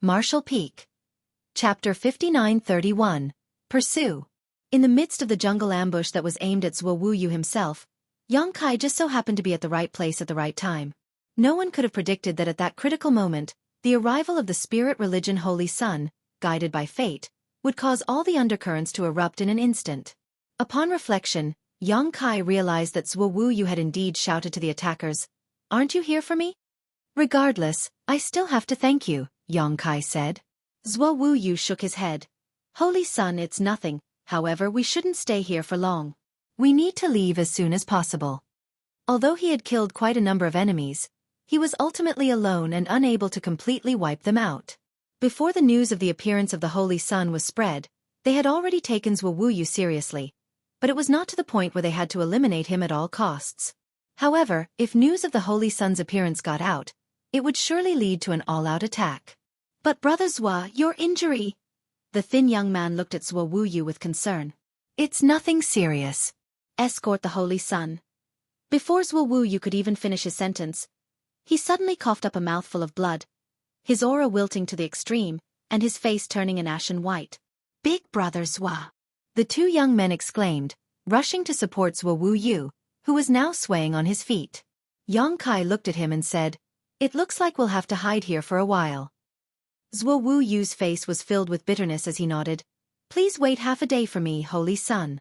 Marshall Peak. Chapter 59-31. Pursue. In the midst of the jungle ambush that was aimed at Xueqi himself, Xueqi just so happened to be at the right place at the right time. No one could have predicted that at that critical moment, the arrival of the spirit religion Holy Sun, guided by fate, would cause all the undercurrents to erupt in an instant. Upon reflection, Xueqi realized that Xueqi had indeed shouted to the attackers, "Aren't you here for me?" "Regardless, I still have to thank you," Xueqi said. Xueqi shook his head. "Holy Sun, it's nothing, however we shouldn't stay here for long. We need to leave as soon as possible." Although he had killed quite a number of enemies, he was ultimately alone and unable to completely wipe them out. Before the news of the appearance of the Holy Sun was spread, they had already taken Xueqi seriously, but it was not to the point where they had to eliminate him at all costs. However, if news of the Holy Sun's appearance got out, it would surely lead to an all-out attack. "But Brother Xue, your injury..." The thin young man looked at Xueqi with concern. "It's nothing serious. Escort the Holy Sun." Before Xueqi could even finish his sentence, he suddenly coughed up a mouthful of blood, his aura wilting to the extreme, and his face turning an ashen white. "Big Brother Xue!" The two young men exclaimed, rushing to support Xueqi, who was now swaying on his feet. Xueqi looked at him and said, "It looks like we'll have to hide here for a while." Xueqi's face was filled with bitterness as he nodded. "Please wait half a day for me, Holy Sun."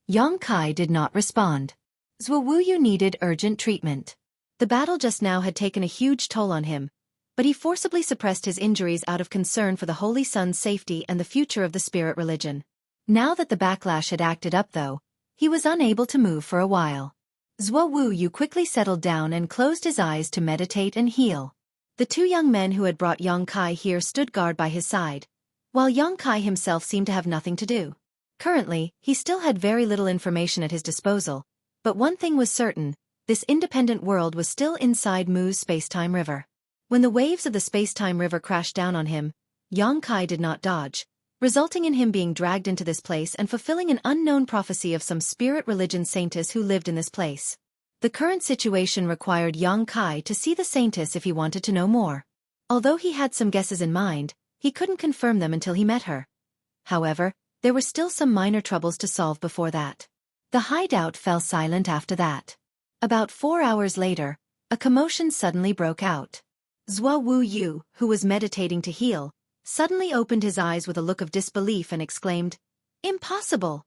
Xueqi did not respond. Xueqi needed urgent treatment. The battle just now had taken a huge toll on him, but he forcibly suppressed his injuries out of concern for the Holy Sun's safety and the future of the spirit religion. Now that the backlash had acted up though, he was unable to move for a while. Xueqi quickly settled down and closed his eyes to meditate and heal. The two young men who had brought Xueqi here stood guard by his side, while Xueqi himself seemed to have nothing to do. Currently, he still had very little information at his disposal, but one thing was certain, this independent world was still inside Mu's space-time river. When the waves of the space-time river crashed down on him, Xueqi did not dodge, resulting in him being dragged into this place and fulfilling an unknown prophecy of some spirit religion saintess who lived in this place. The current situation required Xueqi to see the saintess if he wanted to know more. Although he had some guesses in mind, he couldn't confirm them until he met her. However, there were still some minor troubles to solve before that. The hideout fell silent after that. About 4 hours later, a commotion suddenly broke out. Xueqi, who was meditating to heal, suddenly opened his eyes with a look of disbelief and exclaimed, "Impossible!"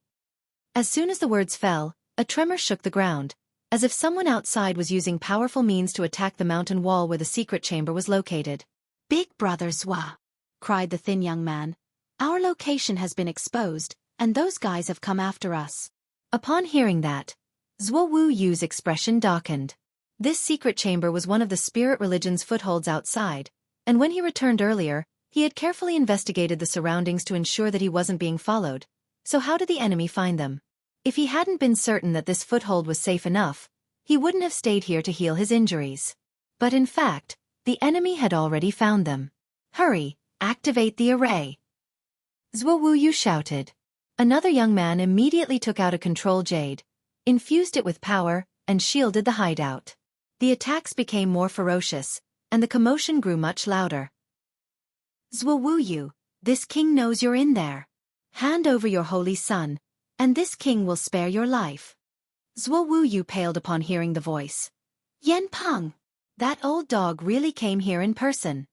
As soon as the words fell, a tremor shook the ground, as if someone outside was using powerful means to attack the mountain wall where the secret chamber was located. "Big Brother Xue!" cried the thin young man. "Our location has been exposed, and those guys have come after us." Upon hearing that, Xueqi's expression darkened. This secret chamber was one of the spirit religion's footholds outside, and when he returned earlier, he had carefully investigated the surroundings to ensure that he wasn't being followed. So how did the enemy find them? If he hadn't been certain that this foothold was safe enough, he wouldn't have stayed here to heal his injuries. But in fact, the enemy had already found them. "Hurry, activate the array!" Xueqi shouted. Another young man immediately took out a control jade, infused it with power, and shielded the hideout. The attacks became more ferocious, and the commotion grew much louder. "Xueqi, this king knows you're in there. Hand over your Holy Sun, and this king will spare your life." Xueqi paled upon hearing the voice. "Yan Peng! That old dog really came here in person."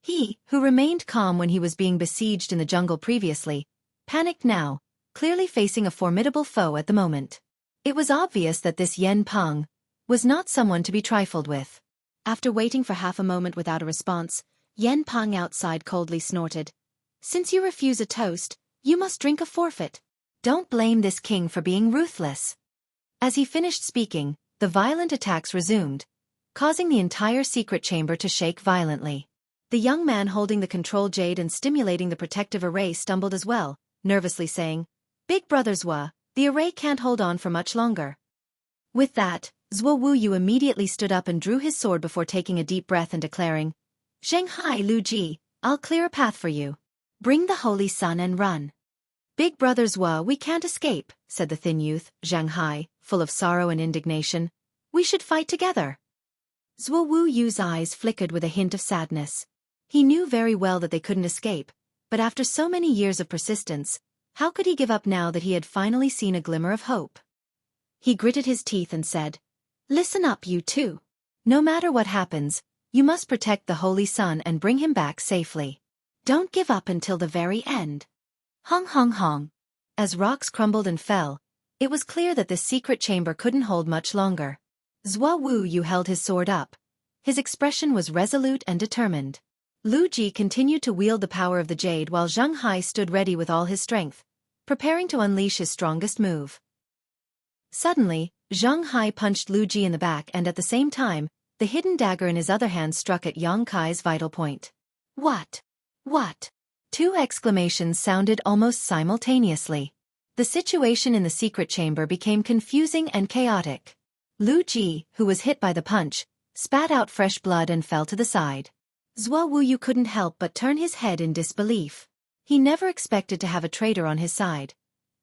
He, who remained calm when he was being besieged in the jungle previously, panicked now, clearly facing a formidable foe at the moment. It was obvious that this Yan Peng was not someone to be trifled with. After waiting for half a moment without a response, Yan Peng outside coldly snorted. "Since you refuse a toast, you must drink a forfeit. Don't blame this king for being ruthless." As he finished speaking, the violent attacks resumed, causing the entire secret chamber to shake violently. The young man holding the control jade and stimulating the protective array stumbled as well, nervously saying, "Big Brother Xue, the array can't hold on for much longer." With that, Xueqi immediately stood up and drew his sword before taking a deep breath and declaring, "Shanghai Lu Ji, I'll clear a path for you. Bring the Holy Sun and run." "Big Brother Xue, we can't escape," said the thin youth, Shanghai, full of sorrow and indignation. "We should fight together." Xueqi's eyes flickered with a hint of sadness. He knew very well that they couldn't escape, but after so many years of persistence, how could he give up now that he had finally seen a glimmer of hope? He gritted his teeth and said, "Listen up, you two. No matter what happens, you must protect the Holy Sun and bring him back safely. Don't give up until the very end." Hong hong hong. As rocks crumbled and fell, it was clear that this secret chamber couldn't hold much longer. Xueqi held his sword up. His expression was resolute and determined. Lu Ji continued to wield the power of the jade while Zheng Hai stood ready with all his strength, preparing to unleash his strongest move. Suddenly, Zheng Hai punched Lu Ji in the back and at the same time, the hidden dagger in his other hand struck at Yang Kai's vital point. What? What? Two exclamations sounded almost simultaneously. The situation in the secret chamber became confusing and chaotic. Lu Ji, who was hit by the punch, spat out fresh blood and fell to the side. Xueqi couldn't help but turn his head in disbelief. He never expected to have a traitor on his side,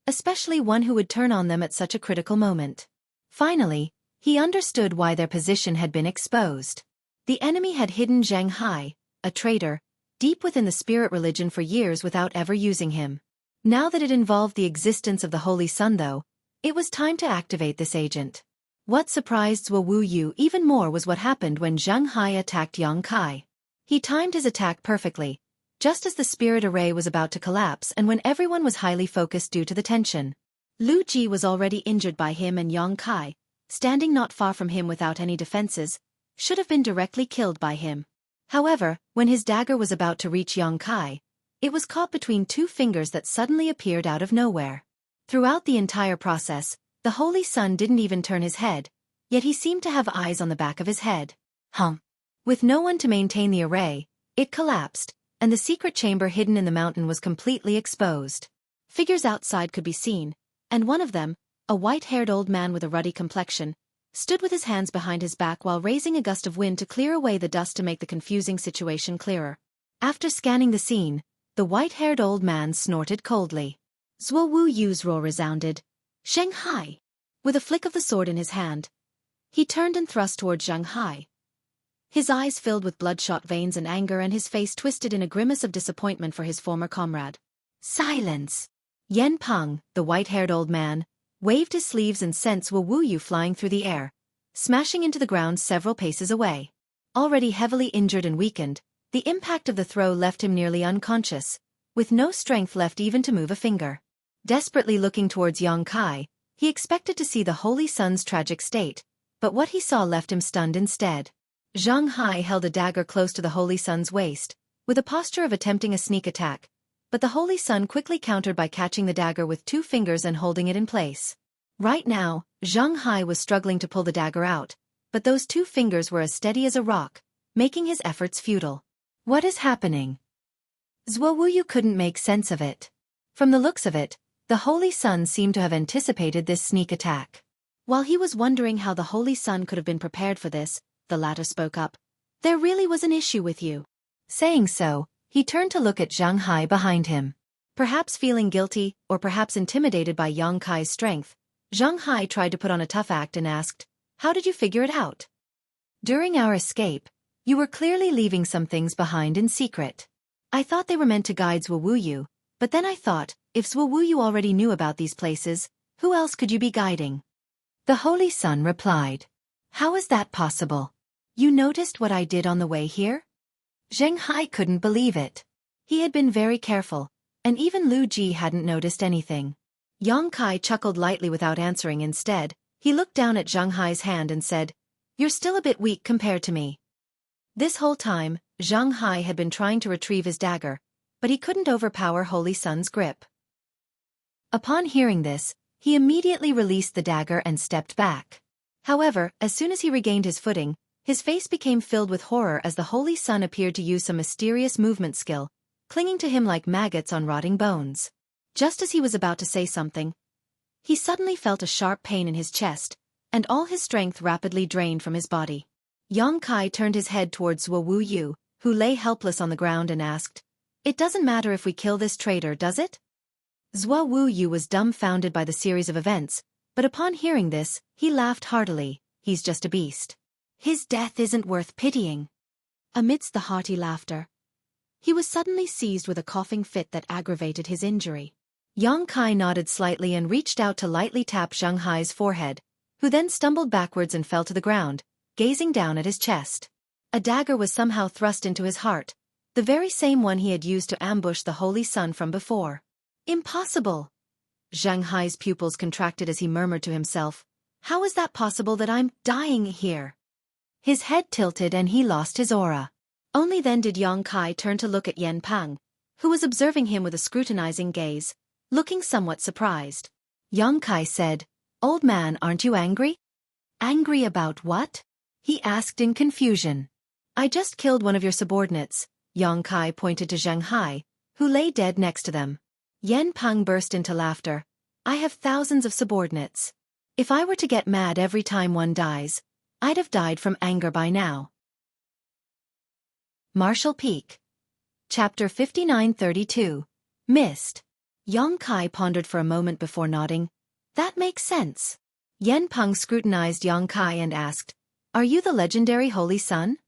especially one who would turn on them at such a critical moment. Finally, he understood why their position had been exposed. The enemy had hidden Zheng Hai, a traitor, deep within the spirit religion for years without ever using him. Now that it involved the existence of the Holy Sun though, it was time to activate this agent. What surprised Xueqi even more was what happened when Zheng Hai attacked Yang Kai. He timed his attack perfectly, just as the spirit array was about to collapse and when everyone was highly focused due to the tension. Lu Ji was already injured by him and Yang Kai, standing not far from him without any defenses, should have been directly killed by him. However, when his dagger was about to reach Yang Kai, it was caught between two fingers that suddenly appeared out of nowhere. Throughout the entire process, the Holy Sun didn't even turn his head, yet he seemed to have eyes on the back of his head. With no one to maintain the array, it collapsed, and the secret chamber hidden in the mountain was completely exposed. Figures outside could be seen, and one of them, a white-haired old man with a ruddy complexion, stood with his hands behind his back while raising a gust of wind to clear away the dust to make the confusing situation clearer. After scanning the scene, the white-haired old man snorted coldly. Xueqi's roar resounded. "Zheng Hai!" With a flick of the sword in his hand, he turned and thrust toward Zheng Hai. His eyes filled with bloodshot veins and anger and his face twisted in a grimace of disappointment for his former comrade. "Silence!" Yen Peng, the white-haired old man, waved his sleeves and sent Xueqi flying through the air, smashing into the ground several paces away. Already heavily injured and weakened, the impact of the throw left him nearly unconscious, with no strength left even to move a finger. Desperately looking towards Yang Kai, he expected to see the Holy Sun's tragic state, but what he saw left him stunned instead. Zheng Hai held a dagger close to the Holy Sun's waist, with a posture of attempting a sneak attack, but the Holy Sun quickly countered by catching the dagger with two fingers and holding it in place. Right now, Zheng Hai was struggling to pull the dagger out, but those two fingers were as steady as a rock, making his efforts futile. What is happening? Xueqi couldn't make sense of it. From the looks of it, the Holy Sun seemed to have anticipated this sneak attack. While he was wondering how the Holy Sun could have been prepared for this, the latter spoke up. "There really was an issue with you." Saying so, he turned to look at Zheng Hai behind him. Perhaps feeling guilty, or perhaps intimidated by Yang Kai's strength, Zheng Hai tried to put on a tough act and asked, "How did you figure it out?" "During our escape, you were clearly leaving some things behind in secret. I thought they were meant to guide Xueqi, but then I thought, if Xueqi already knew about these places, who else could you be guiding?" The Holy Sun replied, "How is that possible? You noticed what I did on the way here?" Zheng Hai couldn't believe it. He had been very careful, and even Lu Ji hadn't noticed anything. Yang Kai chuckled lightly without answering. Instead, he looked down at Zheng Hai's hand and said, "You're still a bit weak compared to me." This whole time, Zheng Hai had been trying to retrieve his dagger, but he couldn't overpower Holy Sun's grip. Upon hearing this, he immediately released the dagger and stepped back. However, as soon as he regained his footing, his face became filled with horror as the Holy Sun appeared to use some mysterious movement skill, clinging to him like maggots on rotting bones. Just as he was about to say something, he suddenly felt a sharp pain in his chest, and all his strength rapidly drained from his body. Yang Kai turned his head towards Xueqi, who lay helpless on the ground and asked, "It doesn't matter if we kill this traitor, does it?" Xueqi was dumbfounded by the series of events, but upon hearing this, he laughed heartily. "He's just a beast. His death isn't worth pitying." Amidst the hearty laughter, He was suddenly seized with a coughing fit that aggravated his injury. Yang Kai nodded slightly and reached out to lightly tap Zheng Hai's forehead, who then stumbled backwards and fell to the ground, gazing down at his chest. A dagger was somehow thrust into his heart, the very same one he had used to ambush the Holy Sun from before. Impossible! Zheng Hai's pupils contracted as he murmured to himself, "How is that possible that I'm dying here?" His head tilted and he lost his aura. Only then did Yang Kai turn to look at Yen Peng, who was observing him with a scrutinizing gaze, looking somewhat surprised. Yang Kai said, "Old man, aren't you angry?" "Angry about what?" he asked in confusion. "I just killed one of your subordinates." Yang Kai pointed to Zheng Hai, who lay dead next to them. Yen Peng burst into laughter. "I have thousands of subordinates. If I were to get mad every time one dies, I'd have died from anger by now." Martial Peak. Chapter 5932. Missed. Yang Kai pondered for a moment before nodding. "That makes sense." Yen Peng scrutinized Yang Kai and asked, "Are you the legendary Holy Sun?"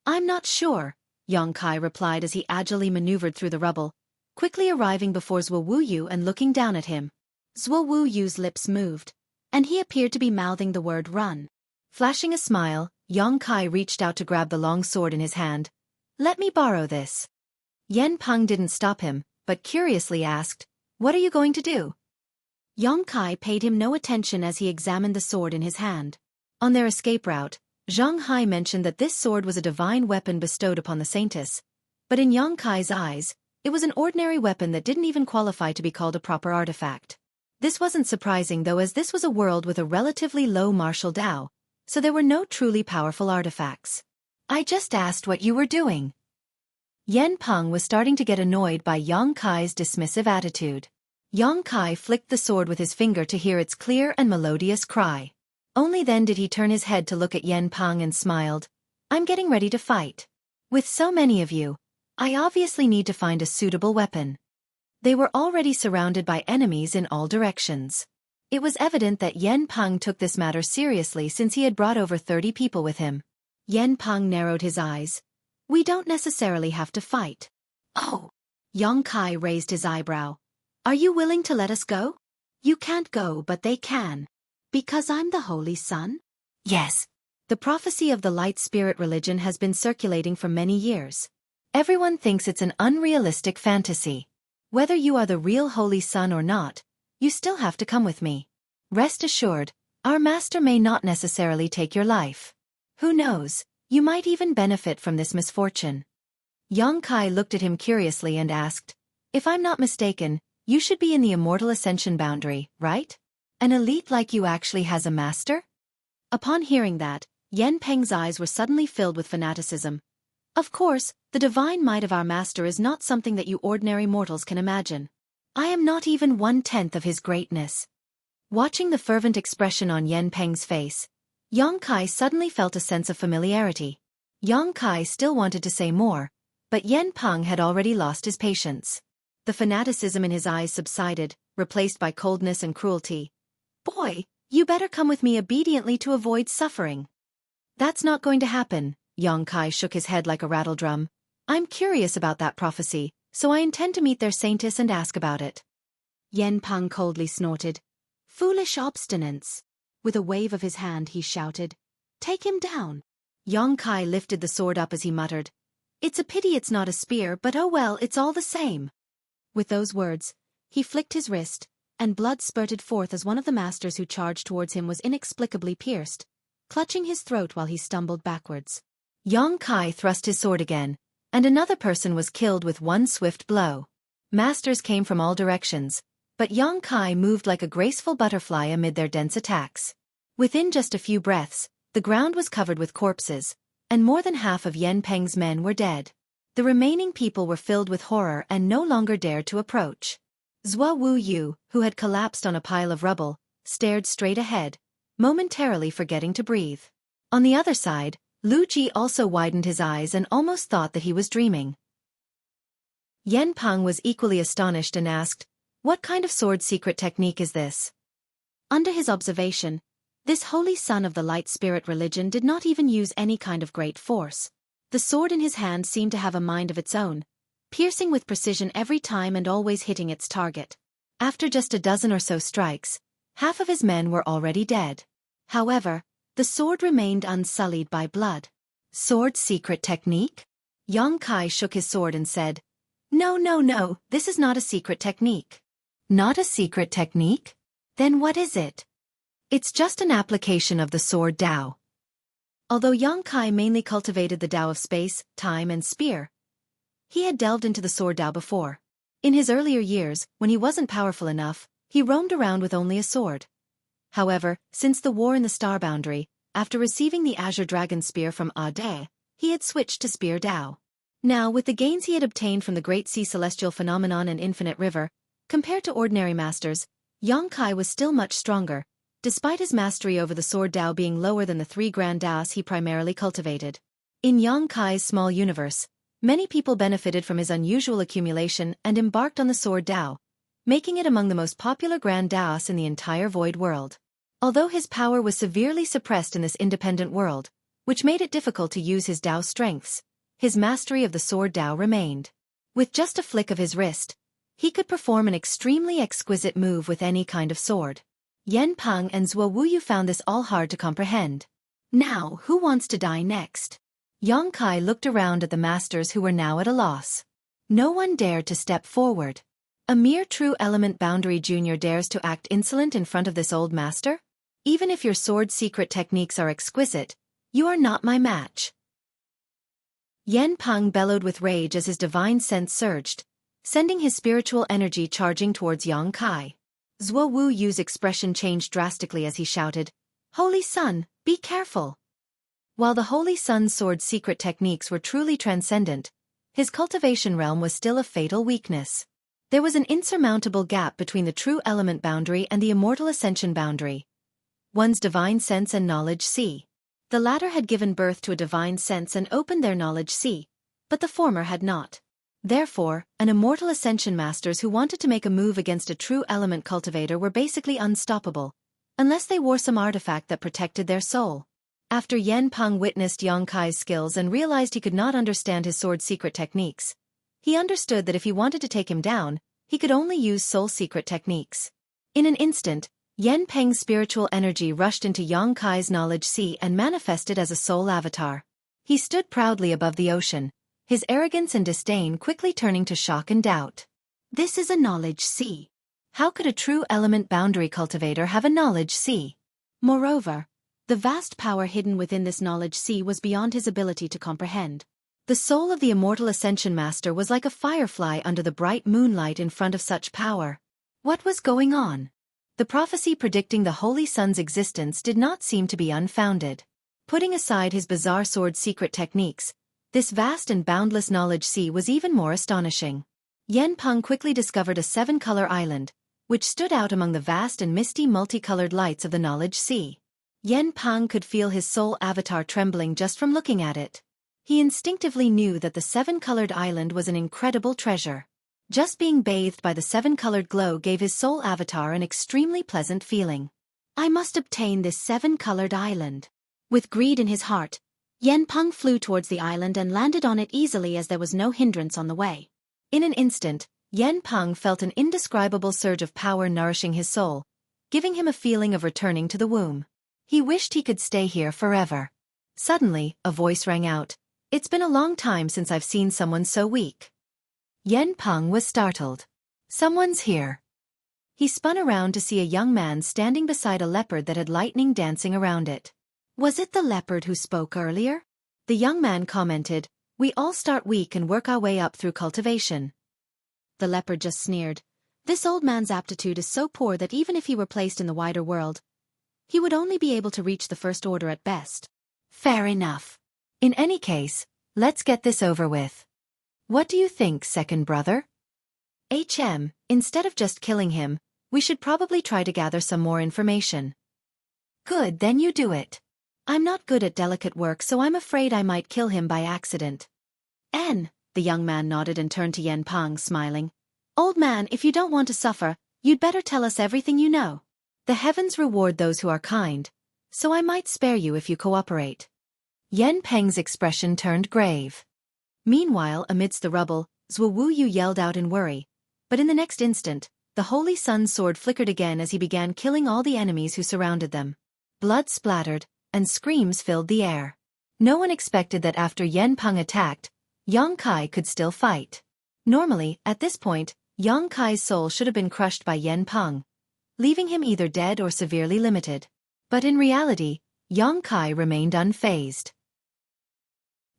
"I'm not sure," Yang Kai replied as he agilely maneuvered through the rubble, quickly arriving before Xueqi and looking down at him. Xueqi's lips moved, and he appeared to be mouthing the word "run." Flashing a smile, Yang Kai reached out to grab the long sword in his hand. "Let me borrow this." Yen Peng didn't stop him, but curiously asked, "What are you going to do?" Yang Kai paid him no attention as he examined the sword in his hand. On their escape route, Zheng Hai mentioned that this sword was a divine weapon bestowed upon the saintess, but in Yang Kai's eyes, it was an ordinary weapon that didn't even qualify to be called a proper artifact. This wasn't surprising though, as this was a world with a relatively low martial Dao, so there were no truly powerful artifacts. "I just asked what you were doing." Yen Peng was starting to get annoyed by Yang Kai's dismissive attitude. Yang Kai flicked the sword with his finger to hear its clear and melodious cry. Only then did he turn his head to look at Yen Peng and smiled. "I'm getting ready to fight. With so many of you, I obviously need to find a suitable weapon." They were already surrounded by enemies in all directions. It was evident that Yen Peng took this matter seriously since he had brought over 30 people with him. Yen Peng narrowed his eyes. "We don't necessarily have to fight." "Oh." Yang Kai raised his eyebrow. "Are you willing to let us go?" "You can't go, but they can." "Because I'm the Holy Sun?" "Yes." The prophecy of the light spirit religion has been circulating for many years. Everyone thinks it's an unrealistic fantasy. Whether you are the real Holy Sun or not, you still have to come with me. Rest assured, our master may not necessarily take your life. Who knows, you might even benefit from this misfortune. Yang Kai looked at him curiously and asked, "If I'm not mistaken, you should be in the immortal ascension boundary, right? An elite like you actually has a master?" Upon hearing that, Yen Peng's eyes were suddenly filled with fanaticism. "Of course, the divine might of our master is not something that you ordinary mortals can imagine. I am not even 1/10 of his greatness." Watching the fervent expression on Yen Peng's face, Yang Kai suddenly felt a sense of familiarity. Yang Kai still wanted to say more, but Yen Peng had already lost his patience. The fanaticism in his eyes subsided, replaced by coldness and cruelty. "Boy, you better come with me obediently to avoid suffering." "That's not going to happen," Yang Kai shook his head like a rattledrum. "I'm curious about that prophecy, so I intend to meet their saintess and ask about it." Yen Peng coldly snorted. "Foolish obstinance." With a wave of his hand he shouted, "Take him down." Yang Kai lifted the sword up as he muttered, "It's a pity it's not a spear, but oh well, it's all the same." With those words, he flicked his wrist, and blood spurted forth as one of the masters who charged towards him was inexplicably pierced, clutching his throat while he stumbled backwards. Yang Kai thrust his sword again, and another person was killed with one swift blow. Masters came from all directions, but Yang Kai moved like a graceful butterfly amid their dense attacks. Within just a few breaths, the ground was covered with corpses, and more than half of Yen Peng's men were dead. The remaining people were filled with horror and no longer dared to approach. Xueqi, who had collapsed on a pile of rubble, stared straight ahead, momentarily forgetting to breathe. On the other side, Lu Ji also widened his eyes and almost thought that he was dreaming. Yen Peng was equally astonished and asked, "What kind of sword secret technique is this?" Under his observation, this holy son of the light spirit religion did not even use any kind of great force. The sword in his hand seemed to have a mind of its own, piercing with precision every time and always hitting its target. After just a dozen or so strikes, half of his men were already dead. However, the sword remained unsullied by blood. Sword secret technique? Yang Kai shook his sword and said, "No, no, no, this is not a secret technique." "Not a secret technique? Then what is it?" "It's just an application of the sword Tao." Although Yang Kai mainly cultivated the Tao of space, time and spear, he had delved into the sword Tao before. In his earlier years, when he wasn't powerful enough, he roamed around with only a sword. However, since the war in the Star Boundary, after receiving the Azure Dragon Spear from Ade, he had switched to Spear Tao. Now, with the gains he had obtained from the Great Sea Celestial Phenomenon and Infinite River, compared to ordinary masters, Yang Kai was still much stronger, despite his mastery over the sword Tao being lower than the 3 grand Taos he primarily cultivated. In Yang Kai's small universe, many people benefited from his unusual accumulation and embarked on the sword Tao, making it among the most popular grand Taos in the entire void world. Although his power was severely suppressed in this independent world, which made it difficult to use his Tao strengths, his mastery of the sword Tao remained. With just a flick of his wrist, he could perform an extremely exquisite move with any kind of sword. Yan Peng and Zuo Wuyu found this all hard to comprehend. Now, who wants to die next? Yang Kai looked around at the masters who were now at a loss. No one dared to step forward. A mere true element boundary junior dares to act insolent in front of this old master? Even if your sword secret techniques are exquisite, you are not my match. Yan Peng bellowed with rage as his divine sense surged, sending his spiritual energy charging towards Yang Kai. Zuo Wuyu's expression changed drastically as he shouted, "Holy Sun, be careful!" While the Holy Sun's sword secret techniques were truly transcendent, his cultivation realm was still a fatal weakness. There was an insurmountable gap between the true element boundary and the immortal ascension boundary. One's divine sense and knowledge sea. The latter had given birth to a divine sense and opened their knowledge sea, but the former had not. Therefore, an immortal ascension masters who wanted to make a move against a true element cultivator were basically unstoppable, unless they wore some artifact that protected their soul. After Yan Peng witnessed Yang Kai's skills and realized he could not understand his sword secret techniques, he understood that if he wanted to take him down, he could only use soul secret techniques. In an instant, Yan Peng's spiritual energy rushed into Yang Kai's knowledge sea and manifested as a soul avatar. He stood proudly above the ocean, his arrogance and disdain quickly turning to shock and doubt. This is a knowledge sea. How could a true element boundary cultivator have a knowledge sea? Moreover, the vast power hidden within this knowledge sea was beyond his ability to comprehend. The soul of the immortal ascension master was like a firefly under the bright moonlight in front of such power. What was going on? The prophecy predicting the Holy Sun's existence did not seem to be unfounded. Putting aside his bizarre sword secret techniques, this vast and boundless knowledge sea was even more astonishing. Yan Peng quickly discovered a 7-color island, which stood out among the vast and misty multicolored lights of the knowledge sea. Yan Peng could feel his soul avatar trembling just from looking at it. He instinctively knew that the 7-colored island was an incredible treasure. Just being bathed by the 7-colored glow gave his soul avatar an extremely pleasant feeling. I must obtain this 7-colored island. With greed in his heart, Yan Peng flew towards the island and landed on it easily as there was no hindrance on the way. In an instant, Yan Peng felt an indescribable surge of power nourishing his soul, giving him a feeling of returning to the womb. He wished he could stay here forever. Suddenly, a voice rang out, "It's been a long time since I've seen someone so weak." Yan Peng was startled. Someone's here. He spun around to see a young man standing beside a leopard that had lightning dancing around it. Was it the leopard who spoke earlier? The young man commented, "We all start weak and work our way up through cultivation." The leopard just sneered. This old man's aptitude is so poor that even if he were placed in the wider world, he would only be able to reach the first order at best. Fair enough. In any case, let's get this over with. What do you think, second brother? Instead of just killing him, we should probably try to gather some more information. Good, then you do it. I'm not good at delicate work, so I'm afraid I might kill him by accident. The young man nodded and turned to Yan Peng, smiling. Old man, if you don't want to suffer, you'd better tell us everything you know. The heavens reward those who are kind, so I might spare you if you cooperate. Yan Peng's expression turned grave. Meanwhile, amidst the rubble, Xuewu yelled out in worry. But in the next instant, the Holy Sun's sword flickered again as he began killing all the enemies who surrounded them. Blood splattered, and screams filled the air. No one expected that after Yan Peng attacked, Yang Kai could still fight. Normally, at this point, Yang Kai's soul should have been crushed by Yan Peng, leaving him either dead or severely limited. But in reality, Yang Kai remained unfazed.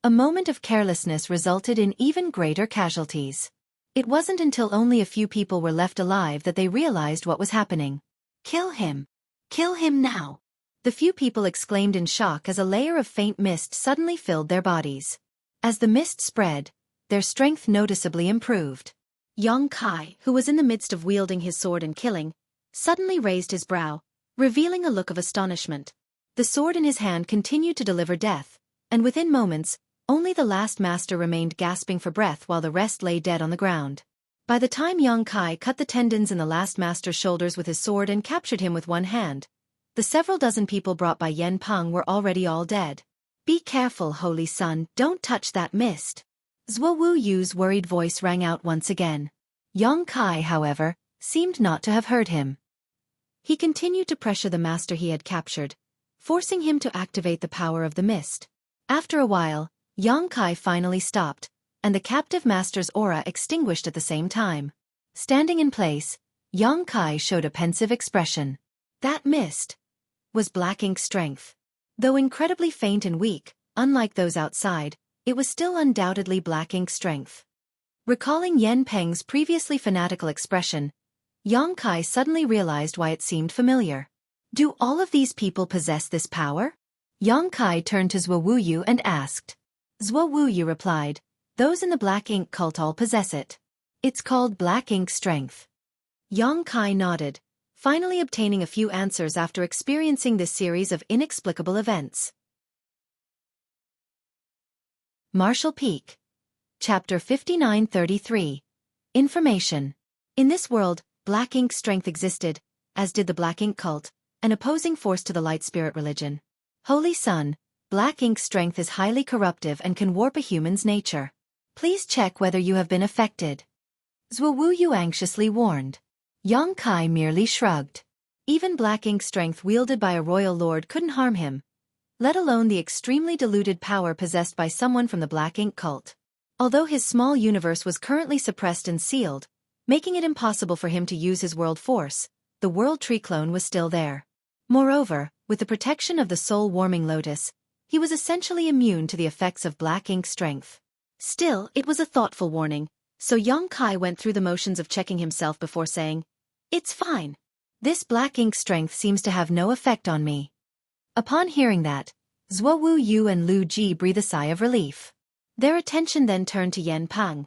A moment of carelessness resulted in even greater casualties. It wasn't until only a few people were left alive that they realized what was happening. "Kill him! Kill him now!" The few people exclaimed in shock as a layer of faint mist suddenly filled their bodies. As the mist spread, their strength noticeably improved. Yang Kai, who was in the midst of wielding his sword and killing, suddenly raised his brow, revealing a look of astonishment. The sword in his hand continued to deliver death, and within moments, only the last master remained gasping for breath while the rest lay dead on the ground. By the time Yang Kai cut the tendons in the last master's shoulders with his sword and captured him with one hand, the several dozen people brought by Yan Peng were already all dead. "Be careful, Holy Sun, don't touch that mist." Xuewu's worried voice rang out once again. Yang Kai, however, seemed not to have heard him. He continued to pressure the master he had captured, forcing him to activate the power of the mist. After a while, Yang Kai finally stopped, and the captive master's aura extinguished at the same time. Standing in place, Yang Kai showed a pensive expression. That mist was black ink strength. Though incredibly faint and weak, unlike those outside, it was still undoubtedly black ink strength. Recalling Yan Peng's previously fanatical expression, Yang Kai suddenly realized why it seemed familiar. Do all of these people possess this power? Yang Kai turned to Xuewu and asked. Xuewu replied, "Those in the black ink cult all possess it. It's called black ink strength." Yang Kai nodded, finally obtaining a few answers after experiencing this series of inexplicable events. Marshall Peak. Chapter 5933. Information. In this world, black ink strength existed, as did the black ink cult, an opposing force to the light spirit religion. Holy Sun, black ink strength is highly corruptive and can warp a human's nature. Please check whether you have been affected. Xuewu anxiously warned. Yang Kai merely shrugged. Even black ink strength wielded by a royal lord couldn't harm him, let alone the extremely diluted power possessed by someone from the black ink cult. Although his small universe was currently suppressed and sealed, making it impossible for him to use his world force, the world tree clone was still there. Moreover, with the protection of the soul-warming lotus, he was essentially immune to the effects of black ink strength. Still, it was a thoughtful warning, so Yang Kai went through the motions of checking himself before saying, "It's fine. This black ink strength seems to have no effect on me." Upon hearing that, Xuewu and Lu Ji breathed a sigh of relief. Their attention then turned to Yan Peng,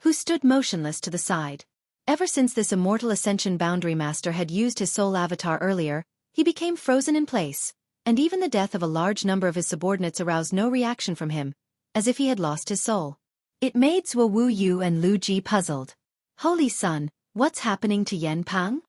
who stood motionless to the side. Ever since this immortal ascension boundary master had used his soul avatar earlier, he became frozen in place, and even the death of a large number of his subordinates aroused no reaction from him, as if he had lost his soul. It made Xuewu and Lu Ji puzzled. "Holy Sun, what's happening to Yan Peng?"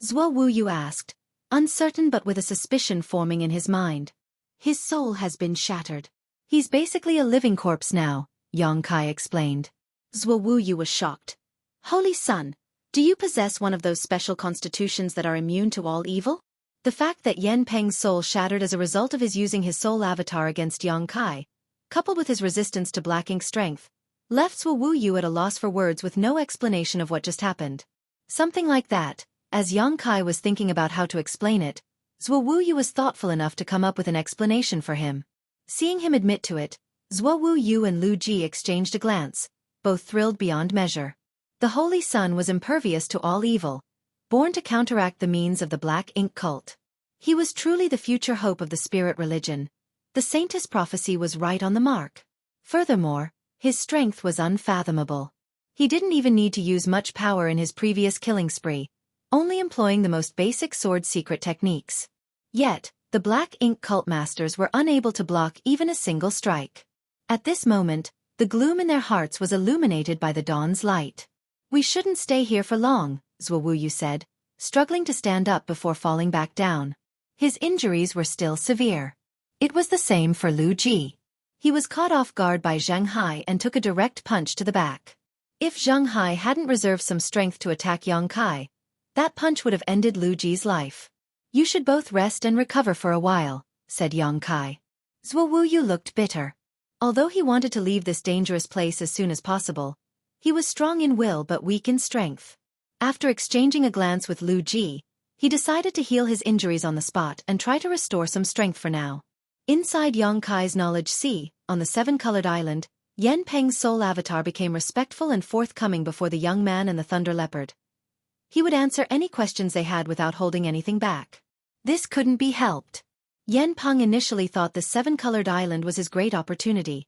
Xuewu asked, uncertain but with a suspicion forming in his mind. "His soul has been shattered. He's basically a living corpse now," Yang Kai explained. Xuewu was shocked. "Holy Sun, do you possess one of those special constitutions that are immune to all evil?" The fact that Yan Peng's soul shattered as a result of his using his soul avatar against Yang Kai, coupled with his resistance to black ink strength, left Xuewu at a loss for words with no explanation of what just happened. Something like that. As Yang Kai was thinking about how to explain it, Xuewu was thoughtful enough to come up with an explanation for him. Seeing him admit to it, Xuewu and Lu Ji exchanged a glance, both thrilled beyond measure. The Holy Sun was impervious to all evil, born to counteract the means of the black ink cult. He was truly the future hope of the spirit religion. The saintess prophecy was right on the mark. Furthermore, his strength was unfathomable. He didn't even need to use much power in his previous killing spree, only employing the most basic sword secret techniques. Yet, the black ink cult masters were unable to block even a single strike. At this moment, the gloom in their hearts was illuminated by the dawn's light. "We shouldn't stay here for long," Xuewu said, struggling to stand up before falling back down. His injuries were still severe. It was the same for Lu Ji. He was caught off guard by Zhang Hai and took a direct punch to the back. If Zheng Hai hadn't reserved some strength to attack Yang Kai, that punch would have ended Lu Ji's life. You should both rest and recover for a while, said Yang Kai. Zhuo Wuyu looked bitter. Although he wanted to leave this dangerous place as soon as possible, he was strong in will but weak in strength. After exchanging a glance with Lu Ji, he decided to heal his injuries on the spot and try to restore some strength for now. Inside Yang Kai's knowledge sea, on the seven-colored island, Yen Peng's soul avatar became respectful and forthcoming before the young man and the thunder leopard. He would answer any questions they had without holding anything back. This couldn't be helped. Yen Peng initially thought the seven-colored island was his great opportunity,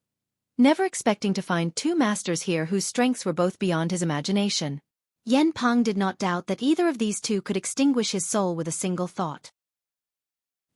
never expecting to find two masters here whose strengths were both beyond his imagination. Yen Peng did not doubt that either of these two could extinguish his soul with a single thought.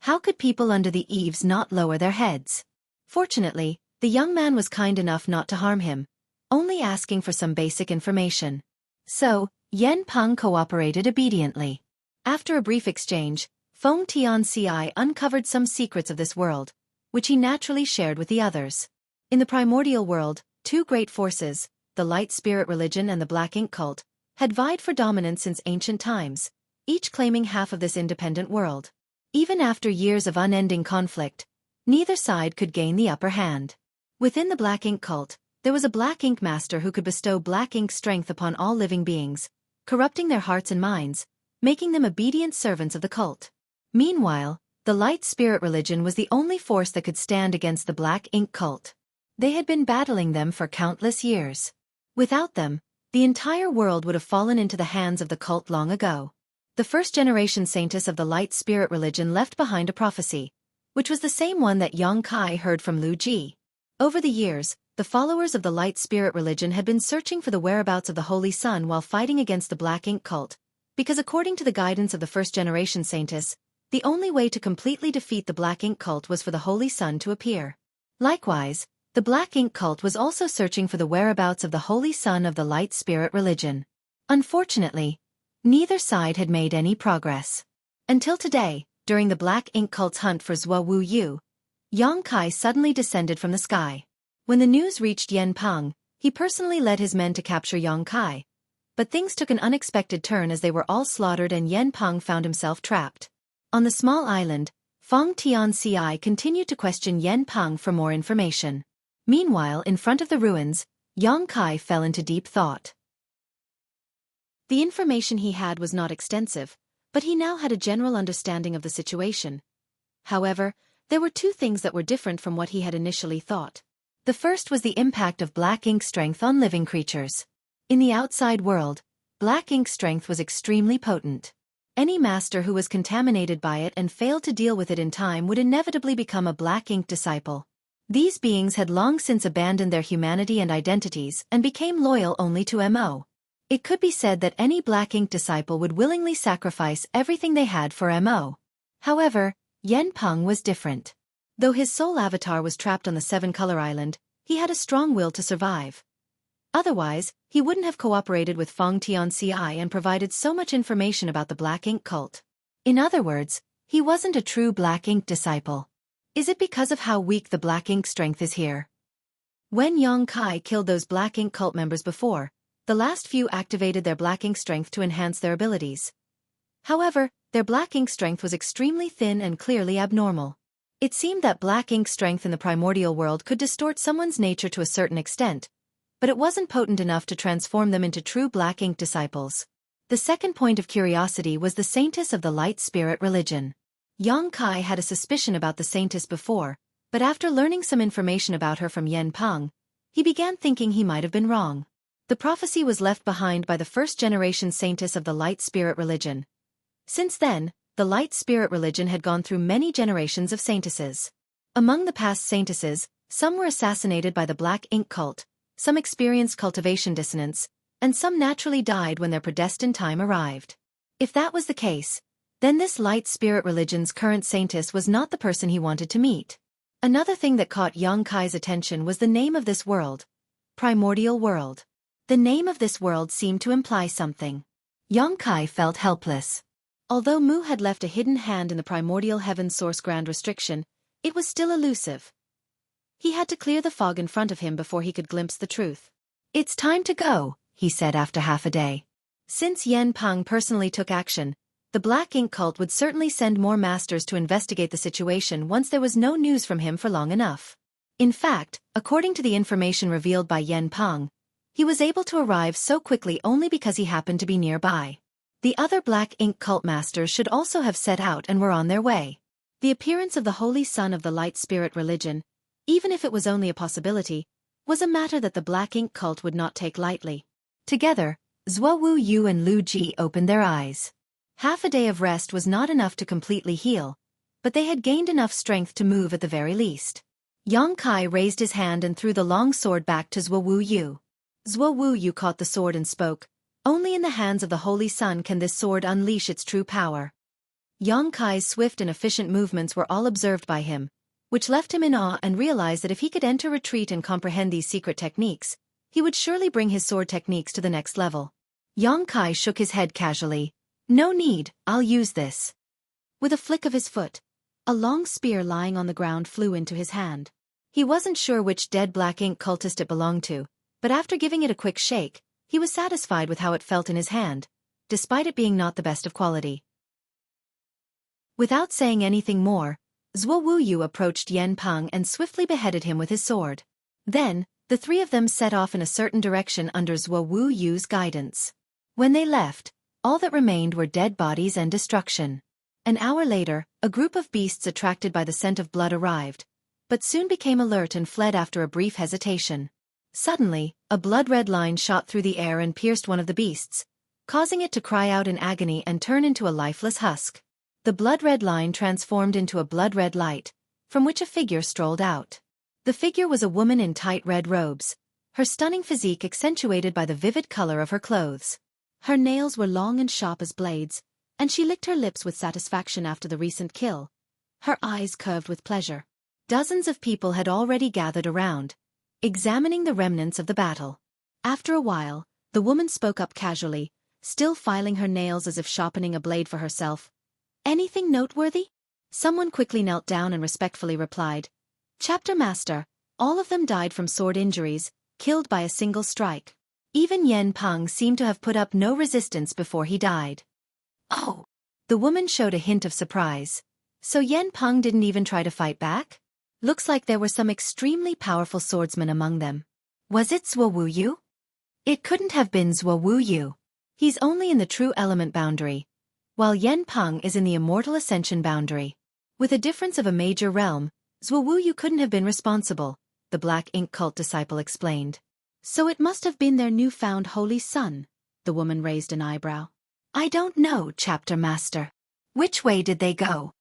How could people under the eaves not lower their heads? Fortunately, the young man was kind enough not to harm him, only asking for some basic information. So, Yen Peng cooperated obediently. After a brief exchange, Feng Tianci uncovered some secrets of this world, which he naturally shared with the others. In the primordial world, two great forces, the light spirit religion and the black ink cult, had vied for dominance since ancient times, each claiming half of this independent world. Even after years of unending conflict, neither side could gain the upper hand. Within the black ink cult, there was a black ink master who could bestow black ink strength upon all living beings, corrupting their hearts and minds, making them obedient servants of the cult. Meanwhile, the light spirit religion was the only force that could stand against the black ink cult. They had been battling them for countless years. Without them, the entire world would have fallen into the hands of the cult long ago. The first-generation saintess of the light spirit religion left behind a prophecy, which was the same one that Yang Kai heard from Lu Ji. Over the years, the followers of the light spirit religion had been searching for the whereabouts of the Holy Sun while fighting against the black ink cult, because according to the guidance of the first-generation saintess, the only way to completely defeat the black ink cult was for the Holy Sun to appear. Likewise, the black ink cult was also searching for the whereabouts of the Holy Sun of the light spirit religion. Unfortunately, neither side had made any progress. Until today, during the black ink cult's hunt for Zhuo Wuyu, Yang Kai suddenly descended from the sky. When the news reached Yen Peng, he personally led his men to capture Yang Kai. But things took an unexpected turn as they were all slaughtered and Yen Peng found himself trapped. On the small island, Feng Tianci continued to question Yen Peng for more information. Meanwhile, in front of the ruins, Yang Kai fell into deep thought. The information he had was not extensive, but he now had a general understanding of the situation. However, there were two things that were different from what he had initially thought. The first was the impact of black ink strength on living creatures. In the outside world, black ink strength was extremely potent. Any master who was contaminated by it and failed to deal with it in time would inevitably become a black ink disciple. These beings had long since abandoned their humanity and identities and became loyal only to Mo. It could be said that any black ink disciple would willingly sacrifice everything they had for Mo. However, Yen Peng was different. Though his soul avatar was trapped on the seven-color island, he had a strong will to survive. Otherwise, he wouldn't have cooperated with Feng Tianci and provided so much information about the black ink cult. In other words, he wasn't a true black ink disciple. Is it because of how weak the black ink strength is here? When Yang Kai killed those black ink cult members before, the last few activated their black ink strength to enhance their abilities. However, their black ink strength was extremely thin and clearly abnormal. It seemed that black ink strength in the primordial world could distort someone's nature to a certain extent, but it wasn't potent enough to transform them into true black ink disciples. The second point of curiosity was the saintess of the light spirit religion. Yang Kai had a suspicion about the saintess before, but after learning some information about her from Yen Peng, he began thinking he might have been wrong. The prophecy was left behind by the first-generation saintess of the light spirit religion. Since then, the light spirit religion had gone through many generations of saintesses. Among the past saintesses, some were assassinated by the black ink cult, some experienced cultivation dissonance, and some naturally died when their predestined time arrived. If that was the case, then this light spirit religion's current saintess was not the person he wanted to meet. Another thing that caught Yang Kai's attention was the name of this world. Primordial World. The name of this world seemed to imply something. Yang Kai felt helpless. Although Mu had left a hidden hand in the primordial heaven source grand restriction, it was still elusive. He had to clear the fog in front of him before he could glimpse the truth. "It's time to go," he said after half a day. Since Yen Peng personally took action, the Black Ink cult would certainly send more masters to investigate the situation once there was no news from him for long enough. In fact, according to the information revealed by Yen Peng, he was able to arrive so quickly only because he happened to be nearby. The other Black Ink cult masters should also have set out and were on their way. The appearance of the Holy Son of the Light Spirit religion, even if it was only a possibility, was a matter that the Black Ink cult would not take lightly. Together, Xueqi and Lu Ji opened their eyes. Half a day of rest was not enough to completely heal, but they had gained enough strength to move at the very least. Yang Kai raised his hand and threw the long sword back to Xueqi. Xueqi caught the sword and spoke, "Only in the hands of the Holy Sun can this sword unleash its true power." Yang Kai's swift and efficient movements were all observed by him, which left him in awe and realized that if he could enter retreat and comprehend these secret techniques, he would surely bring his sword techniques to the next level. Yang Kai shook his head casually. "No need, I'll use this." With a flick of his foot, a long spear lying on the ground flew into his hand. He wasn't sure which dead Black Ink cultist it belonged to, but after giving it a quick shake, he was satisfied with how it felt in his hand, despite it being not the best of quality. Without saying anything more, Xueqi approached Yen Peng and swiftly beheaded him with his sword. Then, the three of them set off in a certain direction under Xueqi's guidance. When they left, all that remained were dead bodies and destruction. An hour later, a group of beasts attracted by the scent of blood arrived, but soon became alert and fled after a brief hesitation. Suddenly, a blood-red line shot through the air and pierced one of the beasts, causing it to cry out in agony and turn into a lifeless husk. The blood-red line transformed into a blood-red light, from which a figure strolled out. The figure was a woman in tight red robes, her stunning physique accentuated by the vivid color of her clothes. Her nails were long and sharp as blades, and she licked her lips with satisfaction after the recent kill. Her eyes curved with pleasure. Dozens of people had already gathered around, examining the remnants of the battle. After a while, the woman spoke up casually, still filing her nails as if sharpening a blade for herself. "Anything noteworthy?" Someone quickly knelt down and respectfully replied, "Chapter Master, all of them died from sword injuries, killed by a single strike. Even Yen Peng seemed to have put up no resistance before he died." "Oh!" The woman showed a hint of surprise. "So Yen Peng didn't even try to fight back? Looks like there were some extremely powerful swordsmen among them. Was it Xueqi?" "It couldn't have been Xueqi. He's only in the true element boundary, while Yen Peng is in the immortal ascension boundary. With a difference of a major realm, Xueqi couldn't have been responsible," the Black Ink cult disciple explained. "So it must have been their newfound holy son," the woman raised an eyebrow. "I don't know, Chapter Master. Which way did they go?"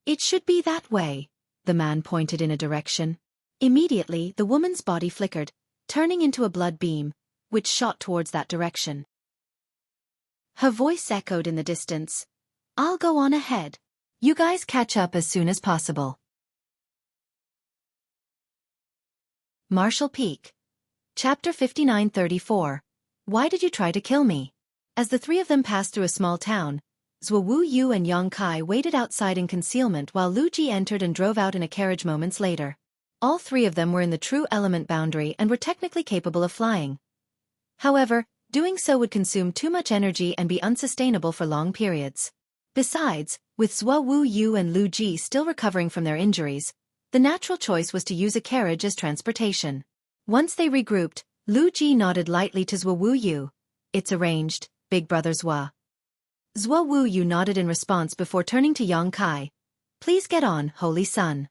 "It should be that way," the man pointed in a direction. Immediately, the woman's body flickered, turning into a blood beam, which shot towards that direction. Her voice echoed in the distance. "I'll go on ahead. You guys catch up as soon as possible." Marshall Peak. Chapter 5934. Why did you try to kill me? As the three of them passed through a small town, Xueqi and Yang Kai waited outside in concealment while Lu Ji entered and drove out in a carriage moments later. All three of them were in the true element boundary and were technically capable of flying. However, doing so would consume too much energy and be unsustainable for long periods. Besides, with Xueqi and Lu Ji still recovering from their injuries, the natural choice was to use a carriage as transportation. Once they regrouped, Lu Ji nodded lightly to Xueqi. "It's arranged, Big Brother Zhua." Xueqi nodded in response before turning to Yang Kai. "Please get on, Holy Son."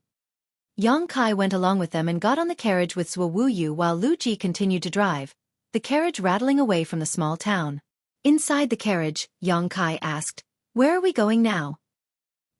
Yang Kai went along with them and got on the carriage with Xueqi while Lu Ji continued to drive, the carriage rattling away from the small town. Inside the carriage, Yang Kai asked, "Where are we going now?"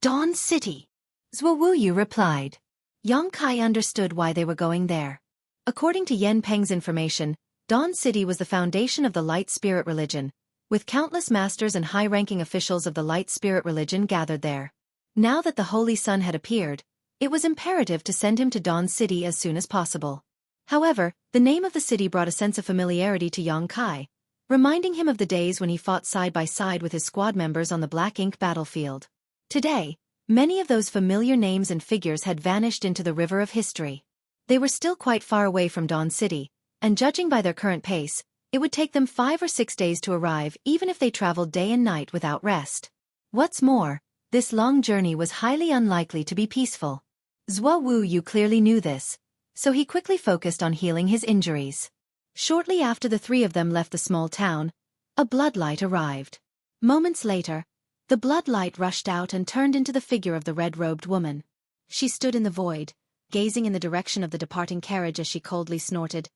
"Dawn City," Xueqi replied. Yang Kai understood why they were going there. According to Yen Peng's information, Dawn City was the foundation of the Light Spirit religion, with countless masters and high-ranking officials of the Light Spirit religion gathered there. Now that the Holy Sun had appeared, it was imperative to send him to Dawn City as soon as possible. However, the name of the city brought a sense of familiarity to Yang Kai, reminding him of the days when he fought side by side with his squad members on the Black Ink battlefield. Today, many of those familiar names and figures had vanished into the river of history. They were still quite far away from Dawn City, and judging by their current pace, It would take them 5 or 6 days to arrive even if they traveled day and night without rest. What's more, this long journey was highly unlikely to be peaceful. Xueqi clearly knew this, so he quickly focused on healing his injuries. Shortly after the three of them left the small town, a bloodlight arrived. Moments later, the bloodlight rushed out and turned into the figure of the red-robed woman. She stood in the void, gazing in the direction of the departing carriage as she coldly snorted,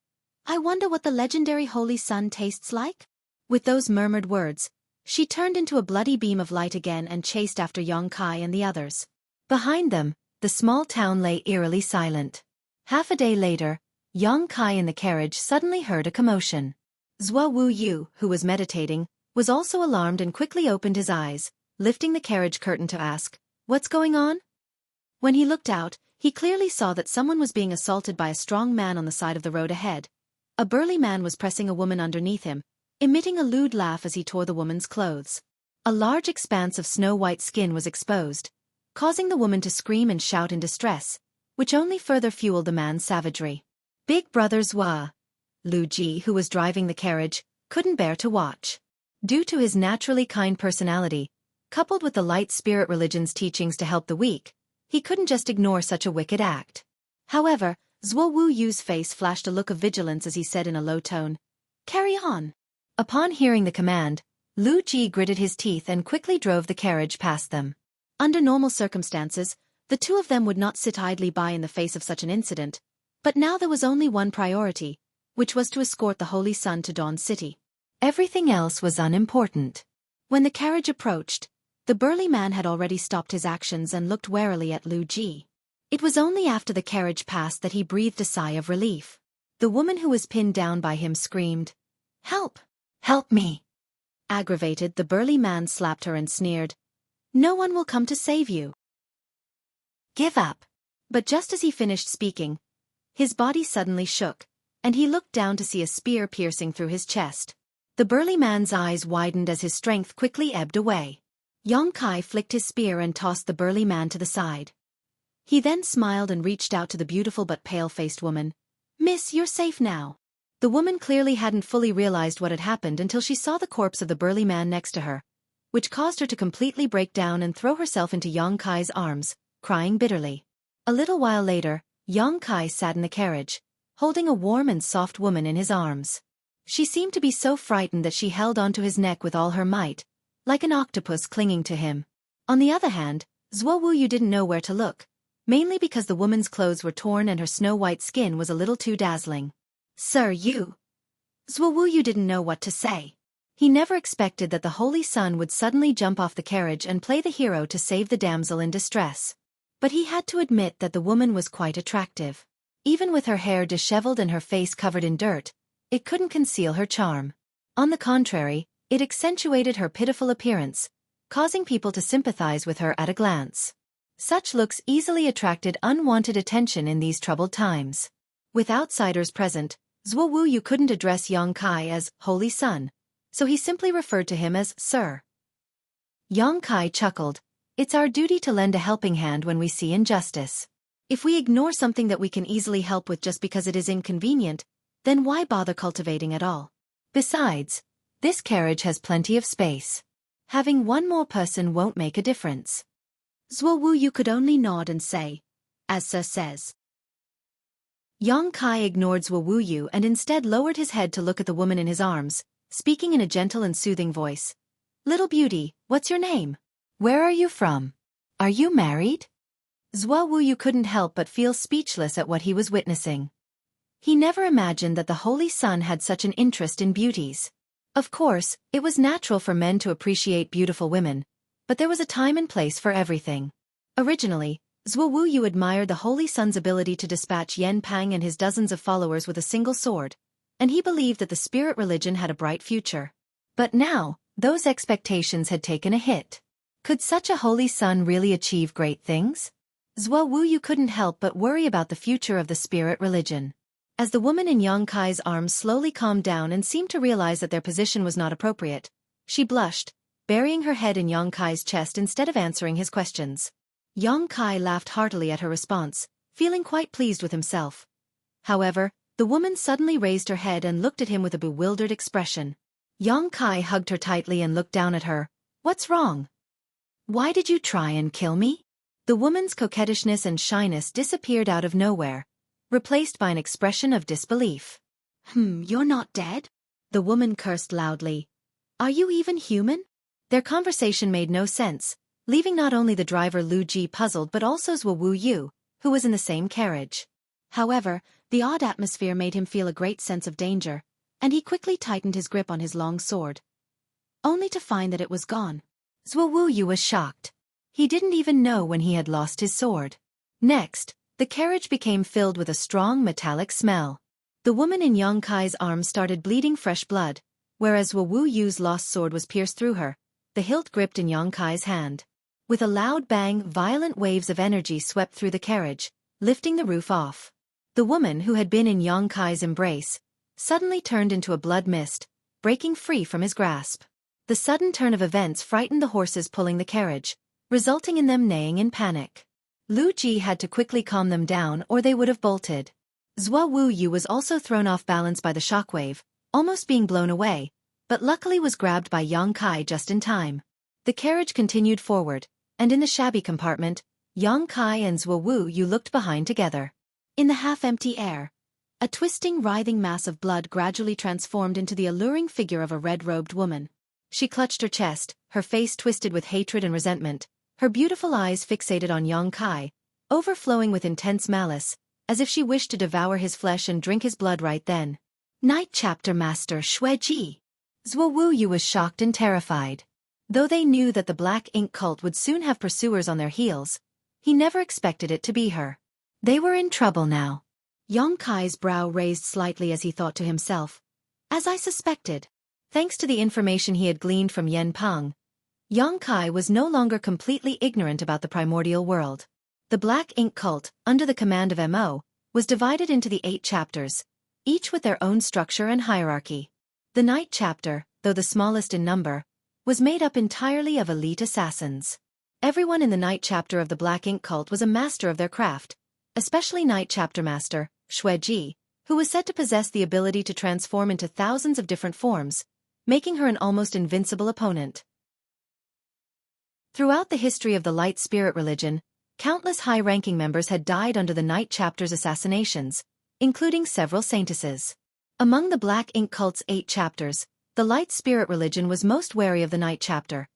"I wonder what the legendary Holy Sun tastes like?" With those murmured words, she turned into a bloody beam of light again and chased after Xueqi and the others. Behind them, the small town lay eerily silent. Half a day later, Xueqi in the carriage suddenly heard a commotion. Xueqi, who was meditating, was also alarmed and quickly opened his eyes, lifting the carriage curtain to ask, "What's going on?" When he looked out, he clearly saw that someone was being assaulted by a strong man on the side of the road ahead. A burly man was pressing a woman underneath him, emitting a lewd laugh as he tore the woman's clothes. A large expanse of snow-white skin was exposed, causing the woman to scream and shout in distress, which only further fueled the man's savagery. Big Brother Xueqi, who was driving the carriage, couldn't bear to watch. Due to his naturally kind personality, coupled with the light spirit religion's teachings to help the weak, he couldn't just ignore such a wicked act. However, Xueqi's face flashed a look of vigilance as he said in a low tone, "Carry on." Upon hearing the command, Xueqi gritted his teeth and quickly drove the carriage past them. Under normal circumstances, the two of them would not sit idly by in the face of such an incident, but now there was only one priority, which was to escort the Holy Sun to Dawn City. Everything else was unimportant. When the carriage approached, the burly man had already stopped his actions and looked warily at Xueqi. It was only after the carriage passed that he breathed a sigh of relief. The woman who was pinned down by him screamed, "Help! Help me!" Aggravated, the burly man slapped her and sneered, "No one will come to save you. Give up." But just as he finished speaking, his body suddenly shook, and he looked down to see a spear piercing through his chest. The burly man's eyes widened as his strength quickly ebbed away. Xueqi flicked his spear and tossed the burly man to the side. He then smiled and reached out to the beautiful but pale-faced woman. "Miss, you're safe now." The woman clearly hadn't fully realized what had happened until she saw the corpse of the burly man next to her, which caused her to completely break down and throw herself into Xueqi's arms, crying bitterly. A little while later, Xueqi sat in the carriage, holding a warm and soft woman in his arms. She seemed to be so frightened that she held onto his neck with all her might, like an octopus clinging to him. On the other hand, Xueqi didn't know where to look, mainly because the woman's clothes were torn and her snow-white skin was a little too dazzling. "Sir, you..." Xueqi didn't know what to say. He never expected that the Holy Sun would suddenly jump off the carriage and play the hero to save the damsel in distress. But he had to admit that the woman was quite attractive. Even with her hair disheveled and her face covered in dirt, it couldn't conceal her charm. On the contrary, it accentuated her pitiful appearance, causing people to sympathize with her at a glance. Such looks easily attracted unwanted attention in these troubled times. With outsiders present, Xueqi couldn't address Xueqi as Holy Sun, so he simply referred to him as Sir. Xueqi chuckled, "It's our duty to lend a helping hand when we see injustice. If we ignore something that we can easily help with just because it is inconvenient, then why bother cultivating at all? Besides, this carriage has plenty of space. Having one more person won't make a difference." Xueqi could only nod and say, "As Sir says." Xueqi ignored Xueqi and instead lowered his head to look at the woman in his arms, speaking in a gentle and soothing voice. "Little beauty, what's your name? Where are you from? Are you married?" Xueqi couldn't help but feel speechless at what he was witnessing. He never imagined that the Holy Sun had such an interest in beauties. Of course, it was natural for men to appreciate beautiful women, but there was a time and place for everything. Originally, Xueqi admired the Holy Sun's ability to dispatch Yen Pang and his dozens of followers with a single sword, and he believed that the spirit religion had a bright future. But now, those expectations had taken a hit. Could such a Holy Sun really achieve great things? Xueqi couldn't help but worry about the future of the spirit religion. As the woman in Xueqi's arms slowly calmed down and seemed to realize that their position was not appropriate, she blushed, burying her head in Xueqi's chest instead of answering his questions. Xueqi laughed heartily at her response, feeling quite pleased with himself. However, The woman suddenly raised her head and looked at him with a bewildered expression. Yang Kai hugged her tightly and looked down at her. What's wrong? Why did you try and kill me? The woman's coquettishness and shyness disappeared out of nowhere, replaced by an expression of disbelief. You're not dead? The woman cursed loudly. Are you even human? Their conversation made no sense, leaving not only the driver Lu Ji puzzled but also Zhuo Wu Yu, who was in the same carriage. However, the odd atmosphere made him feel a great sense of danger, and he quickly tightened his grip on his long sword, only to find that it was gone. Zhuo Wu Yu was shocked. He didn't even know when he had lost his sword. Next, the carriage became filled with a strong metallic smell. The woman in Yang Kai's arms started bleeding fresh blood, whereas Zhuo Wu Yu's lost sword was pierced through her, the hilt gripped in Yang Kai's hand. With a loud bang, violent waves of energy swept through the carriage, lifting the roof off. The woman who had been in Yang Kai's embrace suddenly turned into a blood mist, breaking free from his grasp. The sudden turn of events frightened the horses pulling the carriage, resulting in them neighing in panic. Lu Ji had to quickly calm them down or they would have bolted. Zhuo Wu Yu was also thrown off balance by the shockwave, almost being blown away, but luckily was grabbed by Yang Kai just in time. The carriage continued forward, and in the shabby compartment, Yang Kai and Zhuo Wu Yu looked behind together. In the half-empty air, a twisting, writhing mass of blood gradually transformed into the alluring figure of a red-robed woman. She clutched her chest, her face twisted with hatred and resentment, her beautiful eyes fixated on Yang Kai, overflowing with intense malice, as if she wished to devour his flesh and drink his blood right then. Night Chapter Master Xueqi. Zhuo Wu Yu was shocked and terrified. Though they knew that the Black Ink cult would soon have pursuers on their heels, he never expected it to be her. They were in trouble now. Yang Kai's brow raised slightly as he thought to himself. As I suspected. Thanks to the information he had gleaned from Yen Peng, Yang Kai was no longer completely ignorant about the primordial world. The Black Ink cult, under the command of Mo, was divided into the 8 chapters, each with their own structure and hierarchy. The Night Chapter, though the smallest in number, was made up entirely of elite assassins. Everyone in the Night Chapter of the Black Ink cult was a master of their craft, especially Night Chapter Master, Xueqi, who was said to possess the ability to transform into thousands of different forms, making her an almost invincible opponent. Throughout the history of the Light Spirit religion, countless high-ranking members had died under the Night Chapter's assassinations, including several saintesses. Among the Black Ink cult's 8 chapters, the Light Spirit religion was most wary of the Night Chapter,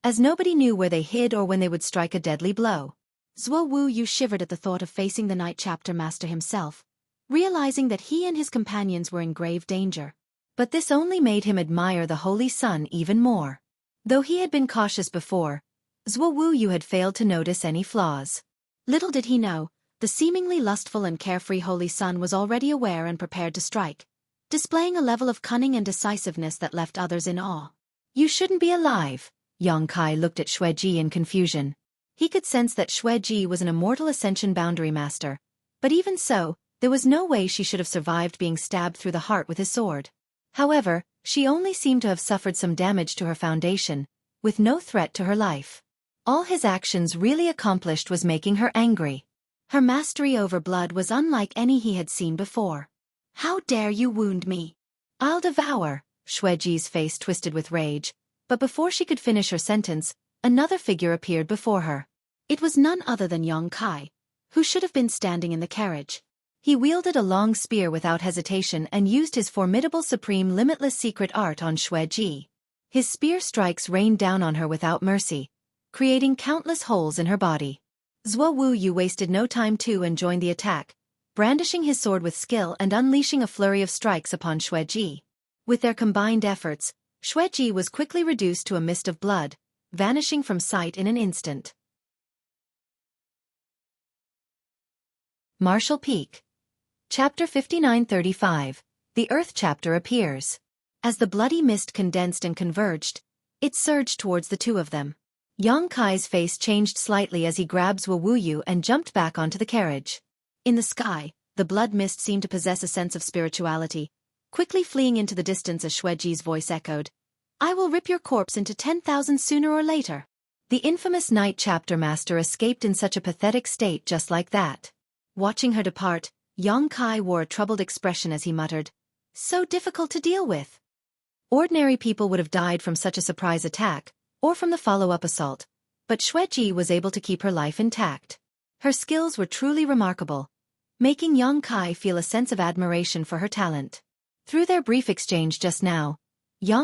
as nobody knew where they hid or when they would strike a deadly blow. Zhuo Wu Yu shivered at the thought of facing the Night Chapter Master himself, realizing that he and his companions were in grave danger. But this only made him admire the Holy Sun even more. Though he had been cautious before, Zhuo Wu Yu had failed to notice any flaws. Little did he know, the seemingly lustful and carefree Holy Sun was already aware and prepared to strike, displaying a level of cunning and decisiveness that left others in awe. You shouldn't be alive. Yang Kai looked at Xueqi in confusion. He could sense that Xueqi was an immortal Ascension Boundary Master, but even so, there was no way she should have survived being stabbed through the heart with his sword. However, she only seemed to have suffered some damage to her foundation, with no threat to her life. All his actions really accomplished was making her angry. Her mastery over blood was unlike any he had seen before. How dare you wound me? I'll devour. Xueqi's face twisted with rage, but before she could finish her sentence, another figure appeared before her. It was none other than Yang Kai, who should have been standing in the carriage. He wielded a long spear without hesitation and used his formidable supreme limitless secret art on Xueqi. His spear strikes rained down on her without mercy, creating countless holes in her body. Zhuo Wu Yu wasted no time too and joined the attack, brandishing his sword with skill and unleashing a flurry of strikes upon Xueqi. With their combined efforts, Xueqi was quickly reduced to a mist of blood, vanishing from sight in an instant. Martial Peak. Chapter 5935. The Earth Chapter appears. As the bloody mist condensed and converged, it surged towards the two of them. Yang Kai's face changed slightly as he grabbed Zhuo Wu Yu and jumped back onto the carriage. In the sky, the blood mist seemed to possess a sense of spirituality, quickly fleeing into the distance as Xueqi's voice echoed. I will rip your corpse into 10,000 sooner or later. The infamous Night Chapter Master escaped in such a pathetic state just like that. Watching her depart, Kai wore a troubled expression as he muttered, "So difficult to deal with." Ordinary people would have died from such a surprise attack, or from the follow-up assault, but Xueqi was able to keep her life intact. Her skills were truly remarkable, making Kai feel a sense of admiration for her talent. Through their brief exchange just now,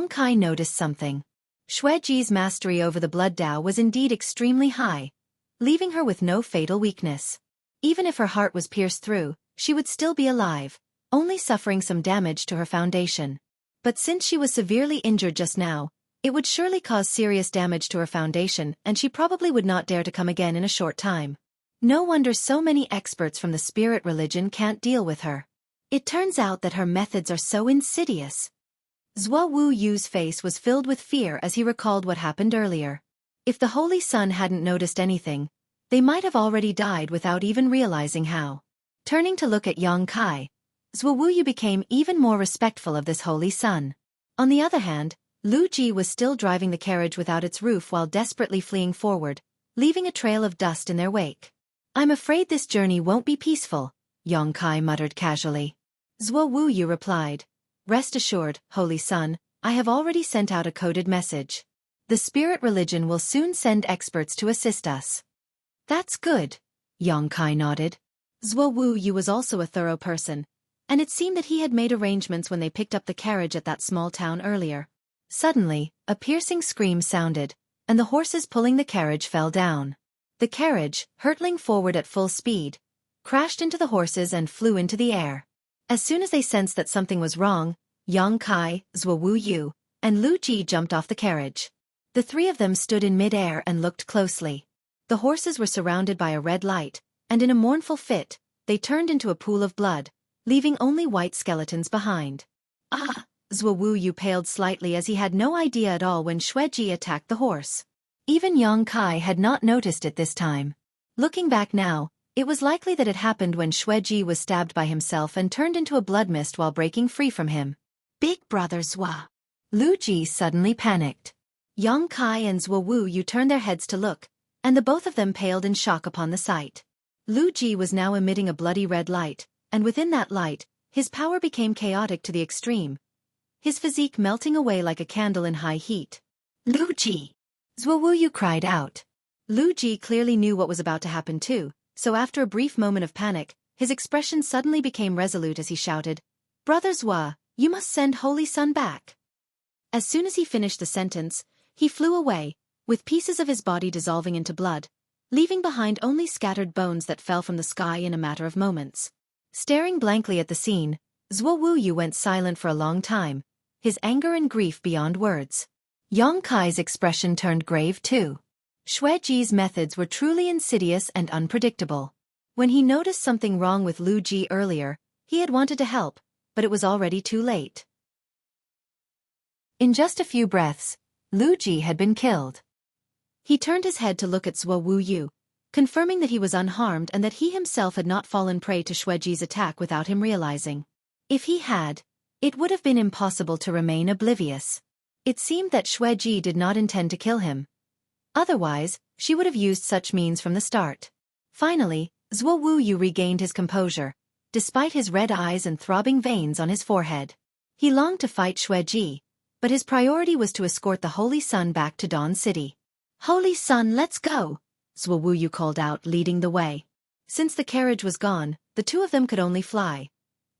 Kai noticed something. Xueqi's mastery over the blood Tao was indeed extremely high, leaving her with no fatal weakness. Even if her heart was pierced through, she would still be alive, only suffering some damage to her foundation. But since she was severely injured just now, it would surely cause serious damage to her foundation, and she probably would not dare to come again in a short time. No wonder so many experts from the spirit religion can't deal with her. It turns out that her methods are so insidious. Xueqi's face was filled with fear as he recalled what happened earlier. If the Holy Sun hadn't noticed anything, they might have already died without even realizing how. Turning to look at Kai, Xueqi became even more respectful of this Holy Sun. On the other hand, Lu Ji was still driving the carriage without its roof while desperately fleeing forward, leaving a trail of dust in their wake. "I'm afraid this journey won't be peaceful," Kai muttered casually. Xueqi replied, "Rest assured, Holy Sun, I have already sent out a coded message. The spirit religion will soon send experts to assist us." "That's good," Kai nodded. Xueqi was also a thorough person, and it seemed that he had made arrangements when they picked up the carriage at that small town earlier. Suddenly, a piercing scream sounded, and the horses pulling the carriage fell down. The carriage, hurtling forward at full speed, crashed into the horses and flew into the air. As soon as they sensed that something was wrong, Kai, Xueqi, and Lu Ji jumped off the carriage. The three of them stood in mid-air and looked closely. The horses were surrounded by a red light, and in a mournful fit, they turned into a pool of blood, leaving only white skeletons behind. "Ah!" Xueqi paled slightly as he had no idea at all when Xueqi attacked the horse. Even Kai had not noticed it this time. Looking back now, it was likely that it happened when Xueqi was stabbed by himself and turned into a blood mist while breaking free from him. "Big brother Xua!" Lu Ji suddenly panicked. Kai and Xueqi turned their heads to look, and the both of them paled in shock upon the sight. Lu Ji was now emitting a bloody red light, and within that light, his power became chaotic to the extreme, his physique melting away like a candle in high heat. "Lu Ji!" Xueqi cried out. Lu Ji clearly knew what was about to happen too, so after a brief moment of panic, his expression suddenly became resolute as he shouted, "Brother Xua, you must send Holy Sun back." As soon as he finished the sentence, he flew away, with pieces of his body dissolving into blood, leaving behind only scattered bones that fell from the sky in a matter of moments. Staring blankly at the scene, Xueqi went silent for a long time, his anger and grief beyond words. Kai's expression turned grave too. Xueqi's methods were truly insidious and unpredictable. When he noticed something wrong with Lu Ji earlier, he had wanted to help, but it was already too late. In just a few breaths, Lu Ji had been killed. He turned his head to look at Xueqi, confirming that he was unharmed and that he himself had not fallen prey to Xueqi's attack without him realizing. If he had, it would have been impossible to remain oblivious. It seemed that Xueqi did not intend to kill him. Otherwise, she would have used such means from the start. Finally, Xueqi regained his composure, despite his red eyes and throbbing veins on his forehead. He longed to fight Xueqi, but his priority was to escort the Holy Sun back to Dawn City. "Holy Sun, let's go!" Xueqi called out, leading the way. Since the carriage was gone, the two of them could only fly.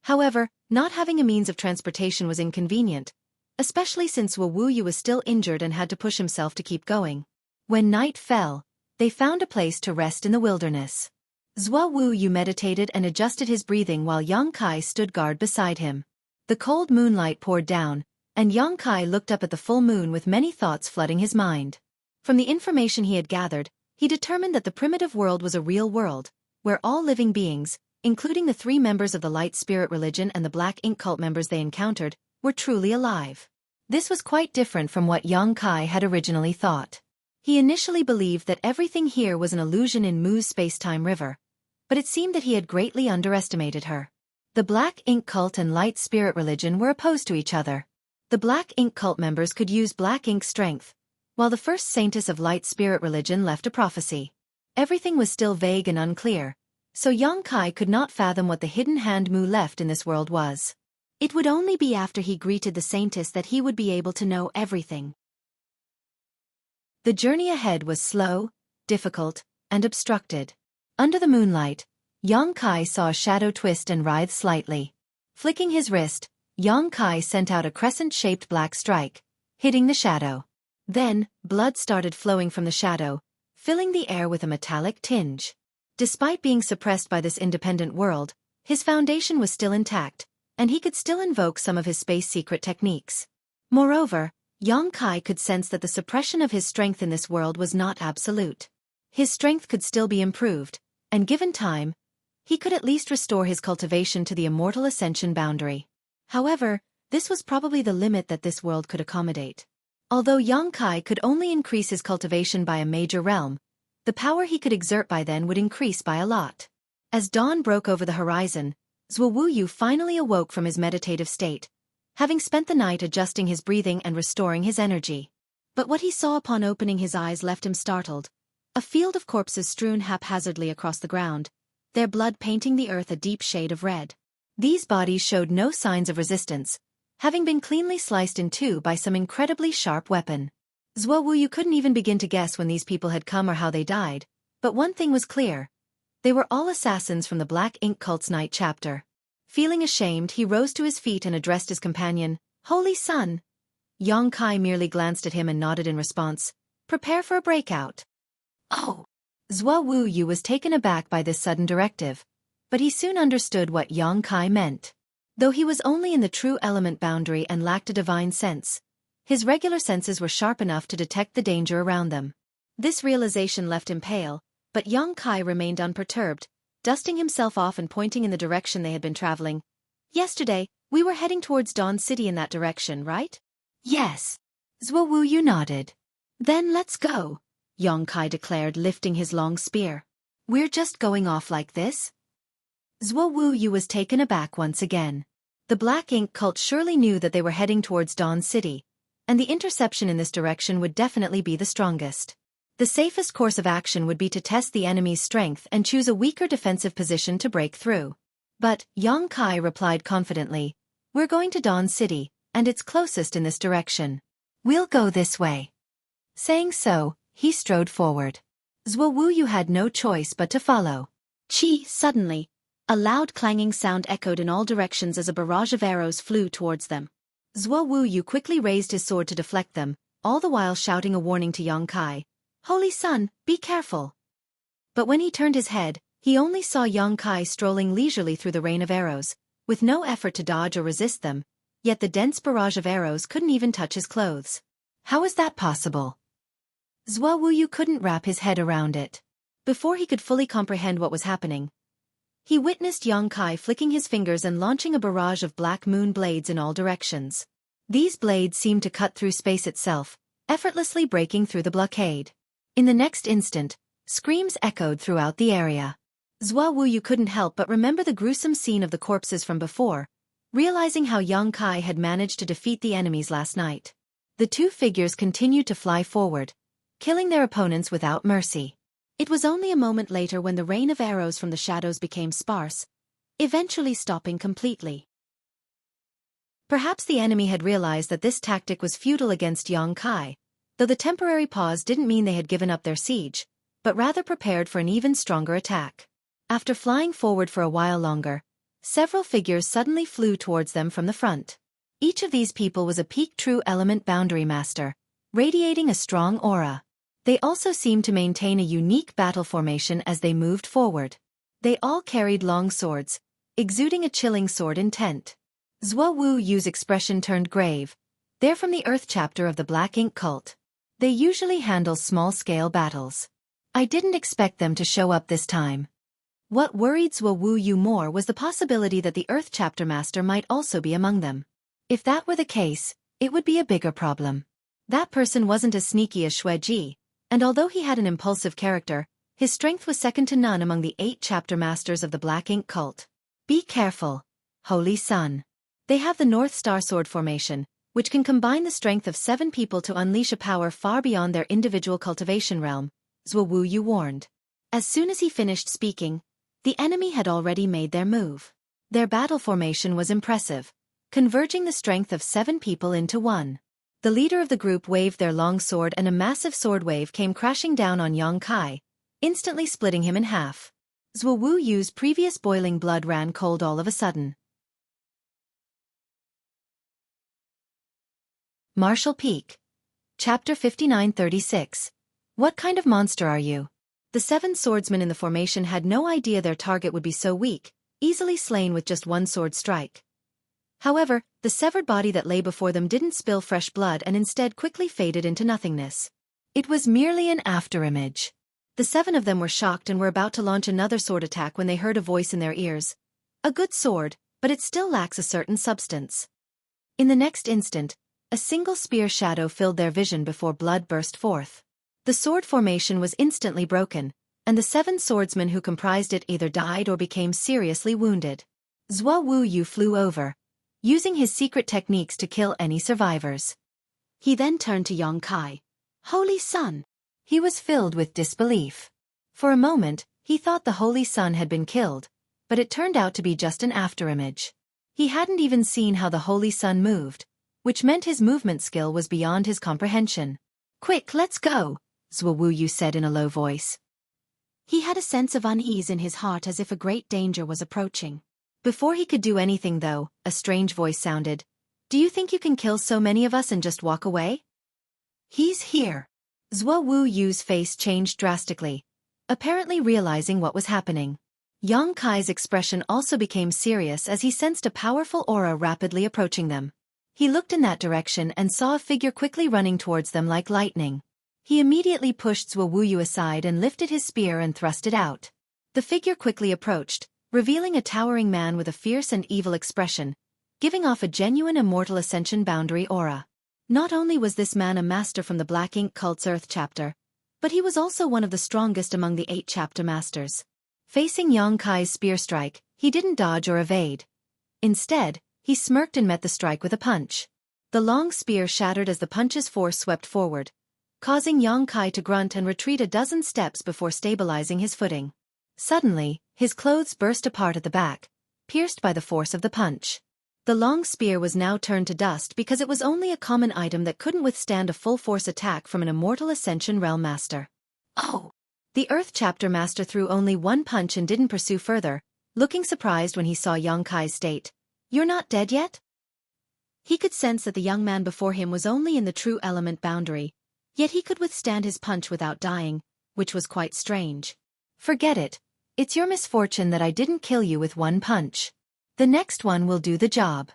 However, not having a means of transportation was inconvenient, especially since Xueqi was still injured and had to push himself to keep going. When night fell, they found a place to rest in the wilderness. Xueqi meditated and adjusted his breathing while Kai stood guard beside him. The cold moonlight poured down, and Kai looked up at the full moon with many thoughts flooding his mind. From the information he had gathered, he determined that the primitive world was a real world, where all living beings, including the 3 members of the Light Spirit religion and the Black Ink cult members they encountered, were truly alive. This was quite different from what Kai had originally thought. He initially believed that everything here was an illusion in Mu's space-time river, but it seemed that he had greatly underestimated her. The Black Ink cult and Light Spirit religion were opposed to each other. The Black Ink cult members could use Black Ink strength, while the first saintess of Light Spirit religion left a prophecy. Everything was still vague and unclear, so Yang Kai could not fathom what the hidden hand Mu left in this world was. It would only be after he greeted the Saintess that he would be able to know everything. The journey ahead was slow, difficult, and obstructed. Under the moonlight, Yang Kai saw a shadow twist and writhe slightly. Flicking his wrist, Yang Kai sent out a crescent-shaped black strike, hitting the shadow. Then, blood started flowing from the shadow, filling the air with a metallic tinge. Despite being suppressed by this independent world, his foundation was still intact, and he could still invoke some of his space secret techniques. Moreover, Yang Kai could sense that the suppression of his strength in this world was not absolute. His strength could still be improved, and given time, he could at least restore his cultivation to the immortal ascension boundary. However, this was probably the limit that this world could accommodate. Although Yang Kai could only increase his cultivation by a major realm, the power he could exert by then would increase by a lot. As dawn broke over the horizon, Xueqi finally awoke from his meditative state, having spent the night adjusting his breathing and restoring his energy. But what he saw upon opening his eyes left him startled. A field of corpses strewn haphazardly across the ground, their blood painting the earth a deep shade of red. These bodies showed no signs of resistance, having been cleanly sliced in two by some incredibly sharp weapon. Xueqi couldn't even begin to guess when these people had come or how they died, but one thing was clear. They were all assassins from the Black Ink Cult's night chapter. Feeling ashamed, he rose to his feet and addressed his companion, "Holy Sun." Yang Kai merely glanced at him and nodded in response. "Prepare for a breakout." Oh! Xueqi was taken aback by this sudden directive, but he soon understood what Yang Kai meant. Though he was only in the true element boundary and lacked a divine sense, his regular senses were sharp enough to detect the danger around them. This realization left him pale, but Yang Kai remained unperturbed, dusting himself off and pointing in the direction they had been traveling. "Yesterday, we were heading towards Dawn City in that direction, right?" "Yes." Xueqi nodded. "Then let's go," Yang Kai declared, lifting his long spear. "We're just going off like this?" Xueqi was taken aback once again. The Black Ink Cult surely knew that they were heading towards Dawn City, and the interception in this direction would definitely be the strongest. The safest course of action would be to test the enemy's strength and choose a weaker defensive position to break through. But, Yang Kai replied confidently, "We're going to Dawn City, and it's closest in this direction. We'll go this way." Saying so, he strode forward. Xueqi had no choice but to follow. Suddenly, a loud clanging sound echoed in all directions as a barrage of arrows flew towards them. Xueqi quickly raised his sword to deflect them, all the while shouting a warning to Yang Kai, "Holy Sun, be careful." But when he turned his head, he only saw Yang Kai strolling leisurely through the rain of arrows, with no effort to dodge or resist them, yet the dense barrage of arrows couldn't even touch his clothes. How is that possible? Xueqi couldn't wrap his head around it. Before he could fully comprehend what was happening, he witnessed Yang Kai flicking his fingers and launching a barrage of black moon blades in all directions. These blades seemed to cut through space itself, effortlessly breaking through the blockade. In the next instant, screams echoed throughout the area. Xueqi couldn't help but remember the gruesome scene of the corpses from before, realizing how Yang Kai had managed to defeat the enemies last night. The two figures continued to fly forward, killing their opponents without mercy. It was only a moment later when the rain of arrows from the shadows became sparse, eventually stopping completely. Perhaps the enemy had realized that this tactic was futile against Yang Kai, though the temporary pause didn't mean they had given up their siege, but rather prepared for an even stronger attack. After flying forward for a while longer, several figures suddenly flew towards them from the front. Each of these people was a peak true element boundary master, radiating a strong aura. They also seemed to maintain a unique battle formation as they moved forward. They all carried long swords, exuding a chilling sword intent. Xueqi's expression turned grave. They're from the Earth chapter of the Black Ink Cult. They usually handle small-scale battles. I didn't expect them to show up this time. What worried Xueqi more was the possibility that the Earth chapter master might also be among them. If that were the case, it would be a bigger problem. That person wasn't as sneaky as Xueqi, and although he had an impulsive character, his strength was second to none among the 8 chapter masters of the Black Ink Cult. Be careful, Holy Sun. They have the North Star Sword formation, which can combine the strength of 7 people to unleash a power far beyond their individual cultivation realm, Xueqi warned. As soon as he finished speaking, The enemy had already made their move. Their battle formation was impressive, converging the strength of 7 people into one. The leader of the group waved their long sword and a massive sword wave came crashing down on Yang Kai, instantly splitting him in half. Xuewu Yu's previous boiling blood ran cold all of a sudden. Martial Peak. Chapter 5936. What kind of monster are you? The 7 swordsmen in the formation had no idea their target would be so weak, easily slain with just one sword strike. However, the severed body that lay before them didn't spill fresh blood and instead quickly faded into nothingness. It was merely an afterimage. The 7 of them were shocked and were about to launch another sword attack when they heard a voice in their ears. A good sword, but it still lacks a certain substance. In the next instant, a single spear shadow filled their vision before blood burst forth. The sword formation was instantly broken, and the 7 swordsmen who comprised it either died or became seriously wounded. Xuewu Yu flew over, using his secret techniques to kill any survivors. He then turned to Yang Kai. Holy Sun! He was filled with disbelief. For a moment, he thought the Holy Sun had been killed, but it turned out to be just an afterimage. He hadn't even seen how the Holy Sun moved, which meant his movement skill was beyond his comprehension. Quick, let's go, Xuewu Yu said in a low voice. He had a sense of unease in his heart as if a great danger was approaching. Before he could do anything though, a strange voice sounded. Do you think you can kill so many of us and just walk away? He's here. Xuewu Yu's face changed drastically, apparently realizing what was happening. Yang Kai's expression also became serious as he sensed a powerful aura rapidly approaching them. He looked in that direction and saw a figure quickly running towards them like lightning. He immediately pushed Xuewu Yu aside and lifted his spear and thrust it out. The figure quickly approached, revealing a towering man with a fierce and evil expression, giving off a genuine immortal ascension boundary aura. Not only was this man a master from the Black Ink cult's Earth chapter, but he was also one of the strongest among the 8 chapter masters. Facing Yang Kai's spear strike, he didn't dodge or evade. Instead, he smirked and met the strike with a punch. The long spear shattered as the punch's force swept forward, causing Yang Kai to grunt and retreat a dozen steps before stabilizing his footing. Suddenly, his clothes burst apart at the back, pierced by the force of the punch. The long spear was now turned to dust because it was only a common item that couldn't withstand a full-force attack from an immortal Ascension Realm Master. Oh! The Earth Chapter Master threw only one punch and didn't pursue further, looking surprised when he saw Yang Kai's state. You're not dead yet? He could sense that the young man before him was only in the true element boundary, yet he could withstand his punch without dying, which was quite strange. Forget it. It's your misfortune that I didn't kill you with one punch. The next one will do the job.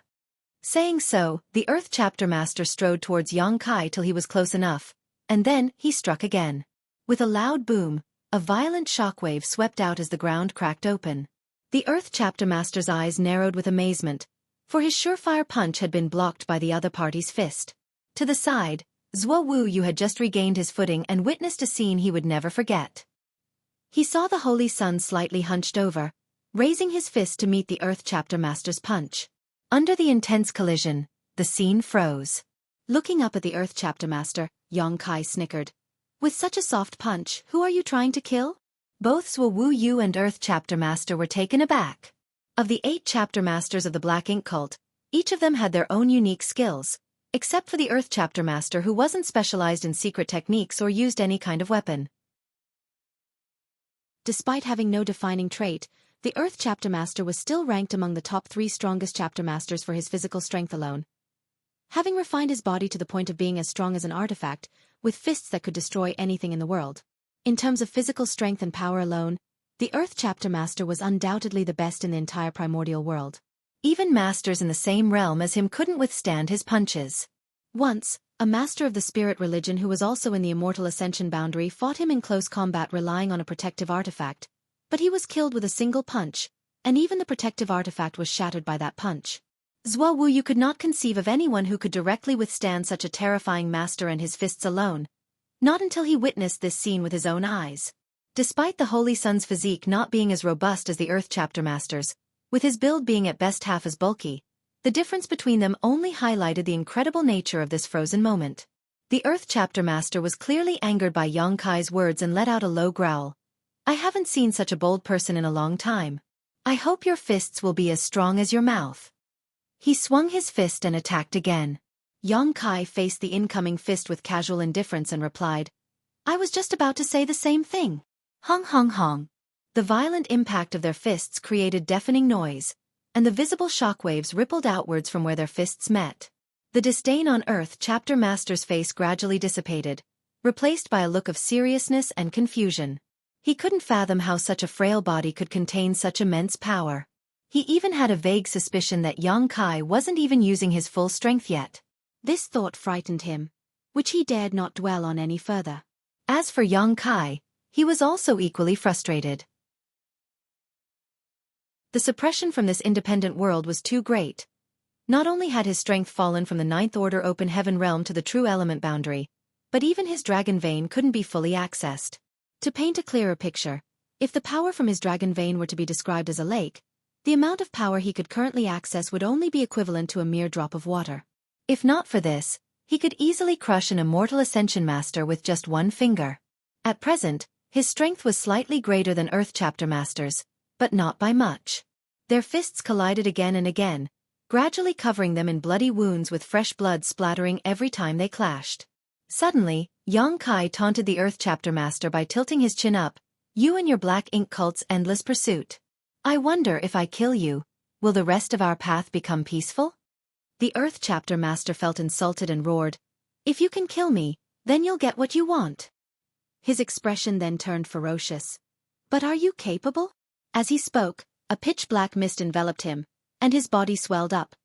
Saying so, the Earth Chapter Master strode towards Yang Kai till he was close enough, and then he struck again. With a loud boom, a violent shockwave swept out as the ground cracked open. The Earth Chapter Master's eyes narrowed with amazement, for his surefire punch had been blocked by the other party's fist. To the side, Xuewu Yu had just regained his footing and witnessed a scene he would never forget. He saw the Holy Sun slightly hunched over, raising his fist to meet the Earth Chapter Master's punch. Under the intense collision, the scene froze. Looking up at the Earth Chapter Master, Yang Kai snickered. With such a soft punch, who are you trying to kill? Both Xuewu Yu and Earth Chapter Master were taken aback. Of the 8 Chapter Masters of the Black Ink cult, each of them had their own unique skills, except for the Earth Chapter Master who wasn't specialized in secret techniques or used any kind of weapon. Despite having no defining trait, the Earth Chapter Master was still ranked among the top 3 strongest Chapter Masters for his physical strength alone. Having refined his body to the point of being as strong as an artifact, with fists that could destroy anything in the world. In terms of physical strength and power alone, the Earth Chapter Master was undoubtedly the best in the entire primordial world. Even masters in the same realm as him couldn't withstand his punches. Once, a master of the spirit religion who was also in the immortal ascension boundary fought him in close combat relying on a protective artifact, but he was killed with a single punch, and even the protective artifact was shattered by that punch. Xuewu Yu could not conceive of anyone who could directly withstand such a terrifying master and his fists alone, not until he witnessed this scene with his own eyes. Despite the Holy Sun's physique not being as robust as the Earth Chapter Masters, with his build being at best half as bulky, the difference between them only highlighted the incredible nature of this frozen moment. The Earth Chapter Master was clearly angered by Yang Kai's words and let out a low growl. I haven't seen such a bold person in a long time. I hope your fists will be as strong as your mouth. He swung his fist and attacked again. Yang Kai faced the incoming fist with casual indifference and replied, I was just about to say the same thing. Hong hong hong. The violent impact of their fists created deafening noise, and the visible shockwaves rippled outwards from where their fists met. The disdain on Earth Chapter Master's face gradually dissipated, replaced by a look of seriousness and confusion. He couldn't fathom how such a frail body could contain such immense power. He even had a vague suspicion that Yang Kai wasn't even using his full strength yet. This thought frightened him, which he dared not dwell on any further. As for Yang Kai, he was also equally frustrated. The suppression from this independent world was too great. Not only had his strength fallen from the Ninth Order open heaven realm to the true element boundary, but even his dragon vein couldn't be fully accessed. To paint a clearer picture, if the power from his dragon vein were to be described as a lake, the amount of power he could currently access would only be equivalent to a mere drop of water. If not for this, he could easily crush an immortal Ascension Master with just one finger. At present, his strength was slightly greater than Earth Chapter Master's, but not by much. Their fists collided again and again, gradually covering them in bloody wounds with fresh blood splattering every time they clashed. Suddenly, Yang Kai taunted the Earth Chapter Master by tilting his chin up, You and your black ink cult's endless pursuit. I wonder if I kill you, will the rest of our path become peaceful? The Earth Chapter Master felt insulted and roared, If you can kill me, then you'll get what you want. His expression then turned ferocious. But are you capable? As he spoke, a pitch-black mist enveloped him, and his body swelled up.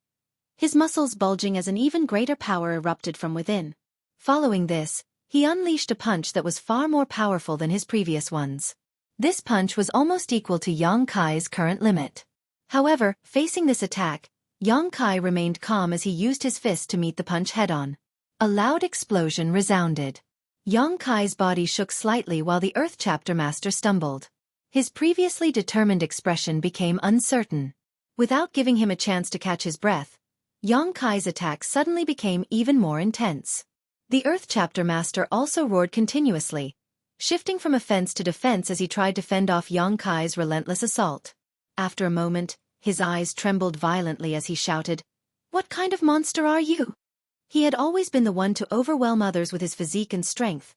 His muscles bulging as an even greater power erupted from within. Following this, he unleashed a punch that was far more powerful than his previous ones. This punch was almost equal to Yang Kai's current limit. However, facing this attack, Yang Kai remained calm as he used his fist to meet the punch head-on. A loud explosion resounded. Yang Kai's body shook slightly while the Earth Chapter Master stumbled. His previously determined expression became uncertain. Without giving him a chance to catch his breath, Yang Kai's attack suddenly became even more intense. The Earth Chapter Master also roared continuously, shifting from offense to defense as he tried to fend off Yang Kai's relentless assault. After a moment, his eyes trembled violently as he shouted, What kind of monster are you? He had always been the one to overwhelm others with his physique and strength,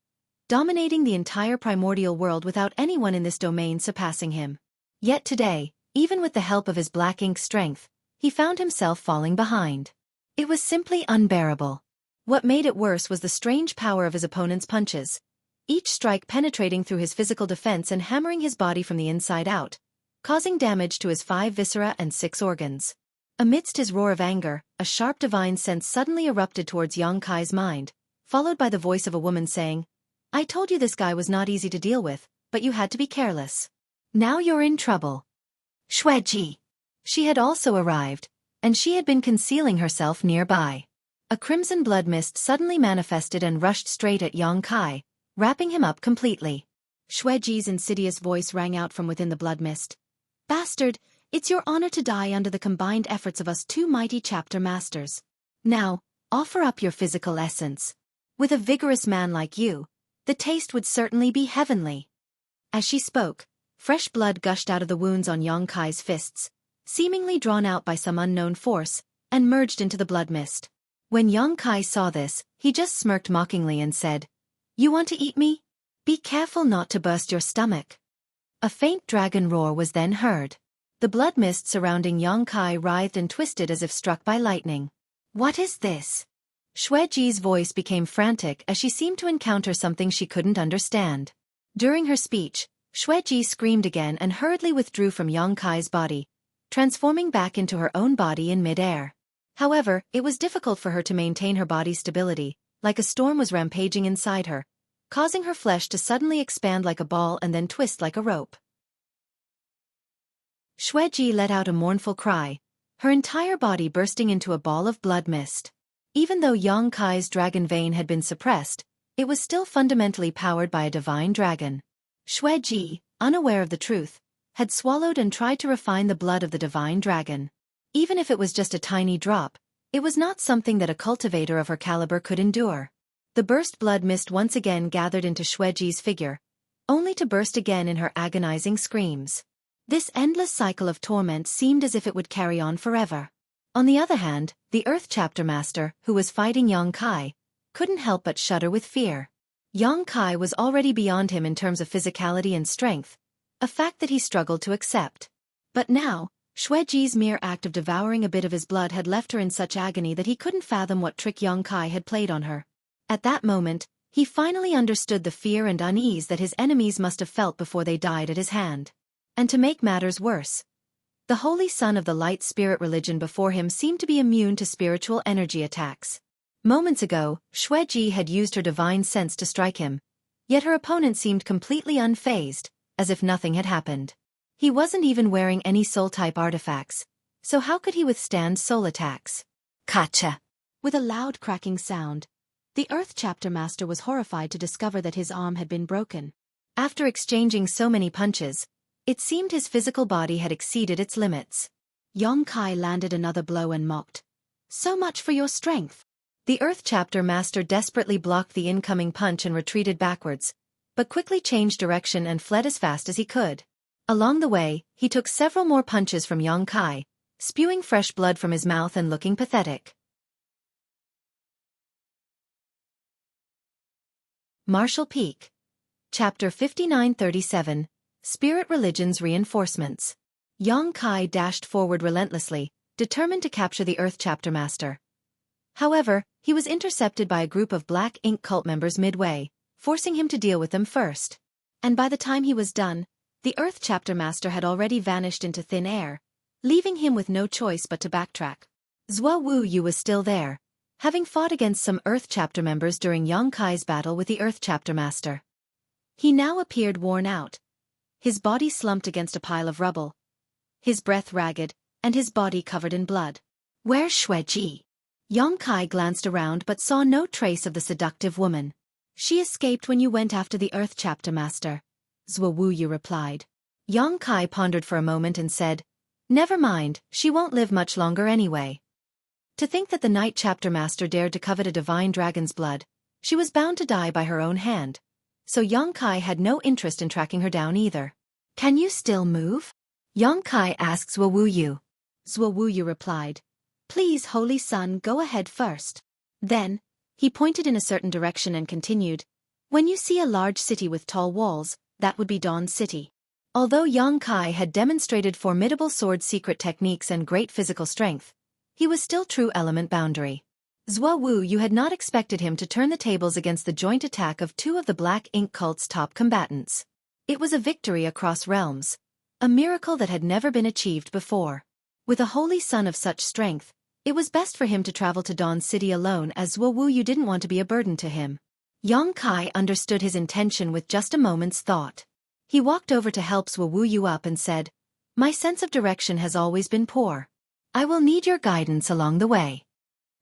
dominating the entire primordial world without anyone in this domain surpassing him. Yet today, even with the help of his black ink strength, he found himself falling behind. It was simply unbearable. What made it worse was the strange power of his opponent's punches, each strike penetrating through his physical defense and hammering his body from the inside out, causing damage to his 5 viscera and 6 organs. Amidst his roar of anger, a sharp divine sense suddenly erupted towards Yang Kai's mind, followed by the voice of a woman saying, I told you this guy was not easy to deal with, but you had to be careless. Now you're in trouble. Xueqi. She had also arrived, and she had been concealing herself nearby. A crimson blood mist suddenly manifested and rushed straight at Yang Kai, wrapping him up completely. Xueqi's insidious voice rang out from within the blood mist. Bastard, it's your honor to die under the combined efforts of us 2 mighty chapter masters. Now, offer up your physical essence. With a vigorous man like you, the taste would certainly be heavenly. As she spoke, fresh blood gushed out of the wounds on Yang Kai's fists, seemingly drawn out by some unknown force, and merged into the blood mist. When Yang Kai saw this, he just smirked mockingly and said, You want to eat me? Be careful not to burst your stomach. A faint dragon roar was then heard. The blood mist surrounding Yang Kai writhed and twisted as if struck by lightning. What is this? Xueqi's voice became frantic as she seemed to encounter something she couldn't understand. During her speech, Xueqi screamed again and hurriedly withdrew from Yang Kai's body, transforming back into her own body in mid-air. However, it was difficult for her to maintain her body's stability, like a storm was rampaging inside her, causing her flesh to suddenly expand like a ball and then twist like a rope. Xueqi let out a mournful cry, her entire body bursting into a ball of blood mist. Even though Yang Kai's dragon vein had been suppressed, it was still fundamentally powered by a divine dragon. Xueqi, unaware of the truth, had swallowed and tried to refine the blood of the divine dragon. Even if it was just a tiny drop, it was not something that a cultivator of her caliber could endure. The burst blood mist once again gathered into Xueqi's figure, only to burst again in her agonizing screams. This endless cycle of torment seemed as if it would carry on forever. On the other hand, the Earth Chapter Master, who was fighting Xueqi, couldn't help but shudder with fear. Xueqi was already beyond him in terms of physicality and strength, a fact that he struggled to accept. But now, Xueqi's mere act of devouring a bit of his blood had left her in such agony that he couldn't fathom what trick Xueqi had played on her. At that moment, he finally understood the fear and unease that his enemies must have felt before they died at his hand. And to make matters worse, the holy son of the light spirit religion before him seemed to be immune to spiritual energy attacks. Moments ago, Xueqi had used her divine sense to strike him, yet her opponent seemed completely unfazed, as if nothing had happened. He wasn't even wearing any soul-type artifacts, so how could he withstand soul attacks? Kacha! With a loud cracking sound, the Earth Chapter Master was horrified to discover that his arm had been broken. After exchanging so many punches, it seemed his physical body had exceeded its limits. Xueqi landed another blow and mocked. "So much for your strength." The Earth Chapter Master desperately blocked the incoming punch and retreated backwards, but quickly changed direction and fled as fast as he could. Along the way, he took several more punches from Xueqi, spewing fresh blood from his mouth and looking pathetic. Martial Peak. Chapter 5937. Spirit Religion's Reinforcements. Xueqi dashed forward relentlessly, determined to capture the Earth Chapter Master. However, he was intercepted by a group of Black Ink cult members midway, forcing him to deal with them first. And by the time he was done, the Earth Chapter Master had already vanished into thin air, leaving him with no choice but to backtrack. Xueqi was still there, having fought against some Earth Chapter members during Xueqi's battle with the Earth Chapter Master. He now appeared worn out, his body slumped against a pile of rubble, his breath ragged, and his body covered in blood. "Where's Xueqi?" Xueqi glanced around but saw no trace of the seductive woman. "She escaped when you went after the Earth Chapter Master," Xueqi replied. Xueqi pondered for a moment and said, "Never mind, she won't live much longer anyway." To think that the Night Chapter Master dared to covet a divine dragon's blood, she was bound to die by her own hand, so Xueqi had no interest in tracking her down either. "Can you still move?" Xueqi asked Xueqi. Xueqi replied, "Please, Holy Son, go ahead first." Then, he pointed in a certain direction and continued, "When you see a large city with tall walls, that would be Dawn City." Although Xueqi had demonstrated formidable sword secret techniques and great physical strength, he was still true element boundary. Xueqi had not expected him to turn the tables against the joint attack of two of the Black Ink cult's top combatants. It was a victory across realms, a miracle that had never been achieved before. With a holy son of such strength, it was best for him to travel to Dawn City alone, as Xueqi didn't want to be a burden to him. Xueqi understood his intention with just a moment's thought. He walked over to help Xueqi up and said, "My sense of direction has always been poor. I will need your guidance along the way."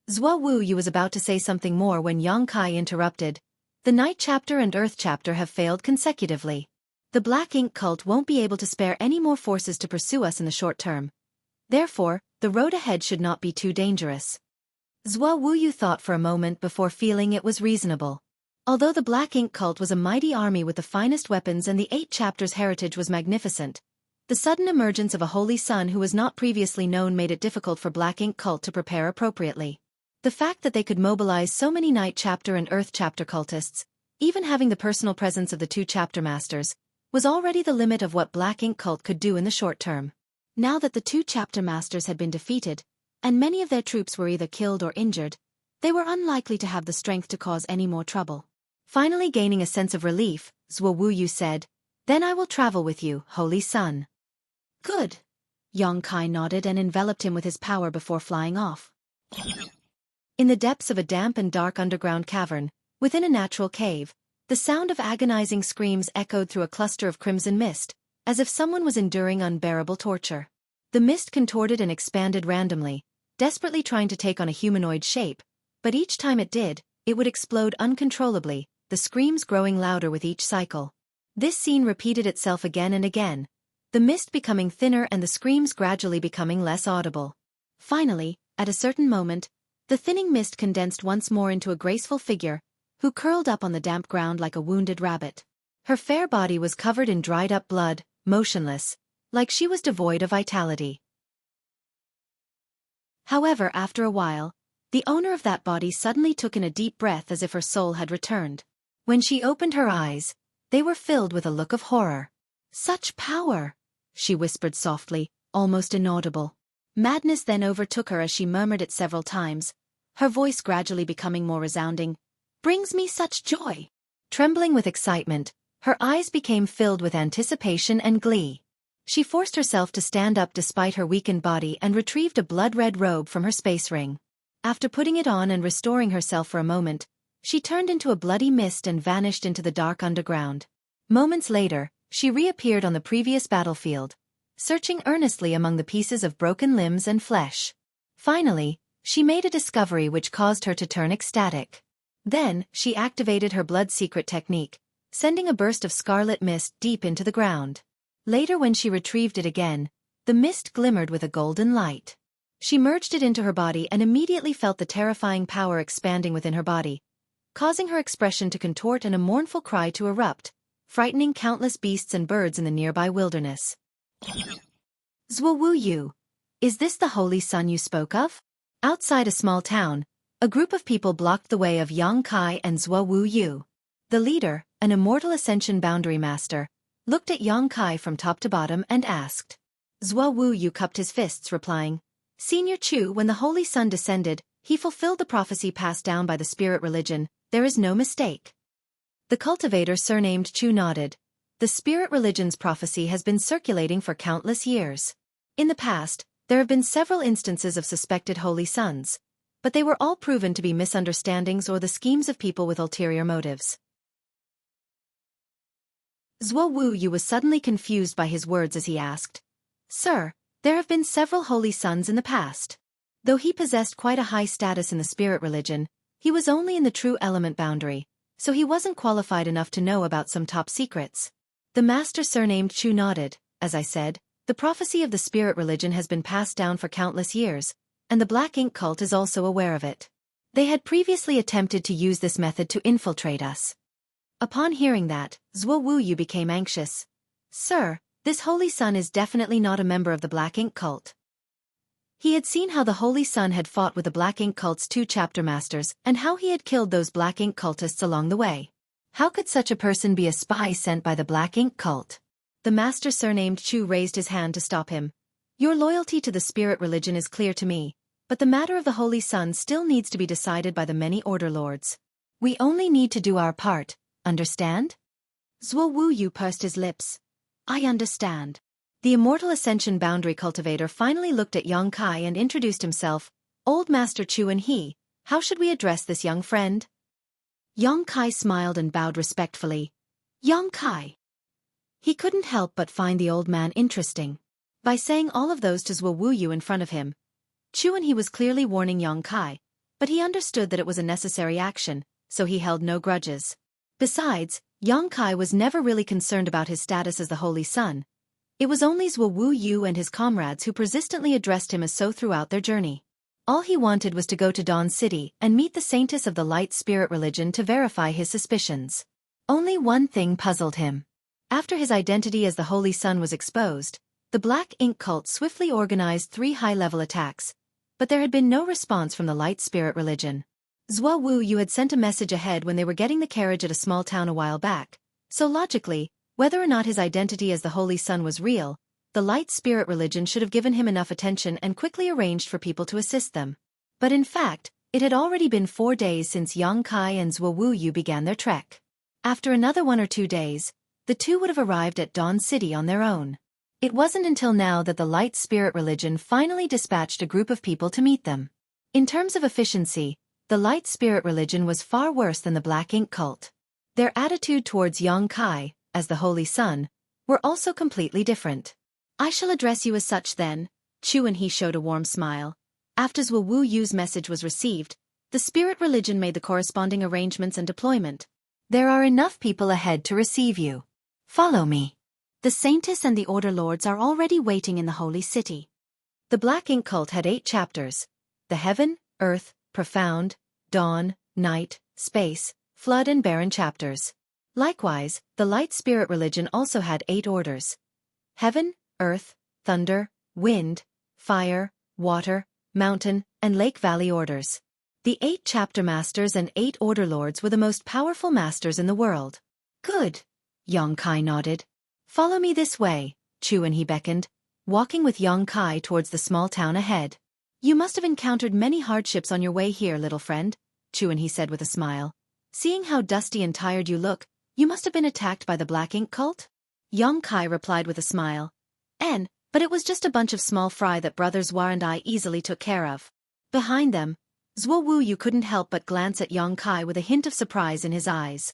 Xueqi was about to say something more when Xueqi interrupted. "The Night Chapter and Earth Chapter have failed consecutively. The Black Ink cult won't be able to spare any more forces to pursue us in the short term. Therefore, the road ahead should not be too dangerous." Xueqi thought for a moment before feeling it was reasonable. Although the Black Ink cult was a mighty army with the finest weapons and the 8 chapters' heritage was magnificent, the sudden emergence of a holy son who was not previously known made it difficult for Black Ink cult to prepare appropriately. The fact that they could mobilize so many Night Chapter and Earth Chapter cultists, even having the personal presence of the 2 chapter masters, was already the limit of what Black Ink cult could do in the short term. Now that the 2 chapter masters had been defeated, and many of their troops were either killed or injured, they were unlikely to have the strength to cause any more trouble. Finally gaining a sense of relief, Xueqi said, "Then I will travel with you, Holy Son." "Good." Xueqi nodded and enveloped him with his power before flying off. In the depths of a damp and dark underground cavern, within a natural cave, the sound of agonizing screams echoed through a cluster of crimson mist, as if someone was enduring unbearable torture. The mist contorted and expanded randomly, desperately trying to take on a humanoid shape, but each time it did, it would explode uncontrollably, the screams growing louder with each cycle. This scene repeated itself again and again, the mist becoming thinner and the screams gradually becoming less audible. Finally, at a certain moment, the thinning mist condensed once more into a graceful figure, who curled up on the damp ground like a wounded rabbit. Her fair body was covered in dried-up blood, motionless, like she was devoid of vitality. However, after a while, the owner of that body suddenly took in a deep breath as if her soul had returned. When she opened her eyes, they were filled with a look of horror. "Such power!" she whispered softly, almost inaudible. Madness then overtook her as she murmured it several times, her voice gradually becoming more resounding. "Brings me such joy!" Trembling with excitement, her eyes became filled with anticipation and glee. She forced herself to stand up despite her weakened body and retrieved a blood-red robe from her space ring. After putting it on and restoring herself for a moment, she turned into a bloody mist and vanished into the dark underground. Moments later, she reappeared on the previous battlefield, searching earnestly among the pieces of broken limbs and flesh. Finally, she made a discovery which caused her to turn ecstatic. Then, she activated her blood secret technique, sending a burst of scarlet mist deep into the ground. Later, when she retrieved it again, the mist glimmered with a golden light. She merged it into her body and immediately felt the terrifying power expanding within her body, causing her expression to contort and a mournful cry to erupt, frightening countless beasts and birds in the nearby wilderness. "Xueqi, is this the holy sun you spoke of?" Outside a small town, a group of people blocked the way of Xueqi and Xueqi. The leader, an immortal ascension boundary master, looked at Xueqi from top to bottom and asked. Xueqi cupped his fists, replying, "Senior Chu, when the holy sun descended, he fulfilled the prophecy passed down by the spirit religion. There is no mistake." The cultivator surnamed Chu nodded. The spirit religion's prophecy has been circulating for countless years. In the past, there have been several instances of suspected holy suns, but they were all proven to be misunderstandings or the schemes of people with ulterior motives. Xueqi was suddenly confused by his words as he asked, "Sir, there have been several holy suns in the past. Though he possessed quite a high status in the spirit religion, he was only in the true element boundary, so he wasn't qualified enough to know about some top secrets." The master surnamed Chu nodded. "As I said, the prophecy of the spirit religion has been passed down for countless years, and the Black Ink cult is also aware of it. They had previously attempted to use this method to infiltrate us." Upon hearing that, Xueqi became anxious. "Sir, this holy sun is definitely not a member of the Black Ink cult." He had seen how the holy sun had fought with the Black Ink cult's 2 chapter masters and how he had killed those Black Ink cultists along the way. How could such a person be a spy sent by the Black Ink cult? The master surnamed Chu raised his hand to stop him. "Your loyalty to the spirit religion is clear to me, but the matter of the holy sun still needs to be decided by the many order lords. We only need to do our part, understand?" Xueqi pursed his lips. "I understand." The immortal ascension boundary cultivator finally looked at Xueqi and introduced himself. "Old Master Chu and he, how should we address this young friend?" Xueqi smiled and bowed respectfully. "Xueqi." He couldn't help but find the old man interesting. By saying all of those to Xueqi in front of him, Chu and he was clearly warning Xueqi, but he understood that it was a necessary action, so he held no grudges. Besides, Xueqi was never really concerned about his status as the holy sun. It was only Xueqi and his comrades who persistently addressed him as so throughout their journey. All he wanted was to go to Dawn City and meet the saintess of the light spirit religion to verify his suspicions. Only one thing puzzled him. After his identity as the holy sun was exposed, the Black Ink cult swiftly organized 3 high-level attacks, but there had been no response from the light spirit religion. Xueqi had sent a message ahead when they were getting the carriage at a small town a while back, so logically, whether or not his identity as the holy sun was real, the light spirit religion should have given him enough attention and quickly arranged for people to assist them. But in fact, it had already been 4 days since Xueqi and Xueqi began their trek. After another 1 or 2 days, the two would have arrived at Dawn City on their own. It wasn't until now that the light spirit religion finally dispatched a group of people to meet them. In terms of efficiency, the light spirit religion was far worse than the Black Ink cult. Their attitude towards Xueqi, as the holy sun, were also completely different. "I shall address you as such then." Chu and he showed a warm smile. After Xueqi's message was received, the spirit religion made the corresponding arrangements and deployment. "There are enough people ahead to receive you. Follow me. The saintess and the order lords are already waiting in the holy city." The Black Ink cult had 8 chapters: the Heaven, Earth, Profound, Dawn, Night, Space, Flood and Barren chapters. Likewise, the light spirit religion also had 8 orders: heaven, earth, thunder, wind, fire, water, mountain, and lake valley orders. The 8 chapter masters and 8 order lords were the most powerful masters in the world. Good. Yongkai nodded. Follow me this way, Xueqi beckoned, walking with Yongkai towards the small town ahead. You must have encountered many hardships on your way here, little friend, Xueqi said with a smile. Seeing how dusty and tired you look, you must have been attacked by the black ink cult? Yongkai replied with a smile. But it was just a bunch of small fry that brothers War and I easily took care of. Behind them, Xueqi couldn't help but glance at Yongkai with a hint of surprise in his eyes.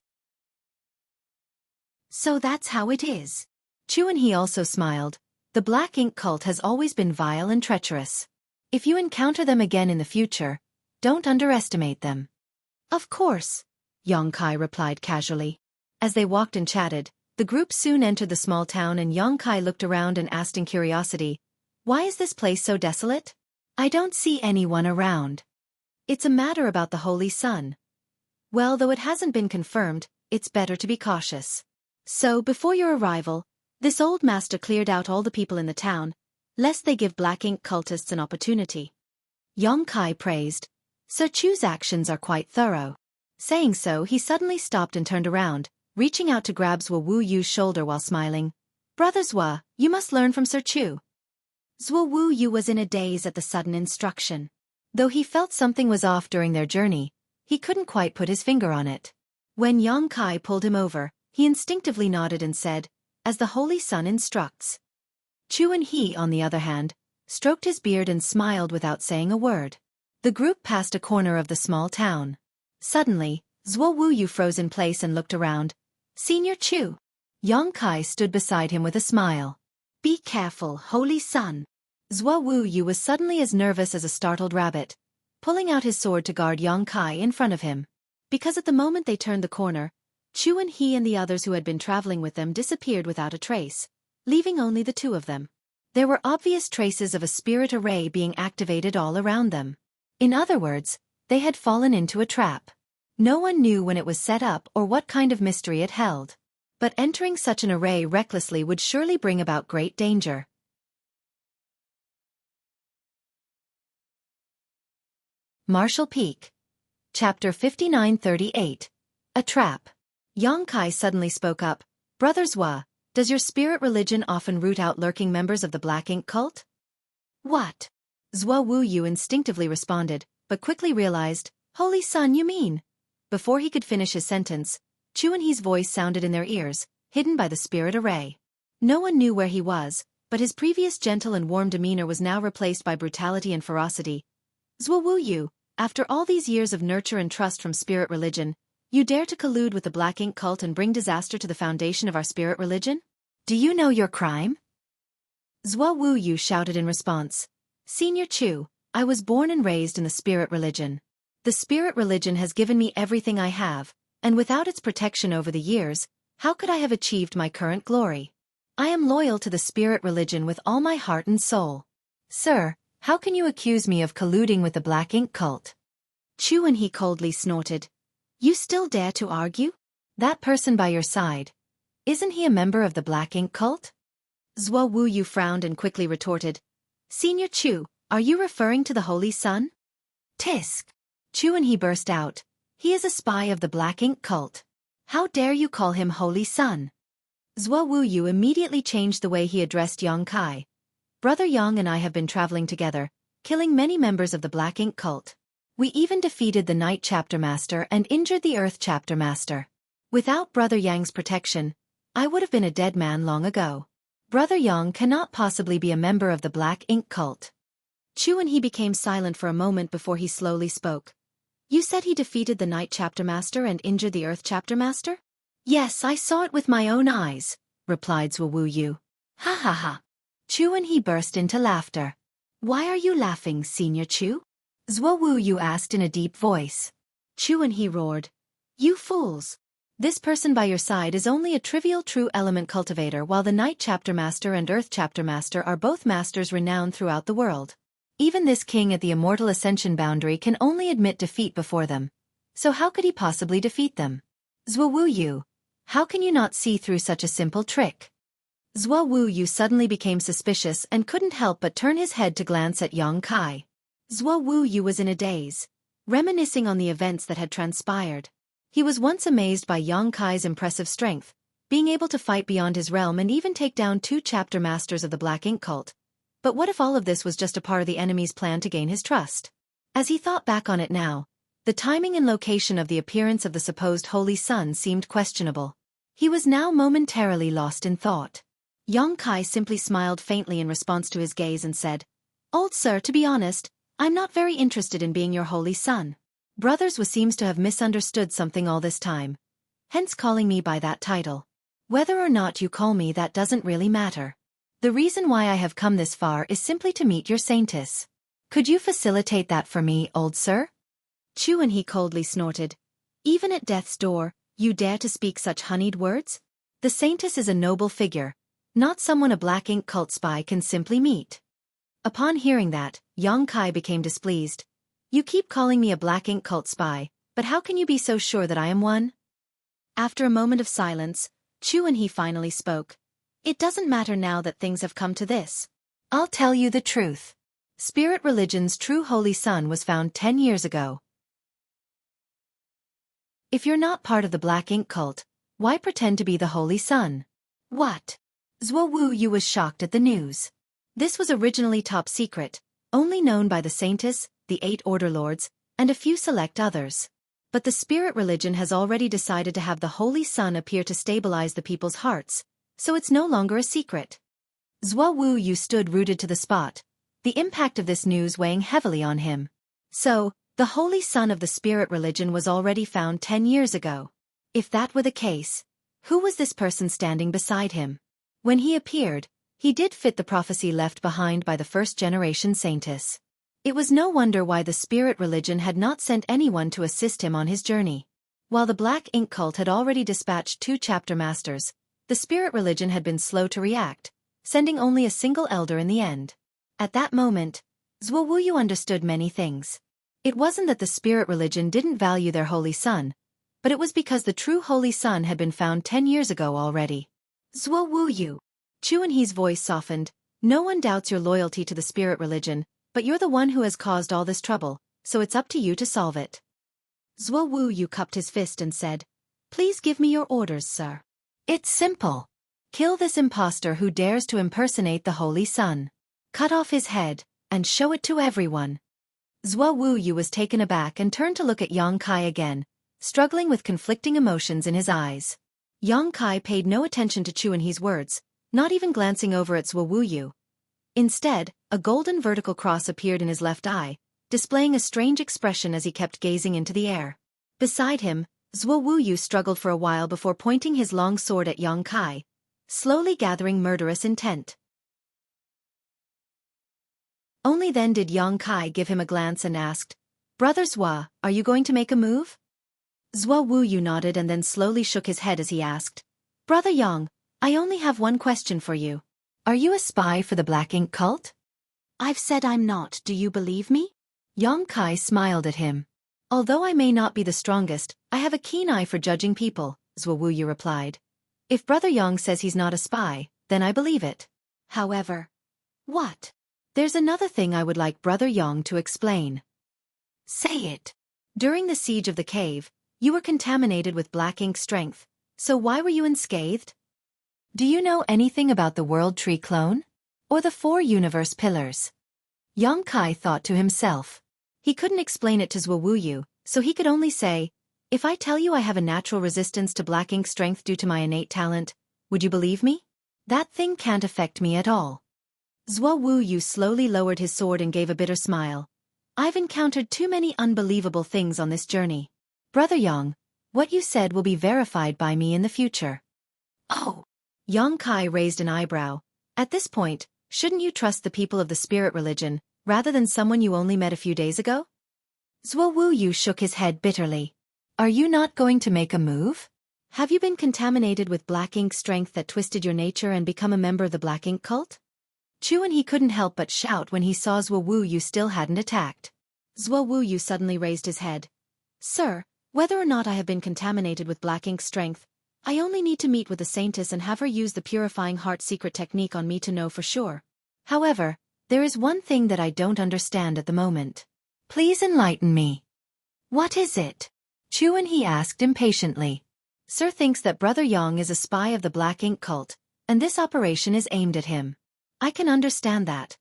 So that's how it is. Xueqi also smiled. The black ink cult has always been vile and treacherous. If you encounter them again in the future, don't underestimate them. Of course, Yongkai replied casually. As they walked and chatted, the group soon entered the small town and Yongkai looked around and asked in curiosity, "Why is this place so desolate? I don't see anyone around." "It's a matter about the Holy Sun. Well, though it hasn't been confirmed, it's better to be cautious. So, before your arrival, this old master cleared out all the people in the town, lest they give black ink cultists an opportunity." Yongkai praised. Sir Chu's actions are quite thorough. Saying so, he suddenly stopped and turned around, reaching out to grab Xueqi's shoulder while smiling. "Brother Xue, you must learn from Sir Chu." Xueqi was in a daze at the sudden instruction. Though he felt something was off during their journey, he couldn't quite put his finger on it. When Yongkai pulled him over, he instinctively nodded and said, "As the Holy Sun instructs." Xueqi, on the other hand, stroked his beard and smiled without saying a word. The group passed a corner of the small town. Suddenly, Xueqi froze in place and looked around. "Senior Chu." Yongkai stood beside him with a smile. "Be careful, Holy Sun." Xueqi was suddenly as nervous as a startled rabbit, pulling out his sword to guard Yongkai in front of him. Because at the moment they turned the corner, Xueqi and the others who had been traveling with them disappeared without a trace, leaving only the 2 of them. There were obvious traces of a spirit array being activated all around them. In other words, they had fallen into a trap. No one knew when it was set up or what kind of mystery it held. But entering such an array recklessly would surely bring about great danger. Marshall Peak. Chapter 5938. A Trap. Yongkai suddenly spoke up. "Brother Xue, does your spirit religion often root out lurking members of the black ink cult?" "What?" Xueqi instinctively responded, but quickly realized, "Holy Sun, you mean?" Before he could finish his sentence, Xueqi's voice sounded in their ears, hidden by the spirit array. No one knew where he was, but his previous gentle and warm demeanor was now replaced by brutality and ferocity. "Xueqi, after all these years of nurture and trust from spirit religion, you dare to collude with the black ink cult and bring disaster to the foundation of our spirit religion? Do you know your crime?" Xueqi shouted in response. "Senior Chu, I was born and raised in the spirit religion. The spirit religion has given me everything I have, and without its protection over the years, how could I have achieved my current glory? I am loyal to the spirit religion with all my heart and soul. Sir, how can you accuse me of colluding with the black ink cult?" Xueqi coldly snorted. "You still dare to argue? That person by your side, isn't he a member of the black ink cult?" Xueqi frowned and quickly retorted. "Senior Chu, are you referring to the Holy Sun?" "Tisk!" Xueqi burst out. "He is a spy of the black ink cult. How dare you call him Holy Sun?" Xueqi immediately changed the way he addressed Yongkai. "Brother Yang and I have been traveling together, killing many members of the black ink cult. We even defeated the Night Chapter Master and injured the Earth Chapter Master. Without Brother Yang's protection, I would have been a dead man long ago. Brother Yang cannot possibly be a member of the black ink cult." Xueqi became silent for a moment before he slowly spoke. "You said he defeated the Night Chapter Master and injured the Earth Chapter Master?" "Yes, I saw it with my own eyes," replied Xueqi. "Ha ha ha." Xueqi burst into laughter. "Why are you laughing, Senior Chu?" Xueqi asked in a deep voice. Xueqi roared. "You fools! This person by your side is only a trivial true element cultivator, while the Night Chapter Master and Earth Chapter Master are both masters renowned throughout the world. Even this king at the immortal ascension boundary can only admit defeat before them. So how could he possibly defeat them?" "Xueqi, How can you not see through such a simple trick? Xueqi suddenly became suspicious and couldn't help but turn his head to glance at Yang Kai. Xueqi was in a daze, reminiscing on the events that had transpired. He was once amazed by Yang Kai's impressive strength, being able to fight beyond his realm and even take down 2 chapter masters of the Black Ink cult. But what if all of this was just a part of the enemy's plan to gain his trust? As he thought back on it now, the timing and location of the appearance of the supposed Holy Sun seemed questionable. He was now momentarily lost in thought. Yang Kai simply smiled faintly in response to his gaze and said, "Old sir, to be honest, I'm not very interested in being your holy son. Brothers seems to have misunderstood something all this time, hence calling me by that title. Whether or not you call me that doesn't really matter. The reason why I have come this far is simply to meet your saintess. Could you facilitate that for me, old sir?" Xueqi coldly snorted. "Even at death's door, you dare to speak such honeyed words? The saintess is a noble figure, not someone a Black Ink cult spy can simply meet." Upon hearing that, Yang Kai became displeased. "You keep calling me a Black Ink cult spy, but how can you be so sure that I am one?" After a moment of silence, Xueqi finally spoke. "It doesn't matter now that things have come to this. I'll tell you the truth. Spirit religion's true holy sun was found 10 years ago. If you're not part of the Black Ink cult, why pretend to be the holy sun?" "What?" Xueqi was shocked at the news. This was originally top secret, only known by the saintess, the 8 order lords, and a few select others. But the spirit religion has already decided to have the holy sun appear to stabilize the people's hearts, so it's no longer a secret. Xueqi stood rooted to the spot, the impact of this news weighing heavily on him. So, the holy sun of the spirit religion was already found 10 years ago. If that were the case, who was this person standing beside him? When he appeared, he did fit the prophecy left behind by the first-generation saintess. It was no wonder why the spirit religion had not sent anyone to assist him on his journey. While the Black Ink cult had already dispatched 2 chapter masters, the spirit religion had been slow to react, sending only a single elder in the end. At that moment, Xueqi understood many things. It wasn't that the spirit religion didn't value their holy sun, but it was because the true holy sun had been found 10 years ago already. "Xueqi," Xueqi's voice softened, "no one doubts your loyalty to the spirit religion, but you're the one who has caused all this trouble, so it's up to you to solve it." Xueqi cupped his fist and said, "Please give me your orders, sir. It's simple. Kill this impostor who dares to impersonate the holy sun. Cut off his head, and show it to everyone." Xueqi was taken aback and turned to look at Yang Kai again, struggling with conflicting emotions in his eyes. Yang Kai paid no attention to Xueqi's words, not even glancing over at Xueqi. Instead, a golden vertical cross appeared in his left eye, displaying a strange expression as he kept gazing into the air. Beside him, Xueqi struggled for a while before pointing his long sword at Yang Kai, slowly gathering murderous intent. Only then did Yang Kai give him a glance and asked, "Brother Xue, are you going to make a move?" Xueqi nodded and then slowly shook his head as he asked, "Brother Yang, I only have one question for you. Are you a spy for the Black Ink cult?" "I've said I'm not, do you believe me?" Yang Kai smiled at him. "Although I may not be the strongest, I have a keen eye for judging people," Xueqi replied. "If Brother Yang says he's not a spy, then I believe it. However..." "What?" "There's another thing I would like Brother Yang to explain." "Say it." "During the siege of the cave, you were contaminated with Black Ink strength, so why were you unscathed? Do you know anything about the World Tree clone? Or the 4 universe pillars?" Yang Kai thought to himself. He couldn't explain it to Xueqi, so he could only say, "If I tell you I have a natural resistance to Black Ink strength due to my innate talent, would you believe me? That thing can't affect me at all." Xueqi slowly lowered his sword and gave a bitter smile. "I've encountered too many unbelievable things on this journey. Brother Yang, what you said will be verified by me in the future." "Oh!" Yang Kai raised an eyebrow. "At this point, shouldn't you trust the people of the spirit religion, rather than someone you only met a few days ago?" Xueqi shook his head bitterly. "Are you not going to make a move? Have you been contaminated with Black Ink strength that twisted your nature and become a member of the Black Ink cult?" Xueqi couldn't help but shout when he saw Xueqi still hadn't attacked. Xueqi suddenly raised his head. "Sir, whether or not I have been contaminated with Black Ink strength, I only need to meet with the saintess and have her use the purifying heart secret technique on me to know for sure. However, there is one thing that I don't understand at the moment. Please enlighten me. What is it? Xueqi asked impatiently. Sir thinks that Brother Yang is a spy of the Black Ink cult, and this operation is aimed at him. I can understand that.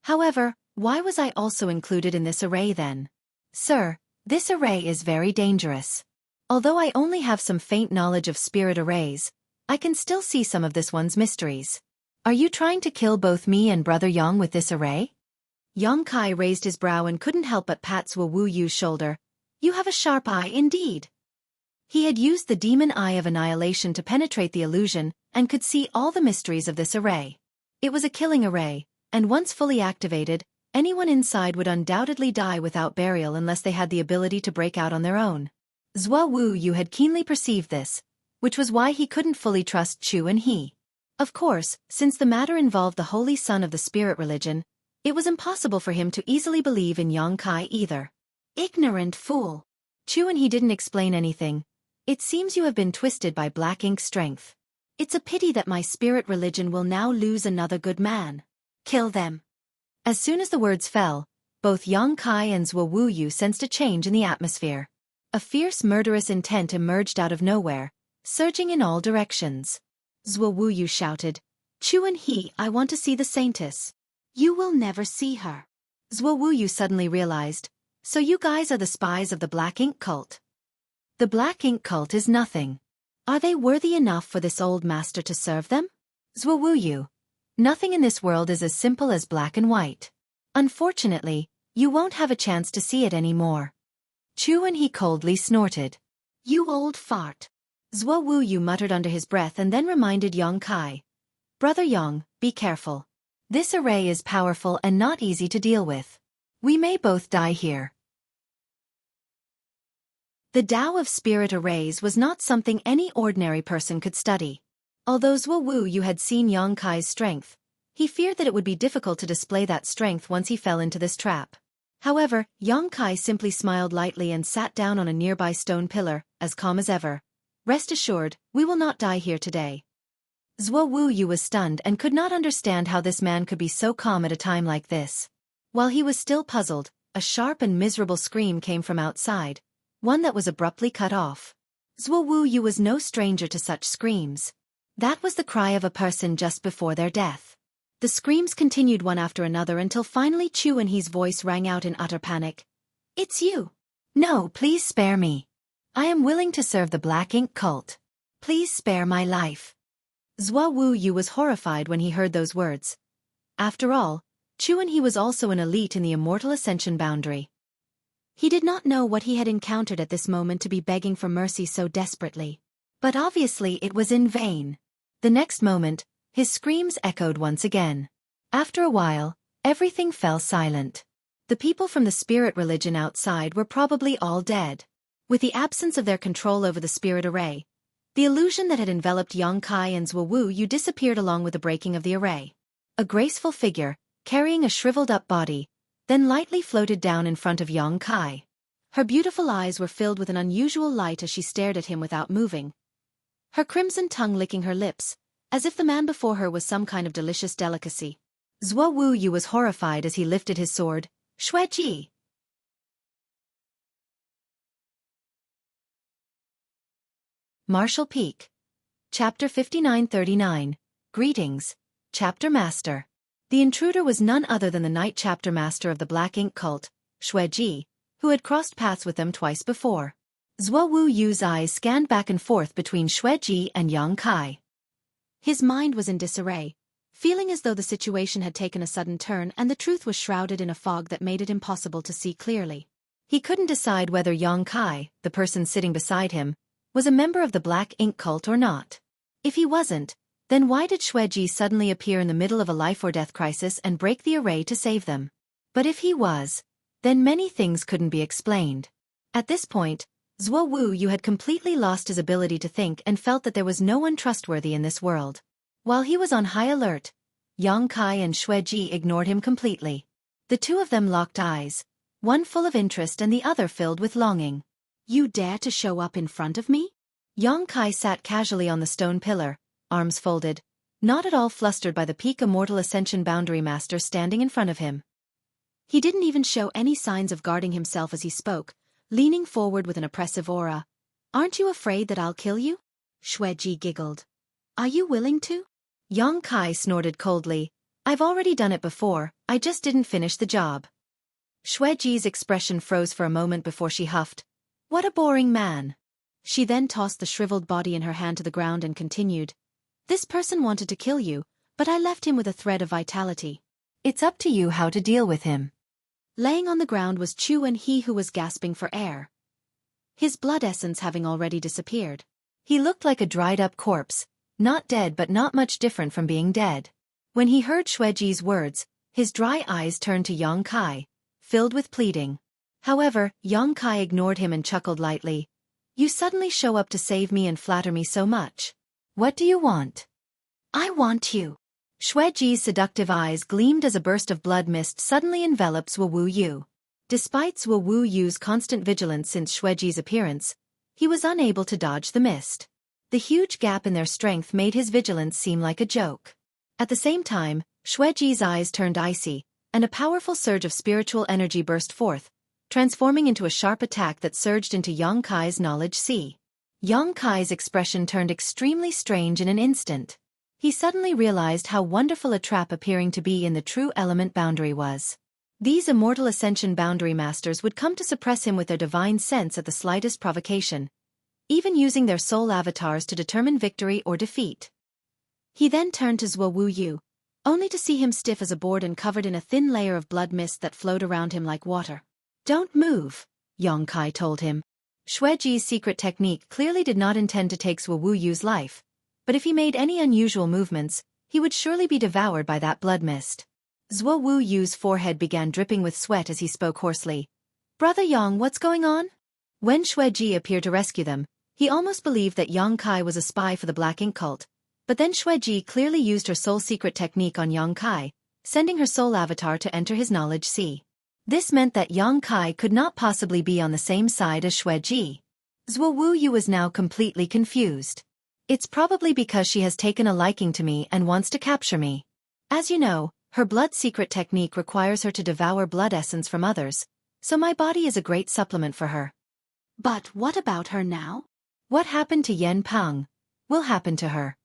However, why was I also included in this array then? Sir, this array is very dangerous. Although I only have some faint knowledge of spirit arrays, I can still see some of this one's mysteries. Are you trying to kill both me and Brother Yang with this array? Xueqi raised his brow and couldn't help but pat Xueyu's shoulder. You have a sharp eye indeed. He had used the demon eye of annihilation to penetrate the illusion and could see all the mysteries of this array. It was a killing array, and once fully activated, anyone inside would undoubtedly die without burial unless they had the ability to break out on their own. Xueyu had keenly perceived this, which was why he couldn't fully trust Xueqi. Of course, since the matter involved the holy son of the spirit religion, it was impossible for him to easily believe in Xueqi either. Ignorant fool. Xueqi didn't explain anything. It seems you have been twisted by Black Ink strength. It's a pity that my spirit religion will now lose another good man. Kill them. As soon as the words fell, both Xueqi and Xueyu sensed a change in the atmosphere. A fierce murderous intent emerged out of nowhere, surging in all directions. Xueyu shouted, Xueqi, I want to see the saintess. You will never see her. Xueyu suddenly realized, so you guys are the spies of the Black Ink cult. The Black Ink cult is nothing. Are they worthy enough for this old master to serve them? Xueyu, nothing in this world is as simple as black and white. Unfortunately, you won't have a chance to see it anymore. Xueqi coldly snorted. You old fart. Xueyu muttered under his breath and then reminded Xueqi. Brother Yang, be careful. This array is powerful and not easy to deal with. We may both die here. The Tao of spirit arrays was not something any ordinary person could study. Although Xueyu had seen Xueqi's strength, he feared that it would be difficult to display that strength once he fell into this trap. However, Xueqi simply smiled lightly and sat down on a nearby stone pillar, as calm as ever. Rest assured, we will not die here today. Xueyu was stunned and could not understand how this man could be so calm at a time like this. While he was still puzzled, a sharp and miserable scream came from outside, one that was abruptly cut off. Xueyu was no stranger to such screams. That was the cry of a person just before their death. The screams continued one after another until finally Xueqi's voice rang out in utter panic. It's you. No, please spare me. I am willing to serve the Black Ink cult. Please spare my life. Xueyu was horrified when he heard those words. After all, Xueqi was also an elite in the immortal ascension boundary. He did not know what he had encountered at this moment to be begging for mercy so desperately. But obviously it was in vain. The next moment, his screams echoed once again. After a while, everything fell silent. The people from the spirit religion outside were probably all dead. With the absence of their control over the spirit array, the illusion that had enveloped Xueqi and Xueyu disappeared along with the breaking of the array. A graceful figure, carrying a shriveled-up body, then lightly floated down in front of Xueqi. Her beautiful eyes were filled with an unusual light as she stared at him without moving, her crimson tongue licking her lips, as if the man before her was some kind of delicious delicacy. Xueyu was horrified as he lifted his sword. Xueqi! Martial Peak. Chapter 5939. Greetings, Chapter Master. The intruder was none other than the Knight Chapter Master of the Black Ink cult, Xueqi, who had crossed paths with them twice before. Xueyu's eyes scanned back and forth between Xueqi and Xueqi. His mind was in disarray, feeling as though the situation had taken a sudden turn and the truth was shrouded in a fog that made it impossible to see clearly. He couldn't decide whether Xueqi, the person sitting beside him, was a member of the Black Ink cult or not. If he wasn't, then why did Xueqi suddenly appear in the middle of a life-or-death crisis and break the array to save them? But if he was, then many things couldn't be explained. At this point, Xueyu had completely lost his ability to think and felt that there was no one trustworthy in this world. While he was on high alert, Xueqi and Xueqi ignored him completely. The two of them locked eyes, one full of interest and the other filled with longing. You dare to show up in front of me? Yang Kai sat casually on the stone pillar, arms folded, not at all flustered by the peak Immortal Ascension Boundary Master standing in front of him. He didn't even show any signs of guarding himself as he spoke, leaning forward with an oppressive aura. "Aren't you afraid that I'll kill you?" Xueqi giggled. "Are you willing to?" Yang Kai snorted coldly. "I've already done it before, I just didn't finish the job." Xueqi's expression froze for a moment before she huffed. "What a boring man." She then tossed the shriveled body in her hand to the ground and continued. "This person wanted to kill you, but I left him with a thread of vitality. It's up to you how to deal with him." Laying on the ground was Chu, and he who was gasping for air, his blood essence having already disappeared. He looked like a dried-up corpse, not dead but not much different from being dead. When he heard Xueqi's words, his dry eyes turned to Yang Kai, filled with pleading. However, Yang Kai ignored him and chuckled lightly. "You suddenly show up to save me and flatter me so much. What do you want?" "I want you." Xueqi's seductive eyes gleamed as a burst of blood mist suddenly enveloped Zuo Yu. Despite Zuo Yu's constant vigilance since Xueqi's appearance, he was unable to dodge the mist. The huge gap in their strength made his vigilance seem like a joke. At the same time, Xueqi's eyes turned icy, and a powerful surge of spiritual energy burst forth, transforming into a sharp attack that surged into Yang Kai's knowledge sea. Yang Kai's expression turned extremely strange in an instant. He suddenly realized how wonderful a trap appearing to be in the true element boundary was. These Immortal Ascension Boundary Masters would come to suppress him with their divine sense at the slightest provocation, even using their soul avatars to determine victory or defeat. He then turned to Zuo Yu, only to see him stiff as a board and covered in a thin layer of blood mist that flowed around him like water. "Don't move," Yang Kai told him. Xueqi's secret technique clearly did not intend to take Zuo Yu's life, but if he made any unusual movements, he would surely be devoured by that blood mist. Zuo Yu's forehead began dripping with sweat as he spoke hoarsely. "Brother Yang, what's going on?" When Xueqi appeared to rescue them, he almost believed that Yang Kai was a spy for the Black Ink cult, but then Xueqi clearly used her soul secret technique on Yang Kai, sending her soul avatar to enter his knowledge sea. This meant that Yang Kai could not possibly be on the same side as Xueqi. Zuo Yu was now completely confused. "It's probably because she has taken a liking to me and wants to capture me. As you know, her blood secret technique requires her to devour blood essence from others, so my body is a great supplement for her." "But what about her now?" "What happened to Yen Peng will happen to her."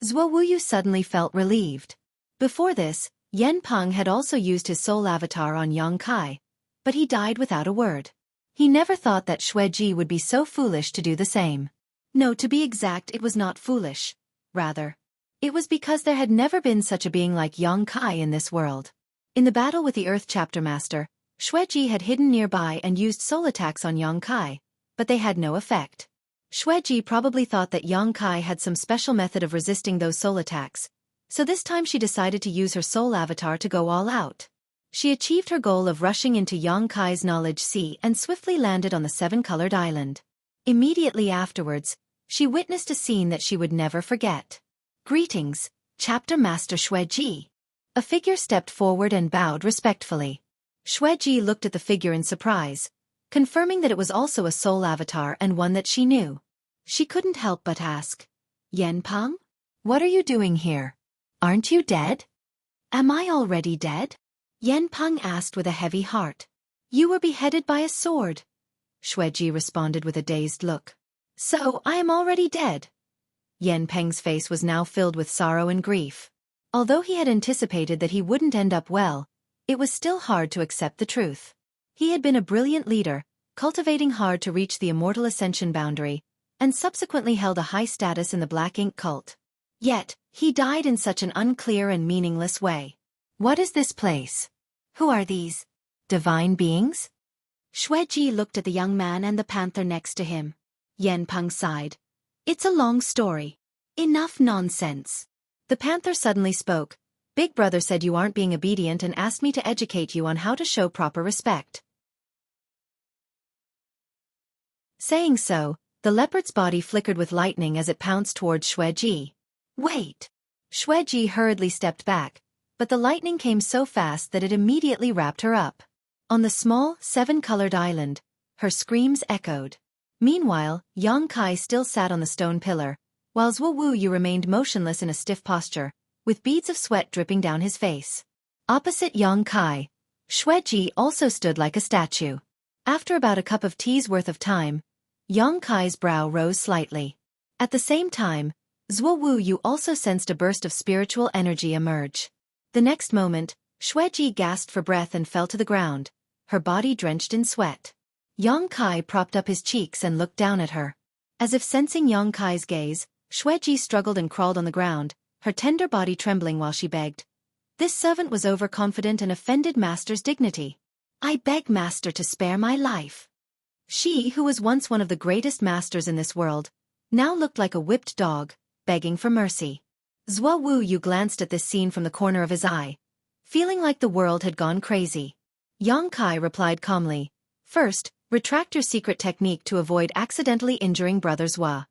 Zuo Yu suddenly felt relieved. Before this, Yen Peng had also used his soul avatar on Yang Kai, but he died without a word. He never thought that Xueqi would be so foolish to do the same. No, to be exact, it was not foolish. Rather, it was because there had never been such a being like Yang Kai in this world. In the battle with the Earth Chapter Master, Xueqi had hidden nearby and used soul attacks on Yang Kai, but they had no effect. Xueqi probably thought that Yang Kai had some special method of resisting those soul attacks, so this time she decided to use her soul avatar to go all out. She achieved her goal of rushing into Yang Kai's knowledge sea and swiftly landed on the seven-colored island. Immediately afterwards, she witnessed a scene that she would never forget. "Greetings, Chapter Master Xueqi." A figure stepped forward and bowed respectfully. Xueqi looked at the figure in surprise, confirming that it was also a soul avatar and one that she knew. She couldn't help but ask, "Yen Peng? What are you doing here? Aren't you dead?" "Am I already dead?" Yen Peng asked with a heavy heart. "You were beheaded by a sword," Xueqi responded with a dazed look. "So, I am already dead." Yen Peng's face was now filled with sorrow and grief. Although he had anticipated that he wouldn't end up well, it was still hard to accept the truth. He had been a brilliant leader, cultivating hard to reach the Immortal Ascension boundary, and subsequently held a high status in the Black Ink cult. Yet, he died in such an unclear and meaningless way. What is this place? Who are these divine beings? Xueqi looked at the young man and the panther next to him. Yen Peng sighed. "It's a long story." "Enough nonsense." The panther suddenly spoke. "Big brother said you aren't being obedient and asked me to educate you on how to show proper respect." Saying so, the leopard's body flickered with lightning as it pounced towards Xueqi. "Wait!" Xueqi hurriedly stepped back, but the lightning came so fast that it immediately wrapped her up. On the small, seven-colored island, her screams echoed. Meanwhile, Yang Kai still sat on the stone pillar, while Xueqi remained motionless in a stiff posture, with beads of sweat dripping down his face. Opposite Yang Kai, Xueqi also stood like a statue. After about a cup of tea's worth of time, Yang Kai's brow rose slightly. At the same time, Xueqi also sensed a burst of spiritual energy emerge. The next moment, Xueqi gasped for breath and fell to the ground, her body drenched in sweat. Yang Kai propped up his cheeks and looked down at her. As if sensing Yang Kai's gaze, Xueqi struggled and crawled on the ground, her tender body trembling while she begged. This servant was overconfident and offended Master's dignity. I beg Master to spare my life. She, who was once one of the greatest masters in this world, now looked like a whipped dog, begging for mercy. Xueqi glanced at this scene from the corner of his eye, feeling like the world had gone crazy. Yang Kai replied calmly, "First, retract your secret technique to avoid accidentally injuring Brother Xua."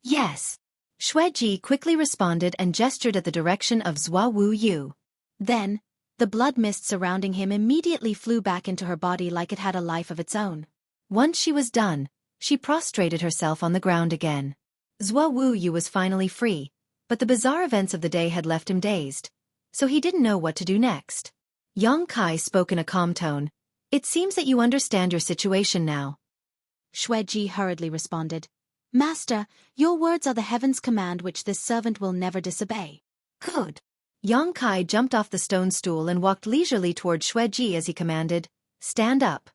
"Yes." Xueqi quickly responded and gestured at the direction of Xueqi. Then, the blood mist surrounding him immediately flew back into her body like it had a life of its own. Once she was done, she prostrated herself on the ground again. Xueqi was finally free, but the bizarre events of the day had left him dazed, so he didn't know what to do next. Yang Kai spoke in a calm tone. "It seems that you understand your situation now." Xueqi hurriedly responded, "Master, your words are the heaven's command which this servant will never disobey." "Good." Yang Kai jumped off the stone stool and walked leisurely toward Xueqi as he commanded, "Stand up."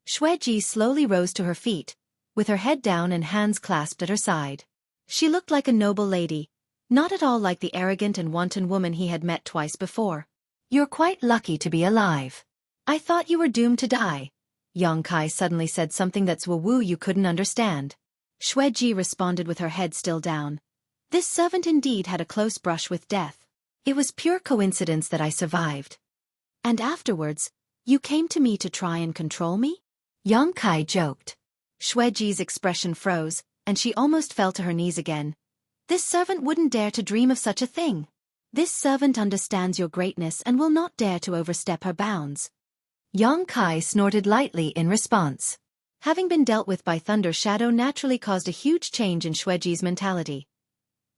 Xueqi slowly rose to her feet, with her head down and hands clasped at her side. She looked like a noble lady, not at all like the arrogant and wanton woman he had met twice before. "You're quite lucky to be alive. I thought you were doomed to die." Yang Kai suddenly said something that Xueqi couldn't understand. Xueqi responded with her head still down. "This servant indeed had a close brush with death. It was pure coincidence that I survived." "And afterwards, you came to me to try and control me?" Yang Kai joked. Xueqi's expression froze, and she almost fell to her knees again. "This servant wouldn't dare to dream of such a thing. This servant understands your greatness and will not dare to overstep her bounds." Yang Kai snorted lightly in response. Having been dealt with by Thunder Shadow naturally caused a huge change in Xueqi's mentality.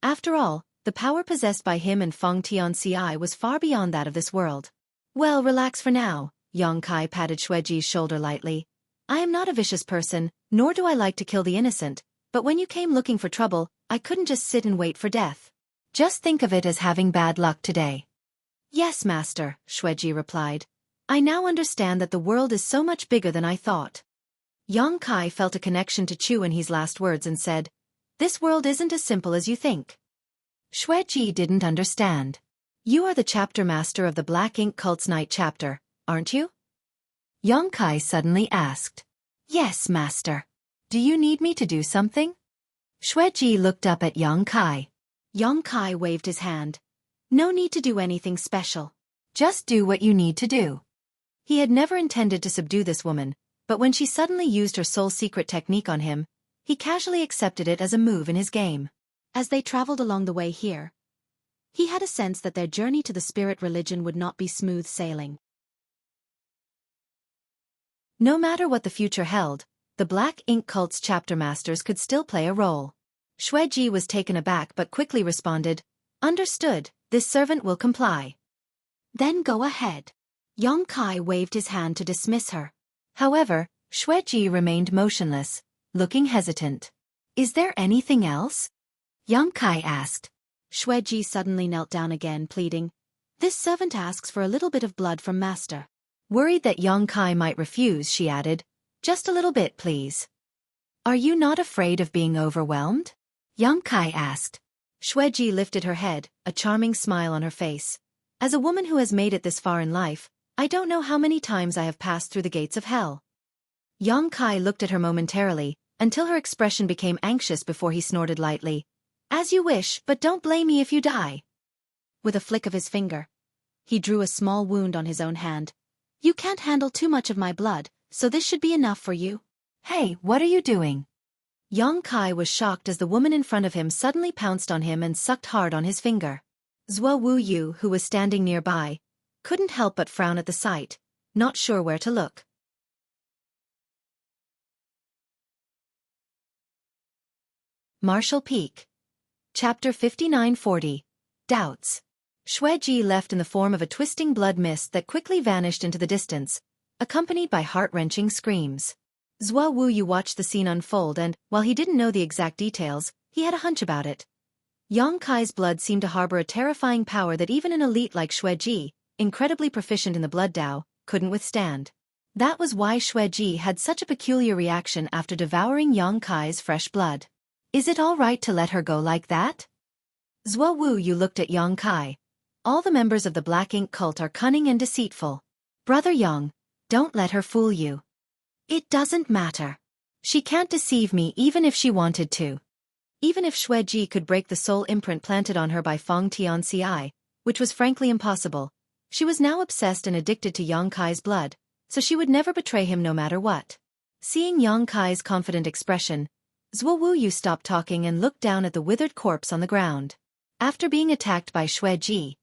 After all, the power possessed by him and Feng Tianci was far beyond that of this world. "Well, relax for now," Yang Kai patted Xueqi's shoulder lightly. "I am not a vicious person, nor do I like to kill the innocent, but when you came looking for trouble, I couldn't just sit and wait for death. Just think of it as having bad luck today." "Yes, Master," Xueqi replied. "I now understand that the world is so much bigger than I thought." Yang Kai felt a connection to Chu in his last words and said, "This world isn't as simple as you think." Xueqi didn't understand. "You are the chapter master of the Black Ink Cult's night chapter, aren't you?" Yang Kai suddenly asked. "Yes, Master. Do you need me to do something?" Xueqi looked up at Yang Kai. Yang Kai waved his hand. "No need to do anything special. Just do what you need to do." He had never intended to subdue this woman, but when she suddenly used her soul secret technique on him, he casually accepted it as a move in his game. As they traveled along the way here, he had a sense that their journey to the spirit religion would not be smooth sailing. No matter what the future held, the Black Ink Cult's chapter masters could still play a role. Xueqi was taken aback but quickly responded, "Understood, this servant will comply." "Then go ahead." Yang Kai waved his hand to dismiss her. However, Xueqi remained motionless, looking hesitant. "Is there anything else?" Yang Kai asked. Xueqi suddenly knelt down again, pleading, "This servant asks for a little bit of blood from Master." Worried that Yang Kai might refuse, she added, "Just a little bit, please." "Are you not afraid of being overwhelmed?" Yang Kai asked. Xueqi lifted her head, a charming smile on her face. "As a woman who has made it this far in life, I don't know how many times I have passed through the gates of hell." Yang Kai looked at her momentarily, until her expression became anxious before he snorted lightly. "As you wish, but don't blame me if you die." With a flick of his finger, he drew a small wound on his own hand. "You can't handle too much of my blood, so this should be enough for you." "Hey, what are you doing?" Yang Kai was shocked as the woman in front of him suddenly pounced on him and sucked hard on his finger. Xueqi, who was standing nearby, couldn't help but frown at the sight, not sure where to look. Marshall Peak. Chapter 5940. Doubts. Xueqi left in the form of a twisting blood mist that quickly vanished into the distance, accompanied by heart-wrenching screams. Xuewu watched the scene unfold and, while he didn't know the exact details, he had a hunch about it. Yang Kai's blood seemed to harbor a terrifying power that even an elite like Xueqi, incredibly proficient in the blood Dao, couldn't withstand. That was why Xueqi had such a peculiar reaction after devouring Yang Kai's fresh blood. Is it all right to let her go like that? Xuewu looked at Yang Kai. All the members of the Black Ink cult are cunning and deceitful. Brother Yang, don't let her fool you. It doesn't matter. She can't deceive me even if she wanted to. Even if Xueqi could break the soul imprint planted on her by Feng Tianci, which was frankly impossible, she was now obsessed and addicted to Yang Kai's blood, so she would never betray him no matter what. Seeing Yang Kai's confident expression, Xuewu stopped talking and looked down at the withered corpse on the ground. After being attacked by Xueqi,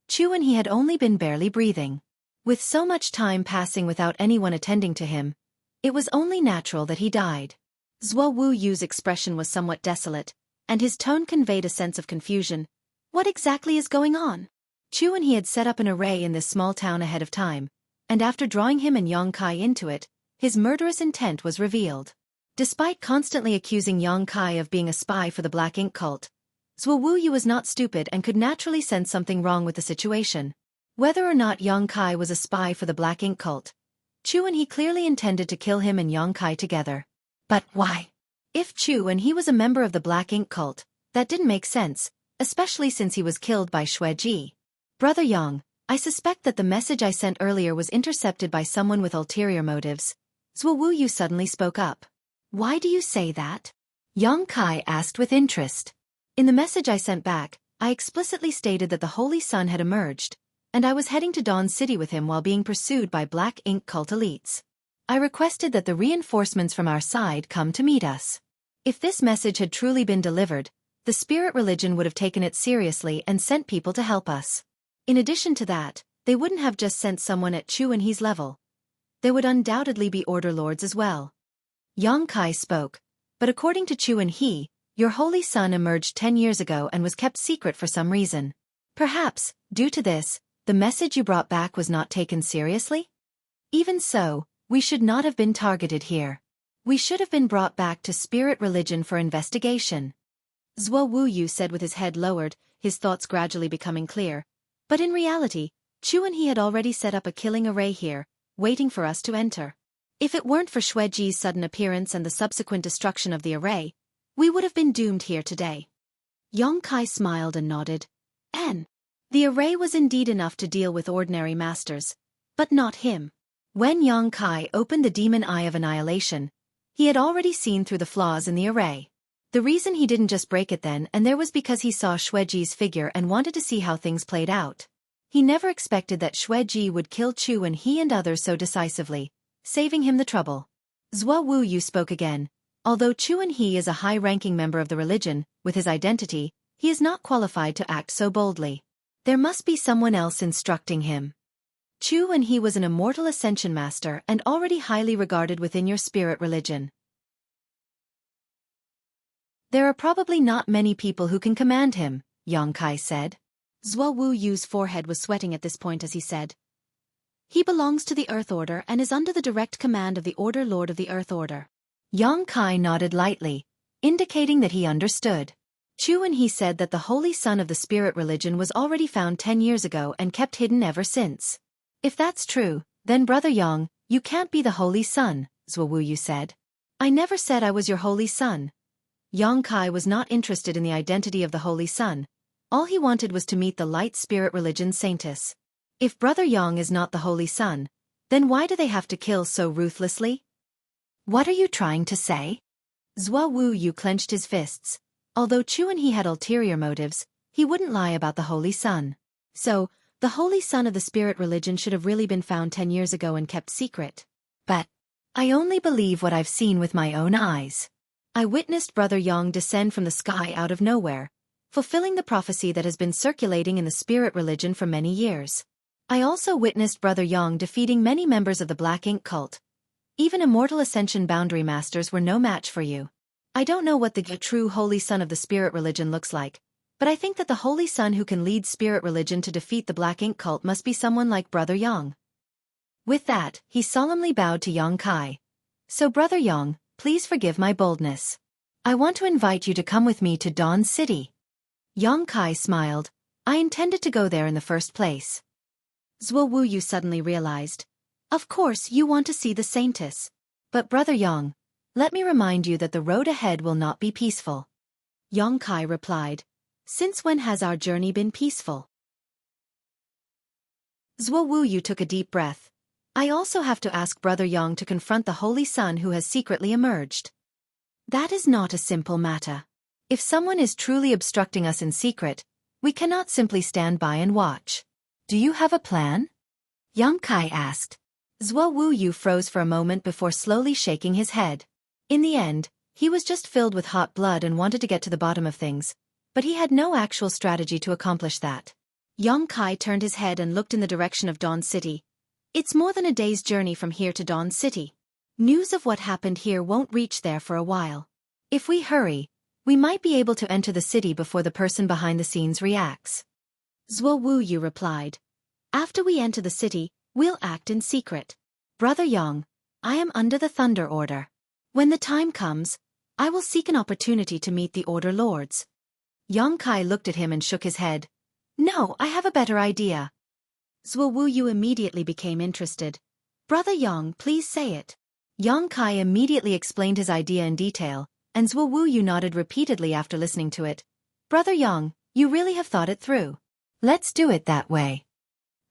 Xueqi had only been barely breathing. With so much time passing without anyone attending to him, it was only natural that he died. Xuewu's expression was somewhat desolate, and his tone conveyed a sense of confusion. What exactly is going on? Xueqi had set up an array in this small town ahead of time, and after drawing him and Yang Kai into it, his murderous intent was revealed. Despite constantly accusing Yang Kai of being a spy for the Black Ink cult, Xuewu was not stupid and could naturally sense something wrong with the situation. Whether or not Yang Kai was a spy for the Black Ink cult, Xueqi clearly intended to kill him and Yang Kai together. But why? If Xueqi was a member of the Black Ink cult, that didn't make sense, especially since he was killed by Xueqi. Brother Yang, I suspect that the message I sent earlier was intercepted by someone with ulterior motives. Xuewu suddenly spoke up. Why do you say that? Yang Kai asked with interest. In the message I sent back, I explicitly stated that the Holy Sun had emerged, and I was heading to Dawn City with him while being pursued by Black Ink cult elites. I requested that the reinforcements from our side come to meet us. If this message had truly been delivered, the spirit religion would have taken it seriously and sent people to help us. In addition to that, they wouldn't have just sent someone at Xueqi's level. There would undoubtedly be Order Lords as well. Yang Kai spoke, but according to Xueqi, your Holy Sun emerged 10 years ago and was kept secret for some reason. Perhaps, due to this, the message you brought back was not taken seriously? Even so, we should not have been targeted here. We should have been brought back to spirit religion for investigation. Xuewu said with his head lowered, his thoughts gradually becoming clear. But in reality, Xueqi had already set up a killing array here, waiting for us to enter. If it weren't for Xueqi's sudden appearance and the subsequent destruction of the array, we would have been doomed here today. Yang Kai smiled and nodded. The array was indeed enough to deal with ordinary masters, but not him. When Yang Kai opened the demon eye of annihilation, he had already seen through the flaws in the array. The reason he didn't just break it then and there was because he saw Xueqi's figure and wanted to see how things played out. He never expected that Xueqi would kill Xueqi and others so decisively, saving him the trouble. Xuewu spoke again. Although Xueqi is a high-ranking member of the religion, with his identity, he is not qualified to act so boldly. There must be someone else instructing him. Xueqi was an immortal ascension master and already highly regarded within your spirit religion. There are probably not many people who can command him, Yang Kai said. Xuewu's forehead was sweating at this point as he said, he belongs to the Earth Order and is under the direct command of the Order Lord of the Earth Order. Yang Kai nodded lightly, indicating that he understood. Xueqi said that the Holy Sun of the spirit religion was already found 10 years ago and kept hidden ever since. If that's true, then Brother Yang, you can't be the Holy Sun, Xuewu said. I never said I was your Holy Sun. Yang Kai was not interested in the identity of the Holy Sun. All he wanted was to meet the light spirit religion saintess. If Brother Yang is not the Holy Sun, then why do they have to kill so ruthlessly? What are you trying to say? Xuewu clenched his fists. Although Xueqi had ulterior motives, he wouldn't lie about the Holy Sun. So, the Holy Sun of the spirit religion should have really been found 10 years ago and kept secret. But I only believe what I've seen with my own eyes. I witnessed Brother Yang descend from the sky out of nowhere, fulfilling the prophecy that has been circulating in the spirit religion for many years. I also witnessed Brother Yang defeating many members of the Black Ink cult. Even immortal ascension boundary masters were no match for you. I don't know what the true holy son of the spirit religion looks like, but I think that the holy son who can lead spirit religion to defeat the black ink cult must be someone like Brother Yang. With that, he solemnly bowed to Yang Kai. So Brother Yang, please forgive my boldness. I want to invite you to come with me to Dawn City. Yang Kai smiled. I intended to go there in the first place. Xueqi suddenly realized. Of course you want to see the saintess. But Brother Yang, let me remind you that the road ahead will not be peaceful. Yang Kai replied. Since when has our journey been peaceful? Xueqi took a deep breath. I also have to ask Brother Yang to confront the Holy Sun who has secretly emerged. That is not a simple matter. If someone is truly obstructing us in secret, we cannot simply stand by and watch. Do you have a plan? Yang Kai asked. Xueqi froze for a moment before slowly shaking his head. In the end, he was just filled with hot blood and wanted to get to the bottom of things, but he had no actual strategy to accomplish that. Yang Kai turned his head and looked in the direction of Dawn City. It's more than a day's journey from here to Dawn City. News of what happened here won't reach there for a while. If we hurry, we might be able to enter the city before the person behind the scenes reacts. Xueqi replied. After we enter the city, we'll act in secret. Brother Yang, I am under the Thunder Order. When the time comes, I will seek an opportunity to meet the Order Lords. Yang Kai looked at him and shook his head. No, I have a better idea. Xueqi immediately became interested. Brother Yang, please say it. Yang Kai immediately explained his idea in detail, and Xueqi nodded repeatedly after listening to it. Brother Yang, you really have thought it through. Let's do it that way.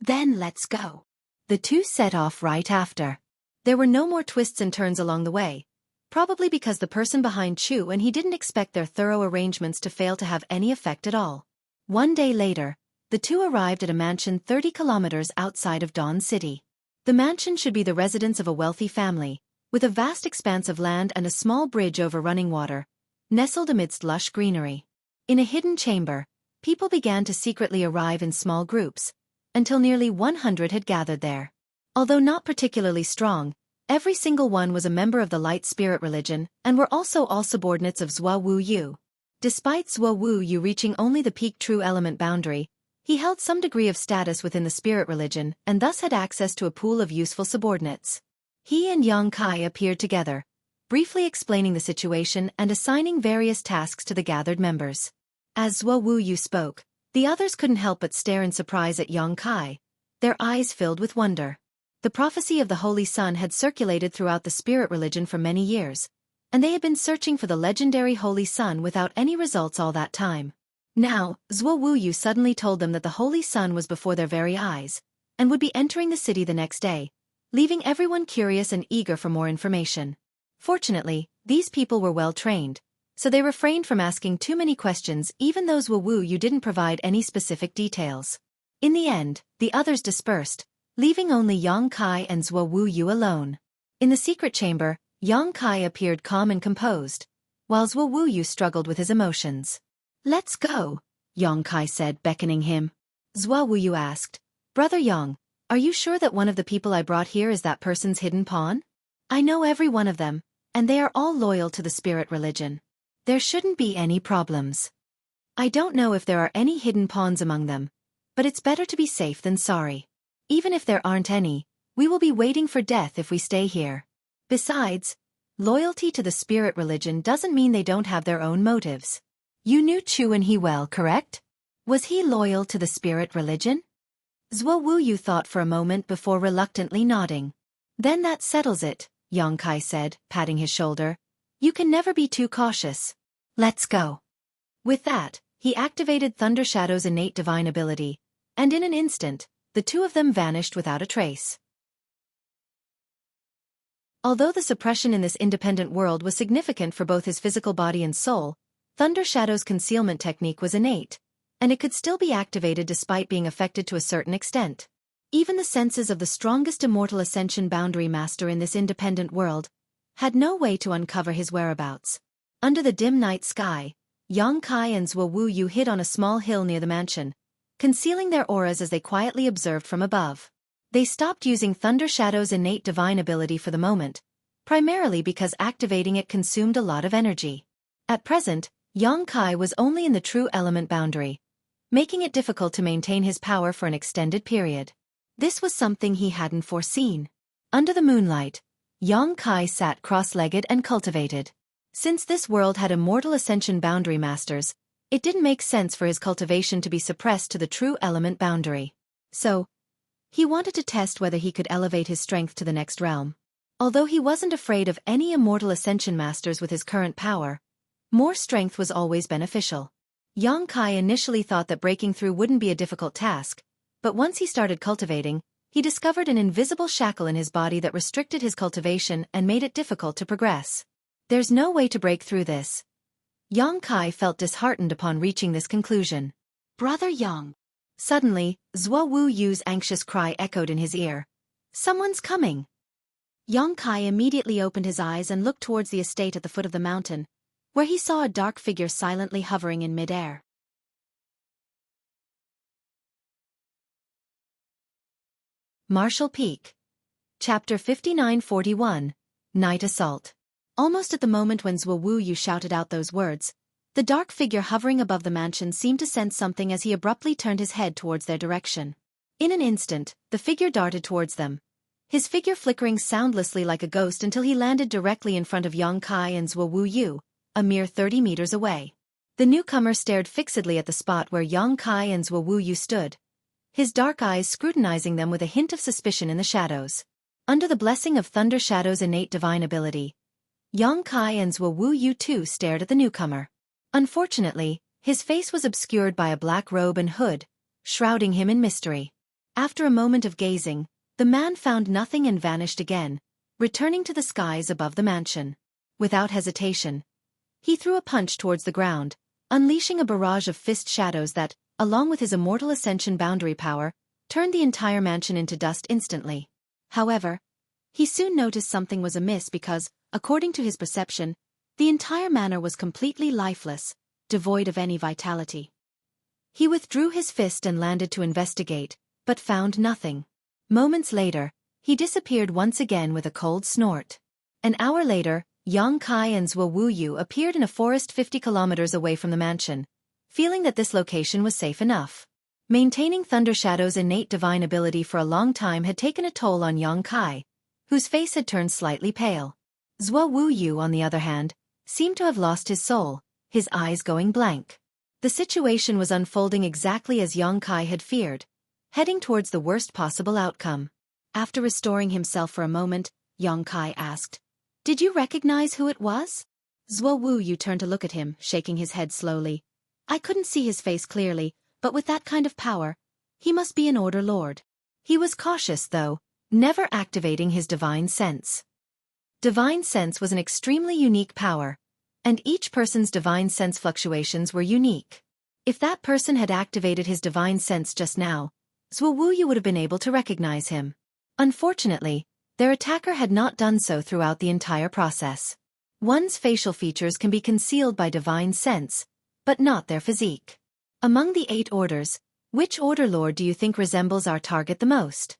Then let's go. The two set off right after. There were no more twists and turns along the way, probably because the person behind Chu and he didn't expect their thorough arrangements to fail to have any effect at all. One day later, the two arrived at a mansion 30 kilometers outside of Dawn City. The mansion should be the residence of a wealthy family, with a vast expanse of land and a small bridge over running water, nestled amidst lush greenery. In a hidden chamber, people began to secretly arrive in small groups, until nearly 100 had gathered there. Although not particularly strong, every single one was a member of the light spirit religion and were also all subordinates of Xueqi. Despite Xueqi reaching only the peak true element boundary, he held some degree of status within the spirit religion and thus had access to a pool of useful subordinates. He and Yang Kai appeared together, briefly explaining the situation and assigning various tasks to the gathered members. As Xueqi spoke, the others couldn't help but stare in surprise at Yang Kai, their eyes filled with wonder. The prophecy of the Holy Sun had circulated throughout the spirit religion for many years, and they had been searching for the legendary Holy Sun without any results all that time. Now, Xueqi suddenly told them that the Holy Sun was before their very eyes, and would be entering the city the next day, leaving everyone curious and eager for more information. Fortunately, these people were well trained, so they refrained from asking too many questions even though Xueqi didn't provide any specific details. In the end, the others dispersed, leaving only Yang Kai and Xueqi alone. In the secret chamber, Yang Kai appeared calm and composed, while Xueqi struggled with his emotions. Let's go, Yang Kai said, beckoning him. Xueqi asked, Brother Yang, are you sure that one of the people I brought here is that person's hidden pawn? I know every one of them, and they are all loyal to the spirit religion. There shouldn't be any problems. I don't know if there are any hidden pawns among them, but it's better to be safe than sorry. Even if there aren't any, we will be waiting for death if we stay here. Besides, loyalty to the spirit religion doesn't mean they don't have their own motives. You knew Chu and he well, correct? Was he loyal to the spirit religion? Xueqi thought for a moment before reluctantly nodding. Then that settles it, Yang Kai said, patting his shoulder. You can never be too cautious. Let's go. With that, he activated Thunder Shadow's innate divine ability, and in an instant, the two of them vanished without a trace. Although the suppression in this independent world was significant for both his physical body and soul, Thunder Shadow's concealment technique was innate, and it could still be activated despite being affected to a certain extent. Even the senses of the strongest immortal ascension boundary master in this independent world had no way to uncover his whereabouts. Under the dim night sky, Yang Kai and Xueqi hid on a small hill near the mansion, concealing their auras as they quietly observed from above. They stopped using Thunder Shadow's innate divine ability for the moment, primarily because activating it consumed a lot of energy. At present, Yang Kai was only in the true element boundary, making it difficult to maintain his power for an extended period. This was something he hadn't foreseen. Under the moonlight, Yang Kai sat cross-legged and cultivated. Since this world had immortal ascension boundary masters, it didn't make sense for his cultivation to be suppressed to the true element boundary. So, he wanted to test whether he could elevate his strength to the next realm. Although he wasn't afraid of any immortal ascension masters with his current power, more strength was always beneficial. Yang Kai initially thought that breaking through wouldn't be a difficult task, but once he started cultivating, he discovered an invisible shackle in his body that restricted his cultivation and made it difficult to progress. There's no way to break through this. Yang Kai felt disheartened upon reaching this conclusion. Brother Yang. Suddenly, Xueqi Yu's anxious cry echoed in his ear. Someone's coming. Yang Kai immediately opened his eyes and looked towards the estate at the foot of the mountain, where he saw a dark figure silently hovering in midair. Martial Peak. Chapter 5941, Night Assault. Almost at the moment when Xueqi Yu shouted out those words, the dark figure hovering above the mansion seemed to sense something as he abruptly turned his head towards their direction. In an instant, the figure darted towards them, his figure flickering soundlessly like a ghost until he landed directly in front of Yang Kai and Xueqi Yu, a mere 30 meters away. The newcomer stared fixedly at the spot where Yang Kai and Xueqi Yu stood, his dark eyes scrutinizing them with a hint of suspicion in the shadows. Under the blessing of Thunder Shadow's innate divine ability, Yang Kai and Xueqi Yu too stared at the newcomer. Unfortunately, his face was obscured by a black robe and hood, shrouding him in mystery. After a moment of gazing, the man found nothing and vanished again, returning to the skies above the mansion. Without hesitation, he threw a punch towards the ground, unleashing a barrage of fist shadows that, along with his immortal ascension boundary power, turned the entire mansion into dust instantly. However, he soon noticed something was amiss because, according to his perception, the entire manor was completely lifeless, devoid of any vitality. He withdrew his fist and landed to investigate, but found nothing. Moments later, he disappeared once again with a cold snort. An hour later, Yang Kai and Xueqi Yu appeared in a forest 50 kilometers away from the mansion, feeling that this location was safe enough. Maintaining Thunder Shadow's innate divine ability for a long time had taken a toll on Yang Kai, whose face had turned slightly pale. Xueqi Yu, on the other hand, seemed to have lost his soul, his eyes going blank. The situation was unfolding exactly as Yang Kai had feared, heading towards the worst possible outcome. After restoring himself for a moment, Yang Kai asked, "Did you recognize who it was?" Xueqi Yu turned to look at him, shaking his head slowly. "I couldn't see his face clearly, but with that kind of power, he must be an Order Lord." He was cautious though, never activating his divine sense. Divine sense was an extremely unique power, and each person's divine sense fluctuations were unique. If that person had activated his divine sense just now, Xueqi Yu would have been able to recognize him. Unfortunately, their attacker had not done so throughout the entire process. One's facial features can be concealed by divine sense, but not their physique. Among the 8 orders, which Order Lord do you think resembles our target the most?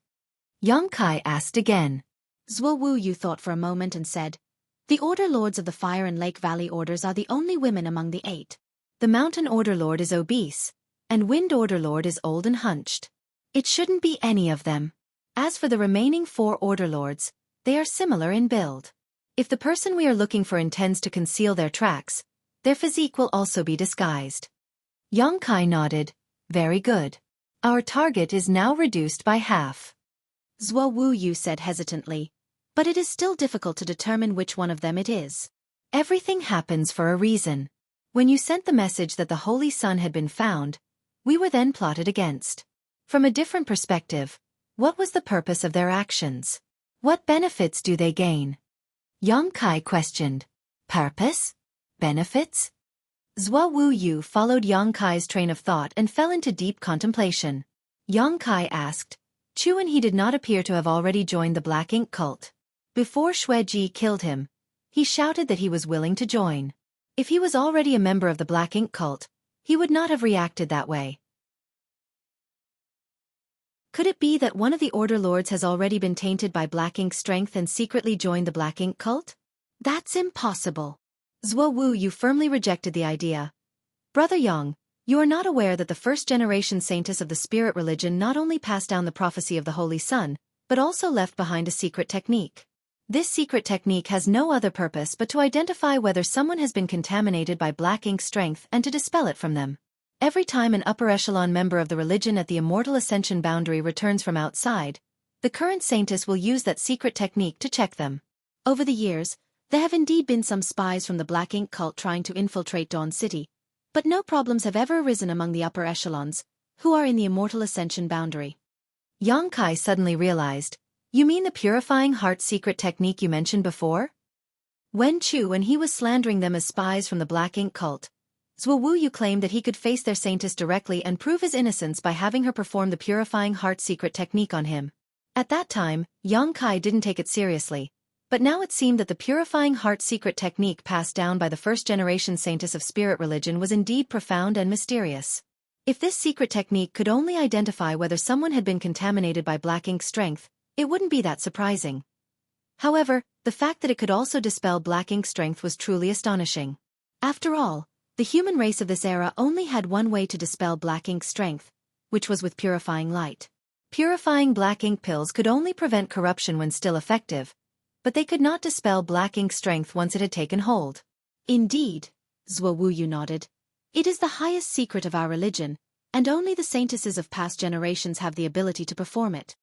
Yang Kai asked again. Xueqi Yu thought for a moment and said, "The Order Lords of the Fire and Lake Valley Orders are the only women among the 8. The Mountain Order Lord is obese, and Wind Order Lord is old and hunched. It shouldn't be any of them. As for the remaining 4 Order Lords, they are similar in build. If the person we are looking for intends to conceal their tracks, their physique will also be disguised." Yang Kai nodded. "Very good. Our target is now reduced by half." Xueqi Yu said hesitantly, "But it is still difficult to determine which one of them it is." "Everything happens for a reason. When you sent the message that the Holy Sun had been found, we were then plotted against. From a different perspective, what was the purpose of their actions? What benefits do they gain?" Yang Kai questioned. "Purpose? Benefits?" Xueqi Yu followed Yang Kai's train of thought and fell into deep contemplation. Yang Kai asked, "Chu, and he did not appear to have already joined the Black Ink cult. Before Xueqi killed him, he shouted that he was willing to join. If he was already a member of the Black Ink cult, he would not have reacted that way. Could it be that one of the Order Lords has already been tainted by Black Ink's strength and secretly joined the Black Ink cult? That's impossible. Xueqi firmly rejected the idea. Brother Yang, you are not aware that the first-generation saintess of the spirit religion not only passed down the prophecy of the Holy Sun, but also left behind a secret technique. This secret technique has no other purpose but to identify whether someone has been contaminated by black ink strength and to dispel it from them. Every time an upper echelon member of the religion at the immortal ascension boundary returns from outside, the current saintess will use that secret technique to check them. Over the years, there have indeed been some spies from the black ink cult trying to infiltrate Dawn City, but no problems have ever arisen among the upper echelons, who are in the immortal ascension boundary. Yang Kai suddenly realized, you mean the purifying heart secret technique you mentioned before? Wen Chu and he was slandering them as spies from the black ink cult. Xueqi claimed that he could face their saintess directly and prove his innocence by having her perform the purifying heart secret technique on him. At that time, Yang Kai didn't take it seriously, but now it seemed that the purifying heart secret technique passed down by the first-generation saintess of spirit religion was indeed profound and mysterious. If this secret technique could only identify whether someone had been contaminated by black ink strength, it wouldn't be that surprising. However, the fact that it could also dispel black ink strength was truly astonishing. After all, the human race of this era only had one way to dispel black ink strength, which was with purifying light. Purifying black ink pills could only prevent corruption when still effective, but they could not dispel black ink strength once it had taken hold. Indeed, Xueqi nodded. It is the highest secret of our religion, and only the saintesses of past generations have the ability to perform it.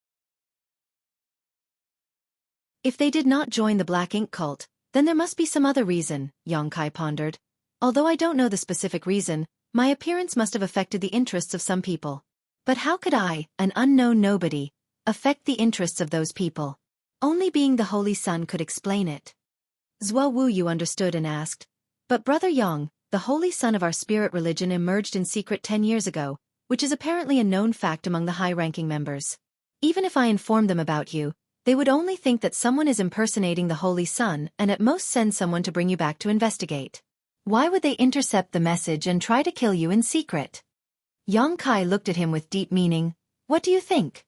If they did not join the black ink cult, then there must be some other reason, Yang Kai pondered. Although I don't know the specific reason, my appearance must have affected the interests of some people. But how could I, an unknown nobody, affect the interests of those people? Only being the Holy Sun could explain it. Xueqi understood and asked, but Brother Yang, the Holy Sun of our spirit religion emerged in secret 10 years ago, which is apparently a known fact among the high-ranking members. Even if I informed them about you, they would only think that someone is impersonating the Holy Sun and at most send someone to bring you back to investigate. Why would they intercept the message and try to kill you in secret? Yang Kai looked at him with deep meaning. What do you think?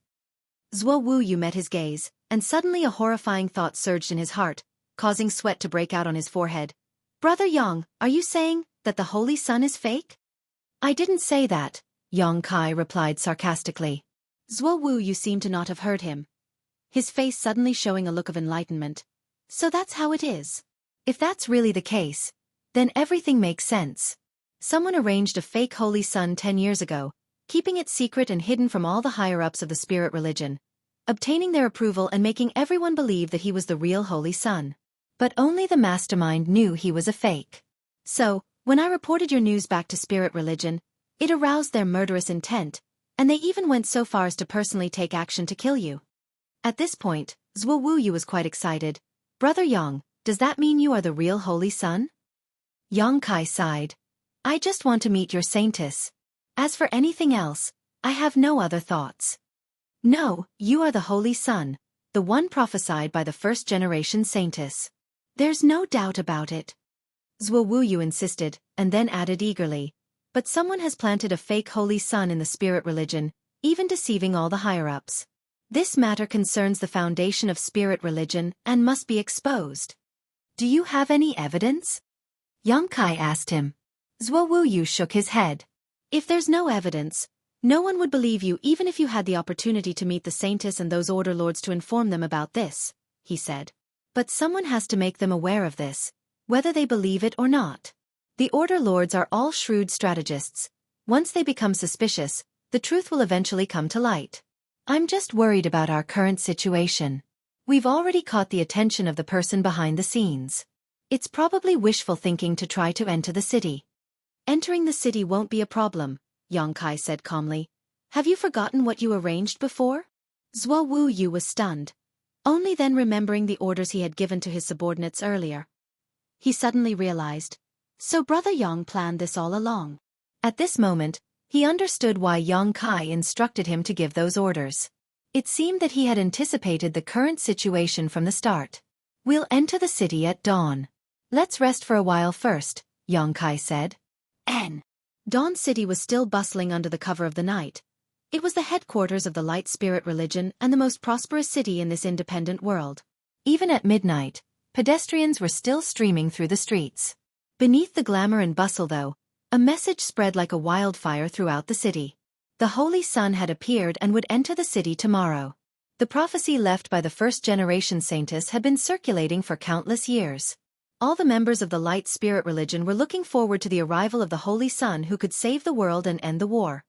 Xueqi met his gaze, and suddenly a horrifying thought surged in his heart, causing sweat to break out on his forehead. Brother Yang, are you saying that the Holy Sun is fake? I didn't say that, Yang Kai replied sarcastically. Xueqi seemed to not have heard him, his face suddenly showing a look of enlightenment. So that's how it is. If that's really the case, then everything makes sense. Someone arranged a fake Holy Sun 10 years ago, keeping it secret and hidden from all the higher-ups of the spirit religion, obtaining their approval and making everyone believe that he was the real Holy Sun. But only the mastermind knew he was a fake. So, when I reported your news back to spirit religion, it aroused their murderous intent, and they even went so far as to personally take action to kill you. At this point, Xueqi was quite excited. Brother Yang, does that mean you are the real Holy Sun? Yang Kai sighed. I just want to meet your saintess. As for anything else, I have no other thoughts. No, you are the Holy Sun, the one prophesied by the first-generation saintess. There's no doubt about it. Xueqi insisted, and then added eagerly. But someone has planted a fake Holy Sun in the spirit religion, even deceiving all the higher-ups. This matter concerns the foundation of spirit religion and must be exposed. Do you have any evidence? Yang Kai asked him. Xueqi shook his head. If there's no evidence, no one would believe you even if you had the opportunity to meet the saintess and those order lords to inform them about this, he said. But someone has to make them aware of this, whether they believe it or not. The order lords are all shrewd strategists. Once they become suspicious, the truth will eventually come to light. I'm just worried about our current situation. We've already caught the attention of the person behind the scenes. It's probably wishful thinking to try to enter the city. Entering the city won't be a problem, Yang Kai said calmly. Have you forgotten what you arranged before? Xueqi was stunned, only then remembering the orders he had given to his subordinates earlier. He suddenly realized. So Brother Yang planned this all along. At this moment, he understood why Yang Kai instructed him to give those orders. It seemed that he had anticipated the current situation from the start. We'll enter the city at dawn. Let's rest for a while first, Yang Kai said. Dawn City was still bustling under the cover of the night. It was the headquarters of the light spirit religion and the most prosperous city in this independent world. Even at midnight, pedestrians were still streaming through the streets. Beneath the glamour and bustle though, a message spread like a wildfire throughout the city. The Holy Sun had appeared and would enter the city tomorrow. The prophecy left by the first-generation saintess had been circulating for countless years. All the members of the light spirit religion were looking forward to the arrival of the Holy Sun who could save the world and end the war.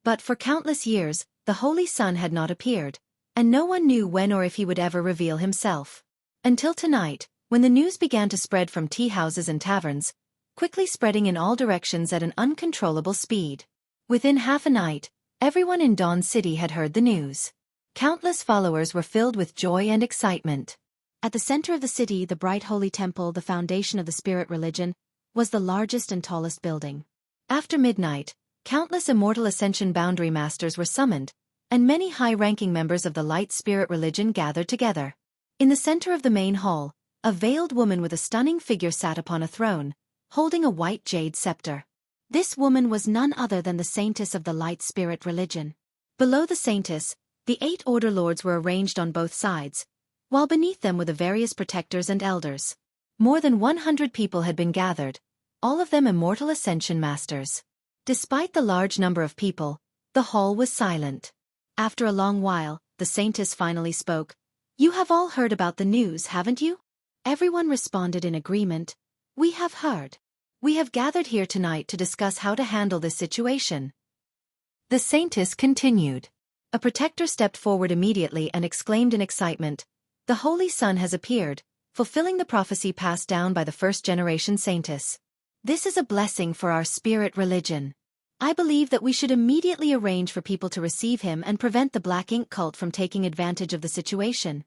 But for countless years, the Holy Sun had not appeared, and no one knew when or if he would ever reveal himself. Until tonight, when the news began to spread from tea-houses and taverns, quickly spreading in all directions at an uncontrollable speed. Within half a night, everyone in Dawn City had heard the news. Countless followers were filled with joy and excitement. At the center of the city, the bright holy temple, the foundation of the spirit religion, was the largest and tallest building. After midnight, countless immortal ascension boundary masters were summoned, and many high-ranking members of the light spirit religion gathered together. In the center of the main hall, a veiled woman with a stunning figure sat upon a throne, holding a white jade scepter. This woman was none other than the saintess of the light spirit religion. Below the saintess, the 8 order lords were arranged on both sides, while beneath them were the various protectors and elders. More than 100 people had been gathered, all of them immortal ascension masters. Despite the large number of people, the hall was silent. After a long while, the saintess finally spoke. "You have all heard about the news, haven't you?" Everyone responded in agreement. "We have heard. We have gathered here tonight to discuss how to handle this situation." The saintess continued. A protector stepped forward immediately and exclaimed in excitement, "The Holy Sun has appeared, fulfilling the prophecy passed down by the first-generation saintess. This is a blessing for our spirit religion. I believe that we should immediately arrange for people to receive him and prevent the Black Ink cult from taking advantage of the situation."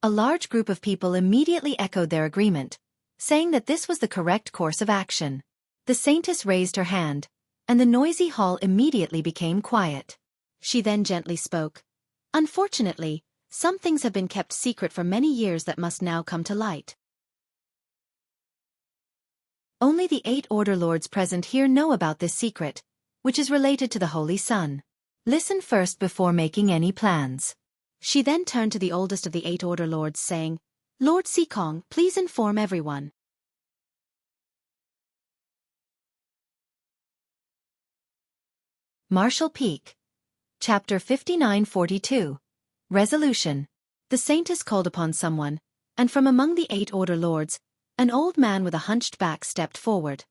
A large group of people immediately echoed their agreement, saying that this was the correct course of action. The saintess raised her hand, and the noisy hall immediately became quiet. She then gently spoke. "Unfortunately, some things have been kept secret for many years that must now come to light. Only the 8 order lords present here know about this secret, which is related to the Holy Sun. Listen first before making any plans." She then turned to the oldest of the 8 order lords saying, "Lord Xueqi, please inform everyone." Martial Peak. Chapter 5942. Resolution. The saintess called upon someone, and from among the 8 order lords, an old man with a hunched back stepped forward.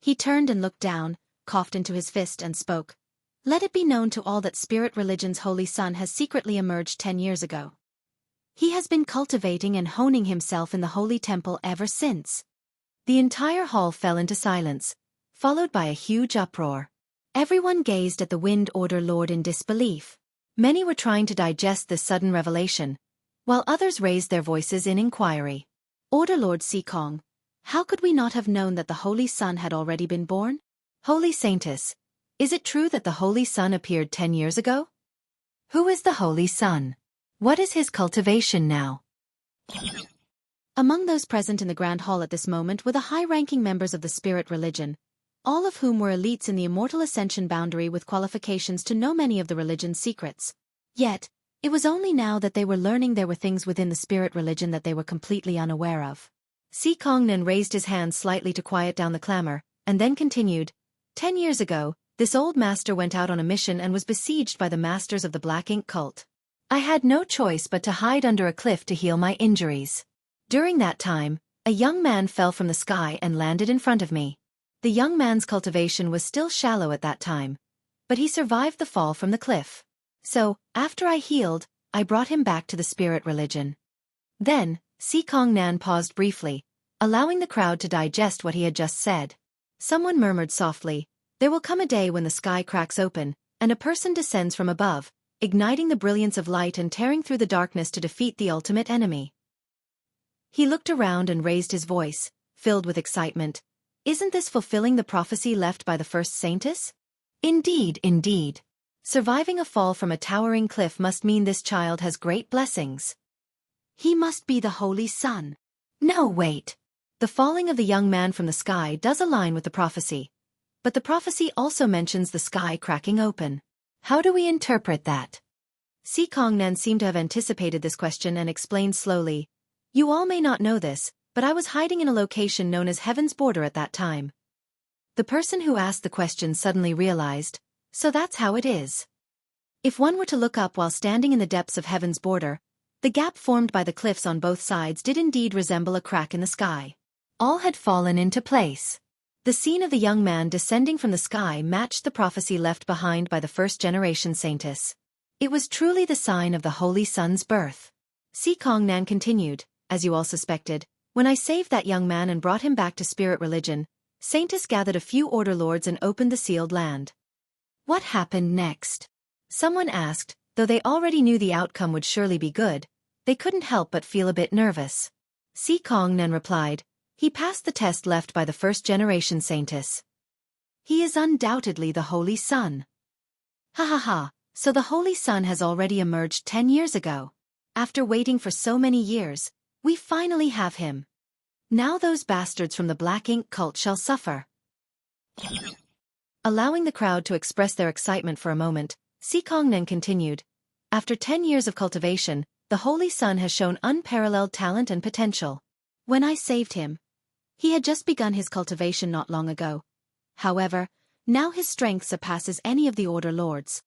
He turned and looked down, coughed into his fist and spoke. "Let it be known to all that Spirit Religion's Holy Sun has secretly emerged 10 years ago. He has been cultivating and honing himself in the Holy Temple ever since." The entire hall fell into silence, followed by a huge uproar. Everyone gazed at the Wind Order Lord in disbelief. Many were trying to digest this sudden revelation, while others raised their voices in inquiry. "Order Lord Xueqi, how could we not have known that the Holy Sun had already been born? Holy Saintess, is it true that the Holy Sun appeared 10 years ago? Who is the Holy Sun? What is his cultivation now?" Among those present in the Grand Hall at this moment were the high-ranking members of the Spirit Religion, all of whom were elites in the Immortal Ascension boundary with qualifications to know many of the religion's secrets. Yet, it was only now that they were learning there were things within the Spirit Religion that they were completely unaware of. Xueqi raised his hand slightly to quiet down the clamor, and then continued, 10 years ago, this old master went out on a mission and was besieged by the masters of the Black Ink cult. I had no choice but to hide under a cliff to heal my injuries. During that time, a young man fell from the sky and landed in front of me. The young man's cultivation was still shallow at that time, but he survived the fall from the cliff. So, after I healed, I brought him back to the Spirit Religion." Then, Xueqi paused briefly, allowing the crowd to digest what he had just said. Someone murmured softly, "There will come a day when the sky cracks open, and a person descends from above, igniting the brilliance of light and tearing through the darkness to defeat the ultimate enemy." He looked around and raised his voice, filled with excitement. "Isn't this fulfilling the prophecy left by the first saintess? Indeed, indeed. Surviving a fall from a towering cliff must mean this child has great blessings. He must be the Holy Sun. No, wait. The falling of the young man from the sky does align with the prophecy. But the prophecy also mentions the sky cracking open. How do we interpret that?" Xueqi seemed to have anticipated this question and explained slowly, "You all may not know this, but I was hiding in a location known as Heaven's Border at that time. The person who asked the question suddenly realized, so that's how it is. If one were to look up while standing in the depths of Heaven's Border, the gap formed by the cliffs on both sides did indeed resemble a crack in the sky. All had fallen into place. The scene of the young man descending from the sky matched the prophecy left behind by the first-generation saintess. It was truly the sign of the Holy Sun's birth. Xueqi Nan continued, as you all suspected, when I saved that young man and brought him back to spirit religion, Saintess gathered a few Order Lords and opened the sealed land. What happened next? Someone asked, though they already knew the outcome would surely be good, they couldn't help but feel a bit nervous. Xueqi Nan replied, he passed the test left by the first-generation saintess. He is undoubtedly the Holy Sun. Ha ha ha, so the Holy Sun has already emerged 10 years ago. After waiting for so many years, we finally have him. Now those bastards from the Black Ink cult shall suffer. Allowing the crowd to express their excitement for a moment, Xueqi Nan continued, after 10 years of cultivation, the Holy Sun has shown unparalleled talent and potential. When I saved him, he had just begun his cultivation not long ago. However, now his strength surpasses any of the Order Lords.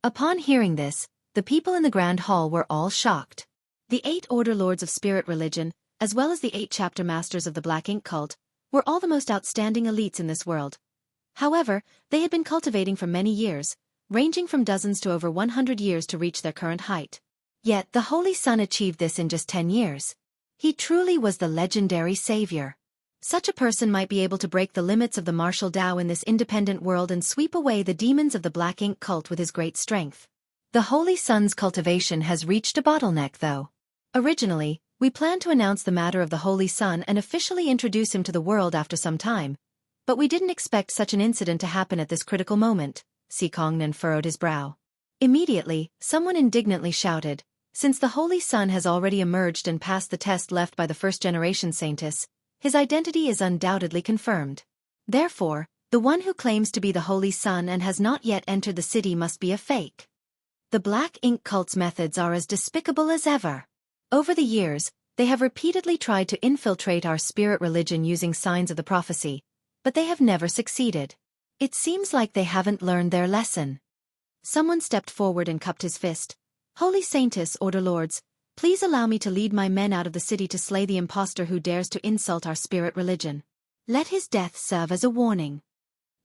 Upon hearing this, the people in the Grand Hall were all shocked. The 8 Order Lords of Spirit Religion, as well as the 8 Chapter Masters of the Black Ink Cult, were all the most outstanding elites in this world. However, they had been cultivating for many years, ranging from dozens to over 100 years to reach their current height. Yet the Holy Sun achieved this in just 10 years. He truly was the legendary savior. Such a person might be able to break the limits of the martial Tao in this independent world and sweep away the demons of the Black Ink cult with his great strength. The Holy Sun's cultivation has reached a bottleneck though. Originally, we planned to announce the matter of the Holy Sun and officially introduce him to the world after some time. But we didn't expect such an incident to happen at this critical moment. Xueqi Nan furrowed his brow. Immediately, someone indignantly shouted, since the Holy Sun has already emerged and passed the test left by the first-generation saintess, his identity is undoubtedly confirmed. Therefore, the one who claims to be the Holy Sun and has not yet entered the city must be a fake. The Black Ink cult's methods are as despicable as ever. Over the years, they have repeatedly tried to infiltrate our spirit religion using signs of the prophecy, but they have never succeeded. It seems like they haven't learned their lesson. Someone stepped forward and cupped his fist. Holy Saintess, Order Lords, please allow me to lead my men out of the city to slay the impostor who dares to insult our spirit religion. Let his death serve as a warning.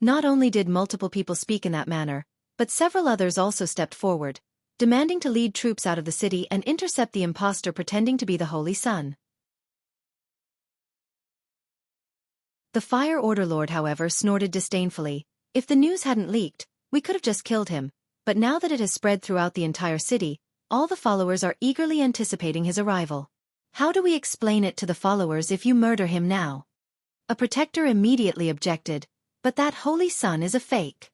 Not only did multiple people speak in that manner, but several others also stepped forward, demanding to lead troops out of the city and intercept the impostor pretending to be the Holy Sun. The Fire Order Lord, however, snorted disdainfully. If the news hadn't leaked, we could have just killed him, but now that it has spread throughout the entire city, all the followers are eagerly anticipating his arrival. How do we explain it to the followers if you murder him now? A protector immediately objected, but that Holy Sun is a fake.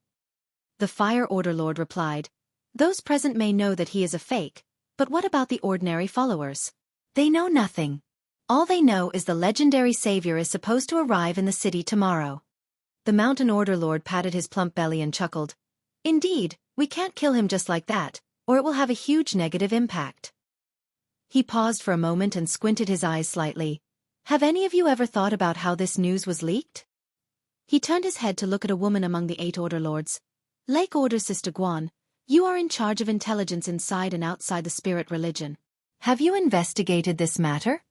The Fire Order Lord replied, those present may know that he is a fake, but what about the ordinary followers? They know nothing. All they know is the legendary savior is supposed to arrive in the city tomorrow. The Mountain Order Lord patted his plump belly and chuckled. Indeed, we can't kill him just like that, or it will have a huge negative impact. He paused for a moment and squinted his eyes slightly. Have any of you ever thought about how this news was leaked? He turned his head to look at a woman among the 8 Order Lords. Lake Order Sister Guan, you are in charge of intelligence inside and outside the spirit religion. Have you investigated this matter?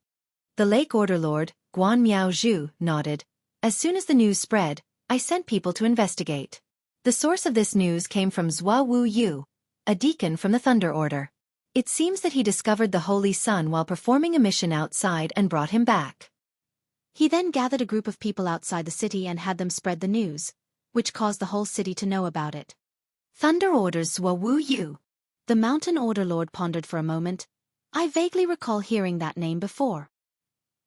The Lake Order Lord, Guan Miao Zhu, nodded. As soon as the news spread, I sent people to investigate. The source of this news came from Zhua Wu Yu, a deacon from the Thunder Order. It seems that he discovered the Holy Sun while performing a mission outside and brought him back. He then gathered a group of people outside the city and had them spread the news, which caused the whole city to know about it. Thunder Order's Zhua Wu Yu. The Mountain Order Lord pondered for a moment. I vaguely recall hearing that name before.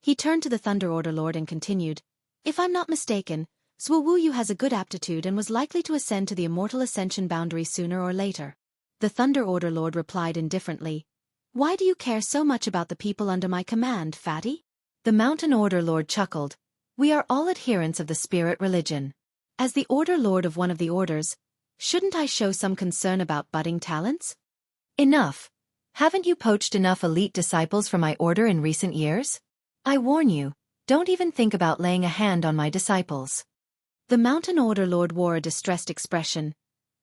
He turned to the Thunder Order Lord and continued, if I'm not mistaken, Zhua Wu Yu has a good aptitude and was likely to ascend to the immortal ascension boundary sooner or later. The Thunder Order Lord replied indifferently. Why do you care so much about the people under my command, fatty? The Mountain Order Lord chuckled. We are all adherents of the spirit religion. As the Order Lord of one of the orders, shouldn't I show some concern about budding talents? Enough. Haven't you poached enough elite disciples from my order in recent years? I warn you, don't even think about laying a hand on my disciples. The Mountain Order Lord wore a distressed expression.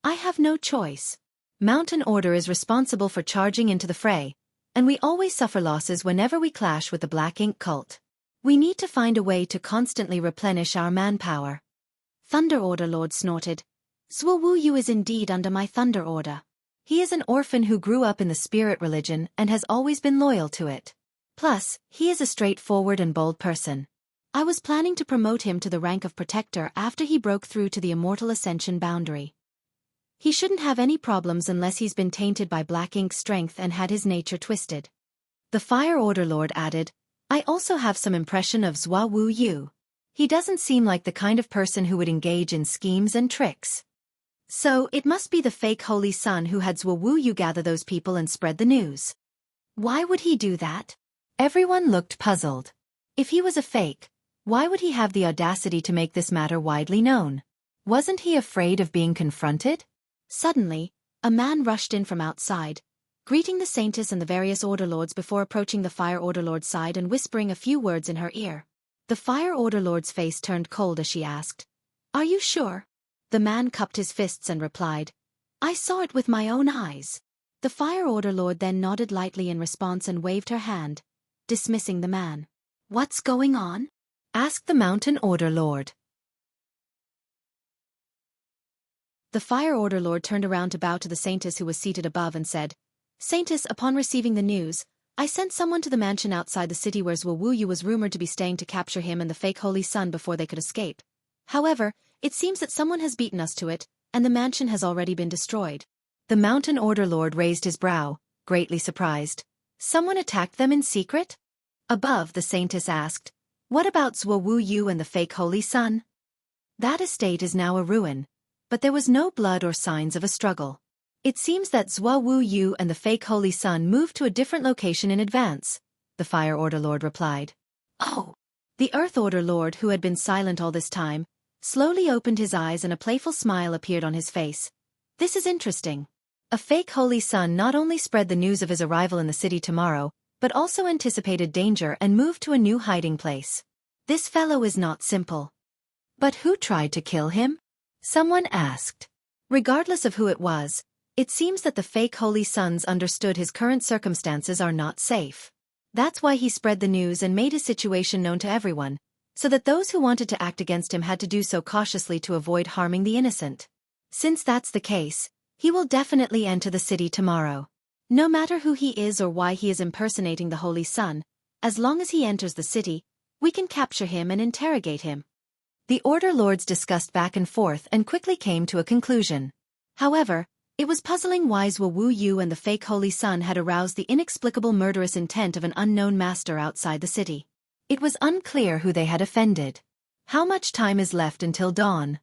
I have no choice. Mountain Order is responsible for charging into the fray, and we always suffer losses whenever we clash with the Black Ink cult. We need to find a way to constantly replenish our manpower. Thunder Order Lord snorted. Xueqi is indeed under my Thunder Order. He is an orphan who grew up in the spirit religion and has always been loyal to it. Plus, he is a straightforward and bold person. I was planning to promote him to the rank of Protector after he broke through to the Immortal Ascension boundary. He shouldn't have any problems unless he's been tainted by Black Ink's strength and had his nature twisted. The Fire Order Lord added, I also have some impression of Xueqi. He doesn't seem like the kind of person who would engage in schemes and tricks. So, it must be the fake Holy Sun who had Xueqi gather those people and spread the news. Why would he do that? Everyone looked puzzled. If he was a fake, why would he have the audacity to make this matter widely known? Wasn't he afraid of being confronted? Suddenly, a man rushed in from outside, greeting the Saintess and the various Order Lords before approaching the Fire Order Lord's side and whispering a few words in her ear. The Fire Order Lord's face turned cold as she asked, Are you sure? The man cupped his fists and replied, I saw it with my own eyes. The Fire Order Lord then nodded lightly in response and waved her hand, dismissing the man. What's going on? Asked the Mountain Order Lord. The Fire Order Lord turned around to bow to the Saintess who was seated above and said, Saintess, upon receiving the news, I sent someone to the mansion outside the city where Xueqi was rumored to be staying to capture him and the fake Holy Sun before they could escape. However, it seems that someone has beaten us to it, and the mansion has already been destroyed. The Mountain Order Lord raised his brow, greatly surprised. Someone attacked them in secret? Above, the Saintess asked, What about Xueqi and the fake Holy Sun? That estate is now a ruin, but there was no blood or signs of a struggle. It seems that Xueqi and the fake Holy Sun moved to a different location in advance, the Fire Order Lord replied. Oh! The Earth Order Lord, who had been silent all this time, slowly opened his eyes and a playful smile appeared on his face. This is interesting. A fake Holy Sun not only spread the news of his arrival in the city tomorrow, but also anticipated danger and moved to a new hiding place. This fellow is not simple. But who tried to kill him? Someone asked. Regardless of who it was, it seems that the fake Holy Suns understood his current circumstances are not safe. That's why he spread the news and made his situation known to everyone, so that those who wanted to act against him had to do so cautiously to avoid harming the innocent. Since that's the case, he will definitely enter the city tomorrow. No matter who he is or why he is impersonating the Holy Sun, as long as he enters the city, we can capture him and interrogate him. The Order Lords discussed back and forth and quickly came to a conclusion. However, it was puzzling why Xueqi and the fake Holy Sun had aroused the inexplicable murderous intent of an unknown master outside the city. It was unclear who they had offended. How much time is left until dawn?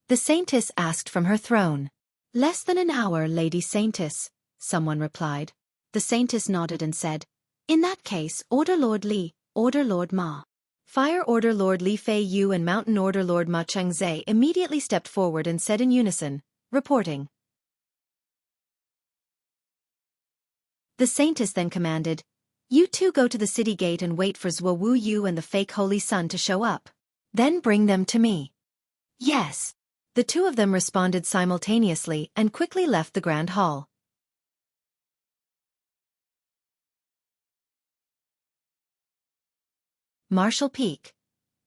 The Saintess asked from her throne. Less than an hour, Lady Saintess, someone replied. The Saintess nodded and said, In that case, Order Lord Li, Order Lord Ma. Fire Order Lord Li Fei Yu and Mountain Order Lord Ma Chengzhe immediately stepped forward and said in unison, reporting. The Saintess then commanded, You two go to the city gate and wait for Xueqi and the fake Holy Sun to show up. Then bring them to me. Yes. The two of them responded simultaneously and quickly left the Grand Hall. Marshall Peak.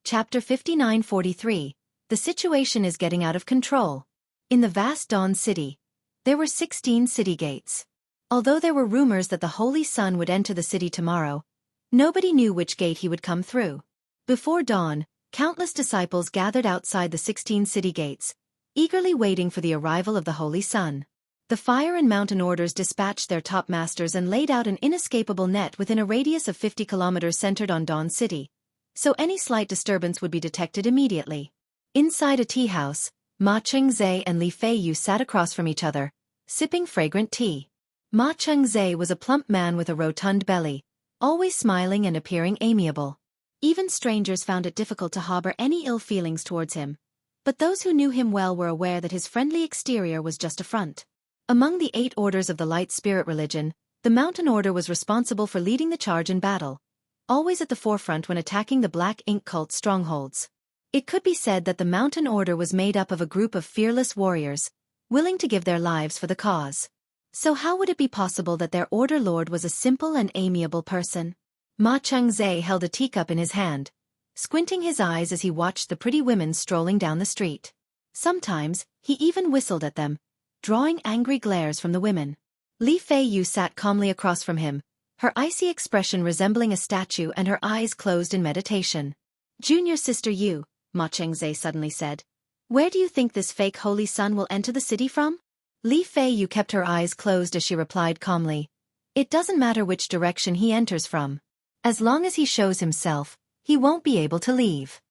Chapter 5943. The situation is getting out of control. In the vast Dawn City, there were 16 city gates. Although there were rumors that the Holy Sun would enter the city tomorrow, nobody knew which gate he would come through. Before dawn, countless disciples gathered outside the 16 city gates, eagerly waiting for the arrival of the Holy Sun. The Fire and Mountain Orders dispatched their top masters and laid out an inescapable net within a radius of 50 kilometers centered on Dawn City, so any slight disturbance would be detected immediately. Inside a tea house, Ma Chengzhe and Li Feiyu sat across from each other, sipping fragrant tea. Ma Chengzhe was a plump man with a rotund belly, always smiling and appearing amiable. Even strangers found it difficult to harbor any ill feelings towards him, but those who knew him well were aware that his friendly exterior was just a front. Among the 8 orders of the Light Spirit religion, The Mountain Order was responsible for leading the charge in battle, always at the forefront when attacking the Black Ink Cult's strongholds. It could be said that the Mountain Order was made up of a group of fearless warriors, willing to give their lives for the cause. So how would it be possible that their Order Lord was a simple and amiable person? Ma Chengzhe held a teacup in his hand, squinting his eyes as he watched the pretty women strolling down the street. Sometimes, he even whistled at them, drawing angry glares from the women. Li Feiyu sat calmly across from him, her icy expression resembling a statue and her eyes closed in meditation. Junior Sister Yu, Ma Chengzhe suddenly said, where do you think this fake holy sun will enter the city from? Li Feiyu kept her eyes closed as she replied calmly, it doesn't matter which direction he enters from. As long as he shows himself, he won't be able to leave.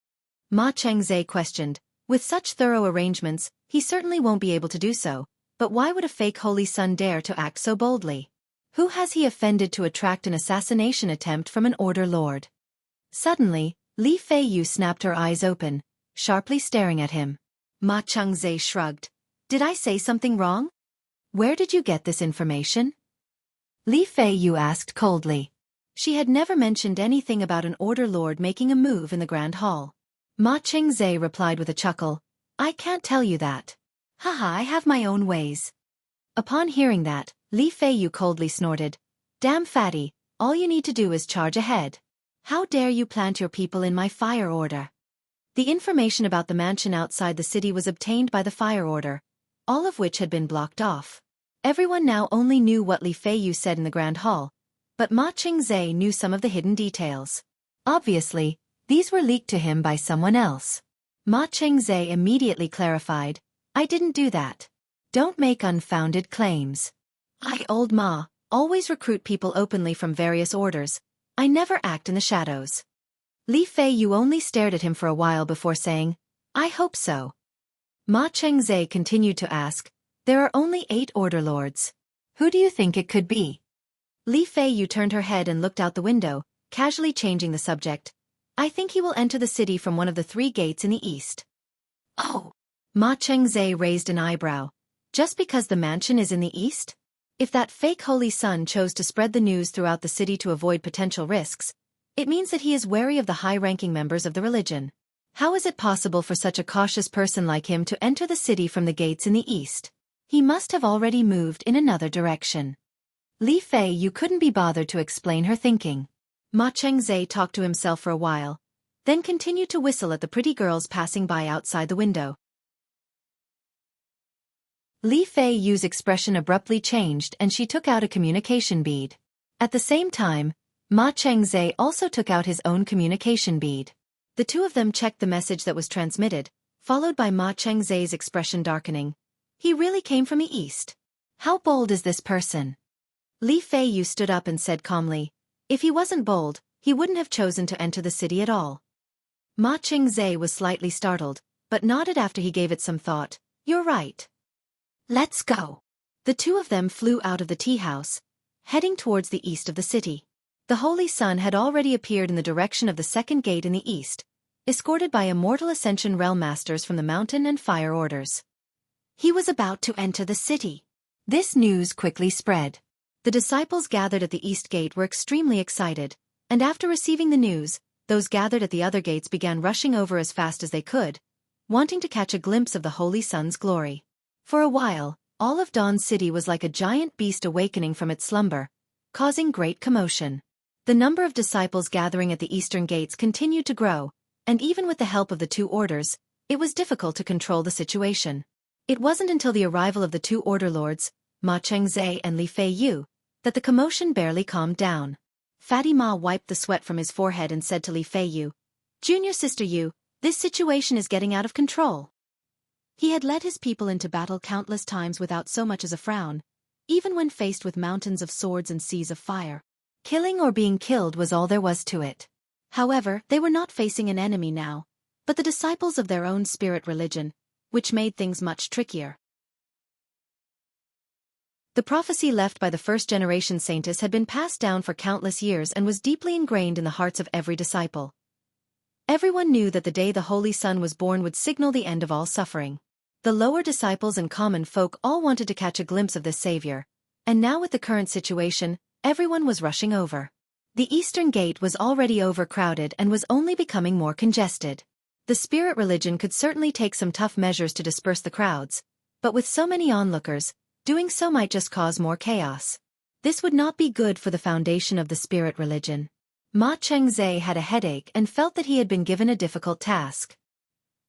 Ma Chengzhe questioned, with such thorough arrangements, he certainly won't be able to do so, but why would a fake holy sun dare to act so boldly? Who has he offended to attract an assassination attempt from an Order Lord? Suddenly, Li Feiyu snapped her eyes open, sharply staring at him. Ma Chengzhe shrugged. Did I say something wrong? Where did you get this information? Li Feiyu asked coldly. She had never mentioned anything about an Order Lord making a move in the Grand Hall. Ma Chengzhe replied with a chuckle, I can't tell you that. Haha, I have my own ways. Upon hearing that, Li Feiyu coldly snorted, damn fatty, all you need to do is charge ahead. How dare you plant your people in my fire order? The information about the mansion outside the city was obtained by the fire order, all of which had been blocked off. Everyone now only knew what Li Feiyu said in the Grand Hall, but Ma Chengzhe knew some of the hidden details. Obviously, these were leaked to him by someone else. Ma Chengzhe immediately clarified, I didn't do that. Don't make unfounded claims. I, old Ma, always recruit people openly from various orders. I never act in the shadows. Li Feiyu only stared at him for a while before saying, I hope so. Ma Chengzhe continued to ask, there are only 8 Order Lords. Who do you think it could be? Li Feiyu turned her head and looked out the window, casually changing the subject. I think he will enter the city from one of the 3 gates in the east. Oh! Ma Chengzhe raised an eyebrow. Just because the mansion is in the east? If that fake holy sun chose to spread the news throughout the city to avoid potential risks, it means that he is wary of the high-ranking members of the religion. How is it possible for such a cautious person like him to enter the city from the gates in the east? He must have already moved in another direction. Li Feiyu couldn't be bothered to explain her thinking. Ma Chengzhe talked to himself for a while, then continued to whistle at the pretty girls passing by outside the window. Li Feiyu's expression abruptly changed and she took out a communication bead. At the same time, Ma Chengzhe also took out his own communication bead. The two of them checked the message that was transmitted, followed by Ma Chengzhe's expression darkening. He really came from the east. How bold is this person? Li Feiyu stood up and said calmly, if he wasn't bold, he wouldn't have chosen to enter the city at all. Ma Chengzhe was slightly startled, but nodded after he gave it some thought. You're right. Let's go. The two of them flew out of the tea house, heading towards the east of the city. The Holy Sun had already appeared in the direction of the second gate in the east, escorted by immortal Ascension Realm Masters from the Mountain and Fire Orders. He was about to enter the city. This news quickly spread. The disciples gathered at the east gate were extremely excited, and after receiving the news, those gathered at the other gates began rushing over as fast as they could, wanting to catch a glimpse of the Holy Sun's glory. For a while, all of Dawn City was like a giant beast awakening from its slumber, causing great commotion. The number of disciples gathering at the eastern gates continued to grow, and even with the help of the two orders, it was difficult to control the situation. It wasn't until the arrival of the two Order Lords, Ma Chengzhe and Li Feiyu, that the commotion barely calmed down. Fatty Ma wiped the sweat from his forehead and said to Li Feiyu, Junior Sister Yu, this situation is getting out of control. He had led his people into battle countless times without so much as a frown, even when faced with mountains of swords and seas of fire. Killing or being killed was all there was to it. However, they were not facing an enemy now, but the disciples of their own spirit religion, which made things much trickier. The prophecy left by the first-generation saintess had been passed down for countless years and was deeply ingrained in the hearts of every disciple. Everyone knew that the day the Holy Sun was born would signal the end of all suffering. The lower disciples and common folk all wanted to catch a glimpse of this savior, And now with the current situation, everyone was rushing over. The eastern gate was already overcrowded and was only becoming more congested. The spirit religion could certainly take some tough measures to disperse the crowds, but with so many onlookers, doing so might just cause more chaos. This would not be good for the foundation of the spirit religion. Ma Chengzhe had a headache and felt that he had been given a difficult task.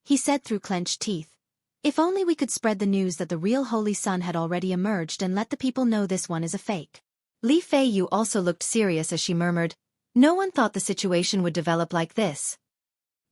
He said through clenched teeth, "If only we could spread the news that the real Holy Sun had already emerged and let the people know this one is a fake." Li Feiyu also looked serious as she murmured, "No one thought the situation would develop like this."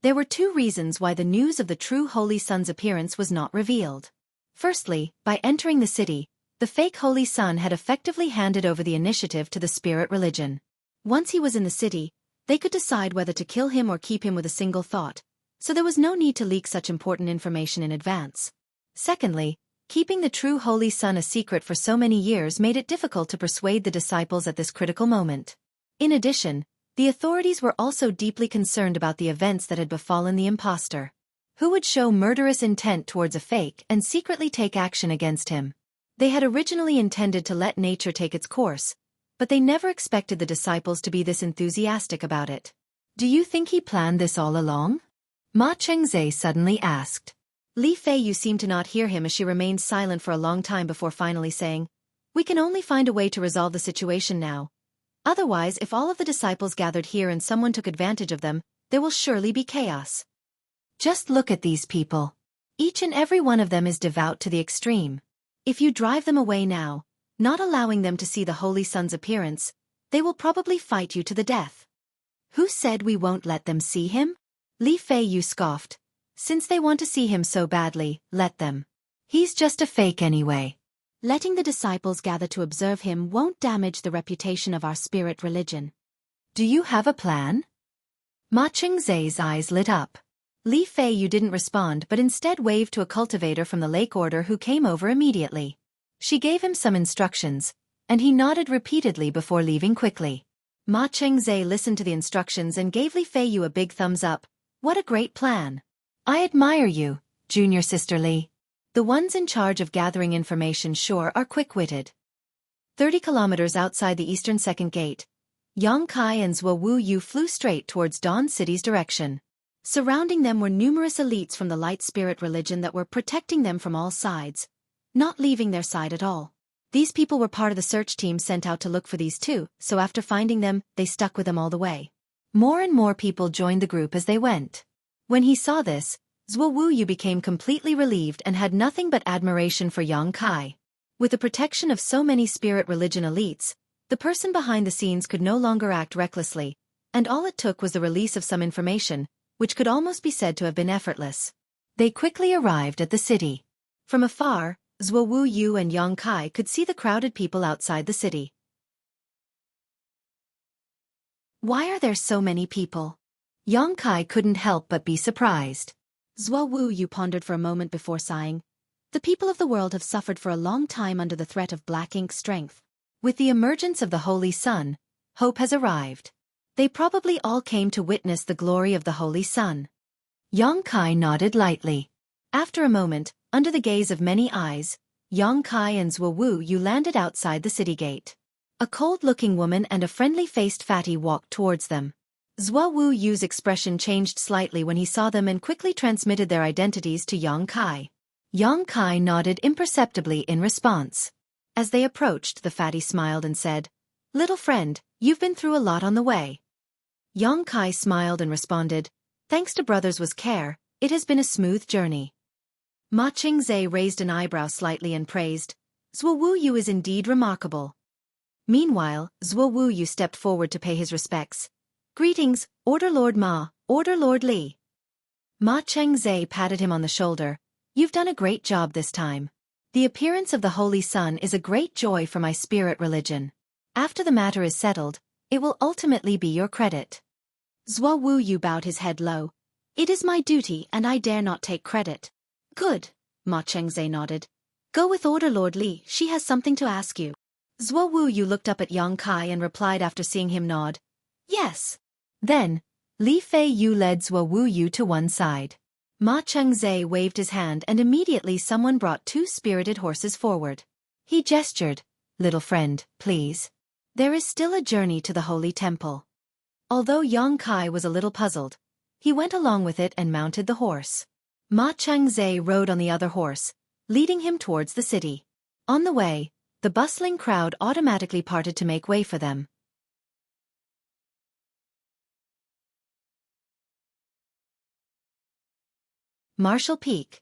There were two reasons why the news of the true Holy Sun's appearance was not revealed. Firstly, by entering the city, the fake Holy Sun had effectively handed over the initiative to the spirit religion. Once he was in the city, they could decide whether to kill him or keep him with a single thought, so there was no need to leak such important information in advance. Secondly, keeping the true Holy Sun a secret for so many years made it difficult to persuade the disciples at this critical moment. In addition, the authorities were also deeply concerned about the events that had befallen the impostor. Who would show murderous intent towards a fake and secretly take action against him? They had originally intended to let nature take its course, but they never expected the disciples to be this enthusiastic about it. "Do you think he planned this all along?" Ma Chengzhe suddenly asked. Li Feiyu seemed to not hear him as she remained silent for a long time before finally saying, "We can only find a way to resolve the situation now. Otherwise, if all of the disciples gathered here and someone took advantage of them, there will surely be chaos. Just look at these people. Each and every one of them is devout to the extreme. If you drive them away now, not allowing them to see the Holy Sun's appearance, they will probably fight you to the death." "Who said we won't let them see him?" Li Feiyu scoffed. "Since they want to see him so badly, let them. He's just a fake anyway. Letting the disciples gather to observe him won't damage the reputation of our spirit religion. Do you have a plan?" Ma Chengzhe's eyes lit up. Li Feiyu didn't respond but instead waved to a cultivator from the lake order who came over immediately. She gave him some instructions, and he nodded repeatedly before leaving quickly. Ma Chengzhe listened to the instructions and gave Li Feiyu a big thumbs up. "What a great plan. I admire you, junior sister Li. The ones in charge of gathering information sure are quick-witted." 30 kilometers outside the eastern second gate, Yang Kai and Xueqi flew straight towards Dawn City's direction. Surrounding them were numerous elites from the light spirit religion that were protecting them from all sides, not leaving their side at all. These people were part of the search team sent out to look for these two, so after finding them, they stuck with them all the way. More and more people joined the group as they went. When he saw this, Xueqi became completely relieved and had nothing but admiration for Yang Kai. With the protection of so many spirit religion elites, the person behind the scenes could no longer act recklessly, and all it took was the release of some information, which could almost be said to have been effortless. They quickly arrived at the city. From afar, Xueqi and Yang Kai could see the crowded people outside the city. Why are there so many people? Yang Kai couldn't help but be surprised. Xueqi pondered for a moment before sighing. The people of the world have suffered for a long time under the threat of black ink strength. With the emergence of the Holy Sun, hope has arrived. They probably all came to witness the glory of the Holy Sun. Yang Kai nodded lightly. After a moment, under the gaze of many eyes, Yang Kai and Xueqi landed outside the city gate. A cold-looking woman and a friendly-faced fatty walked towards them. Xueqi's expression changed slightly when he saw them and quickly transmitted their identities to Yang Kai. Yang Kai nodded imperceptibly in response. As they approached, the fatty smiled and said, "Little friend, you've been through a lot on the way." Yang Kai smiled and responded, "Thanks to brothers was care, it has been a smooth journey." Ma Chengzhe raised an eyebrow slightly and praised, "Xueqi is indeed remarkable." Meanwhile, Xueqi stepped forward to pay his respects. "Greetings, Order Lord Ma, Order Lord Li." Ma Chengzhe patted him on the shoulder. "You've done a great job this time. The appearance of the Holy Sun is a great joy for my spirit religion. After the matter is settled, it will ultimately be your credit." Xueqi bowed his head low. "It is my duty and I dare not take credit." "Good," Ma Chengzhe nodded. "Go with Order Lord Li, she has something to ask you." Xueqi looked up at Yang Kai and replied after seeing him nod, "Yes." Then, Li Feiyu led Xueqi to one side. Ma Chengzhe waved his hand and immediately someone brought two spirited horses forward. He gestured, Little friend, please. There is still a journey to the Holy Temple. Although Yang Kai was a little puzzled, he went along with it and mounted the horse. Ma Changzhe rode on the other horse, leading him towards the city. On the way, the bustling crowd automatically parted to make way for them. Marshall Peak.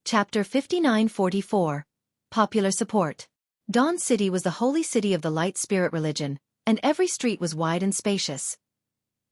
Chapter 5944. Popular Support. Dawn City was the holy city of the light spirit religion, and every street was wide and spacious.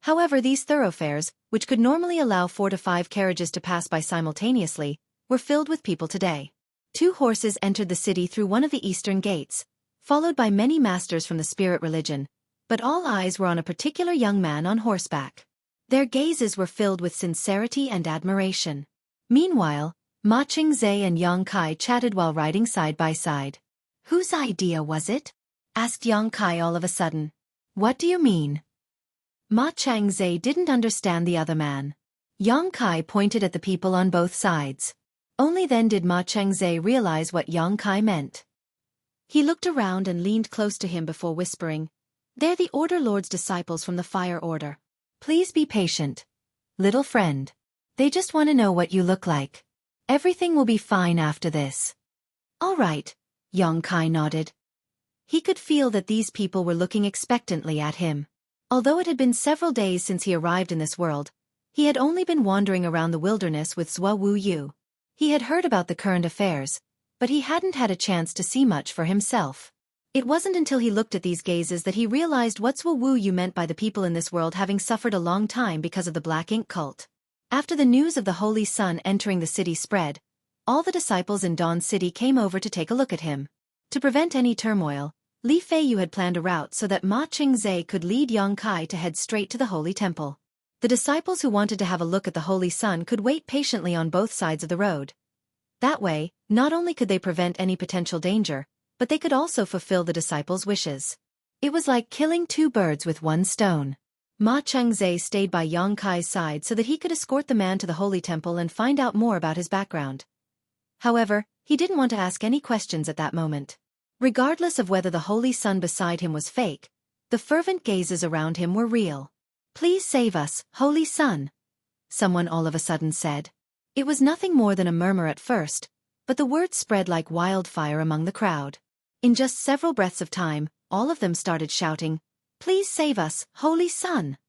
However, these thoroughfares, which could normally allow 4 to 5 carriages to pass by simultaneously, were filled with people today. 2 horses entered the city through one of the eastern gates, followed by many masters from the spirit religion, but all eyes were on a particular young man on horseback. Their gazes were filled with sincerity and admiration. Meanwhile, Ma Chingzhe and Yang Kai chatted while riding side by side. Whose idea was it? Asked Yang Kai all of a sudden. What do you mean? Ma Changzhe didn't understand the other man. Yang Kai pointed at the people on both sides. Only then did Ma Changzhe realize what Yang Kai meant. He looked around and leaned close to him before whispering, "They're the Order Lord's disciples from the Fire Order. Please be patient, little friend. They just want to know what you look like. Everything will be fine after this." "All right," Yang Kai nodded. He could feel that these people were looking expectantly at him. Although it had been several days since he arrived in this world, he had only been wandering around the wilderness with Xueqi. He had heard about the current affairs, but he hadn't had a chance to see much for himself. It wasn't until he looked at these gazes that he realized what Xueqi meant by the people in this world having suffered a long time because of the Black Ink cult. After the news of the Holy Sun entering the city spread, all the disciples in Dawn City came over to take a look at him. To prevent any turmoil, Li Feiyu had planned a route so that Ma Chingzhe could lead Yang Kai to head straight to the Holy Temple. The disciples who wanted to have a look at the Holy Sun could wait patiently on both sides of the road. That way, not only could they prevent any potential danger, but they could also fulfill the disciples' wishes. It was like killing 2 birds with 1 stone. Ma Changzhe stayed by Yang Kai's side so that he could escort the man to the Holy Temple and find out more about his background. However, he didn't want to ask any questions at that moment. Regardless of whether the Holy Sun beside him was fake, the fervent gazes around him were real. "Please save us, Holy Sun," someone all of a sudden said. It was nothing more than a murmur at first, but the words spread like wildfire among the crowd. In just several breaths of time, all of them started shouting, "Please save us, Holy Sun."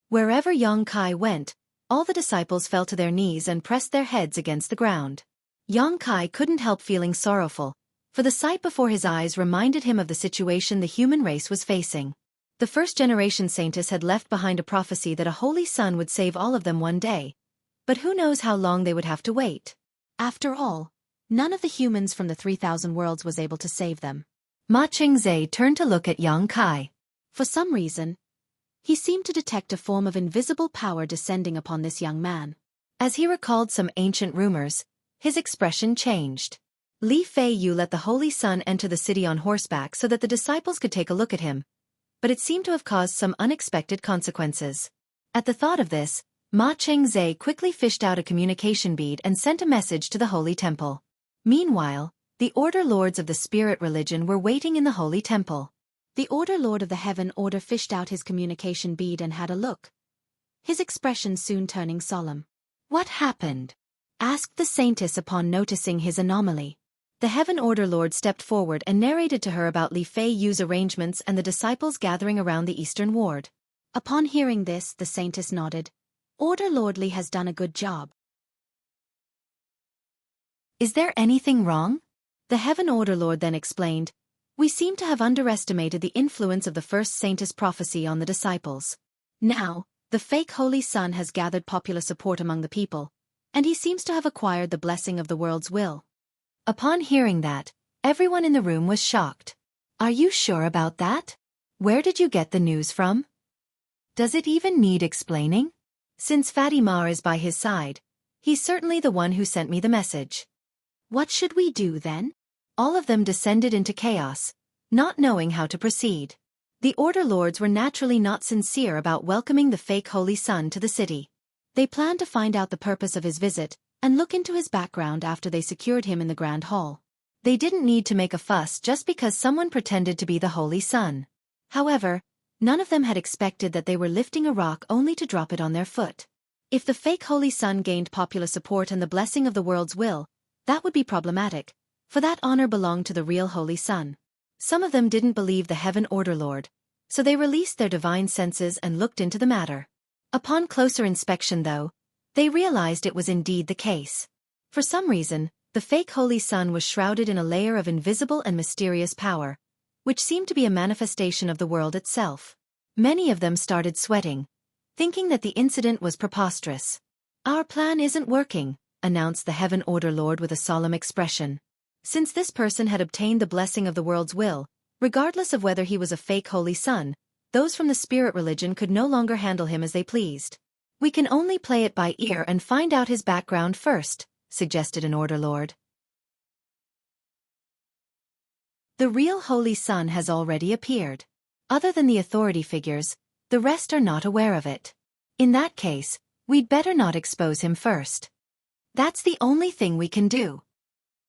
Wherever Yang Kai went, all the disciples fell to their knees and pressed their heads against the ground. Yang Kai couldn't help feeling sorrowful, for the sight before his eyes reminded him of the situation the human race was facing. The first-generation saintess had left behind a prophecy that a holy sun would save all of them one day, but who knows how long they would have to wait. After all, none of the humans from the 3,000 worlds was able to save them. Ma Chingzhe turned to look at Yang Kai. For some reason, he seemed to detect a form of invisible power descending upon this young man. As he recalled some ancient rumors, his expression changed. Li Feiyu let the Holy Sun enter the city on horseback so that the disciples could take a look at him, but it seemed to have caused some unexpected consequences. At the thought of this, Ma Chingzhe quickly fished out a communication bead and sent a message to the Holy Temple. Meanwhile, the Order Lords of the Spirit Religion were waiting in the Holy Temple. The Order Lord of the Heaven Order fished out his communication bead and had a look, his expression soon turning solemn. "What happened?" asked the saintess upon noticing his anomaly. The Heaven Order Lord stepped forward and narrated to her about Li Feiyu's arrangements and the disciples gathering around the Eastern Ward. Upon hearing this, the saintess nodded. "Order Lord Li has done a good job." "Is there anything wrong?" The Heaven Order Lord then explained. "We seem to have underestimated the influence of the first saintess prophecy on the disciples. Now, the fake Holy Sun has gathered popular support among the people, and he seems to have acquired the blessing of the world's will." Upon hearing that, everyone in the room was shocked. "Are you sure about that? Where did you get the news from? Does it even need explaining? Since Fatima is by his side, he's certainly the one who sent me the message." "What should we do then?" All of them descended into chaos, not knowing how to proceed. The Order Lords were naturally not sincere about welcoming the fake Holy Sun to the city. They planned to find out the purpose of his visit and look into his background after they secured him in the Grand Hall. They didn't need to make a fuss just because someone pretended to be the Holy Sun. However, none of them had expected that they were lifting a rock only to drop it on their foot. If the fake Holy Sun gained popular support and the blessing of the world's will, that would be problematic, for that honor belonged to the real Holy Sun. Some of them didn't believe the Heaven Order Lord, so they released their divine senses and looked into the matter. Upon closer inspection though, they realized it was indeed the case. For some reason, the fake Holy Sun was shrouded in a layer of invisible and mysterious power, which seemed to be a manifestation of the world itself. Many of them started sweating, thinking that the incident was preposterous. "Our plan isn't working," announced the Heaven Order Lord with a solemn expression. Since this person had obtained the blessing of the world's will, regardless of whether he was a fake Holy Sun, those from the spirit religion could no longer handle him as they pleased. "We can only play it by ear and find out his background first," suggested an Order Lord. The real Holy Sun has already appeared. Other than the authority figures, the rest are not aware of it. In that case, we'd better not expose him first. That's the only thing we can do.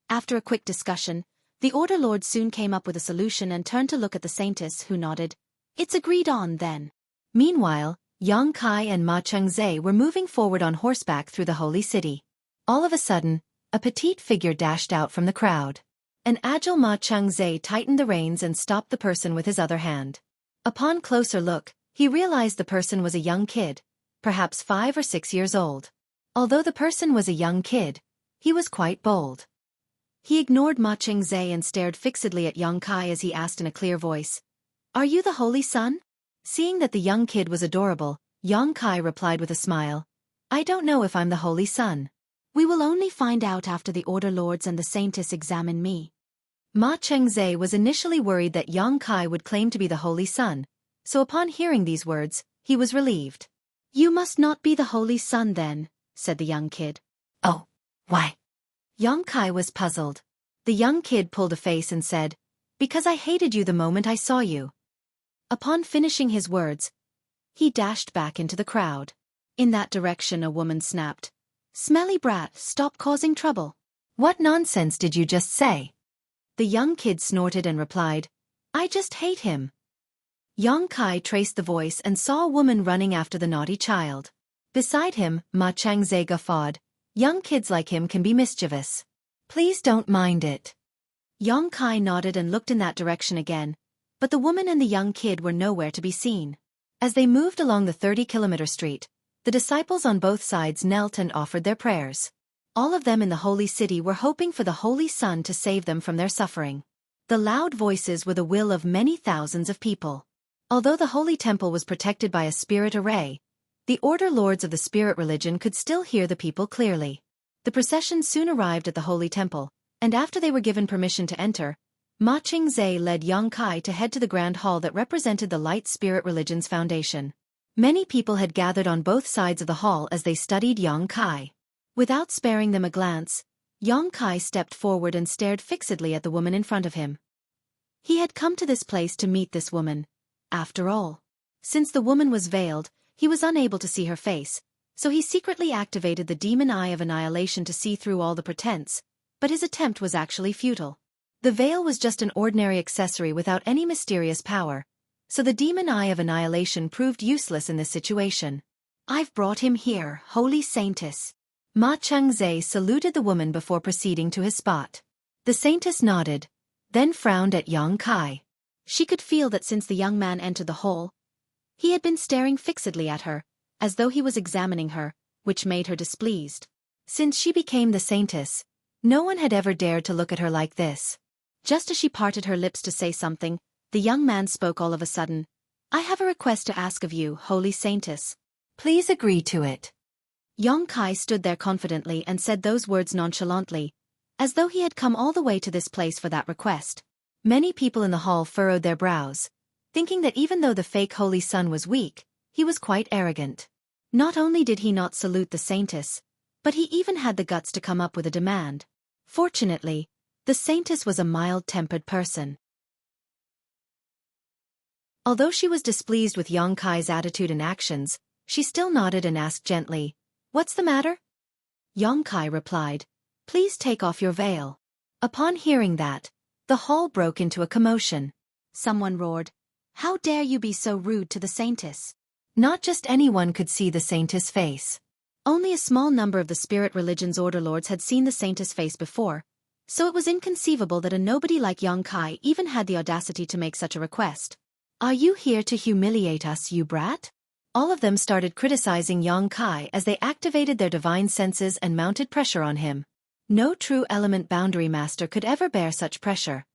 After a quick discussion, the Order Lord soon came up with a solution and turned to look at the Saintess, who nodded. "It's agreed on, then." Meanwhile, Yang Kai and Ma Chengzhe were moving forward on horseback through the holy city. All of a sudden, a petite figure dashed out from the crowd. An agile Ma Chengzhe tightened the reins and stopped the person with his other hand. Upon closer look, he realized the person was a young kid, perhaps 5 or 6 years old. Although the person was a young kid, he was quite bold. He ignored Ma Chengzhe and stared fixedly at Yang Kai as he asked in a clear voice, "Are you the Holy Sun?" Seeing that the young kid was adorable, Yang Kai replied with a smile, "I don't know if I'm the Holy Sun. We will only find out after the Order Lords and the Saintess examine me." Ma Chengzhe was initially worried that Yang Kai would claim to be the Holy Sun, so upon hearing these words, he was relieved. "You must not be the Holy Sun then," said the young kid. "Oh, why?" Yang Kai was puzzled. The young kid pulled a face and said, "Because I hated you the moment I saw you." Upon finishing his words, he dashed back into the crowd. In that direction a woman snapped, "Smelly brat, stop causing trouble." "What nonsense did you just say?" The young kid snorted and replied, "I just hate him." Yang Kai traced the voice and saw a woman running after the naughty child. Beside him, Ma Chengzhe guffawed, "Young kids like him can be mischievous. Please don't mind it." Yang Kai nodded and looked in that direction again, but the woman and the young kid were nowhere to be seen. As they moved along the 30-kilometer street, the disciples on both sides knelt and offered their prayers. All of them in the holy city were hoping for the Holy Sun to save them from their suffering. The loud voices were the will of many thousands of people. Although the holy temple was protected by a spirit array, the Order Lords of the spirit religion could still hear the people clearly. The procession soon arrived at the holy temple, and after they were given permission to enter, Ma Chengzhe led Yang Kai to head to the grand hall that represented the light spirit religion's foundation. Many people had gathered on both sides of the hall as they studied Yang Kai. Without sparing them a glance, Yang Kai stepped forward and stared fixedly at the woman in front of him. He had come to this place to meet this woman, after all. Since the woman was veiled, he was unable to see her face, so he secretly activated the demon eye of annihilation to see through all the pretense, but his attempt was actually futile. The veil was just an ordinary accessory without any mysterious power, so the demon eye of annihilation proved useless in this situation. "I've brought him here, Holy Saintess." Ma Chengzhe saluted the woman before proceeding to his spot. The Saintess nodded, then frowned at Yang Kai. She could feel that since the young man entered the hall, he had been staring fixedly at her, as though he was examining her, which made her displeased. Since she became the Saintess, no one had ever dared to look at her like this. Just as she parted her lips to say something, the young man spoke all of a sudden. "I have a request to ask of you, Holy Saintess. Please agree to it." Yang Kai stood there confidently and said those words nonchalantly, as though he had come all the way to this place for that request. Many people in the hall furrowed their brows, thinking that even though the fake Holy Sun was weak, he was quite arrogant. Not only did he not salute the Saintess, but he even had the guts to come up with a demand. Fortunately, the Saintess was a mild-tempered person. Although she was displeased with Yang Kai's attitude and actions, she still nodded and asked gently, "What's the matter?" Yang Kai replied, "Please take off your veil." Upon hearing that, the hall broke into a commotion. Someone roared, "How dare you be so rude to the saintess?" Not just anyone could see the saintess' face. Only a small number of the spirit religion's order lords had seen the saintess' face before, so it was inconceivable that a nobody like Xueqi even had the audacity to make such a request. "Are you here to humiliate us, you brat?" All of them started criticizing Xueqi as they activated their divine senses and mounted pressure on him. No true element boundary master could ever bear such pressure.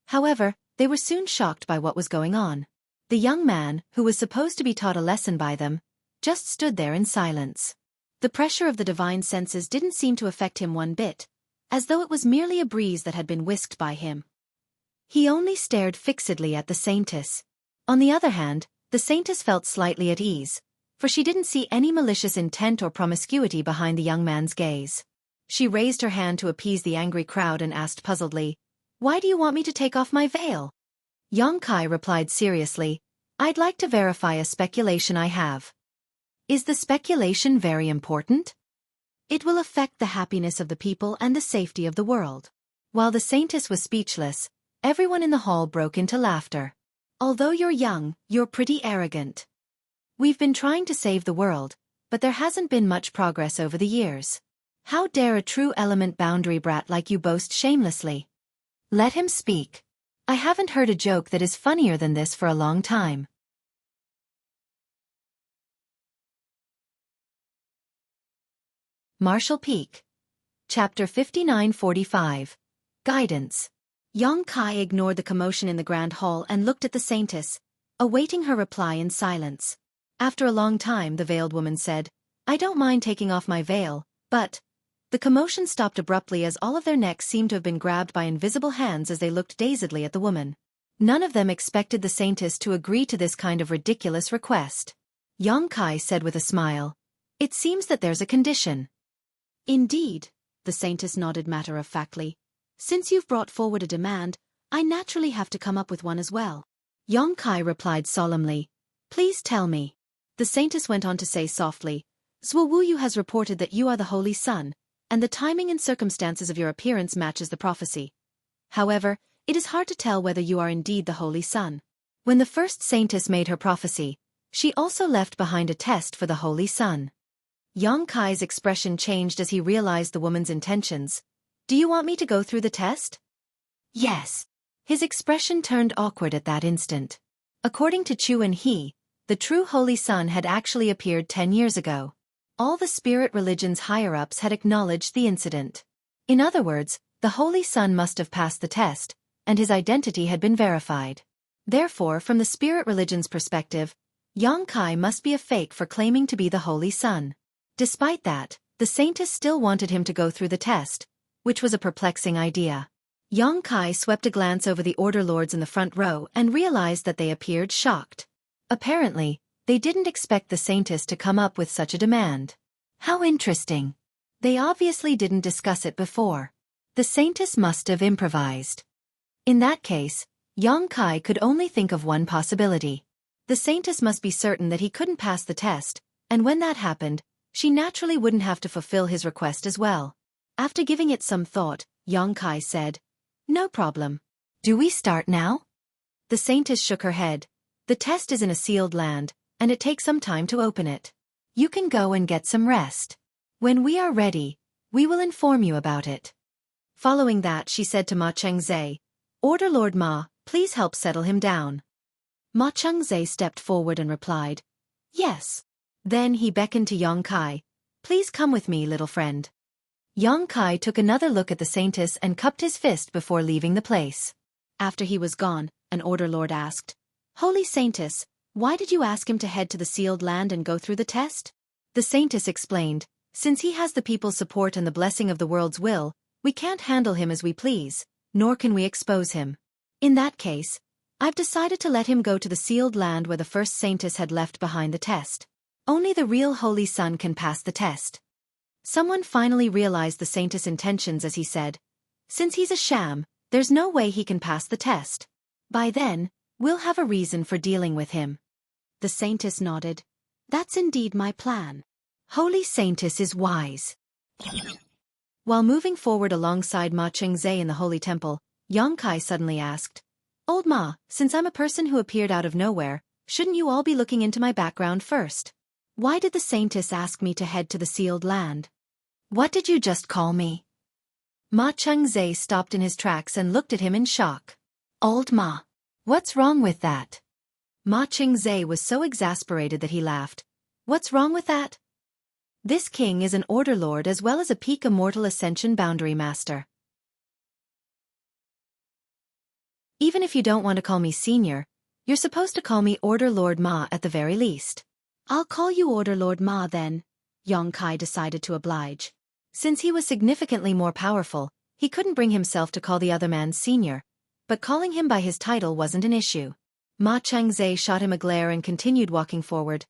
However, they were soon shocked by what was going on. The young man, who was supposed to be taught a lesson by them, just stood there in silence. The pressure of the divine senses didn't seem to affect him one bit, as though it was merely a breeze that had been whisked by him. He only stared fixedly at the saintess. On the other hand, the saintess felt slightly at ease, for she didn't see any malicious intent or promiscuity behind the young man's gaze. She raised her hand to appease the angry crowd and asked puzzledly, "Why do you want me to take off my veil?" Xueqi replied seriously, "I'd like to verify a speculation I have." "Is the speculation very important?" "It will affect the happiness of the people and the safety of the world." While the saintess was speechless, everyone in the hall broke into laughter. "Although you're young, you're pretty arrogant. We've been trying to save the world, but there hasn't been much progress over the years. How dare a true element boundary brat like you boast shamelessly?" "Let him speak. I haven't heard a joke that is funnier than this for a long time." Marshall Peak. Chapter 5945. Guidance. Xueqi ignored the commotion in the grand hall and looked at the saintess, awaiting her reply in silence. After a long time the veiled woman said, "I don't mind taking off my veil, but—" The commotion stopped abruptly as all of their necks seemed to have been grabbed by invisible hands as they looked dazedly at the woman. None of them expected the saintess to agree to this kind of ridiculous request. Xueqi said with a smile, "It seems that there's a condition." "Indeed," the saintess nodded matter-of-factly. "Since you've brought forward a demand, I naturally have to come up with one as well." Xueqi replied solemnly, "Please tell me." The saintess went on to say softly, "Xuewu has reported that you are the Holy Sun, and the timing and circumstances of your appearance matches the prophecy. However, it is hard to tell whether you are indeed the Holy Sun. When the first saintess made her prophecy, she also left behind a test for the Holy Sun." Xueqi's expression changed as he realized the woman's intentions. "Do you want me to go through the test?" "Yes." His expression turned awkward at that instant. According to Xueqi, the true Holy Sun had actually appeared 10 years ago. All the spirit religion's higher-ups had acknowledged the incident. In other words, the Holy Sun must have passed the test, and his identity had been verified. Therefore, from the spirit religion's perspective, Xueqi must be a fake for claiming to be the Holy Sun. Despite that, the saintess still wanted him to go through the test, which was a perplexing idea. Xueqi swept a glance over the order lords in the front row and realized that they appeared shocked. Apparently, they didn't expect the saintess to come up with such a demand. How interesting. They obviously didn't discuss it before. The saintess must have improvised. In that case, Xueqi could only think of one possibility. The saintess must be certain that he couldn't pass the test, and when that happened, she naturally wouldn't have to fulfill his request as well. After giving it some thought, Xueqi said, "No problem. Do we start now?" The saintess shook her head. "The test is in a sealed land, and it takes some time to open it. You can go and get some rest. When we are ready, we will inform you about it." Following that, she said to Ma Chengzhe, "Order Lord Ma, please help settle him down." Ma Chengzhe stepped forward and replied, "Yes." Then he beckoned to Xueqi, "Please come with me, little friend." Xueqi took another look at the saintess and cupped his fist before leaving the place. After he was gone, an order lord asked, "Holy Saintess, why did you ask him to head to the sealed land and go through the test?" The saintess explained, "Since he has the people's support and the blessing of the world's will, we can't handle him as we please, nor can we expose him. In that case, I've decided to let him go to the sealed land where the first saintess had left behind the test. Only the real Holy Sun can pass the test." Someone finally realized the saintess' intentions as he said, "Since he's a sham, there's no way he can pass the test. By then, we'll have a reason for dealing with him." The saintess nodded. "That's indeed my plan. Holy Saintess is wise." While moving forward alongside Ma Chengzhe in the Holy Temple, Yang Kai suddenly asked, "Old Ma, since I'm a person who appeared out of nowhere, shouldn't you all be looking into my background first? Why did the Saintess ask me to head to the sealed land? What did you just call me?" Ma Chengzhe stopped in his tracks and looked at him in shock. "Old Ma, what's wrong with that?" Ma Chengzhe was so exasperated that he laughed. "What's wrong with that? This king is an Order Lord as well as a peak Immortal Ascension Boundary Master. Even if you don't want to call me Senior, you're supposed to call me Order Lord Ma at the very least." "I'll call you Order Lord Ma then," Yang Kai decided to oblige. Since he was significantly more powerful, he couldn't bring himself to call the other man Senior, but calling him by his title wasn't an issue. Ma Chengzhe shot him a glare and continued walking forward.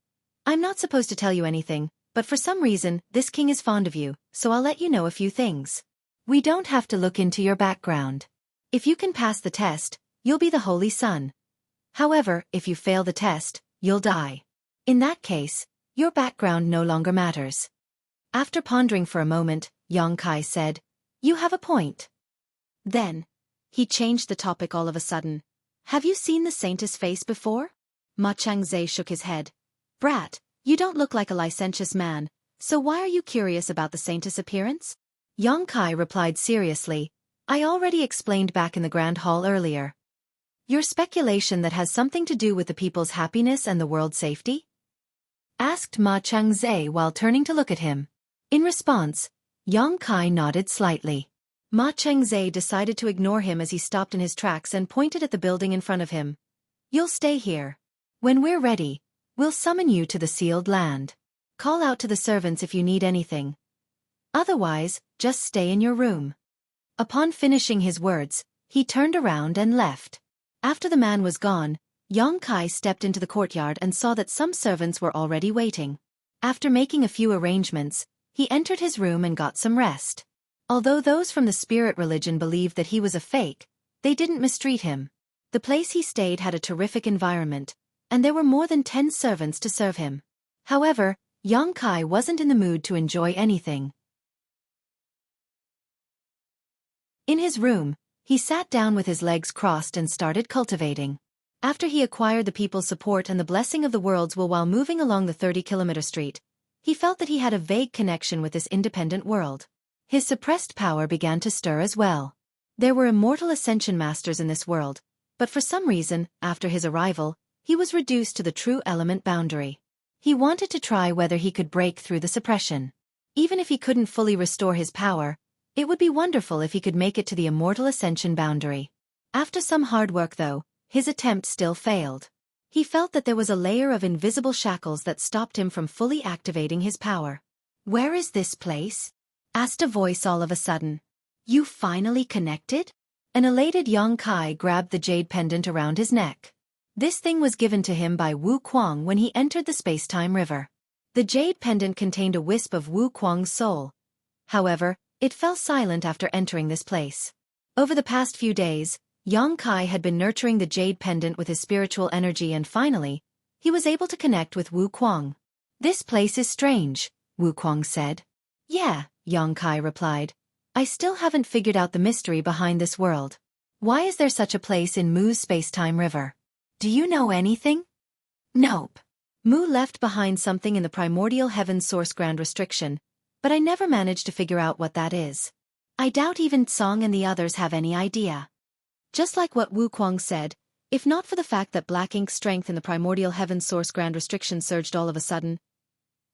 "I'm not supposed to tell you anything, but for some reason, this king is fond of you, so I'll let you know a few things. We don't have to look into your background. If you can pass the test, you'll be the Holy Son. However, if you fail the test, you'll die. In that case, your background no longer matters." After pondering for a moment, Yang Kai said, "You have a point." Then, he changed the topic all of a sudden. "Have you seen the Saintess face before?" Ma Chengzhe shook his head. "Brat, you don't look like a licentious man, so why are you curious about the Saintess' appearance?" Yang Kai replied seriously, "I already explained back in the Grand Hall earlier. Your speculation that has something to do with the people's happiness and the world's safety?" asked Ma Chengzhe while turning to look at him. In response, Yang Kai nodded slightly. Ma Chengzhe decided to ignore him as he stopped in his tracks and pointed at the building in front of him. "You'll stay here. When we're ready, we'll summon you to the sealed land. Call out to the servants if you need anything. Otherwise, just stay in your room." Upon finishing his words, he turned around and left. After the man was gone, Yang Kai stepped into the courtyard and saw that some servants were already waiting. After making a few arrangements, he entered his room and got some rest. Although those from the spirit religion believed that he was a fake, they didn't mistreat him. The place he stayed had a terrific environment, and there were more than 10 servants to serve him. However, Yang Kai wasn't in the mood to enjoy anything. In his room, he sat down with his legs crossed and started cultivating. After he acquired the people's support and the blessing of the world's will while moving along the 30-kilometer street, he felt that he had a vague connection with this independent world. His suppressed power began to stir as well. There were immortal ascension masters in this world, but for some reason, after his arrival, he was reduced to the true element boundary. He wanted to try whether he could break through the suppression. Even if he couldn't fully restore his power, it would be wonderful if he could make it to the immortal ascension boundary. After some hard work though, his attempt still failed. He felt that there was a layer of invisible shackles that stopped him from fully activating his power. "Where is this place?" asked a voice all of a sudden. "You finally connected?" An elated Yang Kai grabbed the jade pendant around his neck. This thing was given to him by Wu Kuang when he entered the space-time river. The jade pendant contained a wisp of Wu Kuang's soul. However, it fell silent after entering this place. Over the past few days, Yang Kai had been nurturing the jade pendant with his spiritual energy and finally, he was able to connect with Wu Kuang. "This place is strange," Wu Kuang said. "Yeah," Yang Kai replied. "I still haven't figured out the mystery behind this world. Why is there such a place in Mu's space-time river? Do you know anything?" "Nope. Mu left behind something in the primordial heaven source grand restriction, but I never managed to figure out what that is. I doubt even Tsong and the others have any idea." Just like what Wu Kuang said, if not for the fact that black ink's strength in the primordial heaven source grand restriction surged all of a sudden,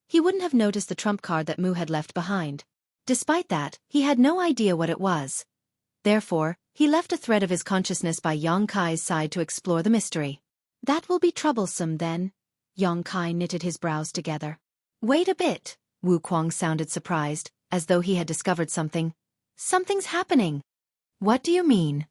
he wouldn't have noticed the trump card that Mu had left behind. Despite that, he had no idea what it was. Therefore, he left a thread of his consciousness by Yang Kai's side to explore the mystery. "That will be troublesome then." Yang Kai knitted his brows together. "Wait a bit." Wu Kuang sounded surprised, as though he had discovered something. "Something's happening." "What do you mean?"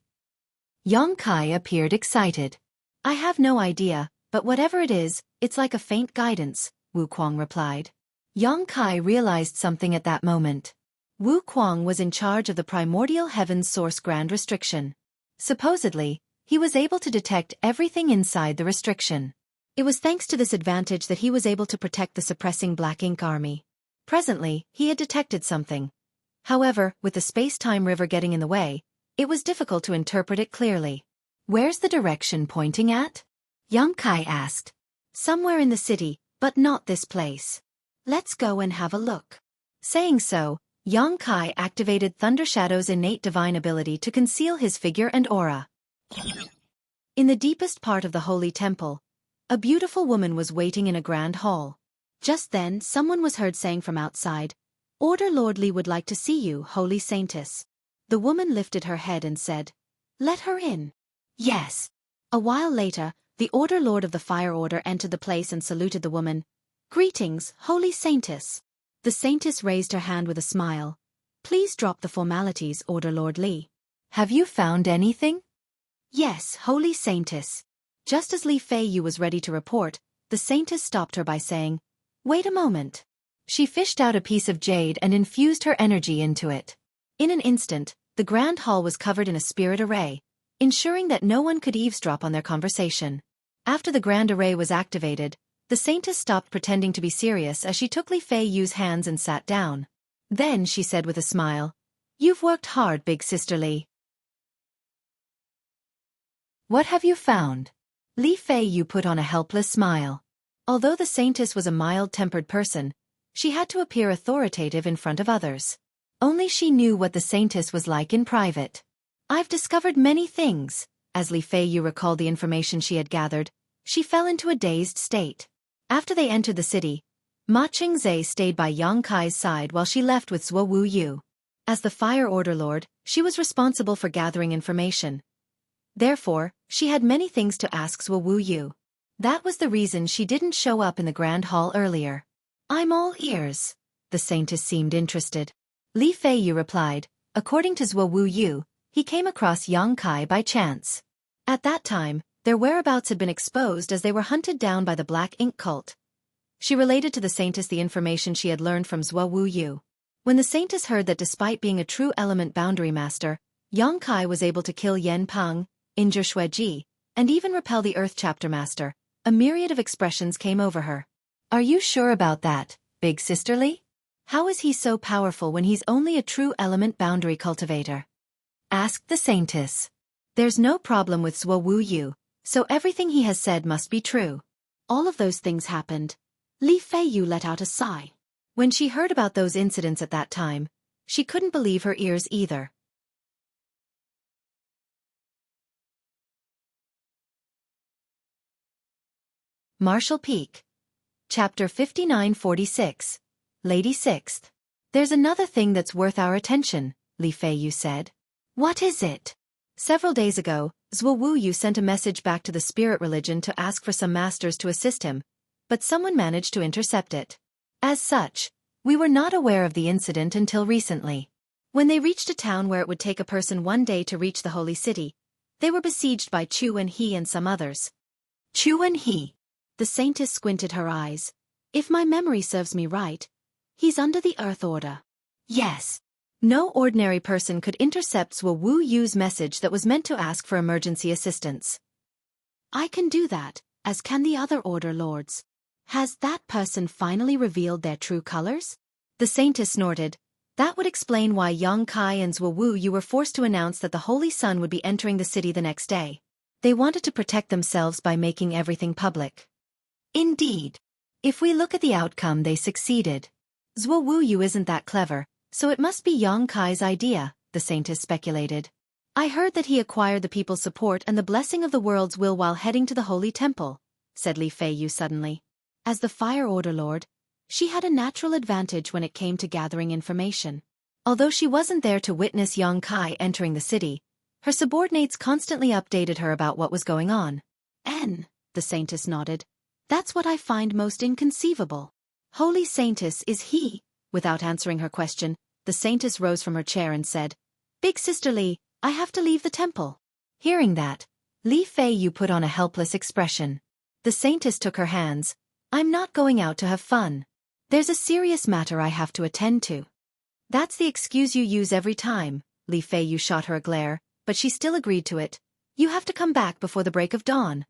Yang Kai appeared excited. "I have no idea, but whatever it is, it's like a faint guidance," Wu Kuang replied. Yang Kai realized something at that moment. Wu Kuang was in charge of the primordial heaven source grand restriction. Supposedly, he was able to detect everything inside the restriction. It was thanks to this advantage that he was able to protect the suppressing black ink army. Presently, he had detected something. However, with the space-time river getting in the way, it was difficult to interpret it clearly. "Where's the direction pointing at?" Xueqi asked. "Somewhere in the city, but not this place. Let's go and have a look." Saying so, Xueqi activated Thundershadow's innate divine ability to conceal his figure and aura. In the deepest part of the holy temple, a beautiful woman was waiting in a grand hall. Just then, someone was heard saying from outside, "Order Lord Li would like to see you, Holy Saintess." The woman lifted her head and said, "Let her in." "Yes." A while later, the Order Lord of the Fire Order entered the place and saluted the woman. "Greetings, Holy Saintess." The Saintess raised her hand with a smile. "Please drop the formalities, Order Lord Li. Have you found anything?" "Yes, Holy Saintess." Just as Li Feiyu was ready to report, the Saintess stopped her by saying, "Wait a moment." She fished out a piece of jade and infused her energy into it. In an instant, the grand hall was covered in a spirit array, ensuring that no one could eavesdrop on their conversation. After the grand array was activated, the Saintess stopped pretending to be serious as she took Li Feiyu's hands and sat down. Then she said with a smile, "You've worked hard, big sister Li. What have you found?" Li Feiyu put on a helpless smile. Although the Saintess was a mild-tempered person, she had to appear authoritative in front of others. Only she knew what the Saintess was like in private. "I've discovered many things." As Li Feiyu recalled the information she had gathered, she fell into a dazed state. After they entered the city, Ma Qingzhe stayed by Xueqi's side while she left with Zuo Yu. As the Fire Order Lord, she was responsible for gathering information. Therefore, she had many things to ask Zuo Yu. That was the reason she didn't show up in the Grand Hall earlier. "I'm all ears." The Saintess seemed interested. Li Feiyu replied, according to Zuo Yu, he came across Xueqi by chance. At that time, their whereabouts had been exposed as they were hunted down by the Black Ink cult. She related to the Saintess the information she had learned from Zuo Yu. When the Saintess heard that despite being a true element boundary master, Xueqi was able to kill Yen Peng, injure Xueqi, and even repel the Earth Chapter Master, a myriad of expressions came over her. "Are you sure about that, big sister Li? How is he so powerful when he's only a true element boundary cultivator?" asked the Saintess. "There's no problem with Zuo Yu, so everything he has said must be true." All of those things happened. Li Feiyu let out a sigh. When she heard about those incidents at that time, she couldn't believe her ears either. Marshall Peak. Chapter 5946. Lady Sixth. "There's another thing that's worth our attention," Li Feiyu said. "What is it?" Several days ago, Zuo Yu sent a message back to the spirit religion to ask for some masters to assist him, but someone managed to intercept it. As such, we were not aware of the incident until recently. When they reached a town where it would take a person one day to reach the holy city, they were besieged by Xueqi and some others. "Xueqi?" The Saintess squinted her eyes. "If my memory serves me right, he's under the Earth Order." "Yes." No ordinary person could intercept Zuo Yu's message that was meant to ask for emergency assistance. "I can do that, as can the other Order Lords. Has that person finally revealed their true colors?" The Saintess snorted. That would explain why Xueqi and Zuo Yu were forced to announce that the Holy Sun would be entering the city the next day. They wanted to protect themselves by making everything public. Indeed. If we look at the outcome, they succeeded. Zuo Yu isn't that clever, so it must be Xueqi's idea, the Saintess speculated. "I heard that he acquired the people's support and the blessing of the world's will while heading to the Holy Temple," said Li Feiyu suddenly. As the Fire Order Lord, she had a natural advantage when it came to gathering information. Although she wasn't there to witness Xueqi entering the city, her subordinates constantly updated her about what was going on. The Saintess nodded. "That's what I find most inconceivable. Holy Saintess, is he?" Without answering her question, the Saintess rose from her chair and said, "Big Sister Li, I have to leave the temple." Hearing that, Li Feiyu put on a helpless expression. The Saintess took her hands. "I'm not going out to have fun. There's a serious matter I have to attend to." "That's the excuse you use every time," Li Feiyu shot her a glare, but she still agreed to it. "You have to come back before the break of dawn."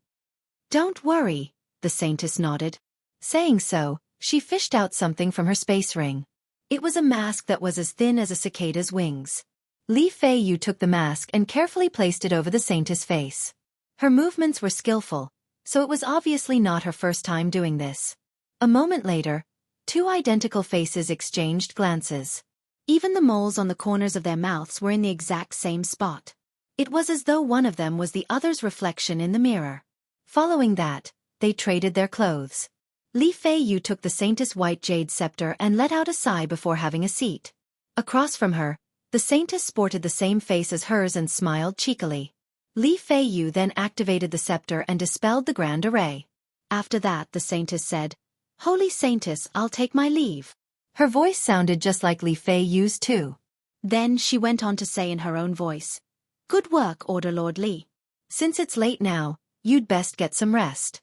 "Don't worry," the Saintess nodded. Saying so, she fished out something from her space ring. It was a mask that was as thin as a cicada's wings. Li Feiyu took the mask and carefully placed it over the saintess' face. Her movements were skillful, so it was obviously not her first time doing this. A moment later, two identical faces exchanged glances. Even the moles on the corners of their mouths were in the exact same spot. It was as though one of them was the other's reflection in the mirror. Following that, they traded their clothes. Li Feiyu took the saintess' white jade scepter and let out a sigh before having a seat. Across from her, the saintess sported the same face as hers and smiled cheekily. Li Feiyu then activated the scepter and dispelled the grand array. After that, the saintess said, "Holy saintess, I'll take my leave." Her voice sounded just like Li Feiyu's too. Then she went on to say in her own voice, "Good work, Order Lord Li. Since it's late now, you'd best get some rest."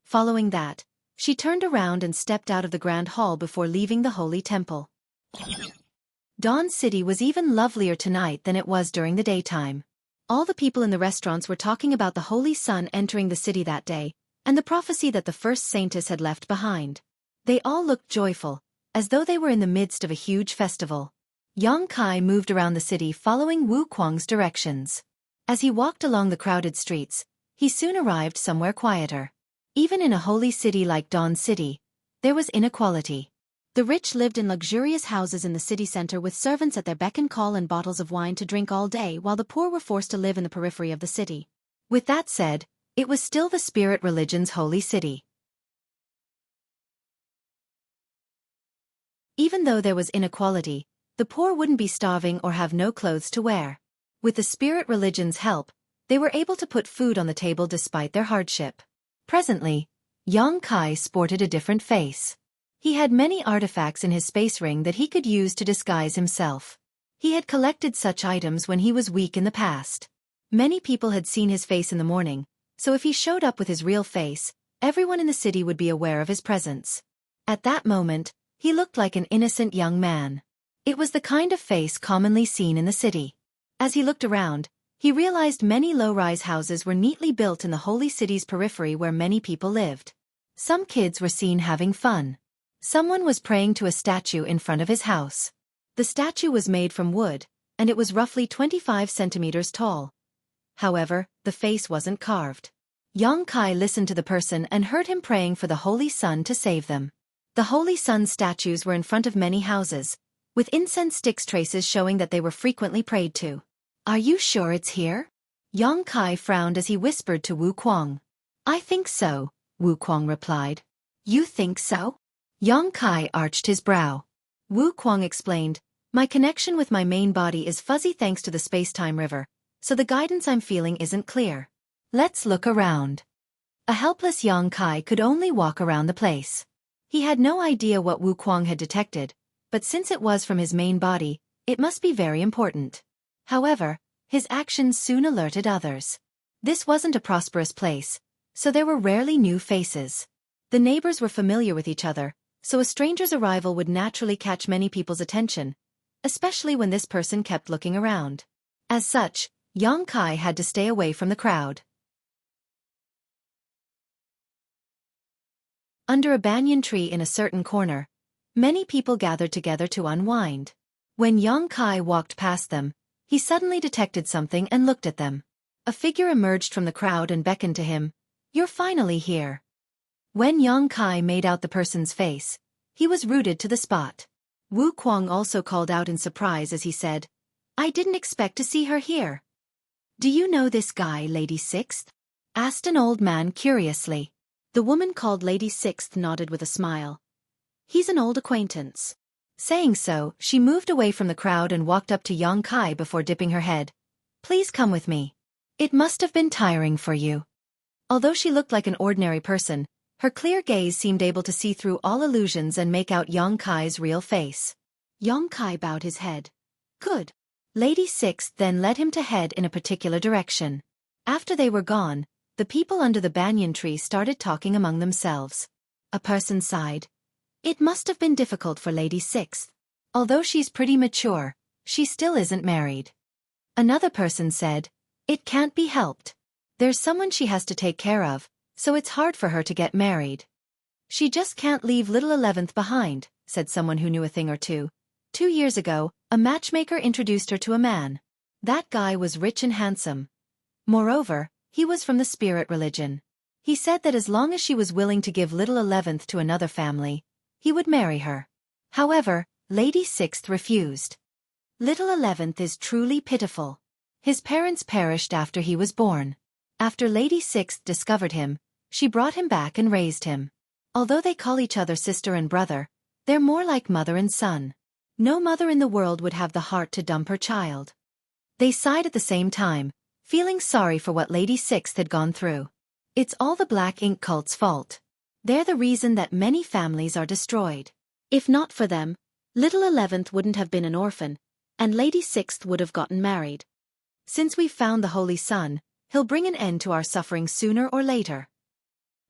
Following that, she turned around and stepped out of the grand hall before leaving the holy temple. Dawn City was even lovelier tonight than it was during the daytime. All the people in the restaurants were talking about the holy sun entering the city that day, and the prophecy that the first saintess had left behind. They all looked joyful, as though they were in the midst of a huge festival. Yang Kai moved around the city following Wu Kuang's directions. As he walked along the crowded streets, he soon arrived somewhere quieter. Even in a holy city like Dawn City, there was inequality. The rich lived in luxurious houses in the city center with servants at their beck and call and bottles of wine to drink all day, while the poor were forced to live in the periphery of the city. With that said, it was still the spirit religion's holy city. Even though there was inequality, the poor wouldn't be starving or have no clothes to wear. With the spirit religion's help, they were able to put food on the table despite their hardship. Presently, Yang Kai sported a different face. He had many artifacts in his space ring that he could use to disguise himself. He had collected such items when he was weak in the past. Many people had seen his face in the morning, so if he showed up with his real face, everyone in the city would be aware of his presence. At that moment, he looked like an innocent young man. It was the kind of face commonly seen in the city. As he looked around, he realized many low-rise houses were neatly built in the holy city's periphery where many people lived. Some kids were seen having fun. Someone was praying to a statue in front of his house. The statue was made from wood, and it was roughly 25 centimeters tall. However, the face wasn't carved. Yang Kai listened to the person and heard him praying for the Holy Sun to save them. The Holy Sun statues were in front of many houses, with incense sticks traces showing that they were frequently prayed to. "Are you sure it's here?" Yang Kai frowned as he whispered to Wu Kuang. "I think so," Wu Kuang replied. "You think so?" Yang Kai arched his brow. Wu Kuang explained, "My connection with my main body is fuzzy thanks to the space-time river, so the guidance I'm feeling isn't clear. Let's look around." A helpless Yang Kai could only walk around the place. He had no idea what Wu Kuang had detected, but since it was from his main body, it must be very important. However, his actions soon alerted others. This wasn't a prosperous place, so there were rarely new faces. The neighbors were familiar with each other, so a stranger's arrival would naturally catch many people's attention, especially when this person kept looking around. As such, Yang Kai had to stay away from the crowd. Under a banyan tree in a certain corner, many people gathered together to unwind. When Yang Kai walked past them, he suddenly detected something and looked at them. A figure emerged from the crowd and beckoned to him. "You're finally here." When Yang Kai made out the person's face, he was rooted to the spot. Wu Kuang also called out in surprise as he said, "I didn't expect to see her here." "Do you know this guy, Lady Sixth?" asked an old man curiously. The woman called Lady Sixth nodded with a smile. "He's an old acquaintance." Saying so, she moved away from the crowd and walked up to Yang Kai before dipping her head. "Please come with me. It must have been tiring for you." Although she looked like an ordinary person, her clear gaze seemed able to see through all illusions and make out Yang Kai's real face. Yang Kai bowed his head. "Good." Lady Sixth then led him to head in a particular direction. After they were gone, the people under the banyan tree started talking among themselves. A person sighed. "It must have been difficult for Lady Sixth. Although she's pretty mature, she still isn't married." Another person said, "It can't be helped. There's someone she has to take care of, so it's hard for her to get married." "She just can't leave little 11th behind," said someone who knew a thing or two. 2 years ago, a matchmaker introduced her to a man. That guy was rich and handsome. Moreover, he was from the spirit religion. He said that as long as she was willing to give little 11th to another family, he would marry her. However, Lady Sixth refused. Little 11th is truly pitiful. His parents perished after he was born. After Lady Sixth discovered him, she brought him back and raised him. Although they call each other sister and brother, they're more like mother and son. No mother in the world would have the heart to dump her child. They sighed at the same time, feeling sorry for what Lady Sixth had gone through. It's all the black ink cult's fault. They're the reason that many families are destroyed. If not for them, little 11th wouldn't have been an orphan, and Lady Sixth would have gotten married. Since we've found the Holy Sun, he'll bring an end to our suffering sooner or later.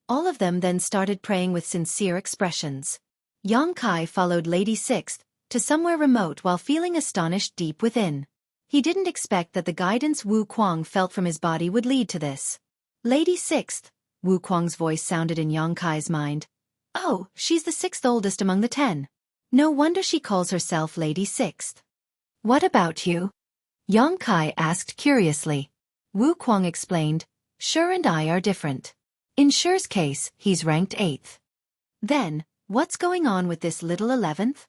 All of them then started praying with sincere expressions. Xueqi followed Lady Sixth to somewhere remote while feeling astonished deep within. He didn't expect that the guidance Wu Kuang felt from his body would lead to this. Lady Sixth, Wu Kuang's voice sounded in Xueqi's mind. Oh, she's the 6th oldest among the 10. No wonder she calls herself Lady Sixth. What about you? Xueqi asked curiously. Wu Kuang explained, Sure and I are different. In Shure's case, he's ranked 8th. Then, what's going on with this little 11th?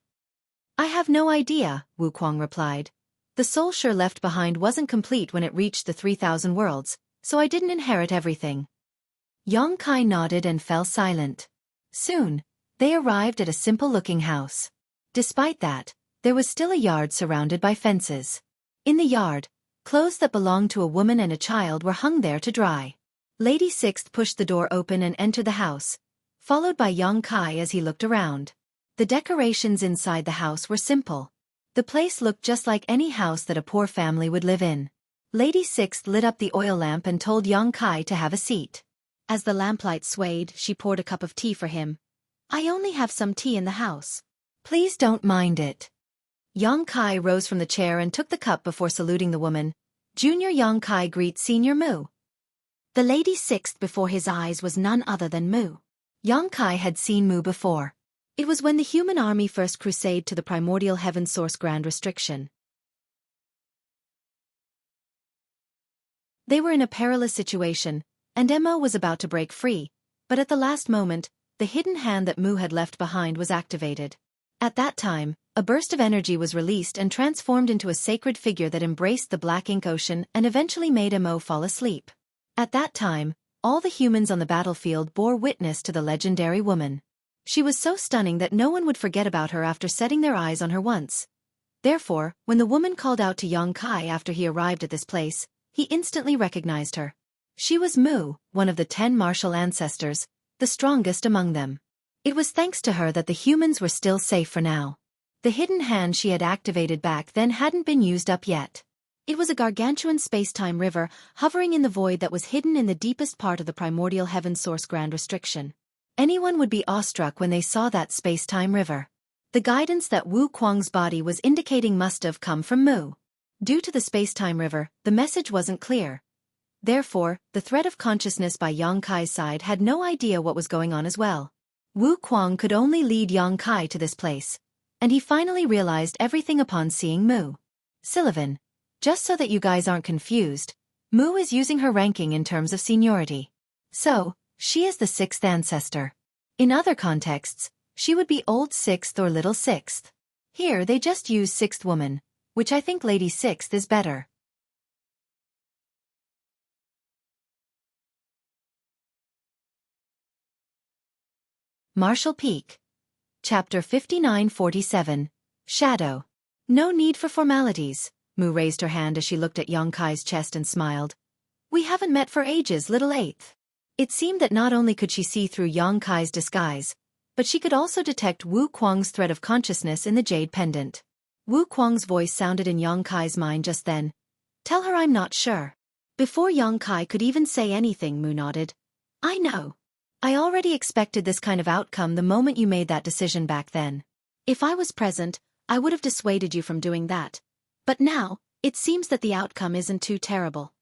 I have no idea, Wu Kuang replied. The soul Shure left behind wasn't complete when it reached the 3,000 worlds, so I didn't inherit everything. Xueqi nodded and fell silent. Soon, they arrived at a simple-looking house. Despite that, there was still a yard surrounded by fences. In the yard, clothes that belonged to a woman and a child were hung there to dry. Lady Sixth pushed the door open and entered the house, followed by Xueqi as he looked around. The decorations inside the house were simple. The place looked just like any house that a poor family would live in. Lady Sixth lit up the oil lamp and told Xueqi to have a seat. As the lamplight swayed, she poured a cup of tea for him. I only have some tea in the house. Please don't mind it. Xueqi rose from the chair and took the cup before saluting the woman. Junior Xueqi greets Senior Mu. The Lady Sixth before his eyes was none other than Mu. Xueqi had seen Mu before. It was when the human army first crusade to the primordial heaven source grand restriction. They were in a perilous situation, and Mo was about to break free, but at the last moment, the hidden hand that Mu had left behind was activated. At that time, a burst of energy was released and transformed into a sacred figure that embraced the black ink ocean and eventually made Mo fall asleep. At that time, all the humans on the battlefield bore witness to the legendary woman. She was so stunning that no one would forget about her after setting their eyes on her once. Therefore, when the woman called out to Xueqi after he arrived at this place, he instantly recognized her. She was Mu, one of the 10 martial ancestors, the strongest among them. It was thanks to her that the humans were still safe for now. The hidden hand she had activated back then hadn't been used up yet. It was a gargantuan space-time river hovering in the void that was hidden in the deepest part of the primordial heaven source grand restriction. Anyone would be awestruck when they saw that space-time river. The guidance that Wu Kuang's body was indicating must have come from Mu. Due to the space-time river, the message wasn't clear. Therefore, the thread of consciousness by Xueqi's side had no idea what was going on as well. Wu Kuang could only lead Xueqi to this place, and he finally realized everything upon seeing Mu. Sylvan, just so that you guys aren't confused, Mu is using her ranking in terms of seniority. So, she is the 6th ancestor. In other contexts, she would be Old 6th or Little 6th. Here they just use 6th woman, which I think Lady 6th is better. Martial Peak. Chapter 5947. Shadow. No need for formalities. Mu raised her hand as she looked at Xueqi's chest and smiled. We haven't met for ages, Little 8th. It seemed that not only could she see through Xueqi's disguise, but she could also detect Wu Kuang's thread of consciousness in the jade pendant. Wu Kuang's voice sounded in Xueqi's mind just then. Tell her I'm not sure. Before Xueqi could even say anything, Mu nodded. I know. I already expected this kind of outcome the moment you made that decision back then. If I was present, I would have dissuaded you from doing that. But now, it seems that the outcome isn't too terrible.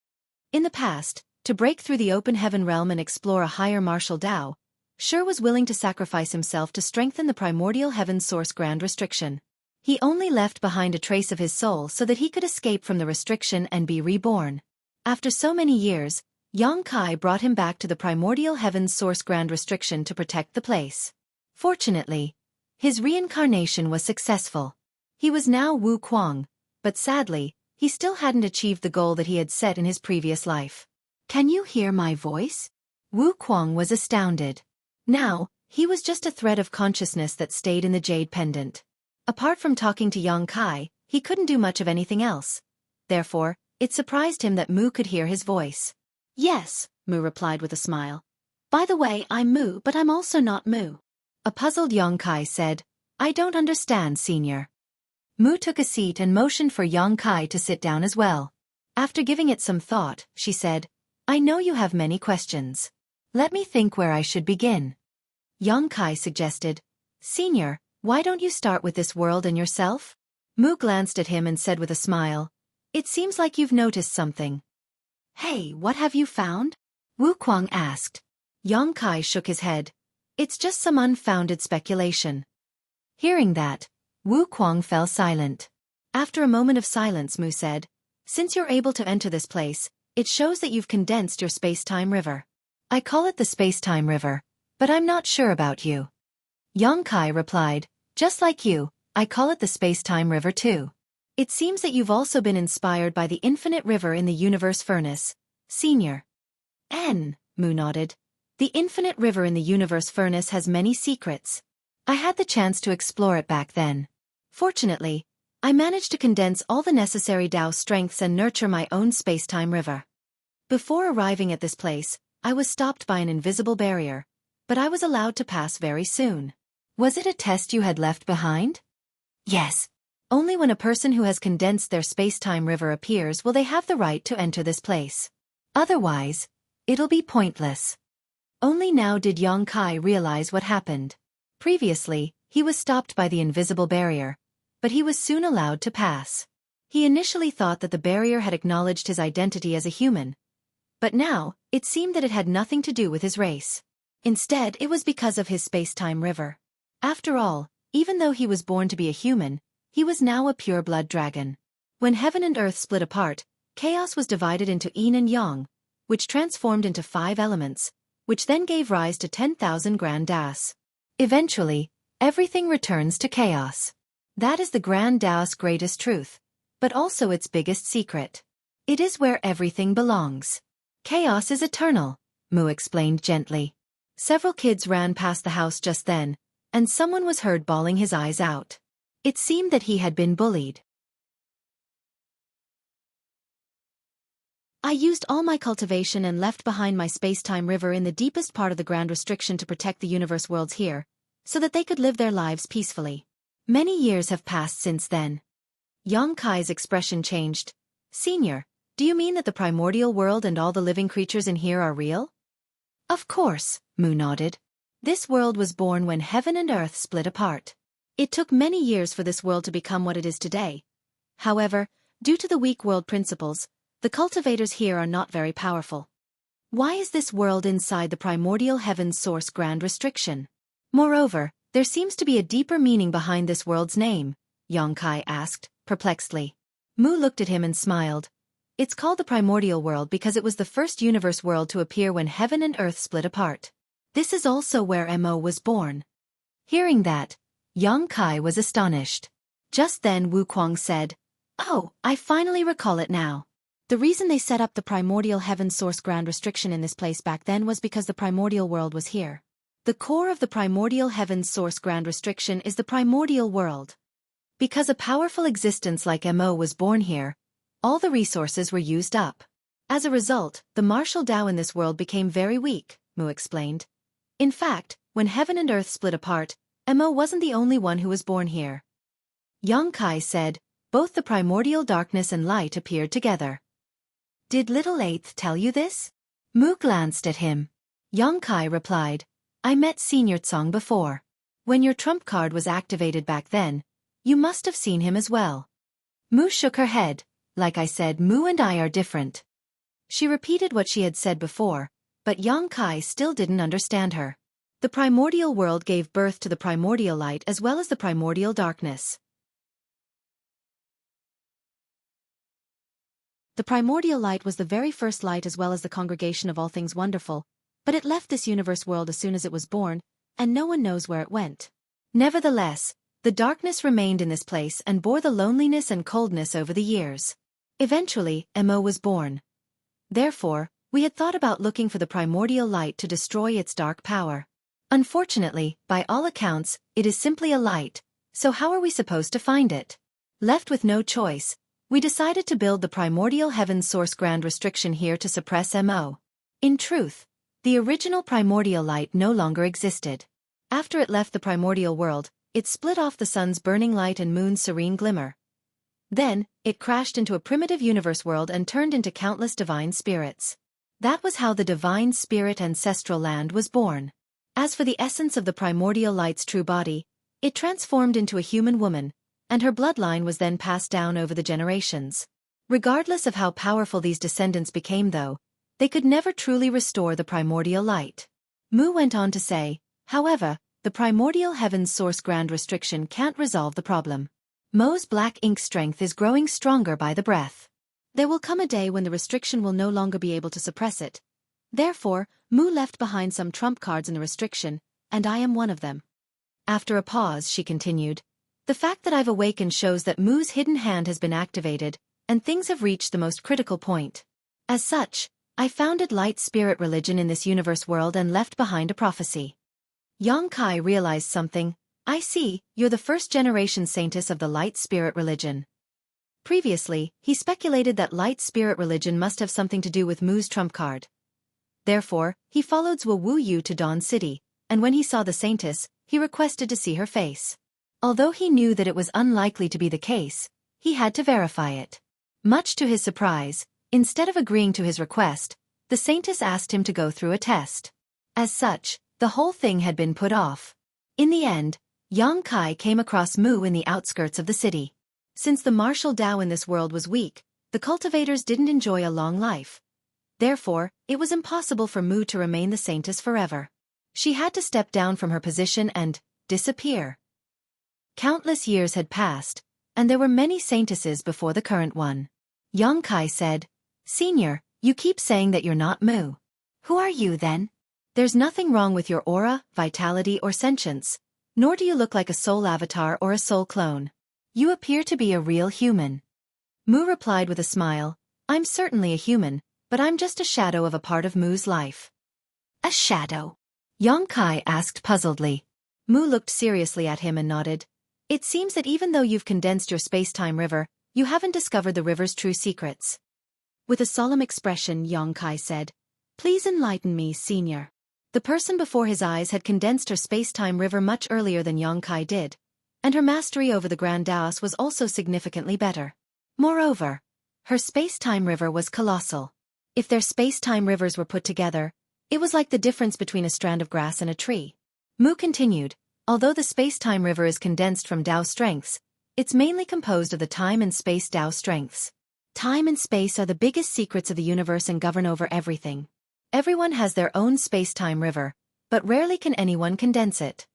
In the past, to break through the open heaven realm and explore a higher martial Tao, Shure was willing to sacrifice himself to strengthen the primordial heaven source grand restriction. He only left behind a trace of his soul so that he could escape from the restriction and be reborn. After so many years, Xueqi brought him back to the primordial heaven's source grand restriction to protect the place. Fortunately, his reincarnation was successful. He was now Wu Kuang, but sadly, he still hadn't achieved the goal that he had set in his previous life. Can you hear my voice? Wu Kuang was astounded. Now, he was just a thread of consciousness that stayed in the jade pendant. Apart from talking to Xueqi, he couldn't do much of anything else. Therefore, it surprised him that Mu could hear his voice. Yes, Mu replied with a smile. By the way, I'm Mu, but I'm also not Mu. A puzzled Xueqi said, I don't understand, Senior. Mu took a seat and motioned for Xueqi to sit down as well. After giving it some thought, she said, I know you have many questions. Let me think where I should begin. Xueqi suggested, Senior, why don't you start with this world and yourself? Mu glanced at him and said with a smile, It seems like you've noticed something. Hey, what have you found? Wu Kuang asked. Xueqi shook his head. It's just some unfounded speculation. Hearing that, Wu Kuang fell silent. After a moment of silence, Mu said, Since you're able to enter this place, it shows that you've condensed your space-time river. I call it the space-time river, but I'm not sure about you. Xueqi replied, Just like you, I call it the space-time river too. It seems that you've also been inspired by the infinite river in the universe furnace, Senior. Mu nodded. The infinite river in the universe furnace has many secrets. I had the chance to explore it back then. Fortunately, I managed to condense all the necessary Tao strengths and nurture my own space-time river. Before arriving at this place, I was stopped by an invisible barrier, but I was allowed to pass very soon. Was it a test you had left behind? Yes. Only when a person who has condensed their space-time river appears will they have the right to enter this place. Otherwise, it'll be pointless. Only now did Xueqi realize what happened. Previously, he was stopped by the invisible barrier, but he was soon allowed to pass. He initially thought that the barrier had acknowledged his identity as a human, but now, it seemed that it had nothing to do with his race. Instead, it was because of his space-time river. After all, even though he was born to be a human, he was now a pure-blood dragon. When heaven and earth split apart, chaos was divided into yin and yang, which transformed into 5 elements, which then gave rise to 10,000 grand das. Eventually, everything returns to chaos. That is the grand Tao's greatest truth, but also its biggest secret. It is where everything belongs. Chaos is eternal, Mu explained gently. Several kids ran past the house just then, and someone was heard bawling his eyes out. It seemed that he had been bullied. I used all my cultivation and left behind my space-time river in the deepest part of the grand restriction to protect the universe worlds here, so that they could live their lives peacefully. Many years have passed since then. Xueqi's expression changed. Senior, do you mean that the primordial world and all the living creatures in here are real? Of course, Mu nodded. This world was born when heaven and earth split apart. It took many years for this world to become what it is today. However, due to the weak world principles, the cultivators here are not very powerful. Why is this world inside the primordial heaven's source grand restriction? Moreover, there seems to be a deeper meaning behind this world's name, Xueqi asked, perplexedly. Mu looked at him and smiled. It's called the primordial world because it was the first universe world to appear when heaven and earth split apart. This is also where Mo was born. Hearing that, Xueqi was astonished. Just then Wu Kuang said, Oh, I finally recall it now. The reason they set up the primordial heaven source grand restriction in this place back then was because the primordial world was here. The core of the primordial heaven source grand restriction is the primordial world. Because a powerful existence like Mo was born here, all the resources were used up. As a result, the martial Tao in this world became very weak, Mu explained. In fact, when heaven and earth split apart, Mo wasn't the only one who was born here. Xueqi said, both the primordial darkness and light appeared together. Did little Eighth tell you this? Mu glanced at him. Xueqi replied, I met Senior Tsong before. When your trump card was activated back then, you must have seen him as well. Mu shook her head. Like I said, Mu and I are different. She repeated what she had said before, but Xueqi still didn't understand her. The primordial world gave birth to the primordial light as well as the primordial darkness. The primordial light was the very first light as well as the congregation of all things wonderful, but it left this universe world as soon as it was born, and no one knows where it went. Nevertheless, the darkness remained in this place and bore the loneliness and coldness over the years. Eventually, Mo was born. Therefore, we had thought about looking for the primordial light to destroy its dark power. Unfortunately, by all accounts, it is simply a light, so how are we supposed to find it? Left with no choice, we decided to build the primordial heaven's source grand restriction here to suppress Mo. In truth, the original primordial light no longer existed. After it left the primordial world, it split off the sun's burning light and moon's serene glimmer. Then, it crashed into a primitive universe world and turned into countless divine spirits. That was how the divine spirit ancestral land was born. As for the essence of the primordial light's true body, it transformed into a human woman, and her bloodline was then passed down over the generations. Regardless of how powerful these descendants became though, they could never truly restore the primordial light. Mu went on to say, however, the primordial heaven's source grand restriction can't resolve the problem. Mo's black ink strength is growing stronger by the breath. There will come a day when the restriction will no longer be able to suppress it. Therefore, Mu left behind some trump cards in the restriction, and I am one of them. After a pause, she continued, the fact that I've awakened shows that Mu's hidden hand has been activated, and things have reached the most critical point. As such, I founded light spirit religion in this universe world and left behind a prophecy. Xueqi realized something. I see, you're the first-generation saintess of the light spirit religion. Previously, he speculated that light spirit religion must have something to do with Mu's trump card. Therefore, he followed Xueqi to Dawn City, and when he saw the saintess, he requested to see her face. Although he knew that it was unlikely to be the case, he had to verify it. Much to his surprise, instead of agreeing to his request, the saintess asked him to go through a test. As such, the whole thing had been put off. In the end, Xueqi came across Mu in the outskirts of the city. Since the martial Tao in this world was weak, the cultivators didn't enjoy a long life. Therefore, it was impossible for Mu to remain the saintess forever. She had to step down from her position and disappear. Countless years had passed, and there were many saintesses before the current one. Xueqi said, Senior, you keep saying that you're not Mu. Who are you then? There's nothing wrong with your aura, vitality or sentience, nor do you look like a soul avatar or a soul clone. You appear to be a real human. Mu replied with a smile, I'm certainly a human, but I'm just a shadow of a part of Mu's life. A shadow? Xueqi asked puzzledly. Mu looked seriously at him and nodded. It seems that even though you've condensed your space-time river, you haven't discovered the river's true secrets. With a solemn expression, Xueqi said, Please enlighten me, Senior. The person before his eyes had condensed her space-time river much earlier than Xueqi did, and her mastery over the Grand Daos was also significantly better. Moreover, her space-time river was colossal. If their space-time rivers were put together, it was like the difference between a strand of grass and a tree. Mu continued, although the space-time river is condensed from Tao strengths, it's mainly composed of the time and space Tao strengths. Time and space are the biggest secrets of the universe and govern over everything. Everyone has their own space-time river, but rarely can anyone condense it.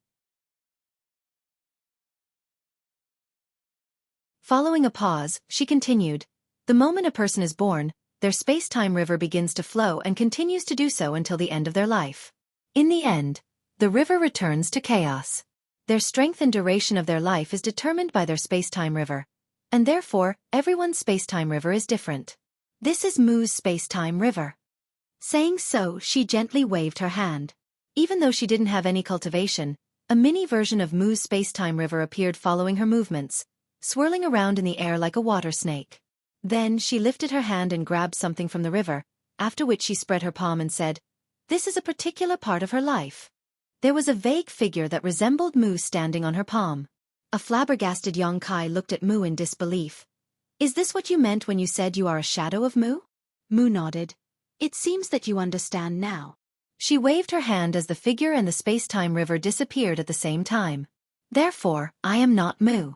Following a pause, she continued, the moment a person is born, their space-time river begins to flow and continues to do so until the end of their life. In the end, the river returns to chaos. Their strength and duration of their life is determined by their space-time river, and therefore, everyone's space-time river is different. This is Mu's space-time river. Saying so, she gently waved her hand. Even though she didn't have any cultivation, a mini version of Mu's space-time river appeared following her movements, swirling around in the air like a water snake. Then she lifted her hand and grabbed something from the river, after which she spread her palm and said, This is a particular part of her life. There was a vague figure that resembled Mu standing on her palm. A flabbergasted Xueqi looked at Mu in disbelief. Is this what you meant when you said you are a shadow of Mu? Mu nodded. It seems that you understand now. She waved her hand as the figure and the space-time river disappeared at the same time. Therefore, I am not Mu.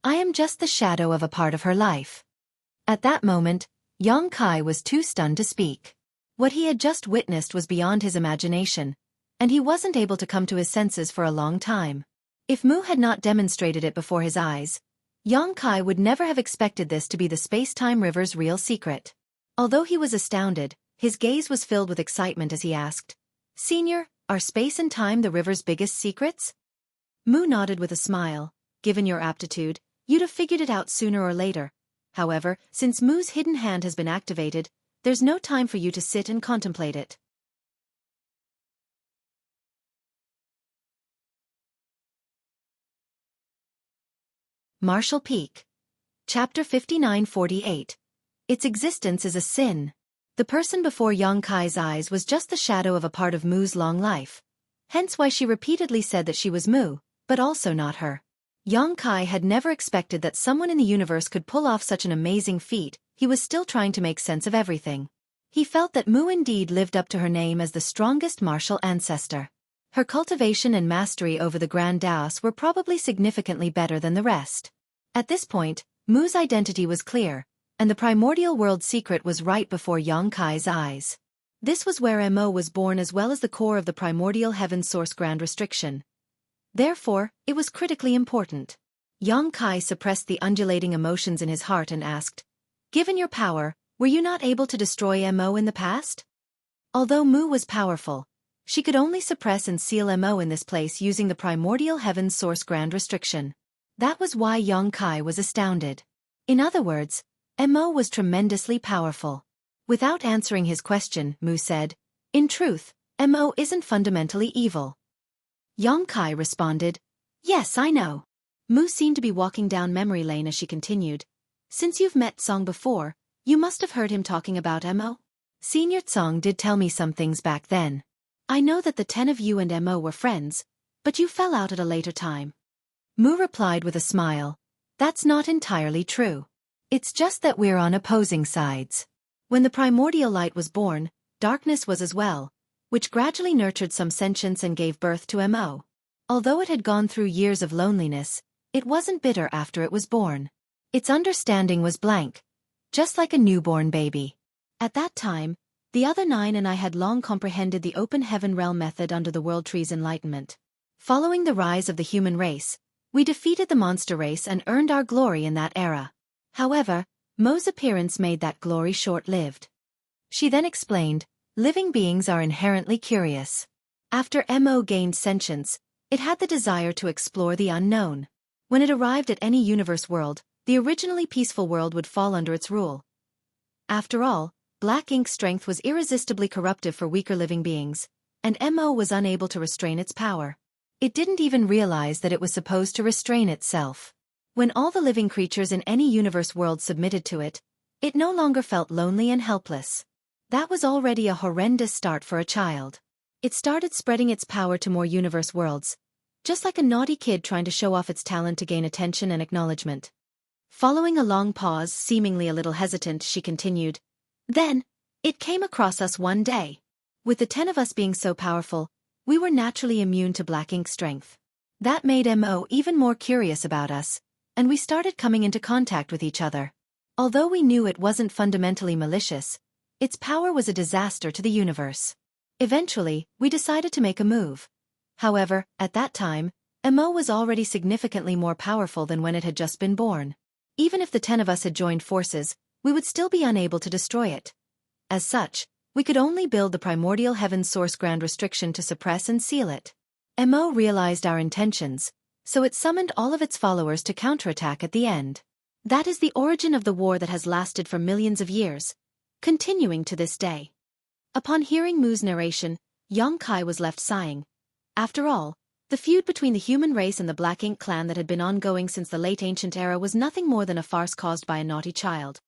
I am just the shadow of a part of her life. At that moment, Xueqi was too stunned to speak. What he had just witnessed was beyond his imagination, and he wasn't able to come to his senses for a long time. If Mu had not demonstrated it before his eyes, Xueqi would never have expected this to be the space-time river's real secret. Although he was astounded, his gaze was filled with excitement as he asked, "Senior, are space and time the river's biggest secrets?" Mu nodded with a smile. "Given your aptitude, you'd have figured it out sooner or later. However, since Mu's hidden hand has been activated, there's no time for you to sit and contemplate it." Martial Peak. Chapter 59-48. Its existence is a sin. The person before Kai's eyes was just the shadow of a part of Mu's long life. Hence why she repeatedly said that she was Mu, but also not her. Kai had never expected that someone in the universe could pull off such an amazing feat. He was still trying to make sense of everything. He felt that Mu indeed lived up to her name as the strongest martial ancestor. Her cultivation and mastery over the Grand Daos were probably significantly better than the rest. At this point, Mu's identity was clear, and the primordial world secret was right before Kai's eyes. This was where Mo was born as well as the core of the primordial heaven source grand restriction. Therefore, it was critically important. Kai suppressed the undulating emotions in his heart and asked, "Given your power, were you not able to destroy Mo in the past?" Although Mu was powerful, she could only suppress and seal Mo in this place using the primordial heaven source grand restriction. That was why Kai was astounded. In other words, Mo was tremendously powerful. Without answering his question, Mu said, "In truth, Mo isn't fundamentally evil." Kai responded, "Yes, I know." Mu seemed to be walking down memory lane as she continued, "Since you've met Song before, you must have heard him talking about Mo. Senior Tsong did tell me some things back then. I know that the 10 of you and Mo were friends, but you fell out at a later time." Mu replied with a smile, "That's not entirely true. It's just that we're on opposing sides. When the primordial light was born, darkness was as well, which gradually nurtured some sentience and gave birth to Mo. Although it had gone through years of loneliness, it wasn't bitter after it was born. Its understanding was blank, just like a newborn baby. At that time, the other 9 and I had long comprehended the open heaven realm method under the World Tree's enlightenment. Following the rise of the human race, we defeated the monster race and earned our glory in that era. However, Mo's appearance made that glory short-lived. She then explained, "Living beings are inherently curious. After Mo gained sentience, it had the desire to explore the unknown. When it arrived at any universe world, the originally peaceful world would fall under its rule. After all, black ink strength was irresistibly corruptive for weaker living beings, and Mo was unable to restrain its power. It didn't even realize that it was supposed to restrain itself. When all the living creatures in any universe world submitted to it, it no longer felt lonely and helpless. That was already a horrendous start for a child. It started spreading its power to more universe worlds, just like a naughty kid trying to show off its talent to gain attention and acknowledgement." Following a long pause, seemingly a little hesitant, she continued, "Then, it came across us one day. With the 10 of us being so powerful, we were naturally immune to black ink strength. That made Mo even more curious about us, and we started coming into contact with each other. Although we knew it wasn't fundamentally malicious, its power was a disaster to the universe. Eventually, we decided to make a move. However, at that time, Mo was already significantly more powerful than when it had just been born. Even if the 10 of us had joined forces, we would still be unable to destroy it. As such, we could only build the primordial heaven source grand restriction to suppress and seal it. Mo realized our intentions, so it summoned all of its followers to counterattack at the end. That is the origin of the war that has lasted for millions of years, continuing to this day." Upon hearing Mu's narration, Kai was left sighing. After all, the feud between the human race and the Black Ink clan that had been ongoing since the late ancient era was nothing more than a farce caused by a naughty child.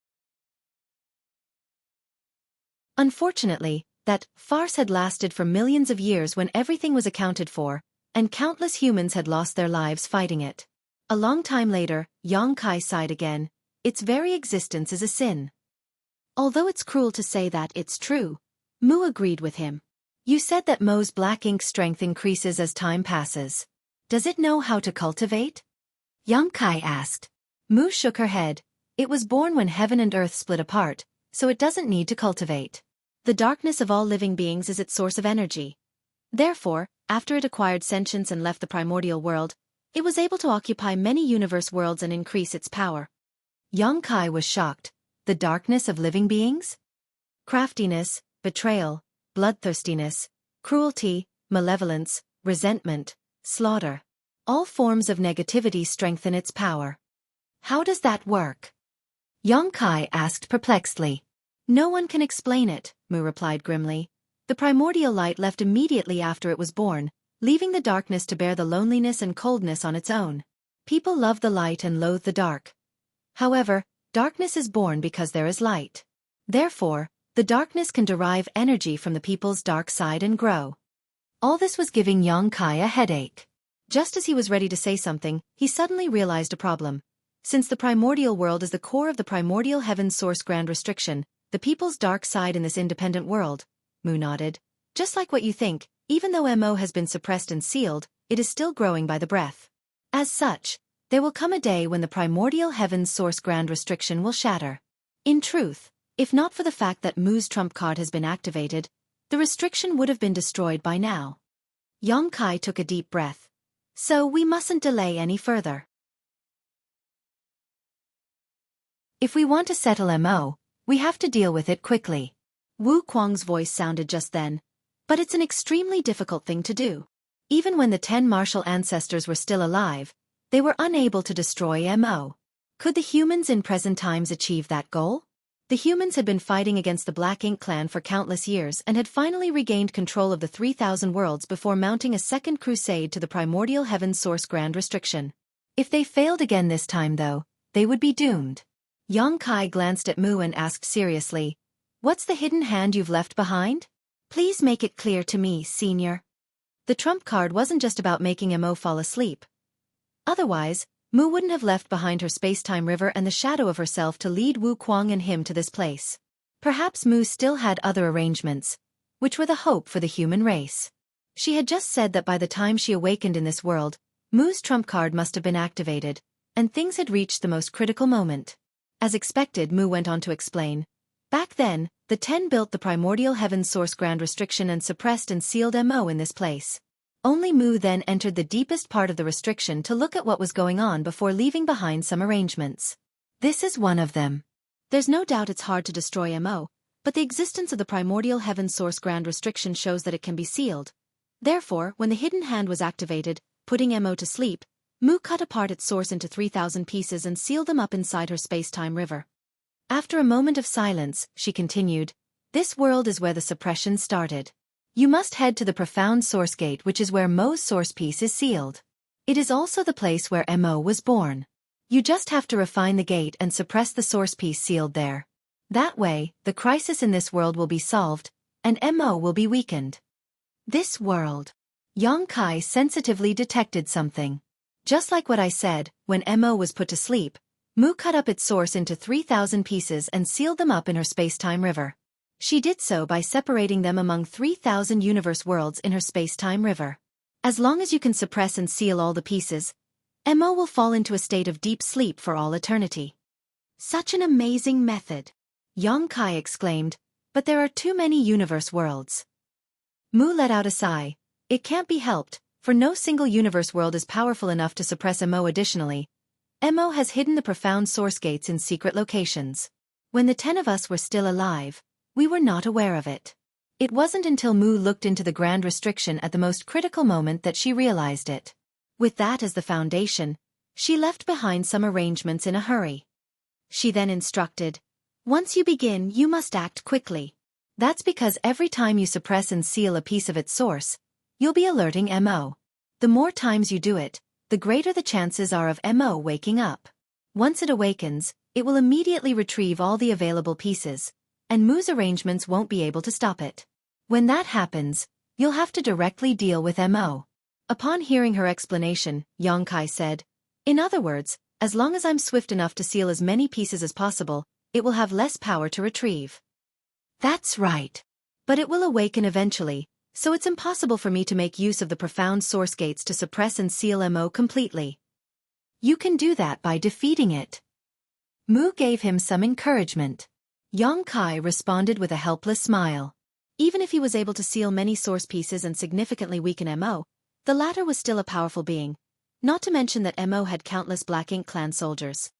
Unfortunately, that farce had lasted for millions of years when everything was accounted for, and countless humans had lost their lives fighting it. A long time later, Kai sighed again. "Its very existence is a sin." Although it's cruel to say that, it's true. Mu agreed with him. "You said that Mo's black ink strength increases as time passes. Does it know how to cultivate?" Kai asked. Mu shook her head. "It was born when heaven and earth split apart, so it doesn't need to cultivate. The darkness of all living beings is its source of energy. Therefore, after it acquired sentience and left the primordial world, it was able to occupy many universe worlds and increase its power." Kai was shocked. The darkness of living beings? Craftiness, betrayal, bloodthirstiness, cruelty, malevolence, resentment, slaughter. All forms of negativity strengthen its power. How does that work? Yongkai asked perplexedly. No one can explain it, Mu replied grimly. The primordial light left immediately after it was born, leaving the darkness to bear the loneliness and coldness on its own. People love the light and loathe the dark. However, darkness is born because there is light. Therefore, the darkness can derive energy from the people's dark side and grow. All this was giving Yongkai a headache. Just as he was ready to say something, he suddenly realized a problem. Since the primordial world is the core of the primordial heaven's source grand restriction, the people's dark side in this independent world, Mu nodded. Just like what you think, even though MO has been suppressed and sealed, it is still growing by the breath. As such, there will come a day when the primordial heaven's source grand restriction will shatter. In truth, if not for the fact that Mu's trump card has been activated, the restriction would have been destroyed by now. Yongkai took a deep breath. So we mustn't delay any further. If we want to settle MO, we have to deal with it quickly. Wu Kuang's voice sounded just then. But it's an extremely difficult thing to do. Even when the 10 martial ancestors were still alive, they were unable to destroy MO. Could the humans in present times achieve that goal? The humans had been fighting against the Black Ink clan for countless years and had finally regained control of the 3,000 worlds before mounting a second crusade to the primordial heaven source grand restriction. If they failed again this time though, they would be doomed. Yongkai glanced at Mu and asked seriously, "What's the hidden hand you've left behind? Please make it clear to me, senior." The trump card wasn't just about making MO fall asleep. Otherwise, Mu wouldn't have left behind her space-time river and the shadow of herself to lead Wu Kuang and him to this place. Perhaps Mu still had other arrangements, which were the hope for the human race. She had just said that by the time she awakened in this world, Mu's trump card must have been activated, and things had reached the most critical moment. As expected, Mu went on to explain. Back then, the 10 built the primordial heaven source grand restriction and suppressed and sealed MO in this place. Only Mu then entered the deepest part of the restriction to look at what was going on before leaving behind some arrangements. This is one of them. There's no doubt it's hard to destroy MO, but the existence of the primordial heaven source grand restriction shows that it can be sealed. Therefore, when the hidden hand was activated, putting MO to sleep, Mu cut apart its source into 3,000 pieces and sealed them up inside her space-time river. After a moment of silence, she continued, "This world is where the suppression started. You must head to the profound source gate, which is where Mo's source piece is sealed. It is also the place where MO was born. You just have to refine the gate and suppress the source piece sealed there. That way, the crisis in this world will be solved, and MO will be weakened." This world. Yongkai sensitively detected something. Just like what I said, when MO was put to sleep, Mu cut up its source into 3,000 pieces and sealed them up in her space-time river. She did so by separating them among 3,000 universe worlds in her space-time river. As long as you can suppress and seal all the pieces, MO will fall into a state of deep sleep for all eternity. Such an amazing method! Yongkai exclaimed, but there are too many universe worlds. Mu let out a sigh. It can't be helped, for no single universe world is powerful enough to suppress MO additionally. MO has hidden the profound source gates in secret locations. When the 10 of us were still alive, we were not aware of it. It wasn't until Mu looked into the grand restriction at the most critical moment that she realized it. With that as the foundation, she left behind some arrangements in a hurry. She then instructed, "Once you begin, you must act quickly. That's because every time you suppress and seal a piece of its source, you'll be alerting MO. The more times you do it, the greater the chances are of MO waking up. Once it awakens, it will immediately retrieve all the available pieces, and Mu's arrangements won't be able to stop it. When that happens, you'll have to directly deal with MO." Upon hearing her explanation, Yongkai said, "In other words, as long as I'm swift enough to seal as many pieces as possible, it will have less power to retrieve." "That's right. But it will awaken eventually, so it's impossible for me to make use of the profound source gates to suppress and seal MO completely." "You can do that by defeating it." Mu gave him some encouragement. Yongkai responded with a helpless smile. Even if he was able to seal many source pieces and significantly weaken MO, the latter was still a powerful being, not to mention that MO had countless Black Ink clan soldiers.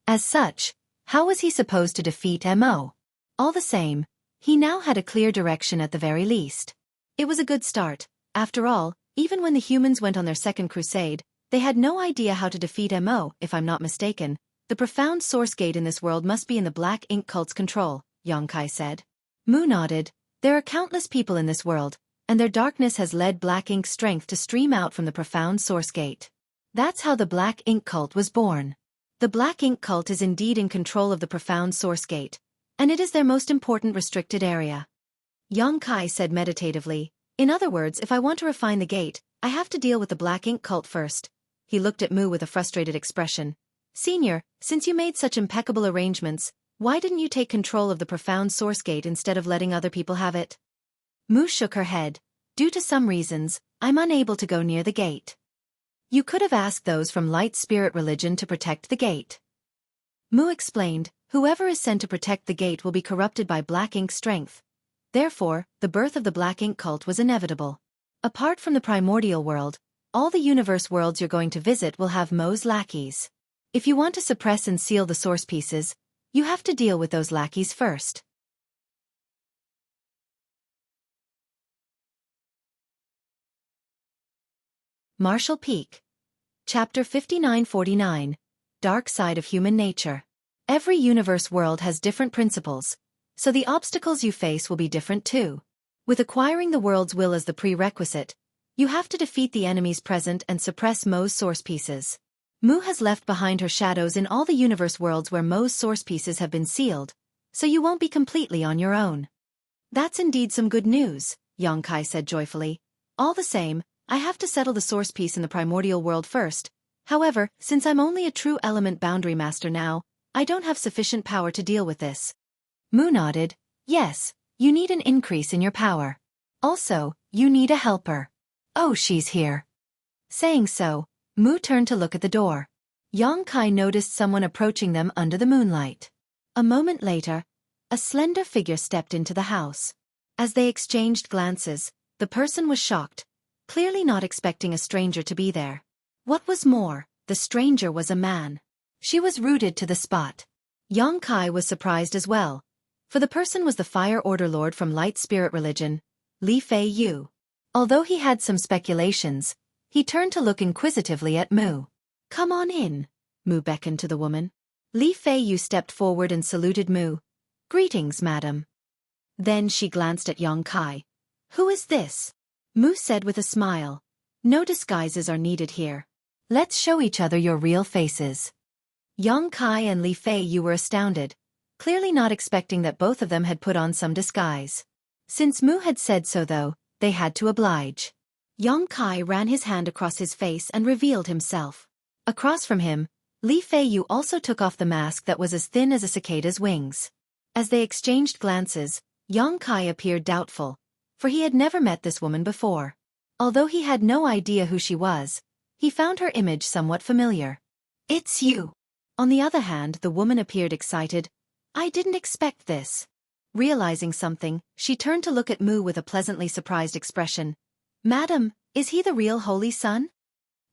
As such, How was he supposed to defeat Mo? All the same, he now had a clear direction at the very least. It was a good start. After all, even when the humans went on their second crusade, they had no idea how to defeat Mo. If I'm not mistaken, the profound source gate in this world must be in the Black Ink cult's control, Xueqi said. Mu nodded. There are countless people in this world, and their darkness has led Black Ink's strength to stream out from the profound source gate. That's how the Black Ink cult was born. The Black Ink cult is indeed in control of the profound source gate, and it is their most important restricted area. Xueqi said meditatively. In other words, if I want to refine the gate, I have to deal with the Black Ink cult first. He looked at Mu with a frustrated expression. Senior, since you made such impeccable arrangements, why didn't you take control of the profound source gate instead of letting other people have it? Mu shook her head. Due to some reasons, I'm unable to go near the gate. You could have asked those from Light Spirit Religion to protect the gate. Mu explained, whoever is sent to protect the gate will be corrupted by Black Ink's strength. Therefore, the birth of the Black Ink cult was inevitable. Apart from the primordial world, all the universe worlds you're going to visit will have Mo's lackeys. If you want to suppress and seal the source pieces, you have to deal with those lackeys first. Marshall Peak. Chapter 5949. Dark Side of Human Nature. Every universe world has different principles, so the obstacles you face will be different too. With acquiring the world's will as the prerequisite, you have to defeat the enemies present and suppress Mo's source pieces. Mu has left behind her shadows in all the universe worlds where Mo's source pieces have been sealed, so you won't be completely on your own. That's indeed some good news, Xueqi said joyfully. All the same, I have to settle the source piece in the primordial world first. However, since I'm only a true element boundary master now, I don't have sufficient power to deal with this. Mu nodded. Yes, you need an increase in your power. Also, you need a helper. Oh, she's here. Saying so, Mu turned to look at the door. Xueqi noticed someone approaching them under the moonlight. A moment later, a slender figure stepped into the house. As they exchanged glances, the person was shocked, clearly not expecting a stranger to be there. What was more, the stranger was a man. She was rooted to the spot. Xueqi was surprised as well, for the person was the Fire Order Lord from Light Spirit Religion, Li Fei Yu. Although he had some speculations, he turned to look inquisitively at Mu. Come on in, Mu beckoned to the woman. Li Fei Yu stepped forward and saluted Mu. Greetings, madam. Then she glanced at Xueqi. Who is this? Mu said with a smile. No disguises are needed here. Let's show each other your real faces. Xueqi and Li Fei Yu were astounded, clearly not expecting that both of them had put on some disguise. Since Mu had said so though, they had to oblige. Xueqi ran his hand across his face and revealed himself. Across from him, Li Fei Yu also took off the mask that was as thin as a cicada's wings. As they exchanged glances, Xueqi appeared doubtful, for he had never met this woman before. Although he had no idea who she was, he found her image somewhat familiar. It's you. On the other hand, the woman appeared excited. I didn't expect this. Realizing something, she turned to look at Mu with a pleasantly surprised expression. Madam, is he the real Holy Son?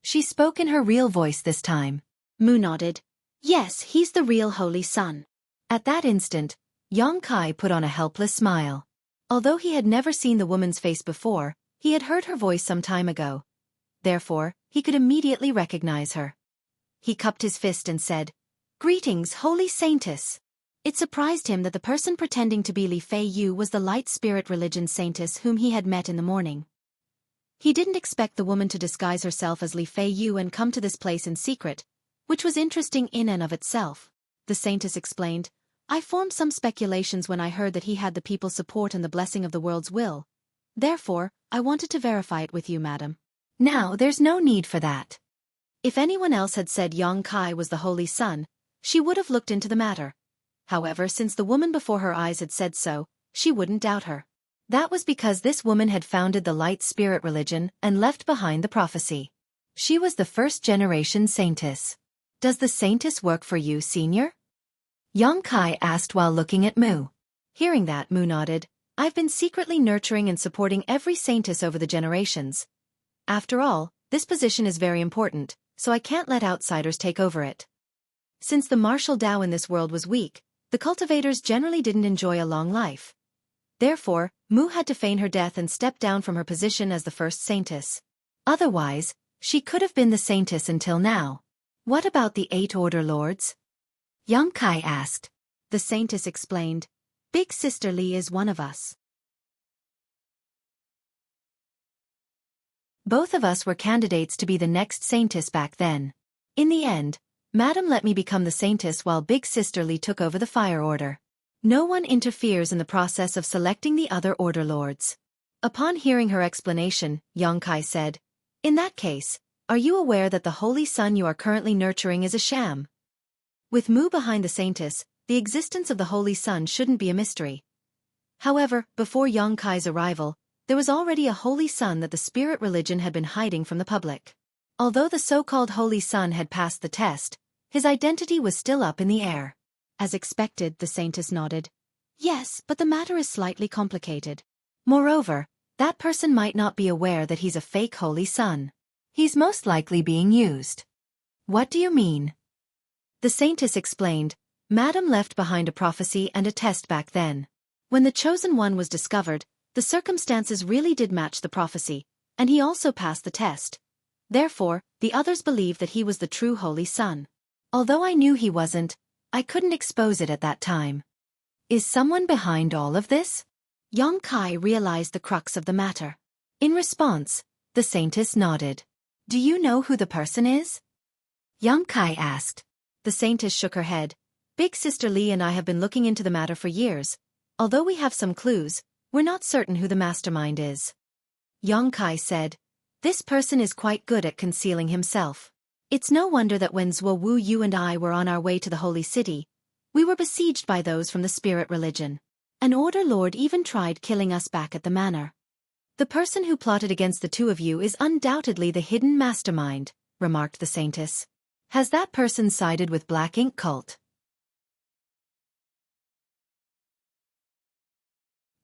She spoke in her real voice this time. Mu nodded. Yes, he's the real Holy Son. At that instant, Xueqi put on a helpless smile. Although he had never seen the woman's face before, he had heard her voice some time ago. Therefore, he could immediately recognize her. He cupped his fist and said, Greetings, Holy Saintess. It surprised him that the person pretending to be Li Fei Yu was the Light Spirit Religion Saintess whom he had met in the morning. He didn't expect the woman to disguise herself as Li Fei Yu and come to this place in secret, which was interesting in and of itself. The Saintess explained, I formed some speculations when I heard that he had the people's support and the blessing of the world's will. Therefore, I wanted to verify it with you, madam. Now, there's no need for that. If anyone else had said Xueqi was the Holy Son, she would have looked into the matter. However, since the woman before her eyes had said so, she wouldn't doubt her. That was because this woman had founded the Light Spirit Religion and left behind the prophecy. She was the first-generation Saintess. Does the Saintess work for you, Senior? Xueqi asked while looking at Mu. Hearing that, Mu nodded. I've been secretly nurturing and supporting every Saintess over the generations. After all, this position is very important, so I can't let outsiders take over it. Since the martial Tao in this world was weak, the cultivators generally didn't enjoy a long life. Therefore, Mu had to feign her death and step down from her position as the first saintess. Otherwise, she could have been the saintess until now. What about the 8 Order Lords? Xueqi asked. The saintess explained. Big Sister Li is one of us. Both of us were candidates to be the next saintess back then. In the end, Madam let me become the saintess while Big Sister Li took over the Fire Order. No one interferes in the process of selecting the other Order Lords. Upon hearing her explanation, Xueqi said, in that case, are you aware that the holy son you are currently nurturing is a sham? With Mu behind the saintess, the existence of the holy son shouldn't be a mystery. However, before Xueqi's arrival, there was already a holy son that the spirit religion had been hiding from the public. Although the so-called holy son had passed the test, his identity was still up in the air. As expected, the saintess nodded. Yes, but the matter is slightly complicated. Moreover, that person might not be aware that he's a fake holy son. He's most likely being used. What do you mean? The saintess explained. Madam left behind a prophecy and a test back then. When the chosen one was discovered, the circumstances really did match the prophecy, and he also passed the test. Therefore, the others believed that he was the true holy son. Although I knew he wasn't, I couldn't expose it at that time. Is someone behind all of this? Xueqi realized the crux of the matter. In response, the saintess nodded. Do you know who the person is? Xueqi asked. The saintess shook her head. Big Sister Li and I have been looking into the matter for years. Although we have some clues, we're not certain who the mastermind is. Xueqi said, this person is quite good at concealing himself. It's no wonder that when Xueqi and I were on our way to the holy city, we were besieged by those from the spirit religion. An Order Lord even tried killing us back at the manor. The person who plotted against the two of you is undoubtedly the hidden mastermind, remarked the saintess. Has that person sided with Black Ink cult?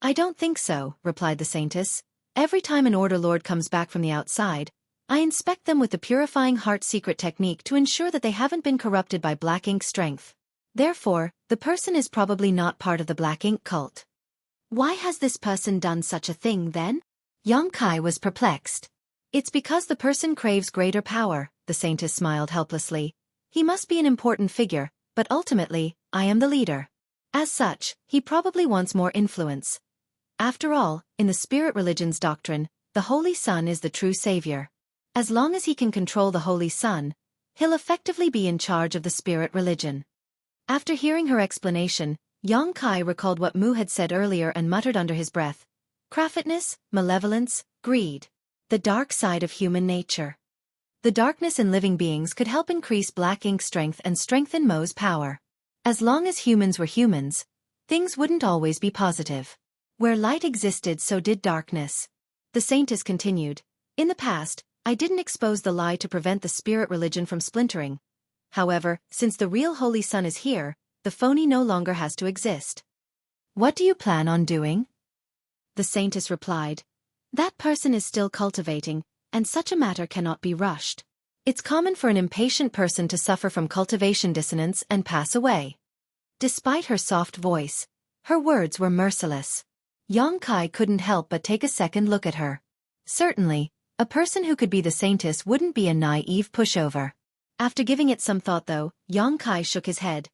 I don't think so, replied the saintess. Every time an Order Lord comes back from the outside, I inspect them with the purifying heart secret technique to ensure that they haven't been corrupted by Black Ink strength. Therefore, the person is probably not part of the Black Ink cult. Why has this person done such a thing then? Xueqi was perplexed. It's because the person craves greater power, the saintess smiled helplessly. He must be an important figure, but ultimately, I am the leader. As such, he probably wants more influence. After all, in the spirit religion's doctrine, the Holy Son is the true savior. As long as he can control the Holy Son, he'll effectively be in charge of the spirit religion. After hearing her explanation, Xueqi recalled what Mu had said earlier and muttered under his breath. Craftedness, malevolence, greed. The dark side of human nature. The darkness in living beings could help increase Black Ink's strength and strengthen Mo's power. As long as humans were humans, things wouldn't always be positive. Where light existed, so did darkness. The saintess continued. In the past, I didn't expose the lie to prevent the spirit religion from splintering. However, since the real Holy Son is here, the phony no longer has to exist. What do you plan on doing? The saintess replied. That person is still cultivating, and such a matter cannot be rushed. It's common for an impatient person to suffer from cultivation dissonance and pass away. Despite her soft voice, her words were merciless. Xueqi couldn't help but take a second look at her. Certainly, a person who could be the saintess wouldn't be a naive pushover. After giving it some thought though, Xueqi shook his head.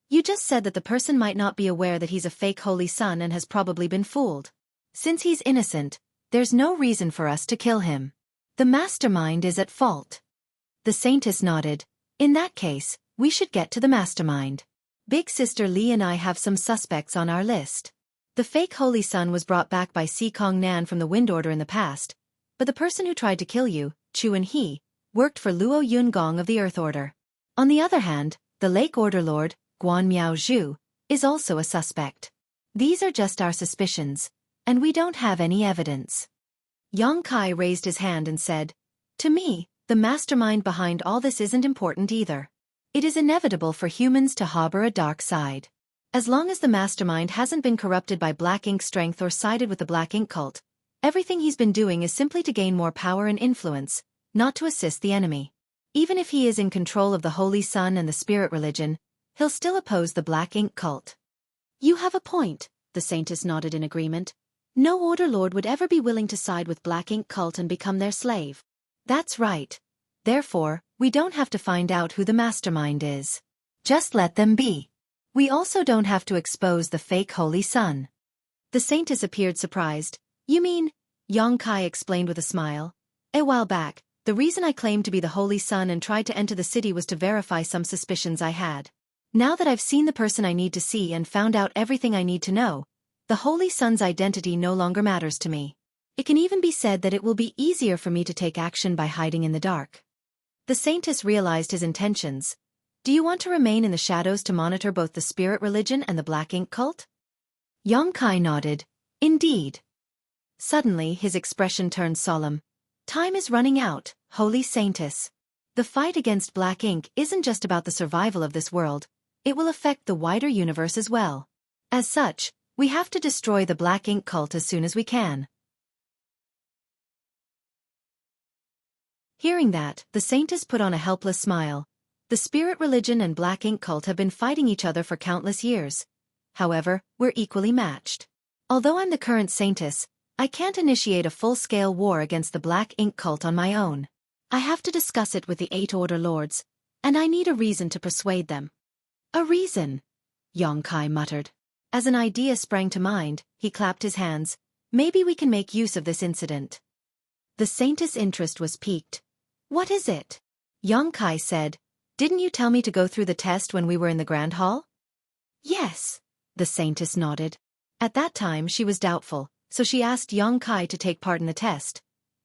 You just said that the person might not be aware that he's a fake holy son and has probably been fooled. Since he's innocent, there's no reason for us to kill him. The mastermind is at fault. The saintess nodded. In that case, we should get to the mastermind. Big Sister Li and I have some suspects on our list. The fake holy son was brought back by Si Kong Nan from the Wind Order in the past, but the person who tried to kill you, Chu and he, worked for Luo Yun Gong of the Earth Order. On the other hand, the Lake Order Lord, Guan Miao Zhu, is also a suspect. These are just our suspicions, and we don't have any evidence. Xueqi raised his hand and said, to me, the mastermind behind all this isn't important either. It is inevitable for humans to harbor a dark side. As long as the mastermind hasn't been corrupted by Black Ink strength or sided with the Black Ink cult, everything he's been doing is simply to gain more power and influence, not to assist the enemy. Even if he is in control of the Holy Sun and the Spirit religion, he'll still oppose the Black Ink cult. You have a point, the Saintess nodded in agreement. No Order Lord would ever be willing to side with Black Ink cult and become their slave. That's right. Therefore, we don't have to find out who the mastermind is. Just let them be. We also don't have to expose the fake Holy Sun. The Saintess appeared surprised. You mean? Yongkai explained with a smile. A while back, the reason I claimed to be the Holy Sun and tried to enter the city was to verify some suspicions I had. Now that I've seen the person I need to see and found out everything I need to know, the Holy Sun's identity no longer matters to me. It can even be said that it will be easier for me to take action by hiding in the dark. The Saintess realized his intentions. Do you want to remain in the shadows to monitor both the Spirit religion and the Black Ink cult? Yongkai nodded. Indeed. Suddenly his expression turned solemn. Time is running out, Holy Saintess. The fight against Black Ink isn't just about the survival of this world, it will affect the wider universe as well. As such, we have to destroy the Black Ink cult as soon as we can. Hearing that, the Saintess put on a helpless smile. The Spirit religion and Black Ink cult have been fighting each other for countless years. However, we're equally matched. Although I'm the current Saintess, I can't initiate a full-scale war against the Black Ink cult on my own. I have to discuss it with the 8 Order Lords, and I need a reason to persuade them. A reason? Yongkai muttered. As an idea sprang to mind, he clapped his hands. Maybe we can make use of this incident. The Saintess' interest was piqued. What is it? Yongkai said. Didn't you tell me to go through the test when we were in the Grand Hall? Yes, the Saintess nodded. At that time she was doubtful, so she asked Yongkai to take part in the test.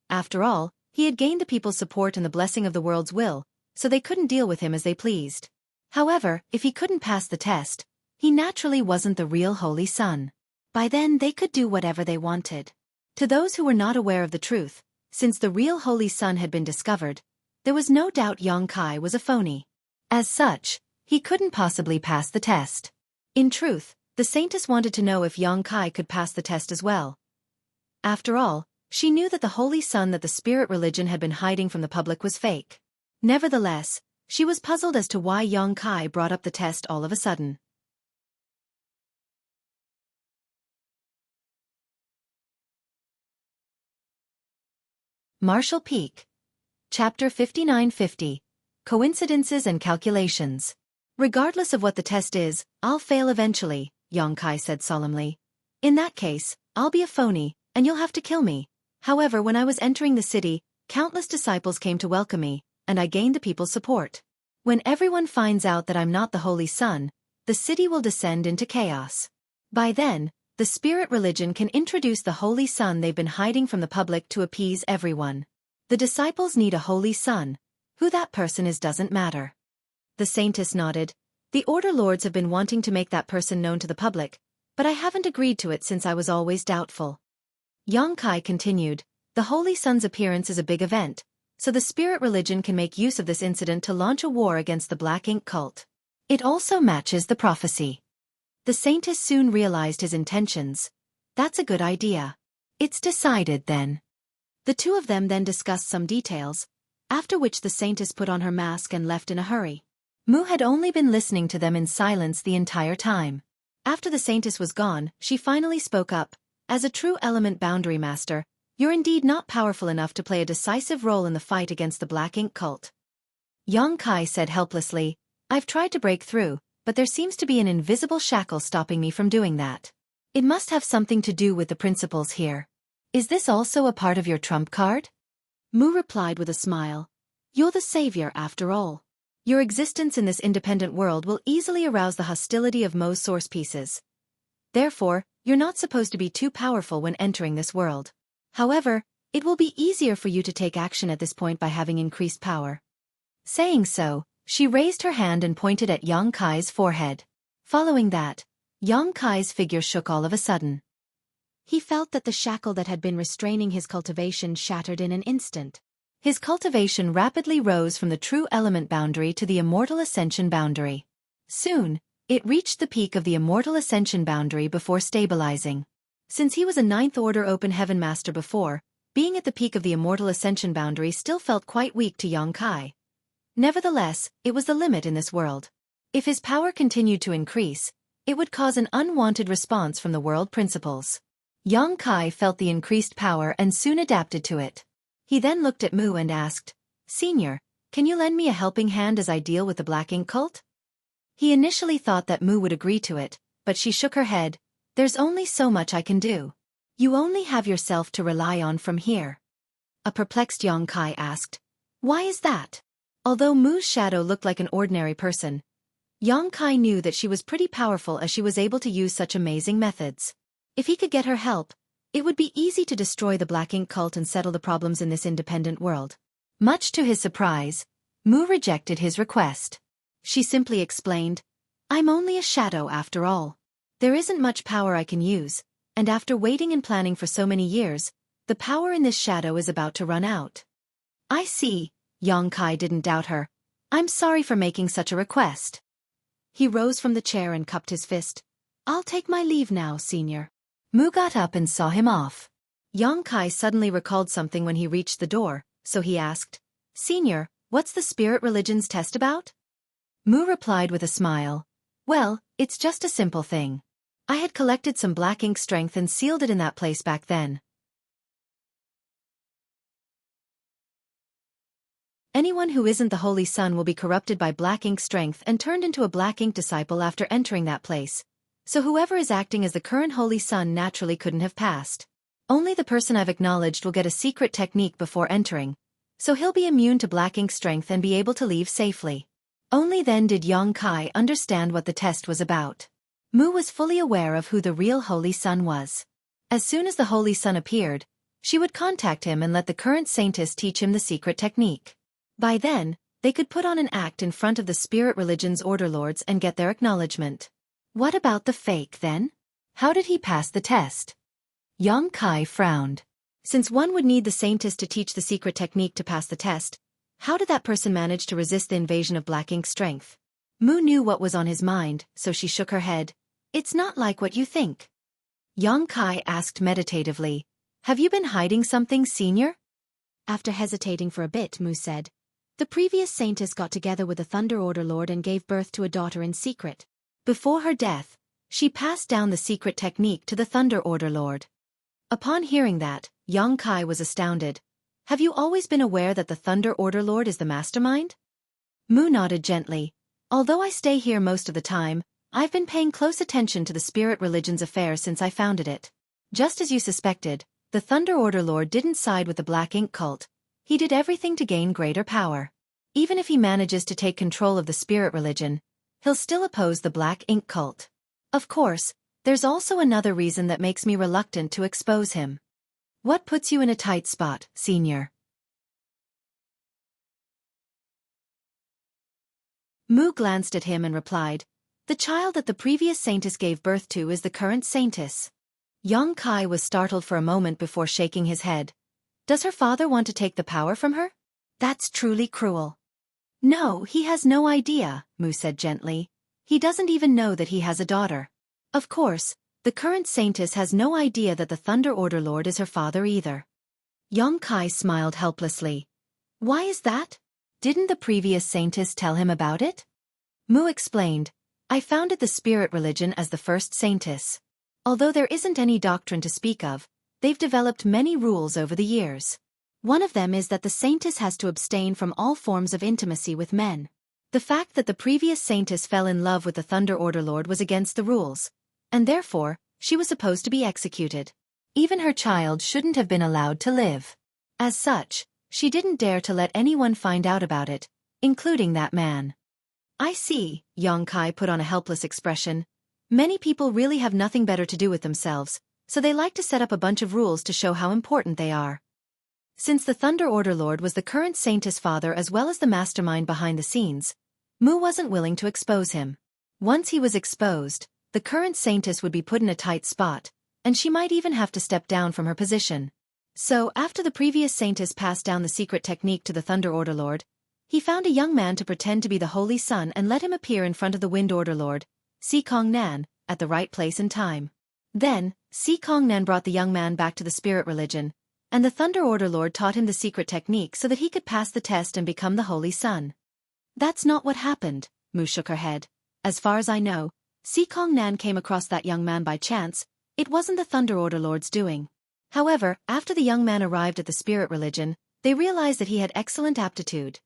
After all, he had gained the people's support and the blessing of the world's will, so they couldn't deal with him as they pleased. However, if he couldn't pass the test, he naturally wasn't the real Holy Sun. By then they could do whatever they wanted. To those who were not aware of the truth, since the real Holy Sun had been discovered, there was no doubt Yongkai was a phony. As such, he couldn't possibly pass the test. In truth, the Saintess wanted to know if Yongkai could pass the test as well. After all, she knew that the Holy Sun that the Spirit religion had been hiding from the public was fake. Nevertheless, she was puzzled as to why Yongkai brought up the test all of a sudden. Marshall Peak. Chapter 5950. Coincidences and Calculations. Regardless of what the test is, I'll fail eventually, Yongkai said solemnly. In that case, I'll be a phony, and you'll have to kill me. However, when I was entering the city, countless disciples came to welcome me, and I gained the people's support. When everyone finds out that I'm not the Holy Sun, the city will descend into chaos. By then, the Spirit religion can introduce the Holy Sun they've been hiding from the public to appease everyone. The disciples need a Holy Sun. Who that person is doesn't matter. The Saintess nodded. The Order Lords have been wanting to make that person known to the public, but I haven't agreed to it since I was always doubtful. Yongkai continued. The Holy Sun's appearance is a big event, so the Spirit religion can make use of this incident to launch a war against the Black Ink cult. It also matches the prophecy. The Saintess soon realized his intentions. That's a good idea. It's decided then. The two of them then discussed some details, after which the Saintess put on her mask and left in a hurry. Mu had only been listening to them in silence the entire time. After the Saintess was gone, she finally spoke up. As a true element boundary master, you're indeed not powerful enough to play a decisive role in the fight against the Black Ink cult. Yongkai said helplessly, I've tried to break through, but there seems to be an invisible shackle stopping me from doing that. It must have something to do with the principles here. Is this also a part of your trump card? Mu replied with a smile. You're the savior after all. Your existence in this independent world will easily arouse the hostility of Mo's source pieces. Therefore, you're not supposed to be too powerful when entering this world. However, it will be easier for you to take action at this point by having increased power. Saying so, she raised her hand and pointed at Yongkai's forehead. Following that, Yongkai's figure shook all of a sudden. He felt that the shackle that had been restraining his cultivation shattered in an instant. His cultivation rapidly rose from the true element boundary to the immortal ascension boundary. Soon, it reached the peak of the immortal ascension boundary before stabilizing. Since he was a 9th Order Open Heaven Master before, being at the peak of the immortal ascension boundary still felt quite weak to Yongkai. Nevertheless, it was the limit in this world. If his power continued to increase, it would cause an unwanted response from the world principles. Yang Kai felt the increased power and soon adapted to it. He then looked at Mu and asked, "Senior, can you lend me a helping hand as I deal with the Black Ink cult?" He initially thought that Mu would agree to it, but she shook her head. "There's only so much I can do. You only have yourself to rely on from here." A perplexed Yang Kai asked, "Why is that?" Although Mu's shadow looked like an ordinary person, Yang Kai knew that she was pretty powerful as she was able to use such amazing methods. If he could get her help, it would be easy to destroy the Black Ink cult and settle the problems in this independent world. Much to his surprise, Mu rejected his request. She simply explained, "I'm only a shadow after all. There isn't much power I can use, and after waiting and planning for so many years, the power in this shadow is about to run out." "I see," Yang Kai didn't doubt her. "I'm sorry for making such a request." He rose from the chair and cupped his fist. "I'll take my leave now, Senior." Mu got up and saw him off. Yang Kai suddenly recalled something when he reached the door, so he asked, "Senior, what's the spirit religion's test about?" Mu replied with a smile, "Well, it's just a simple thing. I had collected some black ink strength and sealed it in that place back then. Anyone who isn't the Holy Sun will be corrupted by black ink strength and turned into a black ink disciple after entering that place. So whoever is acting as the current Holy Sun naturally couldn't have passed. Only the person I've acknowledged will get a secret technique before entering, so he'll be immune to black ink strength and be able to leave safely." Only then did Yang Kai understand what the test was about. Mu was fully aware of who the real Holy Sun was. As soon as the Holy Sun appeared, she would contact him and let the current saintess teach him the secret technique. By then, they could put on an act in front of the spirit religion's order lords and get their acknowledgement. What about the fake then? How did he pass the test? Yang Kai frowned. Since one would need the saintess to teach the secret technique to pass the test, how did that person manage to resist the invasion of black ink strength? Mu knew what was on his mind, so she shook her head. "It's not like what you think." Yang Kai asked meditatively, "Have you been hiding something, Senior?" After hesitating for a bit, Mu said, "The previous saintess got together with the Thunder Order Lord and gave birth to a daughter in secret. Before her death, she passed down the secret technique to the Thunder Order Lord." Upon hearing that, Yang Kai was astounded. "Have you always been aware that the Thunder Order Lord is the mastermind?" Mu nodded gently. "Although I stay here most of the time, I've been paying close attention to the spirit religion's affairs since I founded it. Just as you suspected, the Thunder Order Lord didn't side with the Black Ink cult. He did everything to gain greater power. Even if he manages to take control of the spirit religion, he'll still oppose the Black Ink cult. Of course, there's also another reason that makes me reluctant to expose him." "What puts you in a tight spot, Senior?" Mu glanced at him and replied, "The child that the previous saintess gave birth to is the current saintess." Yang Kai was startled for a moment before shaking his head. "Does her father want to take the power from her? That's truly cruel." "No, he has no idea," Mu said gently. "He doesn't even know that he has a daughter. Of course, the current saintess has no idea that the Thunder Order Lord is her father either." Yang Kai smiled helplessly. "Why is that? Didn't the previous saintess tell him about it?" Mu explained, "I founded the spirit religion as the first saintess. Although there isn't any doctrine to speak of, they've developed many rules over the years. One of them is that the saintess has to abstain from all forms of intimacy with men. The fact that the previous saintess fell in love with the Thunder Order Lord was against the rules, and therefore, she was supposed to be executed. Even her child shouldn't have been allowed to live. As such, she didn't dare to let anyone find out about it, including that man." "I see," Yang Kai put on a helpless expression. "Many people really have nothing better to do with themselves, so they like to set up a bunch of rules to show how important they are." Since the Thunder Order Lord was the current saintess' father as well as the mastermind behind the scenes, Mu wasn't willing to expose him. Once he was exposed, the current saintess would be put in a tight spot, and she might even have to step down from her position. So, after the previous saintess passed down the secret technique to the Thunder Order Lord, he found a young man to pretend to be the Holy Sun and let him appear in front of the Wind Order Lord, Si Kong Nan, at the right place and time. Then, Si Kong Nan brought the young man back to the spirit religion, and the Thunder Order Lord taught him the secret technique so that he could pass the test and become the Holy Sun. That's not what happened, Mu shook her head. As far as I know, Sikong Nan came across that young man by chance. It wasn't the Thunder Order Lord's doing. However, after the young man arrived at the spirit religion, they realized that he had excellent aptitude.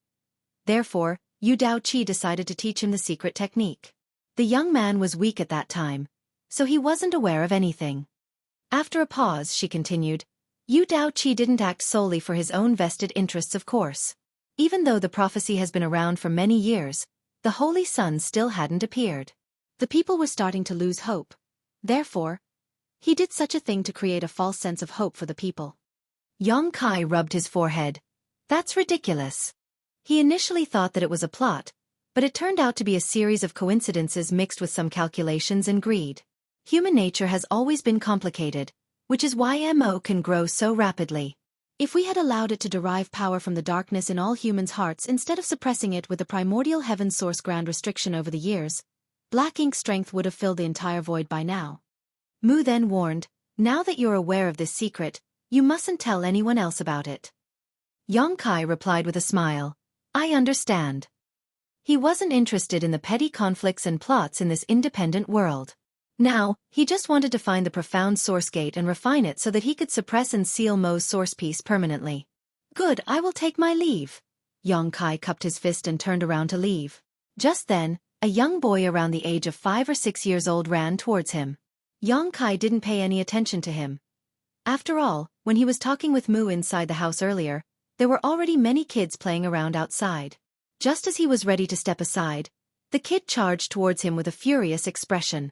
Therefore, Yu Dao Qi decided to teach him the secret technique. The young man was weak at that time, so he wasn't aware of anything. After a pause, she continued, Yu Dao Qi didn't act solely for his own vested interests, of course. Even though the prophecy has been around for many years, the Holy Sun still hadn't appeared. The people were starting to lose hope. Therefore, he did such a thing to create a false sense of hope for the people. Yang Kai rubbed his forehead. That's ridiculous. He initially thought that it was a plot, but it turned out to be a series of coincidences mixed with some calculations and greed. Human nature has always been complicated, which is why MO can grow so rapidly. If we had allowed it to derive power from the darkness in all humans' hearts instead of suppressing it with the primordial heaven source grand restriction over the years, black ink strength would have filled the entire void by now. Mu then warned, now that you're aware of this secret, you mustn't tell anyone else about it. Yang Kai replied with a smile, I understand. He wasn't interested in the petty conflicts and plots in this independent world. Now, he just wanted to find the profound source gate and refine it so that he could suppress and seal Mo's source piece permanently. Good, I will take my leave. Yang Kai cupped his fist and turned around to leave. Just then, a young boy around the age of 5 or 6 years old ran towards him. Yang Kai didn't pay any attention to him. After all, when he was talking with Mu inside the house earlier, there were already many kids playing around outside. Just as he was ready to step aside, the kid charged towards him with a furious expression.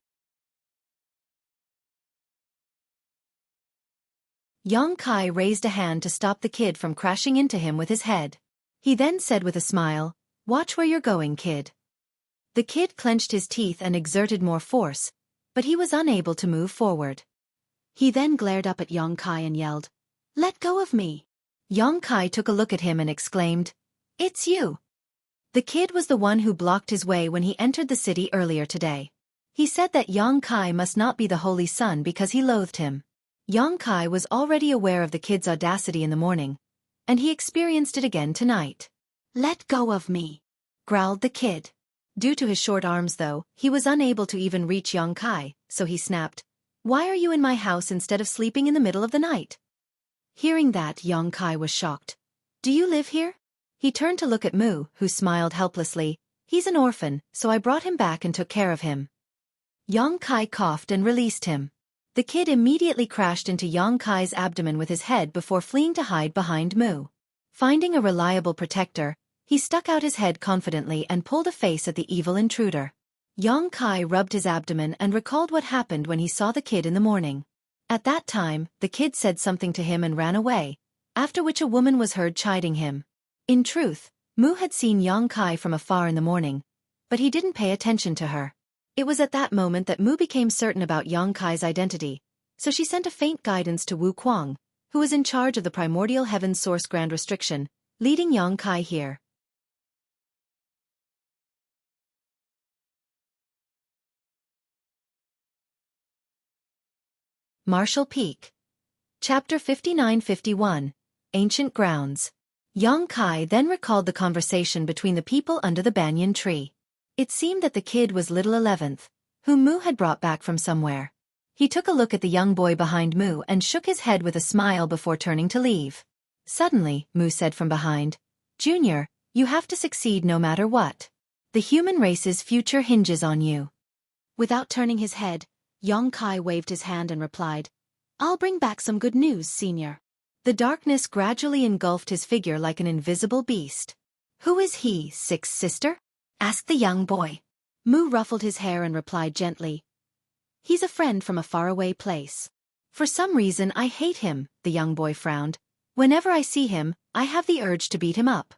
Yang Kai raised a hand to stop the kid from crashing into him with his head. He then said with a smile, Watch where you're going, kid. The kid clenched his teeth and exerted more force, but he was unable to move forward. He then glared up at Yang Kai and yelled, Let go of me. Yang Kai took a look at him and exclaimed, It's you. The kid was the one who blocked his way when he entered the city earlier today. He said that Yang Kai must not be the Holy Sun because he loathed him. Yang Kai was already aware of the kid's audacity in the morning, and he experienced it again tonight. Let go of me, growled the kid. Due to his short arms though, he was unable to even reach Yang Kai, so he snapped, Why are you in my house instead of sleeping in the middle of the night? Hearing that, Yang Kai was shocked. Do you live here? He turned to look at Mu, who smiled helplessly. He's an orphan, so I brought him back and took care of him. Yang Kai coughed and released him. The kid immediately crashed into Yang Kai's abdomen with his head before fleeing to hide behind Mu. Finding a reliable protector, he stuck out his head confidently and pulled a face at the evil intruder. Yang Kai rubbed his abdomen and recalled what happened when he saw the kid in the morning. At that time, the kid said something to him and ran away, after which a woman was heard chiding him. In truth, Mu had seen Yang Kai from afar in the morning, but he didn't pay attention to her. It was at that moment that Mu became certain about Yang Kai's identity, so she sent a faint guidance to Wu Kuang, who was in charge of the primordial heaven source grand restriction, leading Yang Kai here. Martial Peak. Chapter 59-51, Ancient Grounds. Yang Kai then recalled the conversation between the people under the banyan tree. It seemed that the kid was little 11th, whom Mu had brought back from somewhere. He took a look at the young boy behind Mu and shook his head with a smile before turning to leave. Suddenly, Mu said from behind, Junior, you have to succeed no matter what. The human race's future hinges on you. Without turning his head, Yang Kai waved his hand and replied, I'll bring back some good news, senior. The darkness gradually engulfed his figure like an invisible beast. Who is he, sixth sister? Asked the young boy. Mu ruffled his hair and replied gently, He's a friend from a faraway place. For some reason I hate him, the young boy frowned. Whenever I see him, I have the urge to beat him up.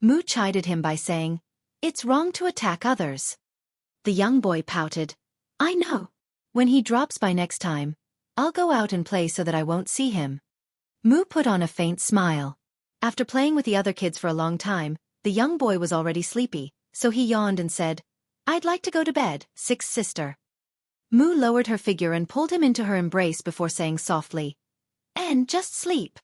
Mu chided him by saying, It's wrong to attack others. The young boy pouted, I know. When he drops by next time, I'll go out and play so that I won't see him. Mu put on a faint smile. After playing with the other kids for a long time, the young boy was already sleepy, so he yawned and said, I'd like to go to bed, sixth sister. Mu lowered her figure and pulled him into her embrace before saying softly, And just sleep.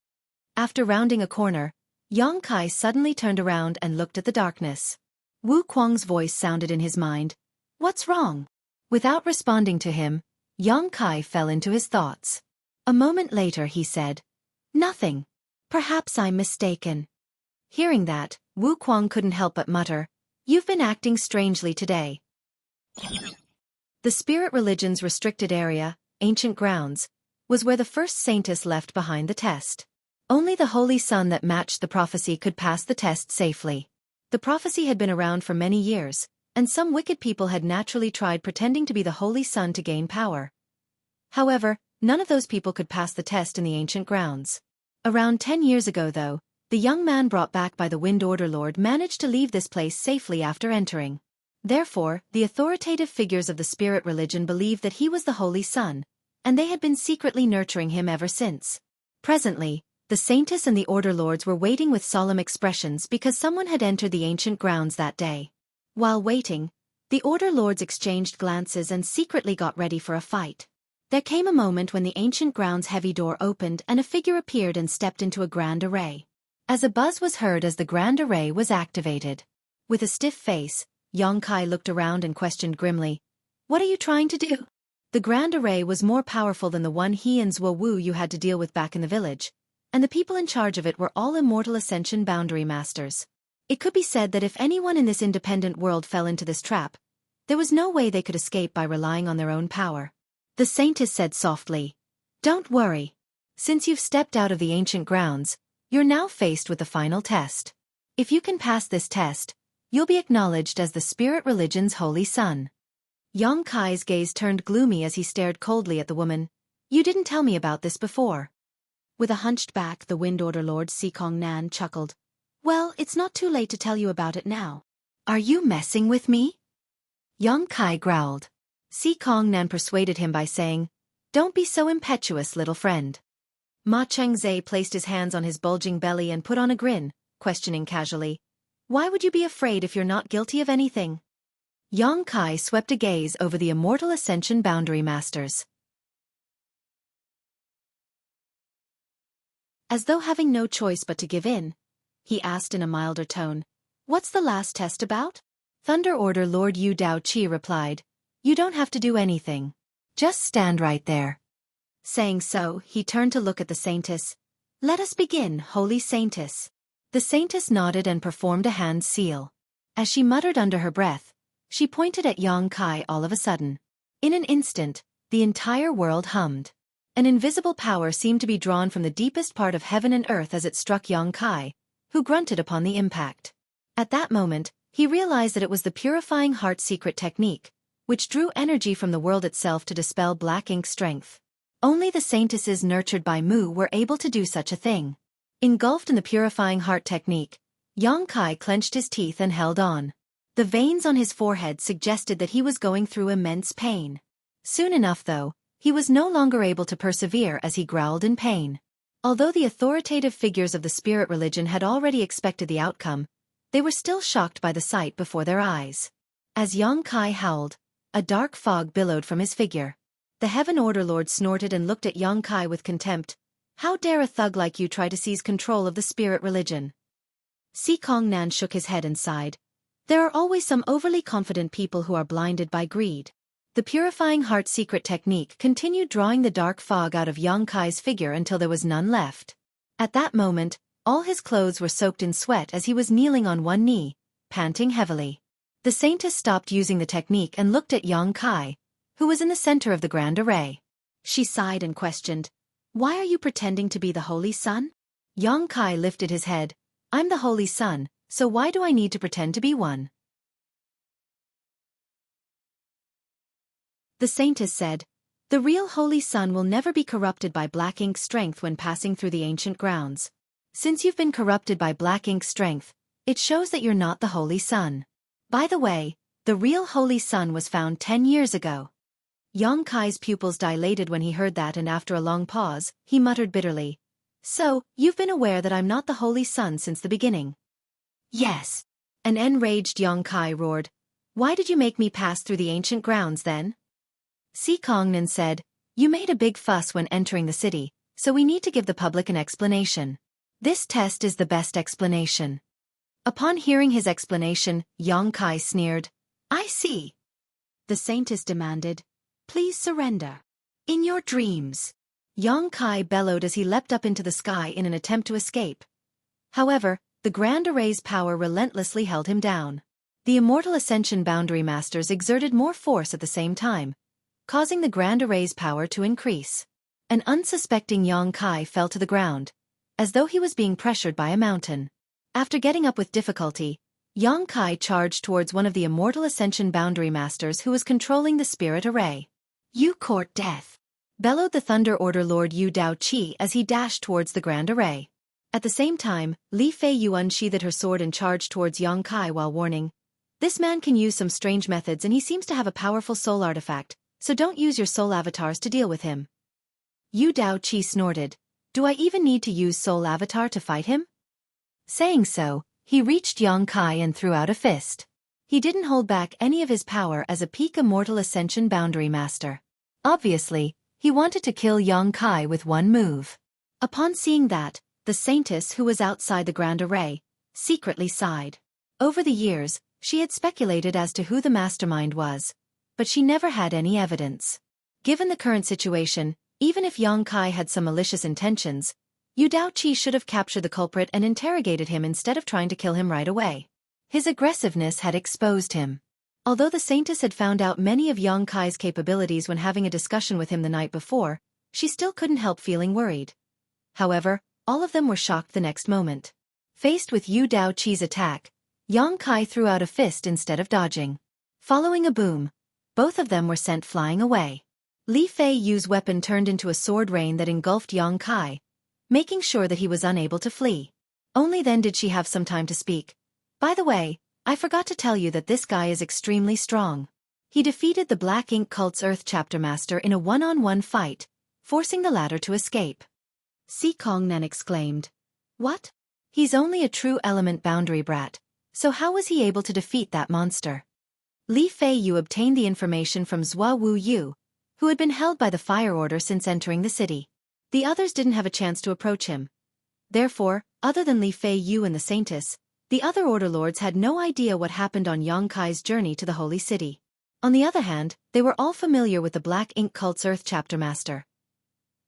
After rounding a corner, Yang Kai suddenly turned around and looked at the darkness. Wu Kuang's voice sounded in his mind. What's wrong? Without responding to him, Yang Kai fell into his thoughts. A moment later he said, Nothing. Perhaps I'm mistaken. Hearing that, Wu Kuang couldn't help but mutter, You've been acting strangely today. The spirit religion's restricted area, ancient grounds, was where the first saintess left behind the test. Only the holy sun that matched the prophecy could pass the test safely. The prophecy had been around for many years, and some wicked people had naturally tried pretending to be the holy sun to gain power. However, none of those people could pass the test in the ancient grounds. Around 10 years ago though, the young man brought back by the Wind Order Lord managed to leave this place safely after entering. Therefore, the authoritative figures of the spirit religion believed that he was the holy sun, and they had been secretly nurturing him ever since. Presently, the saintess and the order lords were waiting with solemn expressions because someone had entered the ancient grounds that day. While waiting, the order lords exchanged glances and secretly got ready for a fight. There came a moment when the ancient grounds' heavy door opened and a figure appeared and stepped into a grand array. As a buzz was heard as the grand array was activated. With a stiff face, Yang Kai looked around and questioned grimly, What are you trying to do? The grand array was more powerful than the one he and Xueqi had to deal with back in the village, and the people in charge of it were all immortal ascension boundary masters. It could be said that if anyone in this independent world fell into this trap, there was no way they could escape by relying on their own power. The saintess said softly, Don't worry. Since you've stepped out of the ancient grounds, you're now faced with the final test. If you can pass this test, you'll be acknowledged as the spirit religion's holy son. Yang Kai's gaze turned gloomy as he stared coldly at the woman. You didn't tell me about this before. With a hunched back, the Wind Order Lord Xikong Nan chuckled. Well, it's not too late to tell you about it now. Are you messing with me? Yang Kai growled. Xikong Nan persuaded him by saying, Don't be so impetuous, little friend. Ma Chengzhe placed his hands on his bulging belly and put on a grin, questioning casually, Why would you be afraid if you're not guilty of anything? Yang Kai swept a gaze over the immortal ascension boundary masters. As though having no choice but to give in, he asked in a milder tone, What's the last test about? Thunder Order Lord Yu Dao Qi replied, You don't have to do anything. Just stand right there. Saying so, he turned to look at the saintess. Let us begin, holy saintess. The saintess nodded and performed a hand seal. As she muttered under her breath, she pointed at Yang Kai all of a sudden. In an instant, the entire world hummed. An invisible power seemed to be drawn from the deepest part of heaven and earth as it struck Yang Kai, who grunted upon the impact. At that moment, he realized that it was the purifying heart secret technique, which drew energy from the world itself to dispel black ink strength. Only the saintesses nurtured by Mu were able to do such a thing. Engulfed in the purifying heart technique, Yang Kai clenched his teeth and held on. The veins on his forehead suggested that he was going through immense pain. Soon enough though, he was no longer able to persevere as he growled in pain. Although the authoritative figures of the spirit religion had already expected the outcome, they were still shocked by the sight before their eyes. As Yang Kai howled, a dark fog billowed from his figure. The Heaven Order Lord snorted and looked at Yang Kai with contempt. How dare a thug like you try to seize control of the spirit religion? Xikong Nan shook his head and sighed. There are always some overly confident people who are blinded by greed. The purifying heart secret technique continued drawing the dark fog out of Yang Kai's figure until there was none left. At that moment, all his clothes were soaked in sweat as he was kneeling on one knee, panting heavily. The saintess stopped using the technique and looked at Yang Kai, who was in the center of the grand array. She sighed and questioned, Why are you pretending to be the Holy Sun? Yang Kai lifted his head. I'm the Holy Sun, so why do I need to pretend to be one? The saintess said, The real Holy Sun will never be corrupted by black ink strength when passing through the ancient grounds. Since you've been corrupted by black ink strength, it shows that you're not the Holy Sun. By the way, the real Holy Sun was found 10 years ago. Yang Kai's pupils dilated when he heard that, and after a long pause, he muttered bitterly, So, you've been aware that I'm not the Holy Sun since the beginning? Yes. An enraged Yang Kai roared, Why did you make me pass through the ancient grounds then? Xikong Nan said, You made a big fuss when entering the city, so we need to give the public an explanation. This test is the best explanation. Upon hearing his explanation, Yang Kai sneered. I see. The Saintess demanded. Please surrender. In your dreams. Yang Kai bellowed as he leapt up into the sky in an attempt to escape. However, the Grand Array's power relentlessly held him down. The Immortal Ascension Boundary Masters exerted more force at the same time, causing the Grand Array's power to increase. An unsuspecting Yang Kai fell to the ground, as though he was being pressured by a mountain. After getting up with difficulty, Yang Kai charged towards one of the Immortal Ascension Boundary Masters who was controlling the Spirit Array. You court death! Bellowed the Thunder Order Lord Yu Dao Qi as he dashed towards the Grand Array. At the same time, Li Fei Yu unsheathed her sword and charged towards Yang Kai while warning, this man can use some strange methods and he seems to have a powerful soul artifact, so don't use your soul avatars to deal with him. Yu Dao Qi snorted, do I even need to use soul avatar to fight him? Saying so, he reached Yang Kai and threw out a fist. He didn't hold back any of his power as a peak Immortal Ascension Boundary Master. Obviously, he wanted to kill Yang Kai with one move. Upon seeing that, the Saintess who was outside the Grand Array secretly sighed. Over the years, she had speculated as to who the mastermind was, but she never had any evidence. Given the current situation, even if Yang Kai had some malicious intentions, Yu Dao Qi should have captured the culprit and interrogated him instead of trying to kill him right away. His aggressiveness had exposed him. Although the Saintess had found out many of Yang Kai's capabilities when having a discussion with him the night before, she still couldn't help feeling worried. However, all of them were shocked the next moment. Faced with Yu Dao Qi's attack, Yang Kai threw out a fist instead of dodging. Following a boom, both of them were sent flying away. Li Fei Yu's weapon turned into a sword rain that engulfed Yang Kai, making sure that he was unable to flee. Only then did she have some time to speak. By the way, I forgot to tell you that this guy is extremely strong. He defeated the Black Ink Cult's Earth Chapter Master in a one-on-one fight, forcing the latter to escape. Si Kongnan exclaimed. What? He's only a true element boundary brat, so how was he able to defeat that monster? Li Fei Yu obtained the information from Zhua Wu Yu, who had been held by the Fire Order since entering the city. The others didn't have a chance to approach him. Therefore, other than Li Fei Yu and the Saintess, the other Order Lords had no idea what happened on Yang Kai's journey to the Holy City. On the other hand, they were all familiar with the Black Ink Cult's Earth Chapter Master.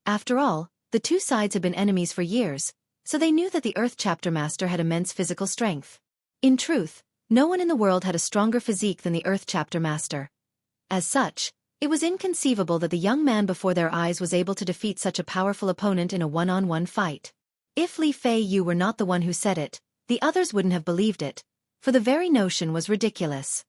After all, the two sides had been enemies for years, so they knew that the Earth Chapter Master had immense physical strength. In truth, no one in the world had a stronger physique than the Earth Chapter Master. As such, it was inconceivable that the young man before their eyes was able to defeat such a powerful opponent in a one-on-one fight. If Li Fei Yu were not the one who said it, the others wouldn't have believed it, for the very notion was ridiculous.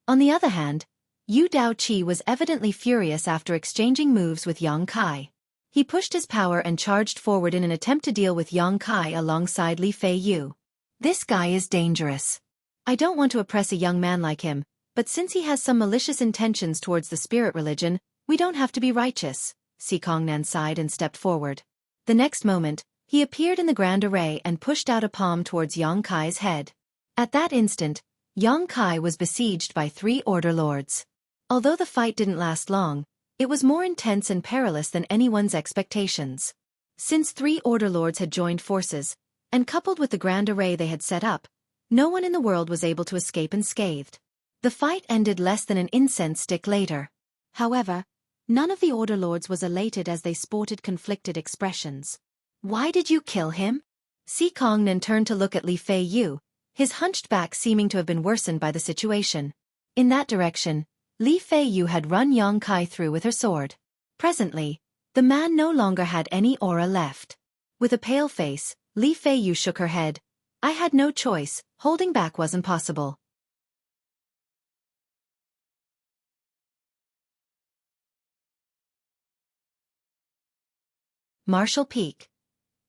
On the other hand, Yu Dao Qi was evidently furious after exchanging moves with Yang Kai. He pushed his power and charged forward in an attempt to deal with Yang Kai alongside Li Fei Yu. This guy is dangerous. I don't want to oppress a young man like him, but since he has some malicious intentions towards the spirit religion, we don't have to be righteous. Si Kongnan sighed and stepped forward. The next moment, he appeared in the Grand Array and pushed out a palm towards Yang Kai's head. At that instant, Yang Kai was besieged by 3 Order Lords. Although the fight didn't last long, it was more intense and perilous than anyone's expectations. Since 3 Order Lords had joined forces, and coupled with the Grand Array they had set up, no one in the world was able to escape unscathed. The fight ended less than an incense stick later. However, none of the Order Lords was elated as they sported conflicted expressions. Why did you kill him? Si Kongnan turned to look at Li Fei Yu, his hunched back seeming to have been worsened by the situation. In that direction, Li Fei Yu had run Yang Kai through with her sword. Presently, the man no longer had any aura left. With a pale face, Li Fei Yu shook her head. I had no choice, holding back wasn't possible. Martial Peak.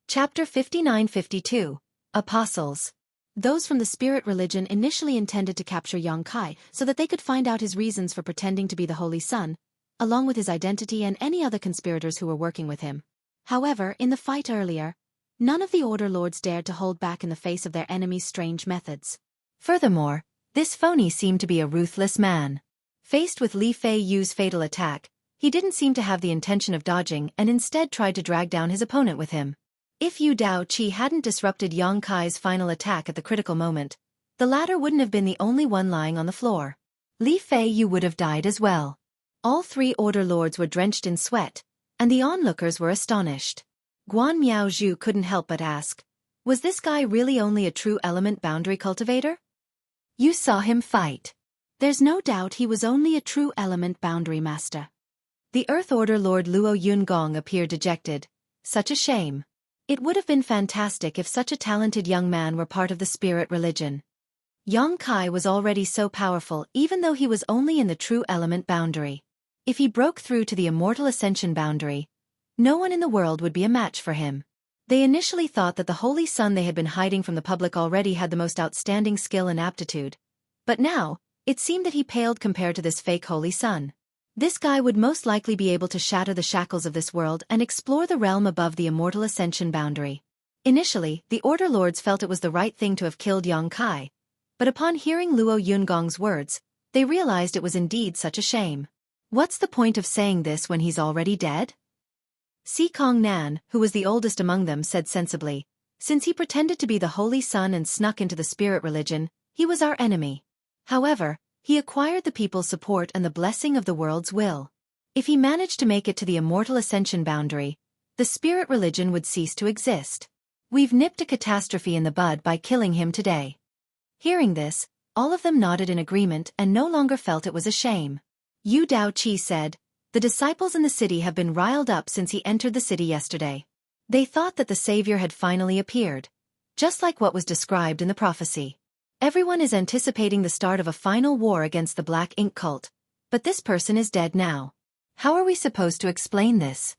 Chapter 59-52, Apostles. Those from the spirit religion initially intended to capture Yang Kai so that they could find out his reasons for pretending to be the Holy Sun, along with his identity and any other conspirators who were working with him. However, in the fight earlier, none of the Order Lords dared to hold back in the face of their enemy's strange methods. Furthermore, this phony seemed to be a ruthless man. Faced with Li Fei Yu's fatal attack, he didn't seem to have the intention of dodging and instead tried to drag down his opponent with him. If Yu Daoqi hadn't disrupted Yang Kai's final attack at the critical moment, the latter wouldn't have been the only one lying on the floor. Li Feiyu would have died as well. All three Order Lords were drenched in sweat, and the onlookers were astonished. Guan Miaozhu couldn't help but ask, was this guy really only a true element boundary cultivator? You saw him fight. There's no doubt he was only a true element boundary master. The Earth Order Lord Luo Yungong appeared dejected. Such a shame. It would have been fantastic if such a talented young man were part of the spirit religion. Yang Kai was already so powerful even though he was only in the true element boundary. If he broke through to the immortal ascension boundary, no one in the world would be a match for him. They initially thought that the Holy Sun they had been hiding from the public already had the most outstanding skill and aptitude. But now, it seemed that he paled compared to this fake Holy Sun. This guy would most likely be able to shatter the shackles of this world and explore the realm above the immortal ascension boundary. Initially, the Order Lords felt it was the right thing to have killed Yang Kai, but upon hearing Luo Yungong's words, they realized it was indeed such a shame. What's the point of saying this when he's already dead? Si Kong Nan, who was the oldest among them, said sensibly, since he pretended to be the Holy Sun and snuck into the spirit religion, he was our enemy. However, he acquired the people's support and the blessing of the world's will. If he managed to make it to the immortal ascension boundary, the spirit religion would cease to exist. We've nipped a catastrophe in the bud by killing him today. Hearing this, all of them nodded in agreement and no longer felt it was a shame. Yu Daoqi said, the disciples in the city have been riled up since he entered the city yesterday. They thought that the Savior had finally appeared, just like what was described in the prophecy. Everyone is anticipating the start of a final war against the Black Ink cult, but this person is dead now. How are we supposed to explain this?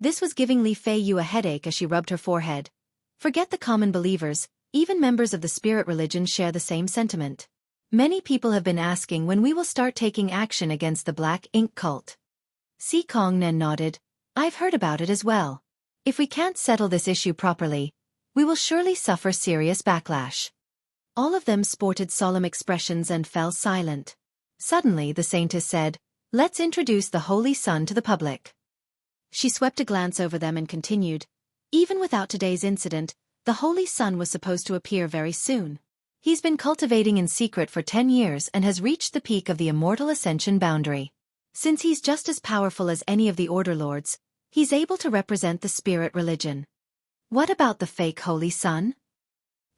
This was giving Li Feiyu a headache as she rubbed her forehead. Forget the common believers, even members of the spirit religion share the same sentiment. Many people have been asking when we will start taking action against the Black Ink cult. Si Kong Nen nodded. I've heard about it as well. If we can't settle this issue properly, we will surely suffer serious backlash. All of them sported solemn expressions and fell silent. Suddenly the saintess said, let's introduce the Holy Sun to the public. She swept a glance over them and continued, even without today's incident, the Holy Sun was supposed to appear very soon. He's been cultivating in secret for 10 years and has reached the peak of the immortal ascension boundary. Since he's just as powerful as any of the Order Lords, he's able to represent the spirit religion. What about the fake Holy Sun?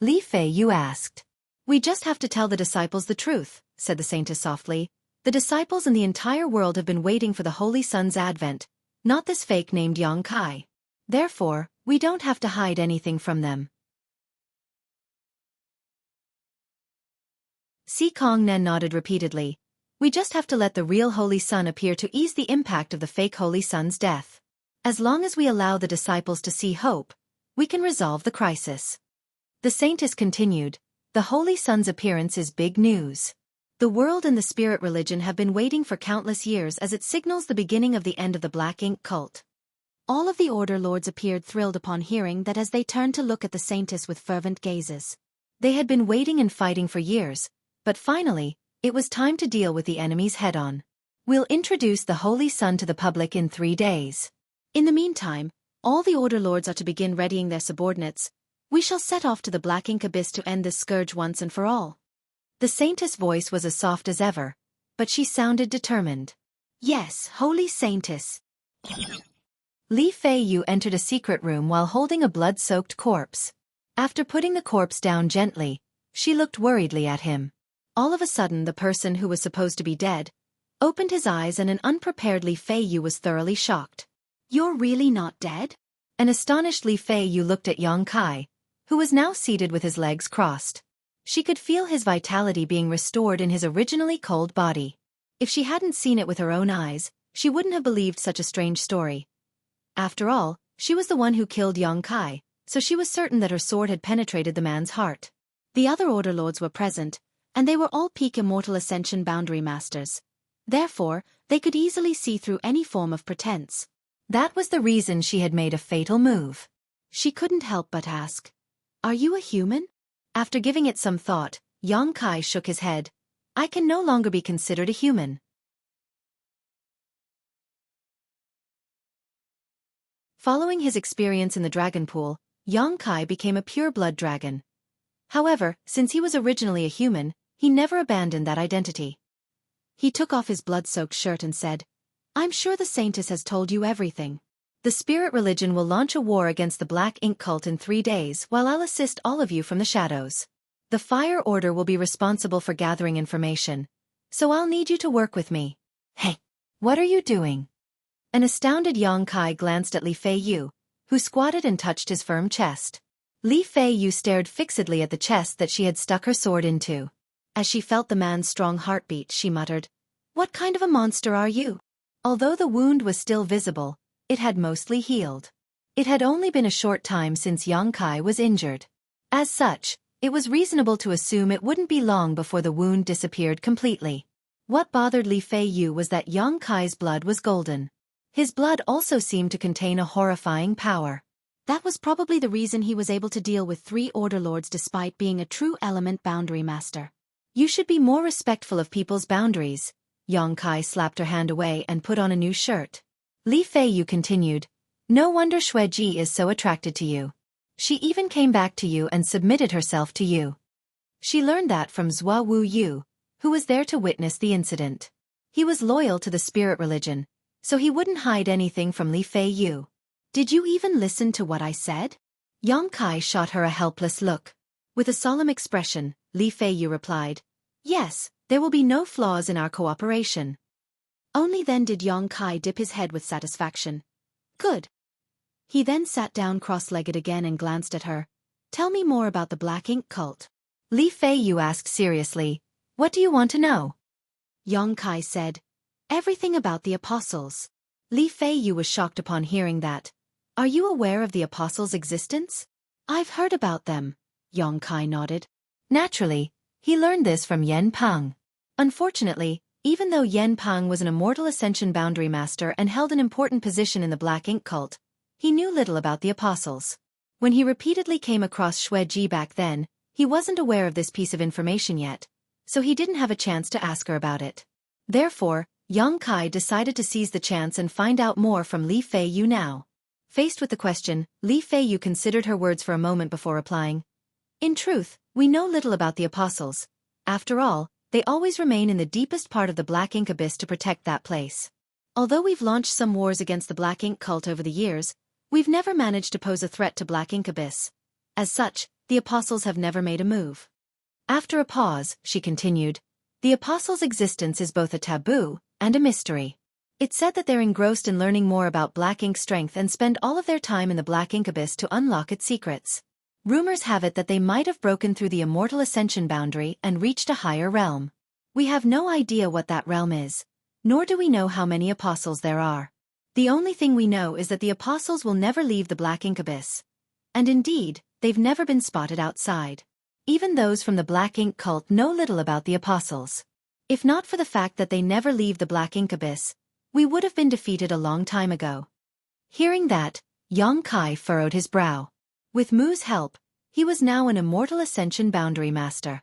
Li Feiyu asked. We just have to tell the disciples the truth, said the saintess softly. The disciples and the entire world have been waiting for the Holy Sun's advent, not this fake named Yang Kai. Therefore, we don't have to hide anything from them. Si Kong Nen nodded repeatedly. We just have to let the real Holy Sun appear to ease the impact of the fake Holy Sun's death. As long as we allow the disciples to see hope, we can resolve the crisis. The saintess continued, the Holy Sun's appearance is big news. The world and the spirit religion have been waiting for countless years as it signals the beginning of the end of the Black Ink cult. All of the Order Lords appeared thrilled upon hearing that as they turned to look at the saintess with fervent gazes. They had been waiting and fighting for years, but finally, it was time to deal with the enemies head-on. We'll introduce the Holy Sun to the public in 3 days. In the meantime, all the Order Lords are to begin readying their subordinates. We shall set off to the Black Ink abyss to end this scourge once and for all. The saintess' voice was as soft as ever, but she sounded determined. Yes, Holy Saintess. Li Feiyu entered a secret room while holding a blood-soaked corpse. After putting the corpse down gently, she looked worriedly at him. All of a sudden the person who was supposed to be dead opened his eyes and an unprepared Li Feiyu was thoroughly shocked. You're really not dead? An astonished Li Feiyu looked at Yang Kai, who was now seated with his legs crossed. She could feel his vitality being restored in his originally cold body. If she hadn't seen it with her own eyes, she wouldn't have believed such a strange story. After all, she was the one who killed Yang Kai, so she was certain that her sword had penetrated the man's heart. The other Order Lords were present, and they were all peak Immortal Ascension boundary masters. Therefore, they could easily see through any form of pretense. That was the reason she had made a fatal move. She couldn't help but ask, "Are you a human?" After giving it some thought, Yang Kai shook his head. "I can no longer be considered a human." Following his experience in the dragon pool, Yang Kai became a pure-blood dragon. However, since he was originally a human, he never abandoned that identity. He took off his blood-soaked shirt and said, "I'm sure the Saintess has told you everything. The spirit religion will launch a war against the Black Ink cult in 3 days while I'll assist all of you from the shadows. The Fire Order will be responsible for gathering information, so I'll need you to work with me." "Hey, what are you doing?" An astounded Yang Kai glanced at Li Fei Yu, who squatted and touched his firm chest. Li Fei Yu stared fixedly at the chest that she had stuck her sword into. As she felt the man's strong heartbeat, she muttered, "What kind of a monster are you?" Although the wound was still visible, it had mostly healed. It had only been a short time since Yang Kai was injured. As such, it was reasonable to assume it wouldn't be long before the wound disappeared completely. What bothered Li Fei Yu was that Yang Kai's blood was golden. His blood also seemed to contain a horrifying power. That was probably the reason he was able to deal with 3 Order Lords despite being a true element boundary master. "You should be more respectful of people's boundaries." Yang Kai slapped her hand away and put on a new shirt. Li Fei Yu continued, "No wonder Xueqi is so attracted to you. She even came back to you and submitted herself to you." She learned that from Zhua Yu, who was there to witness the incident. He was loyal to the spirit religion, so he wouldn't hide anything from Li Fei Yu. "Did you even listen to what I said?" Yang Kai shot her a helpless look. With a solemn expression, Li Fei Yu replied, "Yes, there will be no flaws in our cooperation." Only then did Yang Kai dip his head with satisfaction. "Good." He then sat down cross-legged again and glanced at her. "Tell me more about the Black Ink cult." Li Fei Yu asked seriously, "What do you want to know?" Yang Kai said, "Everything about the apostles." Li Fei Yu was shocked upon hearing that. "Are you aware of the apostles' existence?" "I've heard about them," Yang Kai nodded. Naturally, he learned this from Yen Peng. Unfortunately, even though Yen Peng was an immortal ascension boundary master and held an important position in the Black Ink cult, he knew little about the apostles. When he repeatedly came across Xueqi back then, he wasn't aware of this piece of information yet, so he didn't have a chance to ask her about it. Therefore, Yang Kai decided to seize the chance and find out more from Li Fei Yu now. Faced with the question, Li Fei Yu considered her words for a moment before replying. "In truth, we know little about the apostles. After all, they always remain in the deepest part of the Black Ink abyss to protect that place. Although we've launched some wars against the Black Ink cult over the years, we've never managed to pose a threat to Black Ink abyss. As such, the apostles have never made a move." After a pause, she continued, "The apostles' existence is both a taboo and a mystery. It's said that they're engrossed in learning more about Black Ink's strength and spend all of their time in the Black Ink abyss to unlock its secrets. Rumors have it that they might have broken through the immortal ascension boundary and reached a higher realm. We have no idea what that realm is, nor do we know how many apostles there are. The only thing we know is that the apostles will never leave the Black Ink abyss. And indeed, they've never been spotted outside. Even those from the Black Ink cult know little about the apostles. If not for the fact that they never leave the Black Ink abyss, we would have been defeated a long time ago." Hearing that, Yang Kai furrowed his brow. With Mu's help, he was now an immortal ascension boundary master.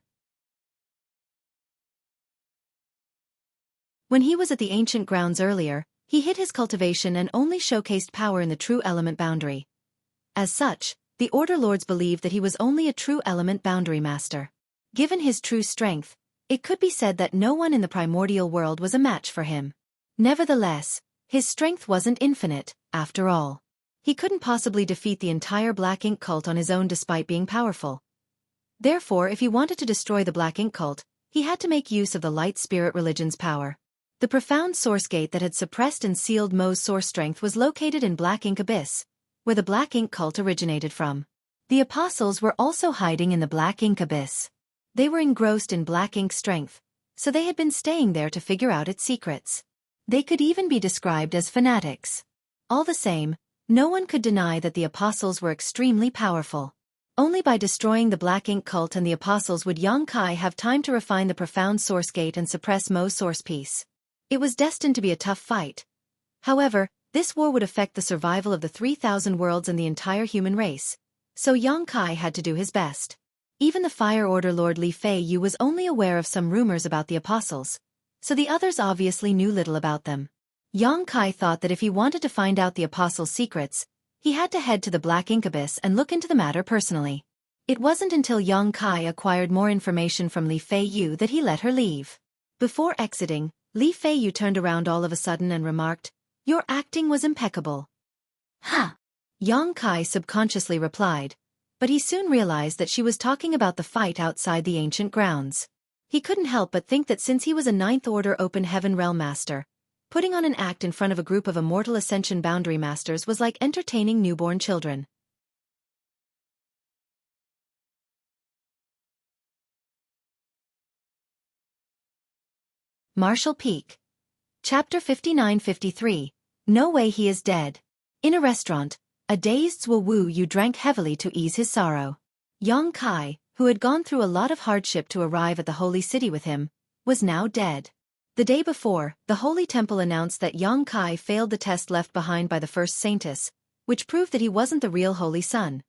When he was at the ancient grounds earlier, he hid his cultivation and only showcased power in the true element boundary. As such, the Order Lords believed that he was only a true element boundary master. Given his true strength, it could be said that no one in the primordial world was a match for him. Nevertheless, his strength wasn't infinite, after all. He couldn't possibly defeat the entire Black Ink cult on his own despite being powerful. Therefore, if he wanted to destroy the Black Ink cult, he had to make use of the light spirit religion's power. The profound source gate that had suppressed and sealed Mo's source strength was located in Black Ink Abyss, where the Black Ink cult originated from. The apostles were also hiding in the Black Ink Abyss. They were engrossed in Black Ink's strength, so they had been staying there to figure out its secrets. They could even be described as fanatics. All the same, no one could deny that the apostles were extremely powerful. Only by destroying the Black Ink cult and the apostles would Yang Kai have time to refine the profound source gate and suppress Mo's source piece. It was destined to be a tough fight. However, this war would affect the survival of the 3,000 worlds and the entire human race, so Yang Kai had to do his best. Even the Fire Order Lord Li Fei Yu was only aware of some rumors about the apostles, so the others obviously knew little about them. Yang Kai thought that if he wanted to find out the apostles' secrets, He had to head to the Black Ink Abyss and look into the matter personally. It wasn't until Yang Kai acquired more information from Li Feiyu that he let her leave. Before exiting, Li Feiyu turned around all of a sudden and remarked, "Your acting was impeccable." "Huh?" Yang Kai subconsciously replied, but he soon realized that she was talking about the fight outside the ancient grounds. He couldn't help but think that since he was a Ninth Order Open Heaven Realm Master, putting on an act in front of a group of Immortal Ascension Boundary Masters was like entertaining newborn children. Marshall Peak. Chapter 59-53. No way he is dead. In a restaurant, a dazed Xueqi drank heavily to ease his sorrow. Yang Kai, who had gone through a lot of hardship to arrive at the holy city with him, was now dead. The day before, the Holy Temple announced that Yang Kai failed the test left behind by the first Saintess, which proved that he wasn't the real Holy Son.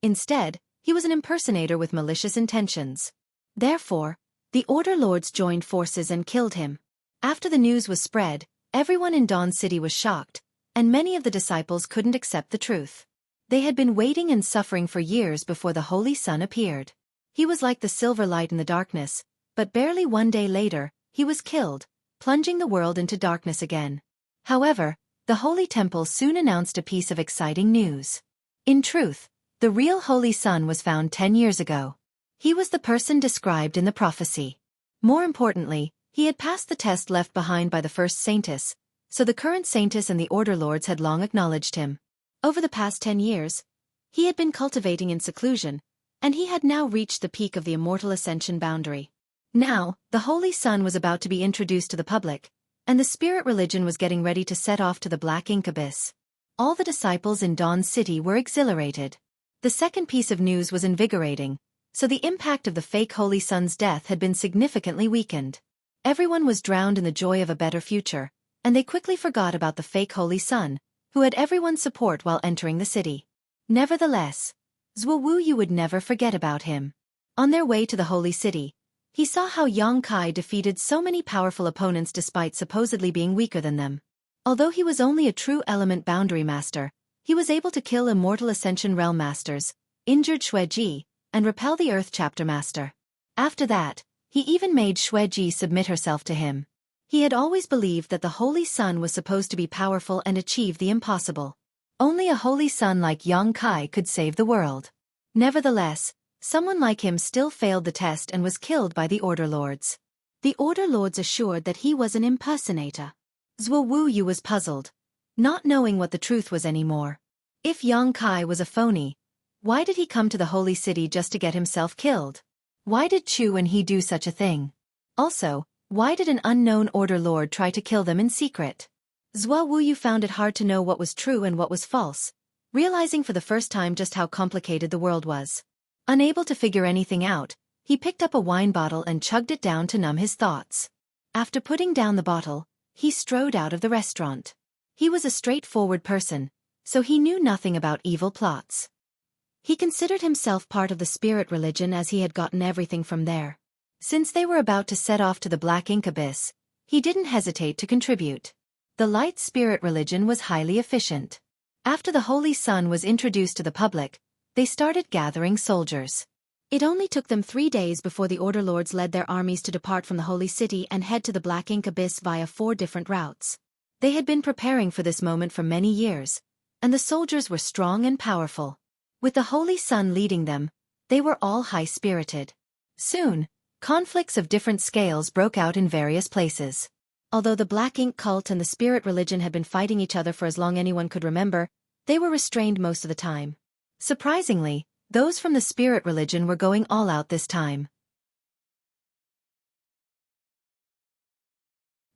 Instead, he was an impersonator with malicious intentions. Therefore, the Order Lords joined forces and killed him. After the news was spread, everyone in Dawn City was shocked, and many of the disciples couldn't accept the truth. They had been waiting and suffering for years before the Holy Son appeared. He was like the silver light in the darkness, but barely one day later, he was killed, plunging the world into darkness again. However, the Holy Temple soon announced a piece of exciting news. In truth, the real Holy Son was found 10 years ago. He was the person described in the prophecy. More importantly, he had passed the test left behind by the first Saintess, so the current Saintess and the Order Lords had long acknowledged him. Over the past 10 years, he had been cultivating in seclusion, and he had now reached the peak of the Immortal Ascension boundary. Now, the Holy Son was about to be introduced to the public, and the spirit religion was getting ready to set off to the Black Ink Abyss. All the disciples in Dawn City were exhilarated. The second piece of news was invigorating, so the impact of the fake Holy Son's death had been significantly weakened. Everyone was drowned in the joy of a better future, and they quickly forgot about the fake Holy Son, who had everyone's support while entering the city. Nevertheless, Xueqi would never forget about him. On their way to the Holy City, he saw how Yang Kai defeated so many powerful opponents despite supposedly being weaker than them. Although he was only a true element boundary master, he was able to kill Immortal Ascension Realm Masters, injured Xueqi, and repel the Earth Chapter Master. After that, he even made Xueqi submit herself to him. He had always believed that the Holy Son was supposed to be powerful and achieve the impossible. Only a Holy Son like Yang Kai could save the world. Nevertheless, someone like him still failed the test and was killed by the Order Lords. The Order Lords assured that he was an impersonator. Xueqi was puzzled, not knowing what the truth was anymore. If Yang Kai was a phony, why did he come to the Holy City just to get himself killed? Why did Chu and he do such a thing? Also, why did an unknown Order Lord try to kill them in secret? Xueqi found it hard to know what was true and what was false, realizing for the first time just how complicated the world was. Unable to figure anything out, he picked up a wine bottle and chugged it down to numb his thoughts. After putting down the bottle, he strode out of the restaurant. He was a straightforward person, so he knew nothing about evil plots. He considered himself part of the spirit religion as he had gotten everything from there. Since they were about to set off to the Black Ink Abyss, he didn't hesitate to contribute. The light spirit religion was highly efficient. After the Holy Son was introduced to the public, they started gathering soldiers. It only took them 3 days before the Order Lords led their armies to depart from the Holy City and head to the Black Ink Abyss via 4 different routes. They had been preparing for this moment for many years, and the soldiers were strong and powerful. With the Holy Son leading them, they were all high-spirited. Soon, conflicts of different scales broke out in various places. Although the Black Ink cult and the spirit religion had been fighting each other for as long anyone could remember, they were restrained most of the time. Surprisingly, those from the spirit religion were going all out this time.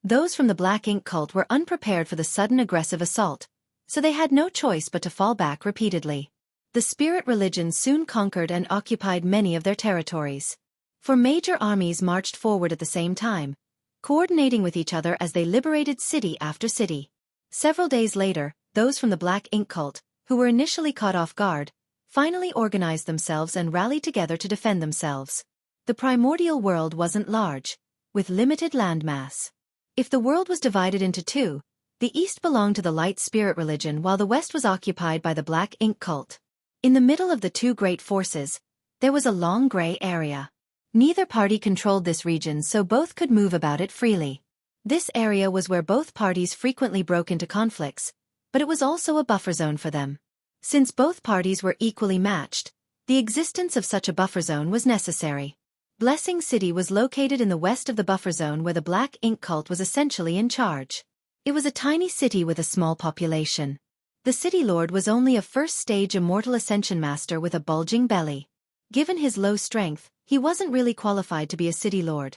Those from the Black Ink cult were unprepared for the sudden aggressive assault, so they had no choice but to fall back repeatedly. The spirit religion soon conquered and occupied many of their territories. 4 major armies marched forward at the same time, coordinating with each other as they liberated city after city. Several days later, those from the Black Ink cult, who were initially caught off guard, finally organized themselves and rallied together to defend themselves. The primordial world wasn't large, with limited landmass. If the world was divided into 2, The East belonged to the light spirit religion while the West was occupied by the black ink cult. In the middle of the two great forces, there was a long gray area. Neither party controlled this region, so both could move about it freely. This area was where both parties frequently broke into conflicts, but it was also a buffer zone for them. Since both parties were equally matched, the existence of such a buffer zone was necessary. Blessing City was located in the west of the buffer zone where the black ink cult was essentially in charge. It was a tiny city with a small population. The city lord was only a first-stage immortal ascension master with a bulging belly. Given his low strength, he wasn't really qualified to be a city lord.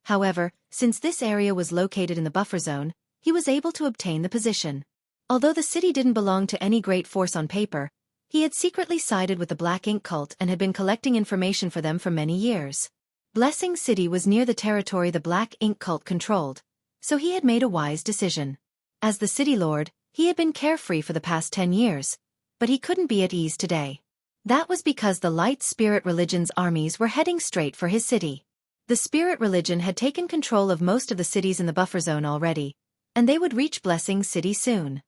However, since this area was located in the buffer zone, he was able to obtain the position. Although the city didn't belong to any great force on paper, he had secretly sided with the black ink cult and had been collecting information for them for many years. Blessing City was near the territory the black ink cult controlled, so he had made a wise decision. As the city lord, he had been carefree for the past 10 years, but he couldn't be at ease today. That was because the light spirit religion's armies were heading straight for his city. The spirit religion had taken control of most of the cities in the buffer zone already, and they would reach Blessing City soon.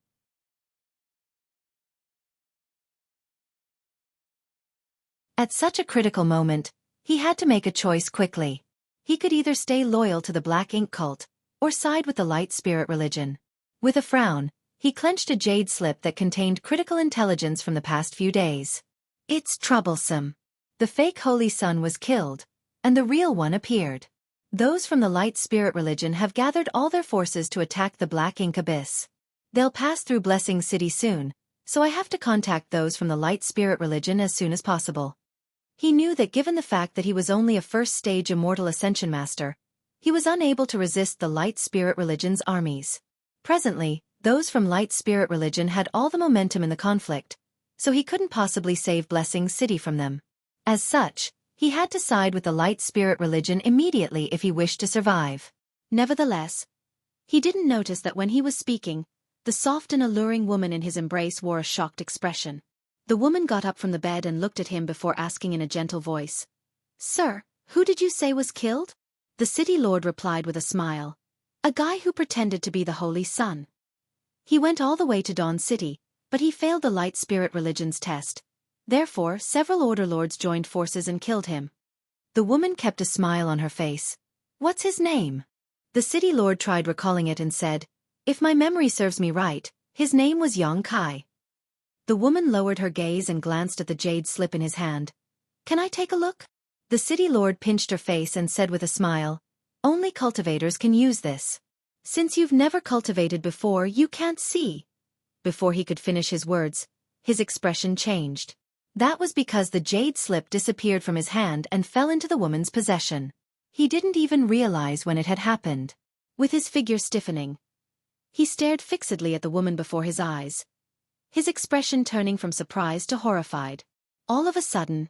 At such a critical moment, he had to make a choice quickly. He could either stay loyal to the black ink cult, or side with the light spirit religion. With a frown, he clenched a jade slip that contained critical intelligence from the past few days. It's troublesome. The fake holy sun was killed, and the real one appeared. Those from the light spirit religion have gathered all their forces to attack the black ink abyss. They'll pass through Blessing City soon, so I have to contact those from the light spirit religion as soon as possible. He knew that given the fact that he was only a first-stage immortal ascension master, he was unable to resist the light spirit religion's armies. Presently, those from light spirit religion had all the momentum in the conflict, so he couldn't possibly save Blessing City from them. As such, he had to side with the light spirit religion immediately if he wished to survive. Nevertheless, he didn't notice that when he was speaking, the soft and alluring woman in his embrace wore a shocked expression. The woman got up from the bed and looked at him before asking in a gentle voice, "Sir, who did you say was killed?" The city lord replied with a smile, "A guy who pretended to be the Holy Sun. He went all the way to Dawn City, but he failed the light spirit religion's test. Therefore, several order lords joined forces and killed him." The woman kept a smile on her face. "What's his name?" The city lord tried recalling it and said, "If my memory serves me right, his name was Xueqi." The woman lowered her gaze and glanced at the jade slip in his hand. "Can I take a look?" The city lord pinched her face and said with a smile, "Only cultivators can use this. Since you've never cultivated before, you can't see." Before he could finish his words, his expression changed. That was because the jade slip disappeared from his hand and fell into the woman's possession. He didn't even realize when it had happened. With his figure stiffening, he stared fixedly at the woman before his eyes, his expression turning from surprise to horrified. All of a sudden,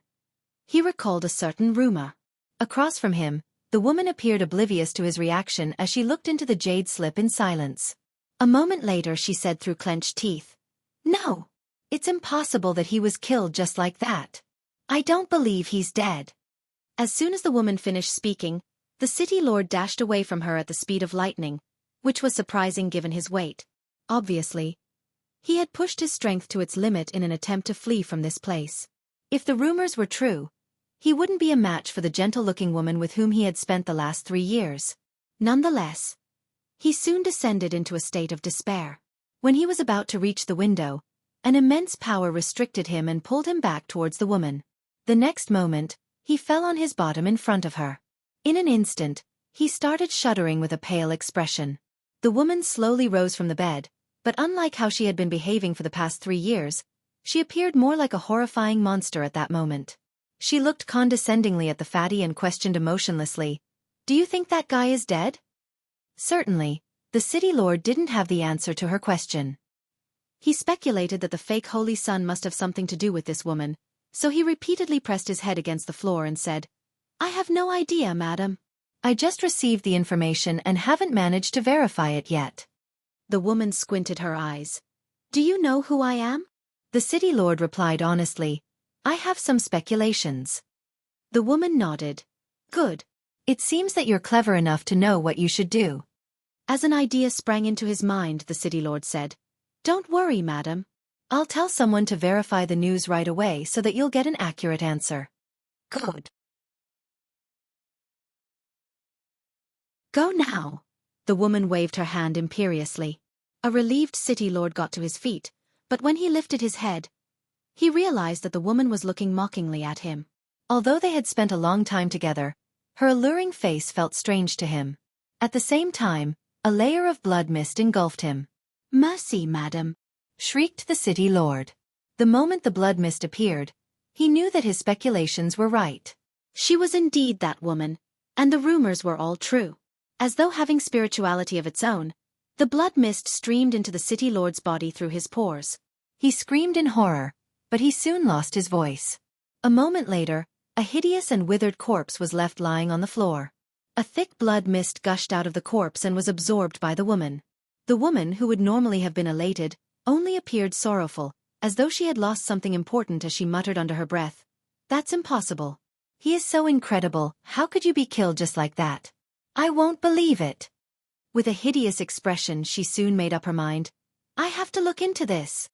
he recalled a certain rumor. Across from him, the woman appeared oblivious to his reaction as she looked into the jade slip in silence. A moment later she said through clenched teeth, "No! It's impossible that he was killed just like that. I don't believe he's dead." As soon as the woman finished speaking, the city lord dashed away from her at the speed of lightning, which was surprising given his weight. Obviously, he had pushed his strength to its limit in an attempt to flee from this place. If the rumors were true, he wouldn't be a match for the gentle-looking woman with whom he had spent the last 3 years. Nonetheless, he soon descended into a state of despair. When he was about to reach the window, an immense power restricted him and pulled him back towards the woman. The next moment, he fell on his bottom in front of her. In an instant, he started shuddering with a pale expression. The woman slowly rose from the bed, but unlike how she had been behaving for the past 3 years, she appeared more like a horrifying monster at that moment. She looked condescendingly at the fatty and questioned emotionlessly, "Do you think that guy is dead?" Certainly, the city lord didn't have the answer to her question. He speculated that the fake holy sun must have something to do with this woman, so he repeatedly pressed his head against the floor and said, "I have no idea, madam. I just received the information and haven't managed to verify it yet." The woman squinted her eyes. "Do you know who I am?" The city lord replied honestly, "I have some speculations." The woman nodded. "Good. It seems that you're clever enough to know what you should do." As an idea sprang into his mind, the city lord said, "Don't worry, madam. I'll tell someone to verify the news right away so that you'll get an accurate answer." "Good. Go now." The woman waved her hand imperiously. A relieved city lord got to his feet, but when he lifted his head, he realized that the woman was looking mockingly at him. Although they had spent a long time together, her alluring face felt strange to him. At the same time, a layer of blood mist engulfed him. "Mercy, madam!" shrieked the city lord. The moment the blood mist appeared, he knew that his speculations were right. She was indeed that woman, and the rumors were all true. As though having spirituality of its own, the blood mist streamed into the city lord's body through his pores. He screamed in horror, but he soon lost his voice. A moment later, a hideous and withered corpse was left lying on the floor. A thick blood mist gushed out of the corpse and was absorbed by the woman. The woman, who would normally have been elated, only appeared sorrowful, as though she had lost something important as she muttered under her breath, "That's impossible. He is so incredible, how could you be killed just like that? I won't believe it." With a hideous expression, she soon made up her mind. "I have to look into this."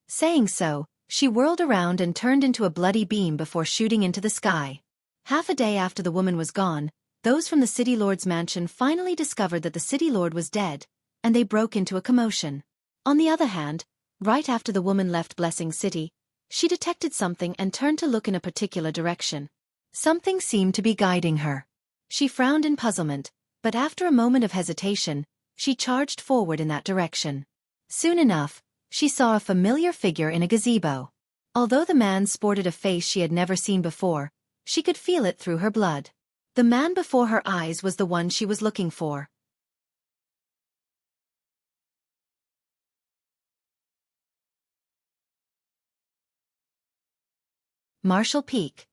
Saying so, she whirled around and turned into a bloody beam before shooting into the sky. Half a day after the woman was gone, those from the city lord's mansion finally discovered that the city lord was dead, and they broke into a commotion. On the other hand, right after the woman left Blessing City, she detected something and turned to look in a particular direction. Something seemed to be guiding her. She frowned in puzzlement, but after a moment of hesitation, she charged forward in that direction. Soon enough, she saw a familiar figure in a gazebo. Although the man sported a face she had never seen before, she could feel it through her blood. The man before her eyes was the one she was looking for. Marshall Peak.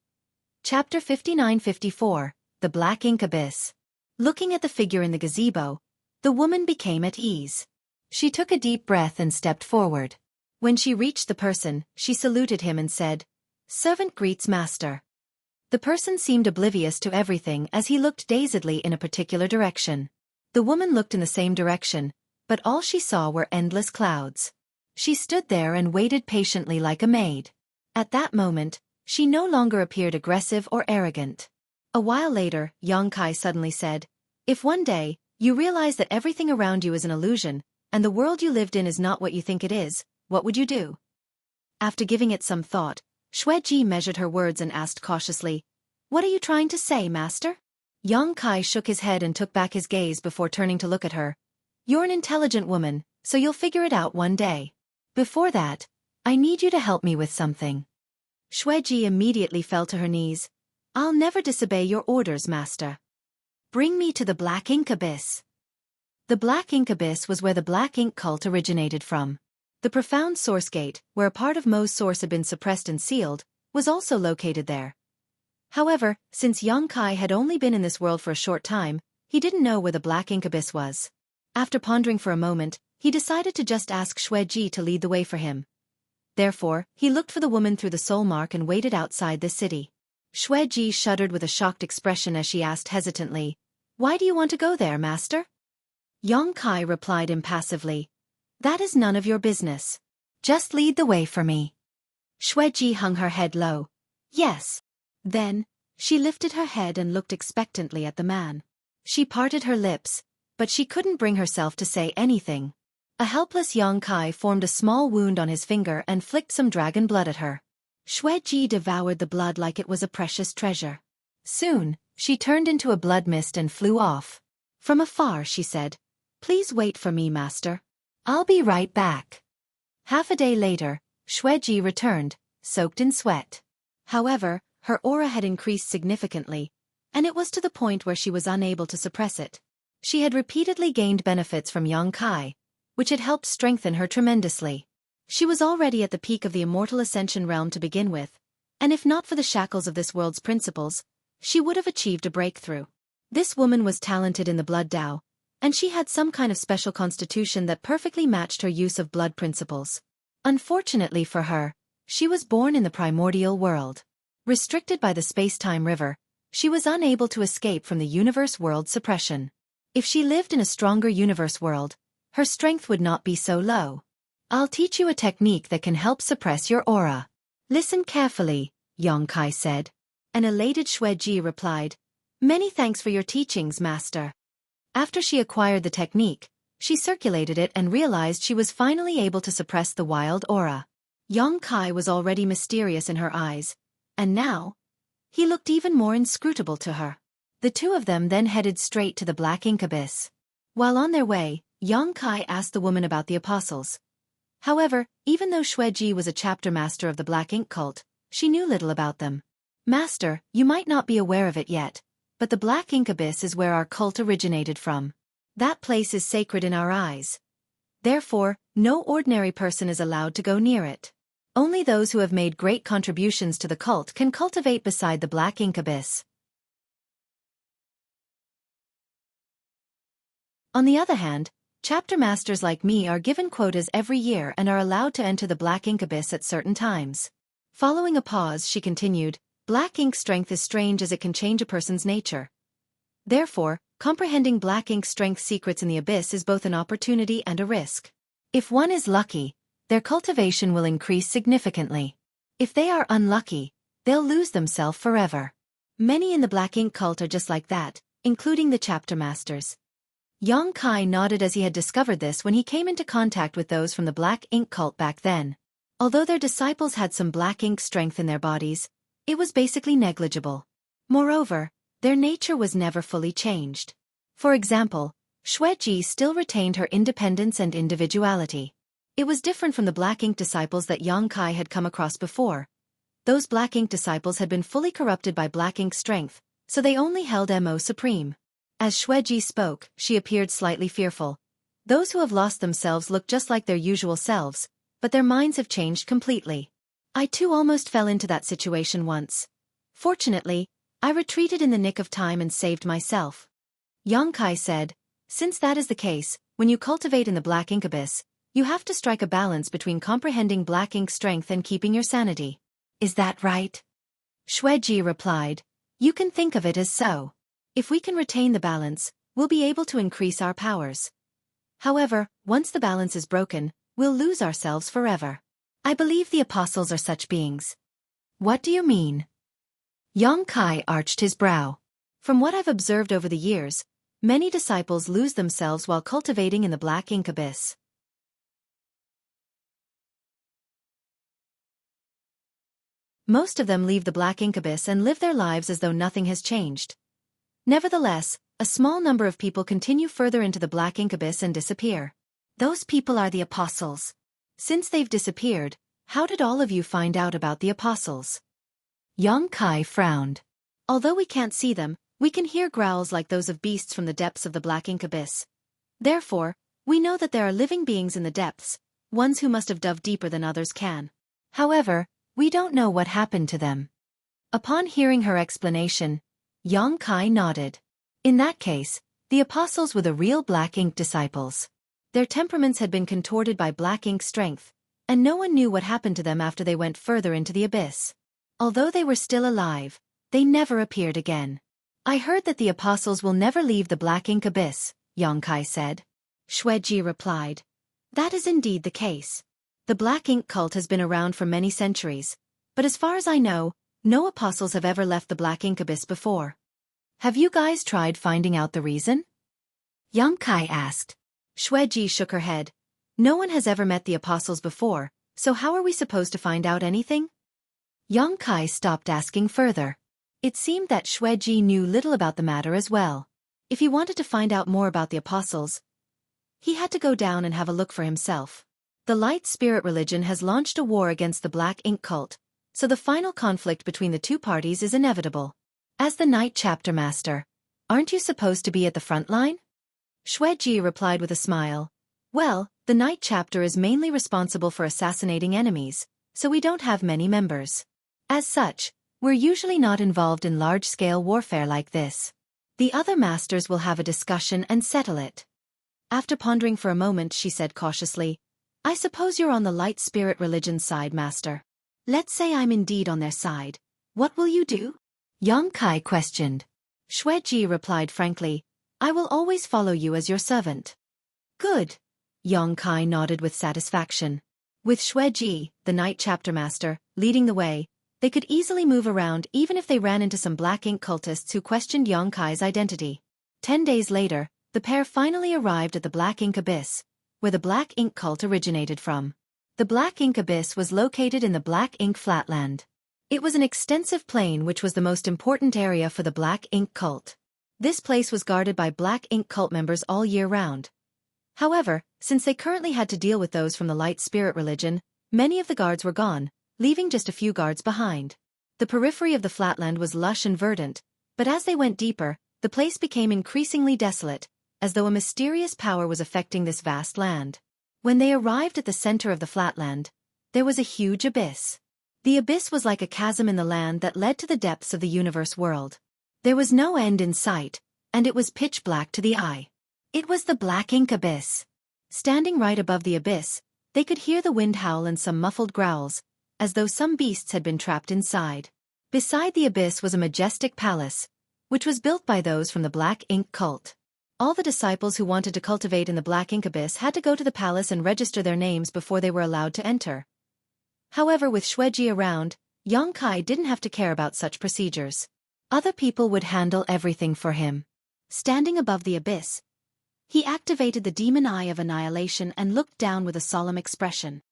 Chapter 59-54, The Black Ink Abyss. Looking at the figure in the gazebo, the woman became at ease. She took a deep breath and stepped forward. When she reached the person, she saluted him and said, "Servant greets master." The person seemed oblivious to everything as he looked dazedly in a particular direction. The woman looked in the same direction, but all she saw were endless clouds. She stood there and waited patiently like a maid. At that moment, she no longer appeared aggressive or arrogant. A while later, Xueqi suddenly said, "If one day, you realize that everything around you is an illusion, and the world you lived in is not what you think it is, what would you do?" After giving it some thought, Xueqi measured her words and asked cautiously, "What are you trying to say, master?" Xueqi shook his head and took back his gaze before turning to look at her. "You're an intelligent woman, so you'll figure it out one day. Before that, I need you to help me with something." Xueqi immediately fell to her knees. "I'll never disobey your orders, master. Bring me to the Black Ink Abyss." The Black Ink Abyss was where the Black Ink cult originated from. The profound source gate, where a part of Mo's source had been suppressed and sealed, was also located there. However, since Xueqi had only been in this world for a short time, he didn't know where the Black Ink Abyss was. After pondering for a moment, he decided to just ask Xueqi to lead the way for him. Therefore, he looked for the woman through the soul mark and waited outside the city. Xueqi shuddered with a shocked expression as she asked hesitantly, "Why do you want to go there, master?" Xueqi replied impassively, "That is none of your business. Just lead the way for me." Xueqi hung her head low. "Yes." Then, she lifted her head and looked expectantly at the man. She parted her lips, but she couldn't bring herself to say anything. A helpless Xueqi formed a small wound on his finger and flicked some dragon blood at her. Xueqi devoured the blood like it was a precious treasure. Soon, she turned into a blood mist and flew off. From afar she said, "Please wait for me, master. I'll be right back." Half a day later, Xueqi returned, soaked in sweat. However, her aura had increased significantly, and it was to the point where she was unable to suppress it. She had repeatedly gained benefits from Xueqi, which had helped strengthen her tremendously. She was already at the peak of the immortal ascension realm to begin with, and if not for the shackles of this world's principles, she would have achieved a breakthrough. This woman was talented in the blood Tao, and she had some kind of special constitution that perfectly matched her use of blood principles. Unfortunately for her, she was born in the primordial world. Restricted by the space-time river, she was unable to escape from the universe world suppression. If she lived in a stronger universe world, her strength would not be so low. I'll teach you a technique that can help suppress your aura. Listen carefully, Yongkai said. An elated Xueqi replied, "Many thanks for your teachings, master." After she acquired the technique, she circulated it and realized she was finally able to suppress the wild aura. Yongkai was already mysterious in her eyes, and now, he looked even more inscrutable to her. The two of them then headed straight to the black ink abyss. While on their way, Yongkai asked the woman about the apostles. However, even though Xueqi was a chapter master of the black ink cult, she knew little about them. "Master, you might not be aware of it yet, but the black ink abyss is where our cult originated from. That place is sacred in our eyes. Therefore, no ordinary person is allowed to go near it. Only those who have made great contributions to the cult can cultivate beside the black ink abyss." On the other hand, chapter masters like me are given quotas every year and are allowed to enter the black ink abyss at certain times. Following a pause, she continued, "Black ink strength is strange as it can change a person's nature. Therefore, comprehending black ink strength secrets in the abyss is both an opportunity and a risk. If one is lucky, their cultivation will increase significantly. If they are unlucky, they'll lose themselves forever. Many in the black ink cult are just like that, including the chapter masters." Yongkai nodded as he had discovered this when he came into contact with those from the black ink cult back then. Although their disciples had some black ink strength in their bodies, it was basically negligible. Moreover, their nature was never fully changed. For example, Xueqi still retained her independence and individuality. It was different from the black ink disciples that Yongkai had come across before. Those black ink disciples had been fully corrupted by black ink strength, so they only held Mo supreme. As Xueqi spoke, she appeared slightly fearful. Those who have lost themselves look just like their usual selves, but their minds have changed completely. I too almost fell into that situation once. Fortunately, I retreated in the nick of time and saved myself. Yongkai said, "Since that is the case, when you cultivate in the black ink abyss, you have to strike a balance between comprehending black ink strength and keeping your sanity. Is that right?" Xueqi replied, "You can think of it as so. If we can retain the balance, we'll be able to increase our powers. However, once the balance is broken, we'll lose ourselves forever. I believe the apostles are such beings." "What do you mean?" Yongkai arched his brow. "From what I've observed over the years, many disciples lose themselves while cultivating in the black ink abyss. Most of them leave the black ink abyss and live their lives as though nothing has changed. Nevertheless, a small number of people continue further into the black ink abyss and disappear. Those people are the apostles. Since they've disappeared, how did all of you find out about the apostles?" Yongkai frowned. "Although we can't see them, we can hear growls like those of beasts from the depths of the black ink abyss. Therefore, we know that there are living beings in the depths, ones who must have dove deeper than others can. However, we don't know what happened to them." Upon hearing her explanation, Yongkai nodded. In that case, the apostles were the real black ink disciples. Their temperaments had been contorted by black ink strength, and no one knew what happened to them after they went further into the abyss. Although they were still alive, they never appeared again. "I heard that the apostles will never leave the black ink abyss," Yongkai said. Xueqi replied, "That is indeed the case. The black ink cult has been around for many centuries, but as far as I know, no apostles have ever left the black ink abyss before. Have you guys tried finding out the reason?" Yongkai asked. Xueqi shook her head. "No one has ever met the apostles before, so how are we supposed to find out anything?" Yongkai stopped asking further. It seemed that Xueqi knew little about the matter as well. If he wanted to find out more about the apostles, he had to go down and have a look for himself. The light spirit religion has launched a war against the black ink cult, so the final conflict between the two parties is inevitable. As the Night Chapter Master, aren't you supposed to be at the front line? Xueqi replied with a smile. Well, the Night Chapter is mainly responsible for assassinating enemies, so we don't have many members. As such, we're usually not involved in large-scale warfare like this. The other masters will have a discussion and settle it. After pondering for a moment, she said cautiously, I suppose you're on the light spirit religion side, Master. Let's say I'm indeed on their side. What will you do? Yongkai questioned. Xueqi replied frankly, I will always follow you as your servant. Good. Yongkai nodded with satisfaction. With Xueqi, the Night Chapter Master, leading the way, they could easily move around even if they ran into some black ink cultists who questioned Yongkai's identity. 10 days later, the pair finally arrived at the Black Ink Abyss, where the Black Ink cult originated from. The Black Ink Abyss was located in the Black Ink Flatland. It was an extensive plain which was the most important area for the Black Ink cult. This place was guarded by Black Ink cult members all year round. However, since they currently had to deal with those from the Light Spirit religion, many of the guards were gone, leaving just a few guards behind. The periphery of the flatland was lush and verdant, but as they went deeper, the place became increasingly desolate, as though a mysterious power was affecting this vast land. When they arrived at the center of the flatland, there was a huge abyss. The abyss was like a chasm in the land that led to the depths of the universe world. There was no end in sight, and it was pitch black to the eye. It was the Black Ink Abyss. Standing right above the abyss, they could hear the wind howl and some muffled growls, as though some beasts had been trapped inside. Beside the abyss was a majestic palace, which was built by those from the Black Ink cult. All the disciples who wanted to cultivate in the Black Ink Abyss had to go to the palace and register their names before they were allowed to enter. However, with Xueqi around, Yongkai didn't have to care about such procedures. Other people would handle everything for him. Standing above the abyss, he activated the demon eye of annihilation and looked down with a solemn expression.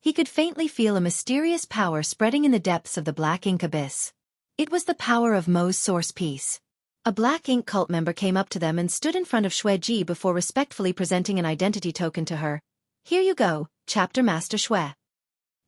He could faintly feel a mysterious power spreading in the depths of the Black Ink Abyss. It was the power of Mo's source piece. A Black Ink cult member came up to them and stood in front of Xueqi before respectfully presenting an identity token to her. Here you go, Chapter Master Xue.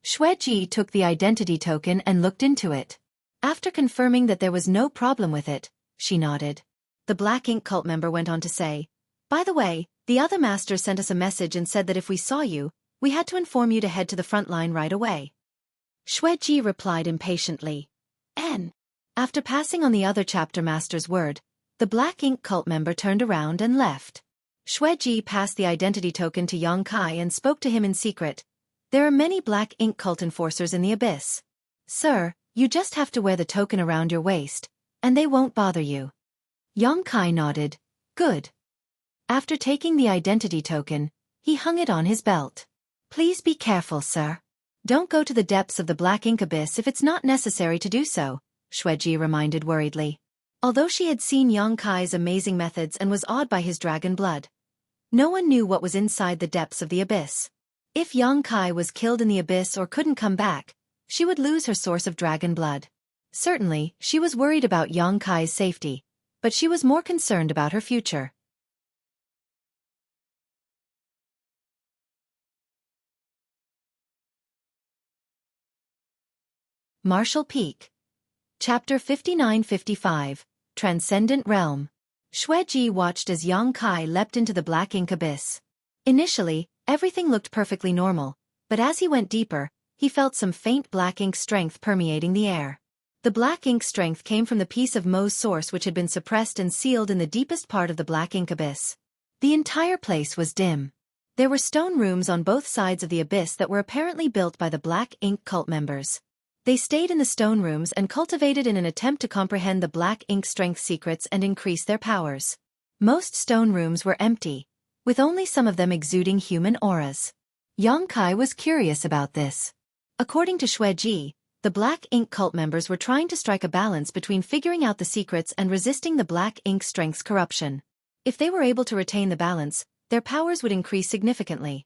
Xueqi took the identity token and looked into it. After confirming that there was no problem with it, she nodded. The Black Ink cult member went on to say, by the way, the other master sent us a message and said that if we saw you, we had to inform you to head to the front line right away. Xueqi replied impatiently. After passing on the other chapter master's word, the Black Ink cult member turned around and left. Xueqi passed the identity token to Yongkai and spoke to him in secret. There are many Black Ink cult enforcers in the abyss. Sir, you just have to wear the token around your waist, and they won't bother you. Yongkai nodded. Good. After taking the identity token, he hung it on his belt. Please be careful, sir. Don't go to the depths of the Black Ink Abyss if it's not necessary to do so, Xueqi reminded worriedly. Although she had seen Yongkai's amazing methods and was awed by his dragon blood, no one knew what was inside the depths of the abyss. If Yongkai was killed in the abyss or couldn't come back, she would lose her source of dragon blood. Certainly, she was worried about Yongkai's safety, but she was more concerned about her future. Martial Peak. Chapter 59-55, Transcendent Realm. Xueqi watched as Yongkai leapt into the Black Ink Abyss. Initially, everything looked perfectly normal, but as he went deeper, he felt some faint black ink strength permeating the air. The black ink strength came from the piece of Mo's source which had been suppressed and sealed in the deepest part of the Black Ink Abyss. The entire place was dim. There were stone rooms on both sides of the abyss that were apparently built by the Black Ink cult members. They stayed in the stone rooms and cultivated in an attempt to comprehend the black ink strength secrets and increase their powers. Most stone rooms were empty, with only some of them exuding human auras. Yongkai was curious about this. According to Xueqi, the Black Ink cult members were trying to strike a balance between figuring out the secrets and resisting the black ink strength's corruption. If they were able to retain the balance, their powers would increase significantly.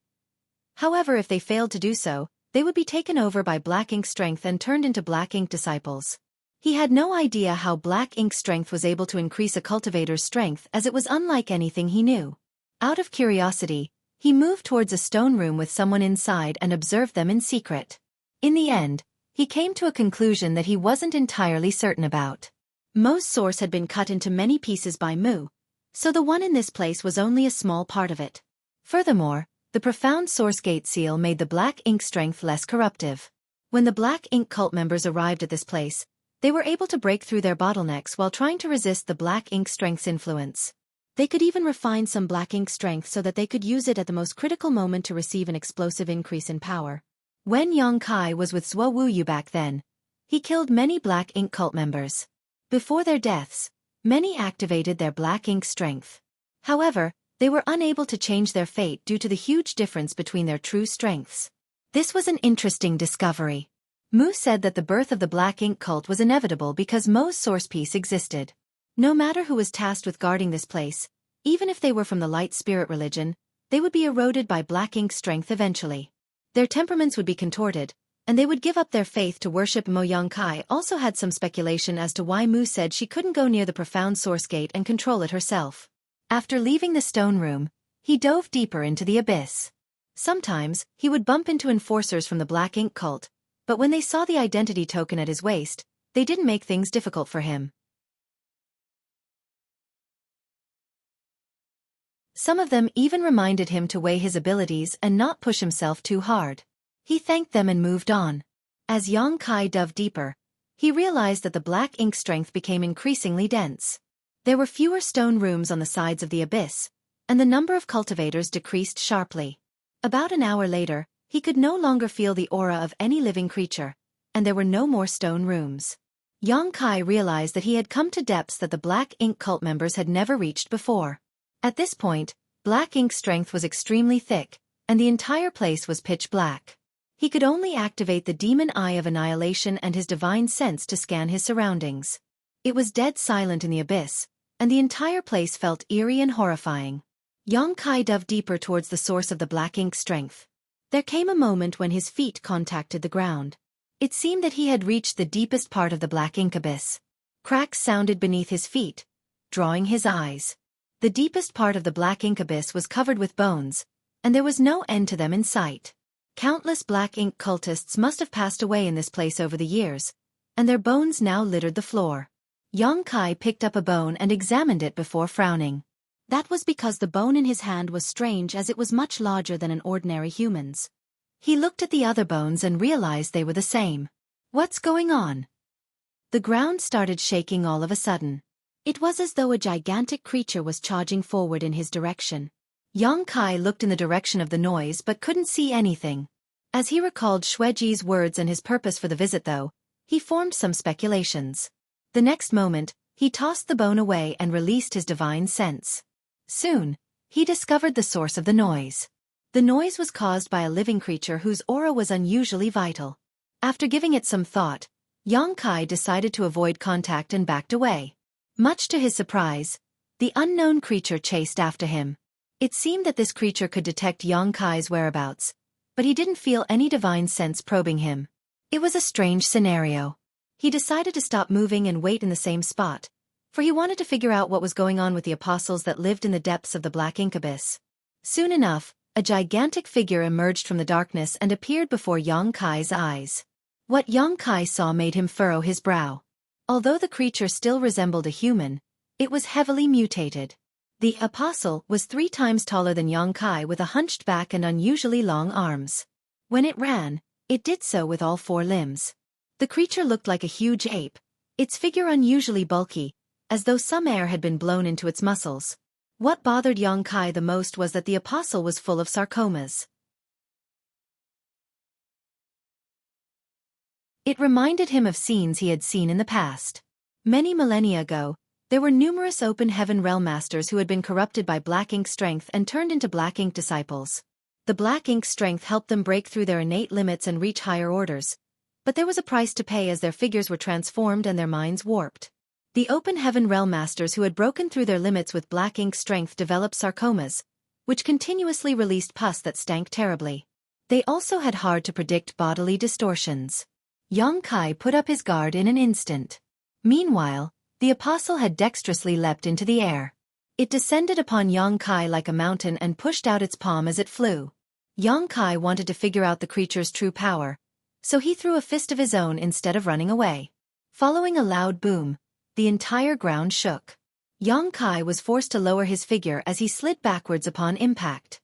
However, if they failed to do so, they would be taken over by black ink strength and turned into black ink disciples. He had no idea how black ink strength was able to increase a cultivator's strength, as it was unlike anything he knew. Out of curiosity, he moved towards a stone room with someone inside and observed them in secret. In the end, he came to a conclusion that he wasn't entirely certain about. Mo's source had been cut into many pieces by Mu, so the one in this place was only a small part of it. Furthermore, the profound source gate seal made the black ink strength less corruptive. When the black ink cult members arrived at this place, they were able to break through their bottlenecks while trying to resist the black ink strength's influence. They could even refine some black ink strength so that they could use it at the most critical moment to receive an explosive increase in power. When Yongkai was with Xueqi back then, he killed many black ink cult members. Before their deaths, many activated their black ink strength. However, they were unable to change their fate due to the huge difference between their true strengths. This was an interesting discovery. Mu said that the birth of the black ink cult was inevitable because Mo's source piece existed. No matter who was tasked with guarding this place, even if they were from the light spirit religion, they would be eroded by black ink strength eventually. Their temperaments would be contorted, and they would give up their faith to worship Mo. Yongkai also had some speculation as to why Mu said she couldn't go near the profound source gate and control it herself. After leaving the stone room, he dove deeper into the abyss. Sometimes, he would bump into enforcers from the black ink cult, but when they saw the identity token at his waist, they didn't make things difficult for him. Some of them even reminded him to weigh his abilities and not push himself too hard. He thanked them and moved on. As Yongkai dove deeper, he realized that the black ink strength became increasingly dense. There were fewer stone rooms on the sides of the abyss, and the number of cultivators decreased sharply. About an hour later, he could no longer feel the aura of any living creature, and there were no more stone rooms. Yongkai realized that he had come to depths that the black ink cult members had never reached before. At this point, black ink strength was extremely thick, and the entire place was pitch black. He could only activate the demon eye of annihilation and his divine sense to scan his surroundings. It was dead silent in the abyss, and the entire place felt eerie and horrifying. Yongkai dove deeper towards the source of the black ink strength. There came a moment when his feet contacted the ground. It seemed that he had reached the deepest part of the black ink abyss. Cracks sounded beneath his feet, drawing his eyes. The deepest part of the black ink abyss was covered with bones, and there was no end to them in sight. Countless black ink cultists must have passed away in this place over the years, and their bones now littered the floor. Yongkai picked up a bone and examined it before frowning. That was because the bone in his hand was strange as it was much larger than an ordinary human's. He looked at the other bones and realized they were the same. What's going on? The ground started shaking all of a sudden. It was as though a gigantic creature was charging forward in his direction. Yongkai looked in the direction of the noise but couldn't see anything. As he recalled Xueqi's words and his purpose for the visit though, he formed some speculations. The next moment, he tossed the bone away and released his divine sense. Soon, he discovered the source of the noise. The noise was caused by a living creature whose aura was unusually vital. After giving it some thought, Yongkai decided to avoid contact and backed away. Much to his surprise, the unknown creature chased after him. It seemed that this creature could detect Yongkai's whereabouts, but he didn't feel any divine sense probing him. It was a strange scenario. He decided to stop moving and wait in the same spot, for he wanted to figure out what was going on with the apostles that lived in the depths of the black ink abyss. Soon enough, a gigantic figure emerged from the darkness and appeared before Yongkai's eyes. What Yongkai saw made him furrow his brow. Although the creature still resembled a human, it was heavily mutated. The apostle was 3 times taller than Yongkai with a hunched back and unusually long arms. When it ran, it did so with all 4 limbs. The creature looked like a huge ape, its figure unusually bulky, as though some air had been blown into its muscles. What bothered Yongkai the most was that the apostle was full of sarcomas. It reminded him of scenes he had seen in the past. Many millennia ago, there were numerous open heaven realm masters who had been corrupted by black ink strength and turned into black ink disciples. The black ink strength helped them break through their innate limits and reach higher orders. But there was a price to pay as their figures were transformed and their minds warped. The open heaven realm masters who had broken through their limits with black ink strength developed sarcomas, which continuously released pus that stank terribly. They also had hard to predict bodily distortions. Yongkai put up his guard in an instant. Meanwhile, the apostle had dexterously leapt into the air. It descended upon Yongkai like a mountain and pushed out its palm as it flew. Yongkai wanted to figure out the creature's true power, so he threw a fist of his own instead of running away. Following a loud boom, the entire ground shook. Yongkai was forced to lower his figure as he slid backwards upon impact.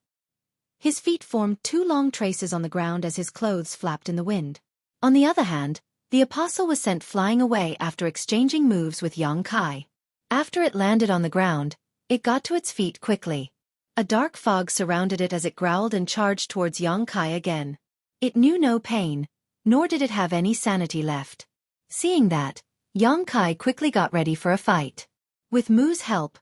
His feet formed 2 long traces on the ground as his clothes flapped in the wind. On the other hand, the apostle was sent flying away after exchanging moves with Yongkai. After it landed on the ground, it got to its feet quickly. A dark fog surrounded it as it growled and charged towards Yongkai again. It knew no pain, nor did it have any sanity left. Seeing that, Kai quickly got ready for a fight. With Mu's help,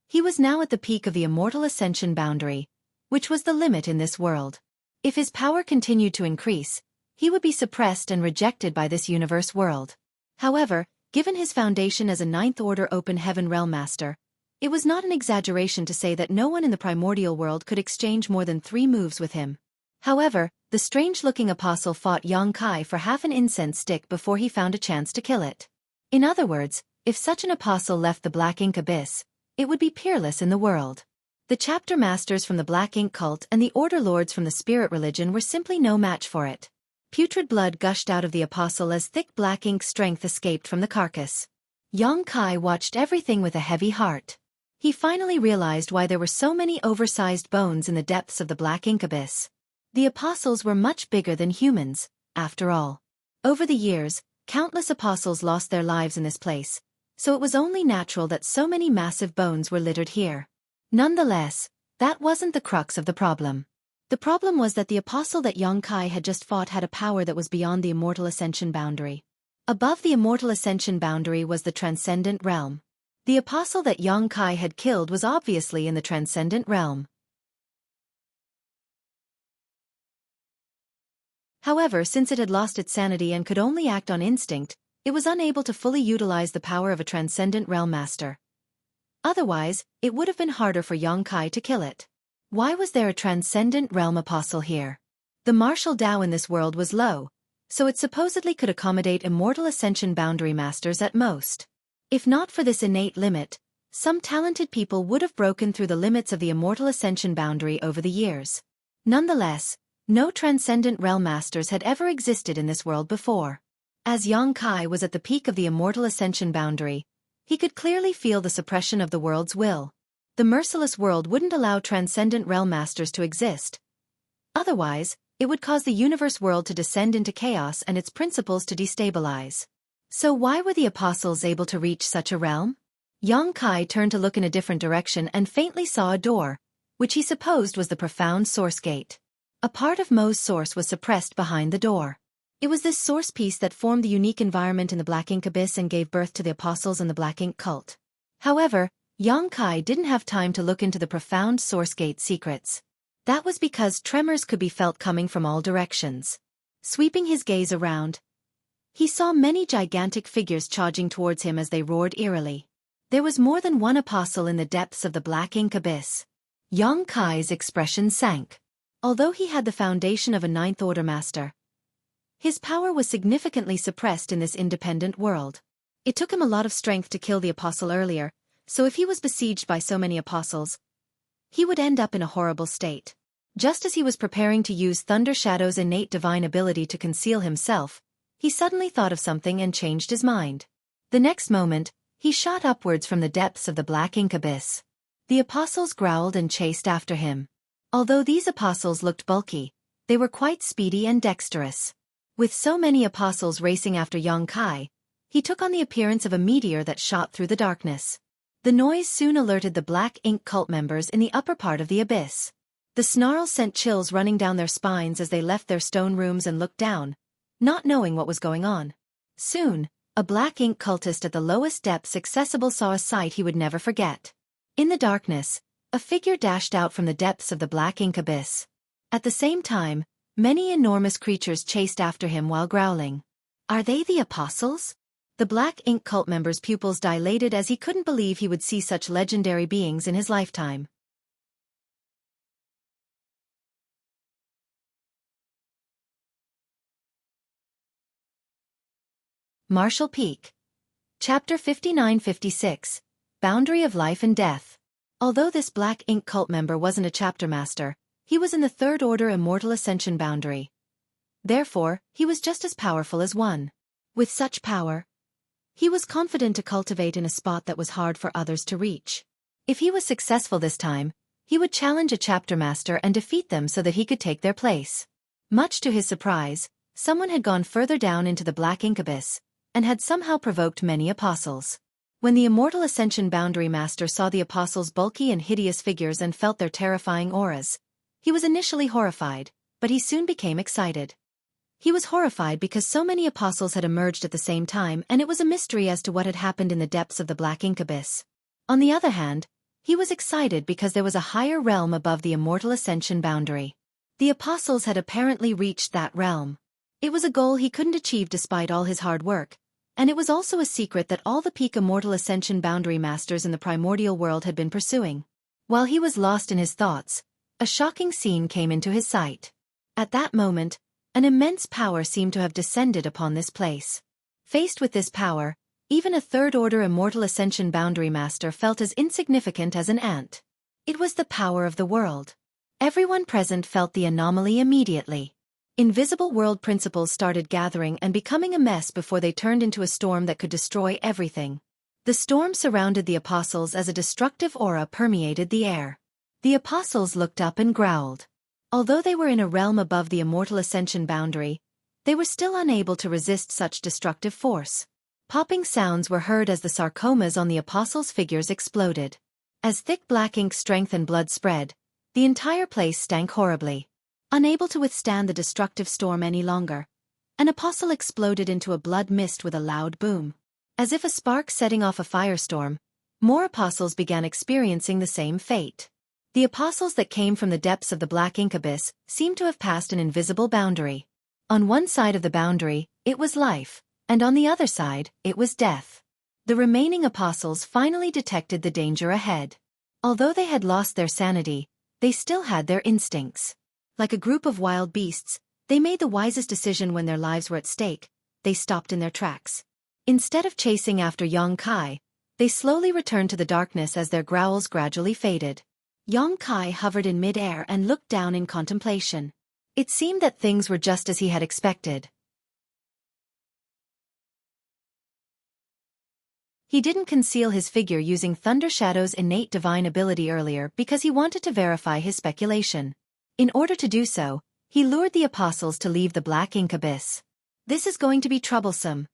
he was now at the peak of the immortal ascension boundary, which was the limit in this world. If his power continued to increase, he would be suppressed and rejected by this universe world. However, given his foundation as a ninth-order open heaven realm master, it was not an exaggeration to say that no one in the primordial world could exchange more than 3 moves with him. However, the strange-looking apostle fought Kai for half an incense stick before he found a chance to kill it. In other words, if such an apostle left the Black Ink Abyss, it would be peerless in the world. The chapter masters from the Black Ink cult and the order lords from the spirit religion were simply no match for it. Putrid blood gushed out of the apostle as thick black ink strength escaped from the carcass. Kai watched everything with a heavy heart. He finally realized why there were so many oversized bones in the depths of the Black Ink Abyss. The apostles were much bigger than humans, after all. Over the years, countless apostles lost their lives in this place, so it was only natural that so many massive bones were littered here. Nonetheless, that wasn't the crux of the problem. The problem was that the apostle that Kai had just fought had a power that was beyond the immortal ascension boundary. Above the immortal ascension boundary was the transcendent realm. The apostle that Kai had killed was obviously in the transcendent realm. However, since it had lost its sanity and could only act on instinct, it was unable to fully utilize the power of a transcendent realm master. Otherwise, it would have been harder for Kai to kill it. Why was there a transcendent realm apostle here? The martial Tao in this world was low, so it supposedly could accommodate immortal ascension boundary masters at most. If not for this innate limit, some talented people would have broken through the limits of the immortal ascension boundary over the years. Nonetheless, no transcendent realm masters had ever existed in this world before. As Kai was at the peak of the immortal ascension boundary, he could clearly feel the suppression of the world's will. The merciless world wouldn't allow transcendent realm masters to exist. Otherwise, it would cause the universe world to descend into chaos and its principles to destabilize. So why were the apostles able to reach such a realm? Kai turned to look in a different direction and faintly saw a door, which he supposed was the profound source gate. A part of Mo's source was suppressed behind the door. It was this source piece that formed the unique environment in the Black Ink Abyss and gave birth to the apostles and the Black Ink cult. However, Kai didn't have time to look into the profound source gate secrets. That was because tremors could be felt coming from all directions. Sweeping his gaze around, he saw many gigantic figures charging towards him as they roared eerily. There was more than one apostle in the depths of the Black Ink Abyss. Kai's expression sank. Although he had the foundation of a ninth order master, his power was significantly suppressed in this independent world. It took him a lot of strength to kill the apostle earlier, so if he was besieged by so many apostles, he would end up in a horrible state. Just as he was preparing to use Thunder Shadow's innate divine ability to conceal himself, he suddenly thought of something and changed his mind. The next moment, he shot upwards from the depths of the Black Ink Abyss. The apostles growled and chased after him. Although these apostles looked bulky, they were quite speedy and dexterous. With so many apostles racing after Kai, he took on the appearance of a meteor that shot through the darkness. The noise soon alerted the Black Ink cult members in the upper part of the abyss. The snarls sent chills running down their spines as they left their stone rooms and looked down, not knowing what was going on. Soon, a Black Ink cultist at the lowest depths accessible saw a sight he would never forget. In the darkness, a figure dashed out from the depths of the Black Ink Abyss. At the same time, many enormous creatures chased after him while growling. Are they the apostles? The Black Ink cult member's pupils dilated as he couldn't believe he would see such legendary beings in his lifetime. Martial Peak. Chapter 59-56, Boundary of Life and Death. Although this Black Ink cult member wasn't a chapter master, he was in the Third Order Immortal Ascension boundary. Therefore, he was just as powerful as one. With such power, he was confident to cultivate in a spot that was hard for others to reach. If he was successful this time, he would challenge a chapter master and defeat them so that he could take their place. Much to his surprise, someone had gone further down into the Black Ink Abyss, and had somehow provoked many apostles. When the Immortal Ascension Boundary Master saw the apostles' bulky and hideous figures and felt their terrifying auras, he was initially horrified, but he soon became excited. He was horrified because so many apostles had emerged at the same time, and it was a mystery as to what had happened in the depths of the black ink abyss. On the other hand, he was excited because there was a higher realm above the immortal ascension boundary. The apostles had apparently reached that realm. It was a goal he couldn't achieve despite all his hard work, and it was also a secret that all the peak immortal ascension boundary masters in the primordial world had been pursuing. While he was lost in his thoughts, a shocking scene came into his sight. At that moment, an immense power seemed to have descended upon this place. Faced with this power, even a third-order immortal ascension boundary master felt as insignificant as an ant. It was the power of the world. Everyone present felt the anomaly immediately. Invisible world principles started gathering and becoming a mess before they turned into a storm that could destroy everything. The storm surrounded the apostles as a destructive aura permeated the air. The apostles looked up and growled. Although they were in a realm above the immortal ascension boundary, they were still unable to resist such destructive force. Popping sounds were heard as the sarcomas on the apostles' figures exploded. As thick black ink strength and blood spread, the entire place stank horribly. Unable to withstand the destructive storm any longer, an apostle exploded into a blood mist with a loud boom. As if a spark setting off a firestorm, more apostles began experiencing the same fate. The apostles that came from the depths of the black ink abyss seemed to have passed an invisible boundary. On one side of the boundary, it was life, and on the other side, it was death. The remaining apostles finally detected the danger ahead. Although they had lost their sanity, they still had their instincts. Like a group of wild beasts, they made the wisest decision when their lives were at stake. They stopped in their tracks. Instead of chasing after Xueqi, they slowly returned to the darkness as their growls gradually faded. Xueqi hovered in mid-air and looked down in contemplation. It seemed that things were just as he had expected. He didn't conceal his figure using Thunder Shadow's innate divine ability earlier because he wanted to verify his speculation. In order to do so, he lured the apostles to leave the black ink abyss. This is going to be troublesome.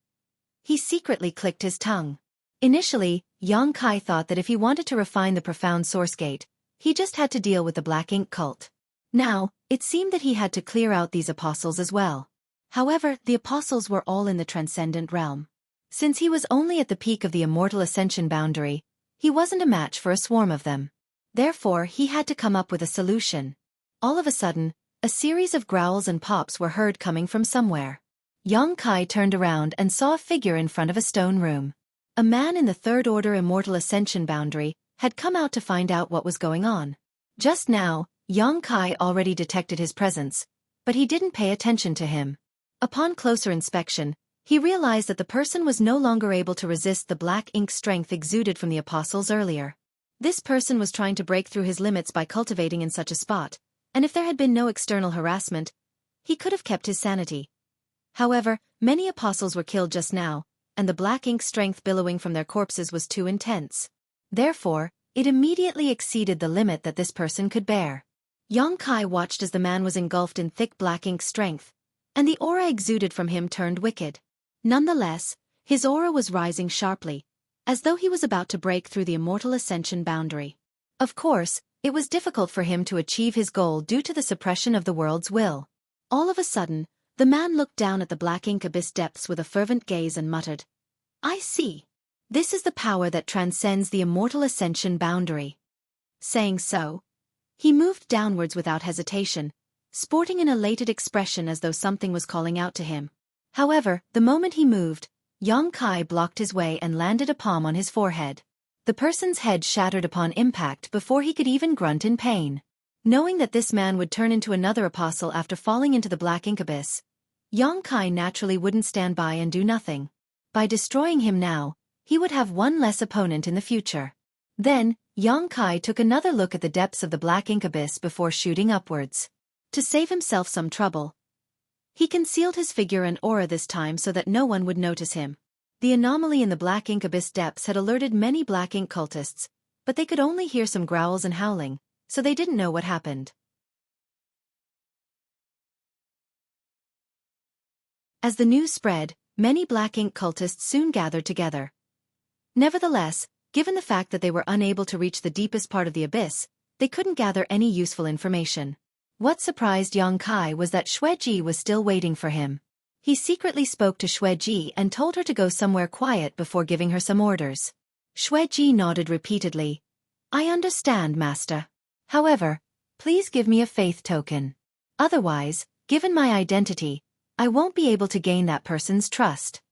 He secretly clicked his tongue. Initially, Xueqi thought that if he wanted to refine the profound source gate, he just had to deal with the black ink cult. Now, it seemed that he had to clear out these apostles as well. However, the apostles were all in the transcendent realm. Since he was only at the peak of the immortal ascension boundary, he wasn't a match for a swarm of them. Therefore, he had to come up with a solution. All of a sudden, a series of growls and pops were heard coming from somewhere. Xueqi turned around and saw a figure in front of a stone room. A man in the third-order immortal ascension boundary had come out to find out what was going on. Just now, Xueqi already detected his presence, but he didn't pay attention to him. Upon closer inspection, he realized that the person was no longer able to resist the black ink strength exuded from the apostles earlier. This person was trying to break through his limits by cultivating in such a spot, and if there had been no external harassment, he could have kept his sanity. However, many apostles were killed just now, and the black ink strength billowing from their corpses was too intense. Therefore, it immediately exceeded the limit that this person could bear. Xueqi watched as the man was engulfed in thick black ink strength, and the aura exuded from him turned wicked. Nonetheless, his aura was rising sharply, as though he was about to break through the immortal ascension boundary. Of course, it was difficult for him to achieve his goal due to the suppression of the world's will. All of a sudden, the man looked down at the black ink abyss depths with a fervent gaze and muttered, "I see. This is the power that transcends the immortal ascension boundary." Saying so, he moved downwards without hesitation, sporting an elated expression as though something was calling out to him. However, the moment he moved, Xueqi blocked his way and landed a palm on his forehead. The person's head shattered upon impact before he could even grunt in pain. Knowing that this man would turn into another apostle after falling into the black ink abyss, Xueqi naturally wouldn't stand by and do nothing. By destroying him now, he would have one less opponent in the future. Then, Xueqi took another look at the depths of the black ink abyss before shooting upwards. To save himself some trouble, he concealed his figure and aura this time so that no one would notice him. The anomaly in the black ink abyss depths had alerted many black ink cultists, but they could only hear some growls and howling, so they didn't know what happened. As the news spread, many black ink cultists soon gathered together. Nevertheless, given the fact that they were unable to reach the deepest part of the abyss, they couldn't gather any useful information. What surprised Yang Kai was that Xueqi was still waiting for him. He secretly spoke to Xueqi and told her to go somewhere quiet before giving her some orders. Xueqi nodded repeatedly. I understand, master. However, please give me a faith token. Otherwise, given my identity, I won't be able to gain that person's trust.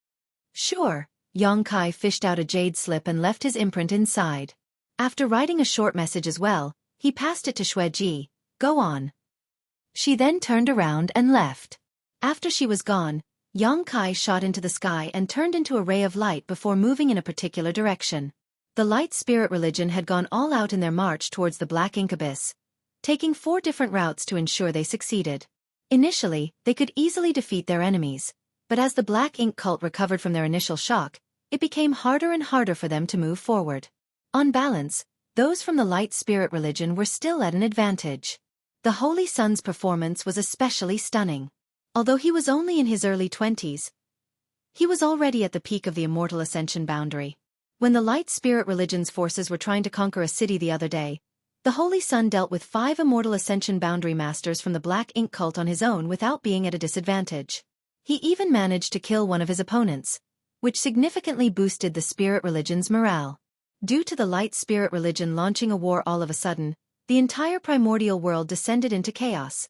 Sure, Yang Kai fished out a jade slip and left his imprint inside. After writing a short message as well, he passed it to Xueqi. Go on. She then turned around and left. After she was gone, Yang Kai shot into the sky and turned into a ray of light before moving in a particular direction. The light spirit religion had gone all out in their march towards the black ink abyss, taking 4 different routes to ensure they succeeded. Initially, they could easily defeat their enemies, but as the black ink cult recovered from their initial shock, it became harder and harder for them to move forward. On balance, those from the light spirit religion were still at an advantage. The Holy Sun's performance was especially stunning. Although he was only in his early 20s, he was already at the peak of the immortal ascension boundary. When the light spirit religion's forces were trying to conquer a city the other day, the Holy Sun dealt with 5 immortal ascension boundary masters from the black ink cult on his own without being at a disadvantage. He even managed to kill one of his opponents, which significantly boosted the spirit religion's morale. Due to the light spirit religion launching a war all of a sudden, the entire primordial world descended into chaos.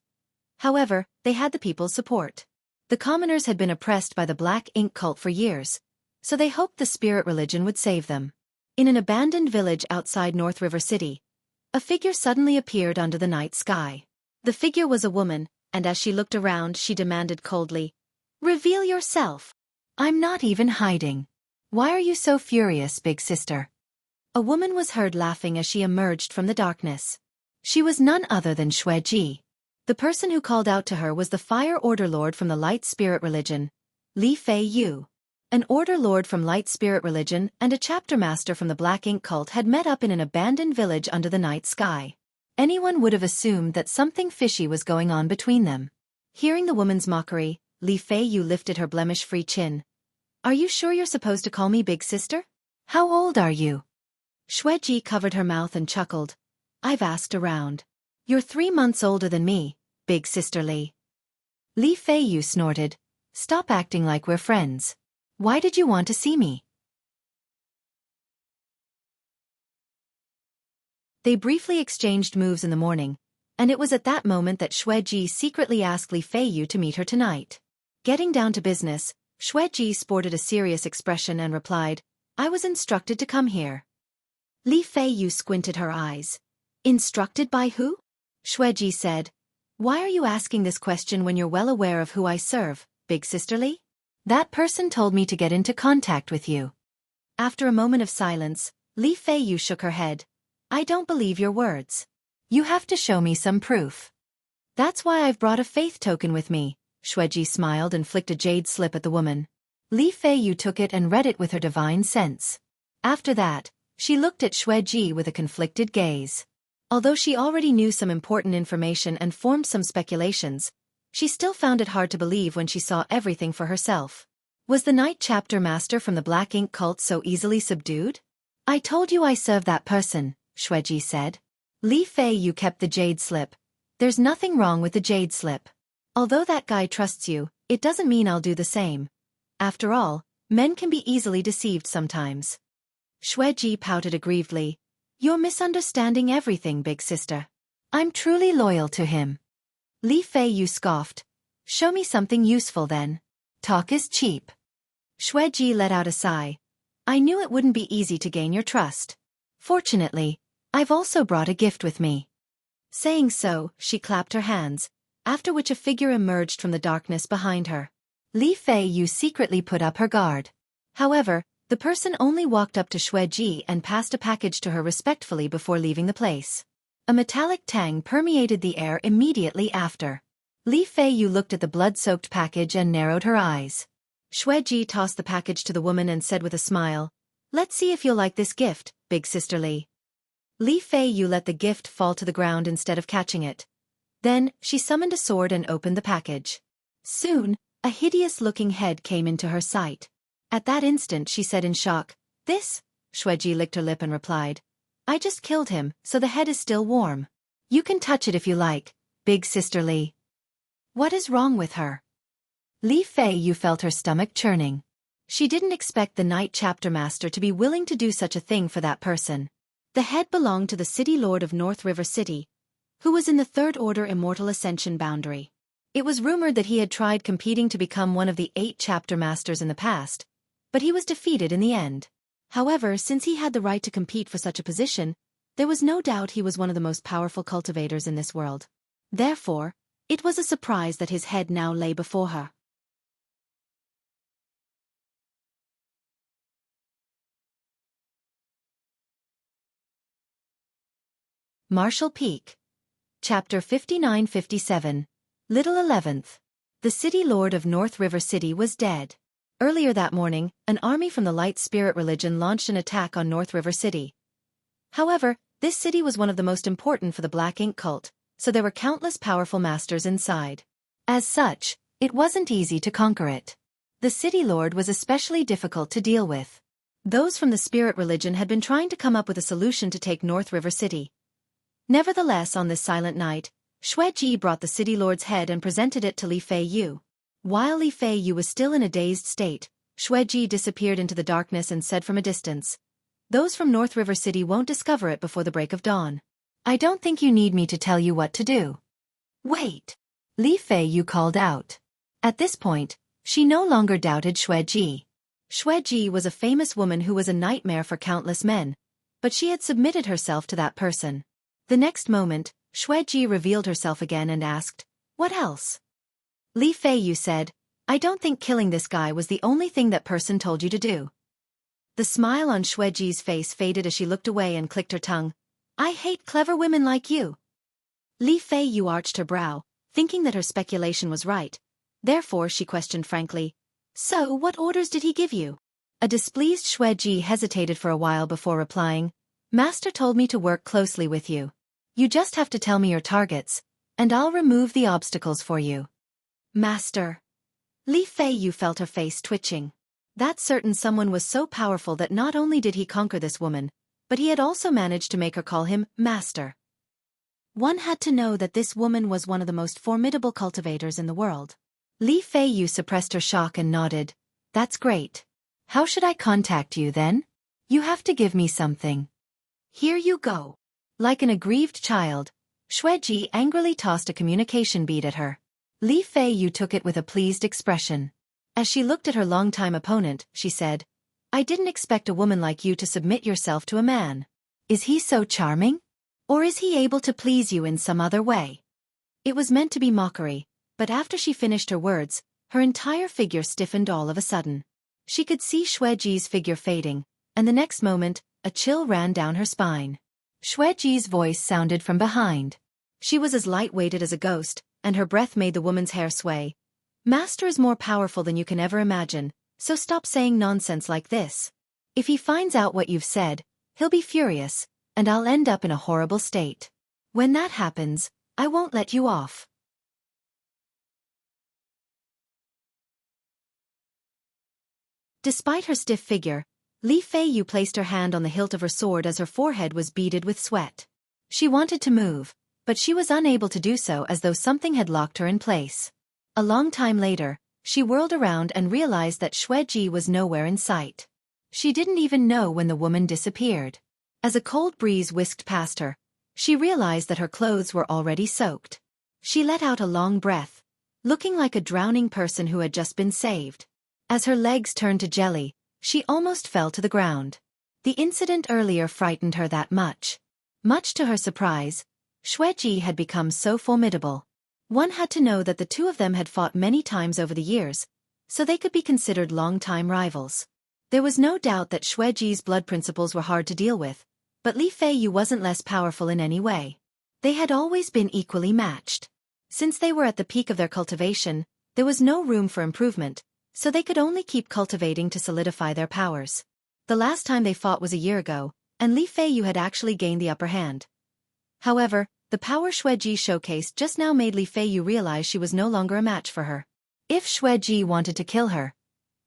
However, they had the people's support. The commoners had been oppressed by the black ink cult for years, so they hoped the spirit religion would save them. In an abandoned village outside North River City, a figure suddenly appeared under the night sky. The figure was a woman, and as she looked around she demanded coldly, "Reveal yourself. I'm not even hiding. Why are you so furious, big sister?" A woman was heard laughing as she emerged from the darkness. She was none other than Xueqi. The person who called out to her was the Fire Order Lord from the Light Spirit Religion, Li Fei Yu. An Order Lord from Light Spirit Religion and a Chapter Master from the Black Ink Cult had met up in an abandoned village under the night sky. Anyone would have assumed that something fishy was going on between them. Hearing the woman's mockery, Li Fei Yu lifted her blemish-free chin. "Are you sure you're supposed to call me big sister? How old are you?" Xueqi covered her mouth and chuckled. "I've asked around. You're 3 months older than me, big sister Li." Li Fei Yu snorted. "Stop acting like we're friends. Why did you want to see me?" They briefly exchanged moves in the morning, and it was at that moment that Xueqi secretly asked Li Fei Yu to meet her tonight. Getting down to business, Xueqi sported a serious expression and replied, "I was instructed to come here." Li Fei Yu squinted her eyes. "Instructed by who?" Xueqi said. "Why are you asking this question when you're well aware of who I serve, big sister Li? That person told me to get into contact with you." After a moment of silence, Li Fei Yu shook her head. "I don't believe your words. You have to show me some proof." "That's why I've brought a faith token with me." Xueqi smiled and flicked a jade slip at the woman. Li Fei Yu took it and read it with her divine sense. After that, she looked at Xueqi with a conflicted gaze. Although she already knew some important information and formed some speculations, she still found it hard to believe when she saw everything for herself. Was the Night Chapter Master from the Black Ink Cult so easily subdued? "I told you I serve that person," Xueqi said. Li Fei Yu kept the jade slip. "There's nothing wrong with the jade slip. Although that guy trusts you, it doesn't mean I'll do the same. After all, men can be easily deceived sometimes." Xueqi pouted aggrievedly. "You're misunderstanding everything, big sister. I'm truly loyal to him." Li Fei Yu scoffed. "Show me something useful then. Talk is cheap." Xueqi let out a sigh. "I knew it wouldn't be easy to gain your trust. Fortunately, I've also brought a gift with me." Saying so, she clapped her hands, after which a figure emerged from the darkness behind her. Li Fei Yu secretly put up her guard. However, the person only walked up to Xueqi and passed a package to her respectfully before leaving the place. A metallic tang permeated the air immediately after. Li Fei Yu looked at the blood-soaked package and narrowed her eyes. Xueqi tossed the package to the woman and said with a smile, "Let's see if you'll like this gift, big sister Li." Li Fei Yu let the gift fall to the ground instead of catching it. Then, she summoned a sword and opened the package. Soon, a hideous-looking head came into her sight. At that instant she said in shock, "This?" Xueqi licked her lip and replied, "I just killed him, so the head is still warm. You can touch it if you like, big sister Li. What is wrong with her? Li Feiyu felt her stomach churning. She didn't expect the Knight Chapter Master to be willing to do such a thing for that person. The head belonged to the City Lord of North River City, who was in the Third Order Immortal Ascension boundary. It was rumored that he had tried competing to become one of the 8 Chapter Masters in the past, but he was defeated in the end. However, since he had the right to compete for such a position, there was no doubt he was one of the most powerful cultivators in this world. Therefore, it was a surprise that his head now lay before her. Martial Peak. Chapter 59-57. Little 11th. The City Lord of North River City was dead. Earlier that morning, an army from the Light Spirit religion launched an attack on North River City. However, this city was one of the most important for the Black Ink cult, so there were countless powerful masters inside. As such, it wasn't easy to conquer it. The City Lord was especially difficult to deal with. Those from the Spirit religion had been trying to come up with a solution to take North River City. Nevertheless, on this silent night, Xueqi brought the City Lord's head and presented it to Li Feiyu. While Li Feiyu was still in a dazed state, Xueqi disappeared into the darkness and said from a distance, "Those from North River City won't discover it before the break of dawn. I don't think you need me to tell you what to do." "Wait!" Li Feiyu called out. At this point, she no longer doubted Xueqi. Xueqi was a famous woman who was a nightmare for countless men, but she had submitted herself to that person. The next moment, Xueqi revealed herself again and asked, "What else?" Li Feiyu said, "I don't think killing this guy was the only thing that person told you to do." The smile on Xueqi's face faded as she looked away and clicked her tongue. "I hate clever women like you." Li Feiyu arched her brow, thinking that her speculation was right. Therefore she questioned frankly, "So what orders did he give you?" A displeased Xueqi hesitated for a while before replying, "Master told me to work closely with you. You just have to tell me your targets, and I'll remove the obstacles for you." "Master." Li Feiyu felt her face twitching. That certain someone was so powerful that not only did he conquer this woman, but he had also managed to make her call him Master. One had to know that this woman was one of the most formidable cultivators in the world. Li Feiyu suppressed her shock and nodded. "That's great. How should I contact you then? You have to give me something." "Here you go." Like an aggrieved child, Xueqi angrily tossed a communication bead at her. Li Feiyu took it with a pleased expression. As she looked at her longtime opponent, she said, "I didn't expect a woman like you to submit yourself to a man. Is he so charming? Or is he able to please you in some other way?" It was meant to be mockery, but after she finished her words, her entire figure stiffened all of a sudden. She could see Xueqi's figure fading, and the next moment, a chill ran down her spine. Xueqi's voice sounded from behind. She was as light-weighted as a ghost, and her breath made the woman's hair sway. "Master is more powerful than you can ever imagine, so stop saying nonsense like this. If he finds out what you've said, he'll be furious, and I'll end up in a horrible state. When that happens, I won't let you off." Despite her stiff figure, Li Feiyu placed her hand on the hilt of her sword as her forehead was beaded with sweat. She wanted to move, but she was unable to do so as though something had locked her in place. A long time later, she whirled around and realized that Xueqi was nowhere in sight. She didn't even know when the woman disappeared. As a cold breeze whisked past her, she realized that her clothes were already soaked. She let out a long breath, looking like a drowning person who had just been saved. As her legs turned to jelly, she almost fell to the ground. The incident earlier frightened her that much. Much to her surprise, Xueqi had become so formidable. One had to know that the two of them had fought many times over the years, so they could be considered long-time rivals. There was no doubt that Xueqi's blood principles were hard to deal with, but Li Feiyu wasn't less powerful in any way. They had always been equally matched. Since they were at the peak of their cultivation, there was no room for improvement, so they could only keep cultivating to solidify their powers. The last time they fought was a year ago, and Li Feiyu had actually gained the upper hand. However, the power Xueqi showcased just now made Li Feiyu realize she was no longer a match for her. If Xueqi wanted to kill her,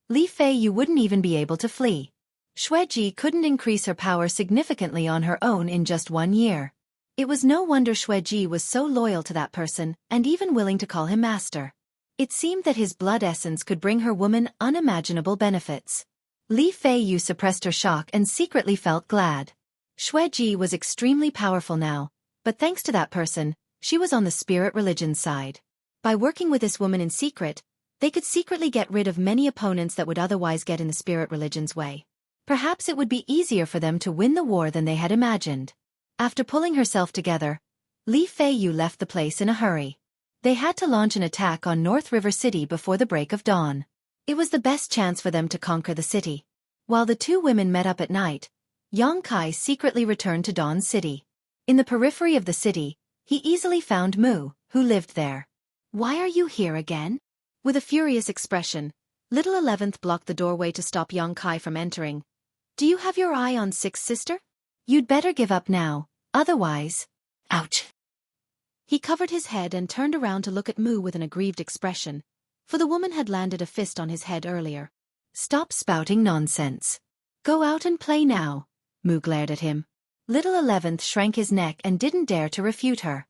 Li Feiyu wouldn't even be able to flee. Xueqi couldn't increase her power significantly on her own in just 1 year. It was no wonder Xueqi was so loyal to that person and even willing to call him master. It seemed that his blood essence could bring her woman unimaginable benefits. Li Feiyu suppressed her shock and secretly felt glad. Xueqi was extremely powerful now, but thanks to that person, she was on the spirit religion side. By working with this woman in secret, they could secretly get rid of many opponents that would otherwise get in the spirit religion's way. Perhaps it would be easier for them to win the war than they had imagined. After pulling herself together, Li Feiyu left the place in a hurry. They had to launch an attack on North River City before the break of dawn. It was the best chance for them to conquer the city. While the two women met up at night, Xueqi secretly returned to Dawn City. In the periphery of the city, he easily found Mu, who lived there. "Why are you here again?" With a furious expression, Little 11th blocked the doorway to stop Xueqi from entering. "Do you have your eye on Sixth Sister? You'd better give up now, otherwise—" Ouch! He covered his head and turned around to look at Mu with an aggrieved expression, for the woman had landed a fist on his head earlier. "Stop spouting nonsense. Go out and play now," Mu glared at him. Little 11th shrank his neck and didn't dare to refute her.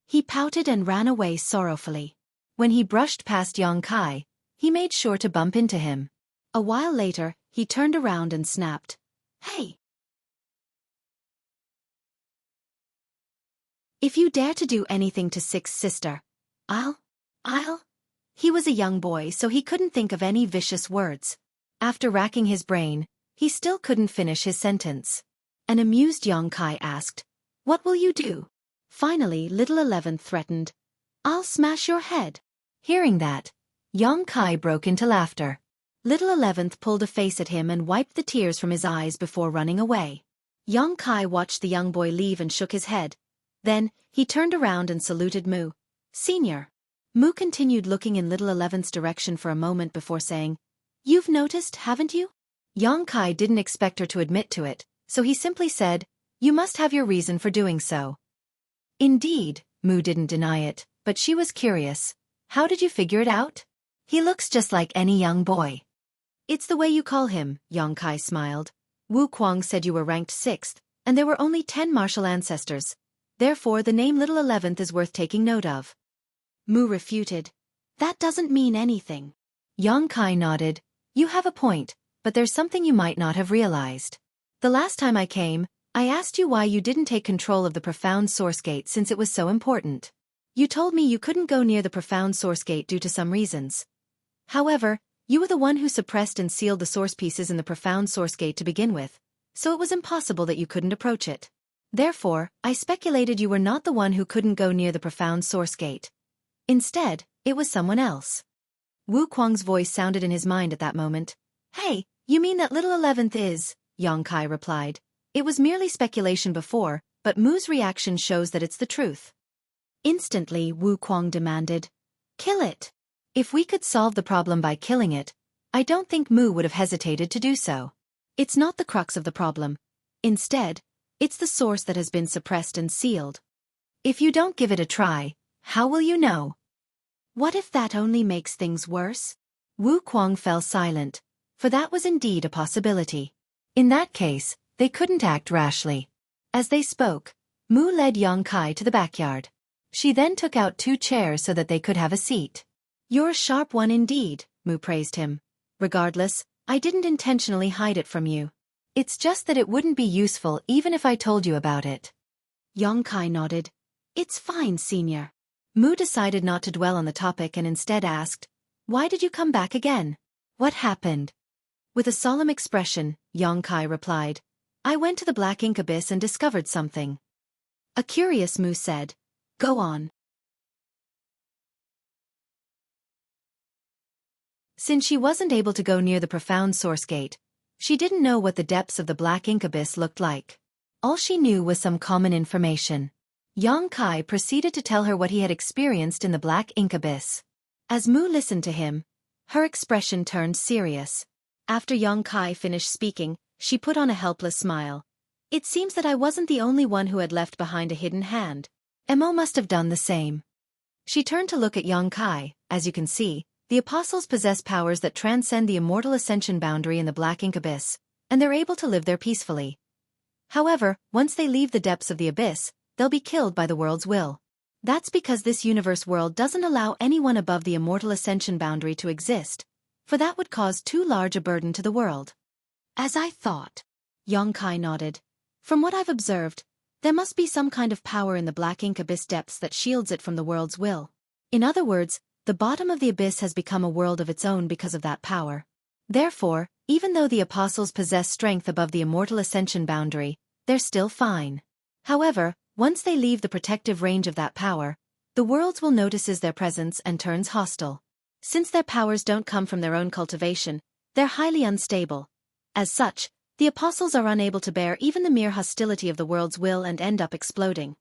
He pouted and ran away sorrowfully. When he brushed past Xueqi, he made sure to bump into him. A while later, he turned around and snapped, "Hey! If you dare to do anything to Sixth Sister, I'll... He was a young boy, so he couldn't think of any vicious words. After racking his brain, he still couldn't finish his sentence. An amused Xueqi asked, "What will you do?" Finally, Little 11th threatened, "I'll smash your head." Hearing that, Xueqi broke into laughter. Little 11th pulled a face at him and wiped the tears from his eyes before running away. Xueqi watched the young boy leave and shook his head. Then, he turned around and saluted Mu. "Senior." Mu continued looking in Little 11th's direction for a moment before saying, "You've noticed, haven't you?" Xueqi didn't expect her to admit to it, so he simply said, "You must have your reason for doing so." Indeed, Mu didn't deny it, but she was curious. "How did you figure it out? He looks just like any young boy." "It's the way you call him," Xueqi smiled. "Wu Kuang said you were ranked 6th, and there were only 10 martial ancestors. Therefore the name Little 11th is worth taking note of." Mu refuted, "That doesn't mean anything." Xueqi nodded, "You have a point, but there's something you might not have realized. The last time I came, I asked you why you didn't take control of the Profound Source Gate since it was so important. You told me you couldn't go near the Profound Source Gate due to some reasons. However, you were the one who suppressed and sealed the source pieces in the Profound Source Gate to begin with, so it was impossible that you couldn't approach it. Therefore, I speculated you were not the one who couldn't go near the Profound Source Gate. Instead, it was someone else." Wu Kuang's voice sounded in his mind at that moment. "Hey, you mean that Little 11th is," Xueqi replied. "It was merely speculation before, but Mu's reaction shows that it's the truth." Instantly, Wu Kuang demanded, "Kill it. If we could solve the problem by killing it, I don't think Mu would have hesitated to do so. It's not the crux of the problem. Instead, it's the source that has been suppressed and sealed. If you don't give it a try, how will you know?" "What if that only makes things worse?" Wu Kuang fell silent, for that was indeed a possibility. In that case, they couldn't act rashly. As they spoke, Mu led Xueqi to the backyard. She then took out 2 chairs so that they could have a seat. "You're a sharp one indeed," Mu praised him. "Regardless, I didn't intentionally hide it from you. It's just that it wouldn't be useful even if I told you about it." Xueqi nodded. "It's fine, Senior." Mu decided not to dwell on the topic and instead asked, "Why did you come back again? What happened?" With a solemn expression, Xueqi replied, "I went to the Black Ink Abyss and discovered something." A curious Mu said, "Go on." Since she wasn't able to go near the Profound Source Gate, she didn't know what the depths of the Black Ink Abyss looked like. All she knew was some common information. Xueqi proceeded to tell her what he had experienced in the Black Ink Abyss. As Mu listened to him, her expression turned serious. After Xueqi finished speaking, she put on a helpless smile. "It seems that I wasn't the only one who had left behind a hidden hand. Mo must have done the same." She turned to look at Xueqi. As you can see, the apostles possess powers that transcend the immortal ascension boundary in the Black Ink Abyss, and they're able to live there peacefully. However, once they leave the depths of the abyss, they'll be killed by the world's will. That's because this universe world doesn't allow anyone above the immortal ascension boundary to exist, for that would cause too large a burden to the world. As I thought. Yongkai nodded. From what I've observed, there must be some kind of power in the black ink abyss depths that shields it from the world's will. In other words, the bottom of the abyss has become a world of its own because of that power. Therefore, even though the apostles possess strength above the immortal ascension boundary, they're still fine. However, once they leave the protective range of that power, the worlds will notices their presence and turns hostile. Since their powers don't come from their own cultivation, they're highly unstable. As such, the apostles are unable to bear even the mere hostility of the world's will and end up exploding.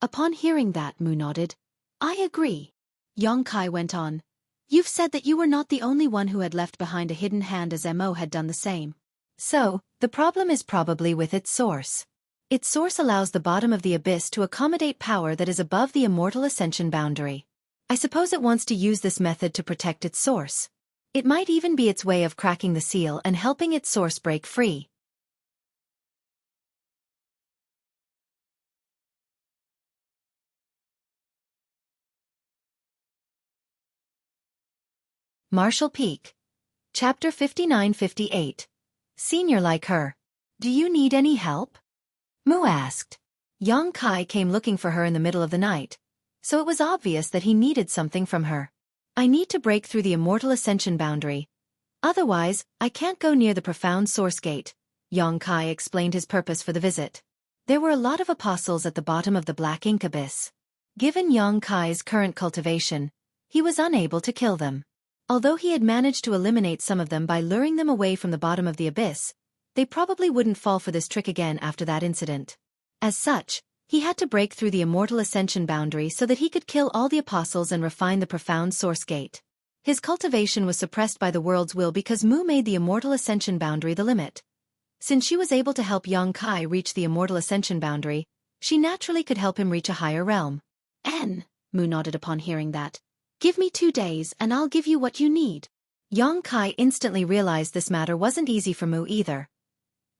Upon hearing that, Mu nodded. I agree. Yongkai went on. You've said that you were not the only one who had left behind a hidden hand, as Mo had done the same. So, the problem is probably with its source. Its source allows the bottom of the abyss to accommodate power that is above the immortal ascension boundary. I suppose it wants to use this method to protect its source. It might even be its way of cracking the seal and helping its source break free. Marshall Peak. Chapter 59-58. Senior like her. Do you need any help? Mu asked. Yongkai came looking for her in the middle of the night, so it was obvious that he needed something from her. I need to break through the immortal ascension boundary. Otherwise, I can't go near the profound source gate. Yongkai explained his purpose for the visit. There were a lot of apostles at the bottom of the black ink abyss. Given Yongkai's current cultivation, he was unable to kill them. Although he had managed to eliminate some of them by luring them away from the bottom of the abyss, they probably wouldn't fall for this trick again after that incident. As such, he had to break through the immortal ascension boundary so that he could kill all the apostles and refine the profound source gate. His cultivation was suppressed by the world's will because Mu made the immortal ascension boundary the limit. Since she was able to help Yongkai reach the immortal ascension boundary, she naturally could help him reach a higher realm. Mu nodded upon hearing that. Give me 2 days and I'll give you what you need. Yongkai instantly realized this matter wasn't easy for Mu either.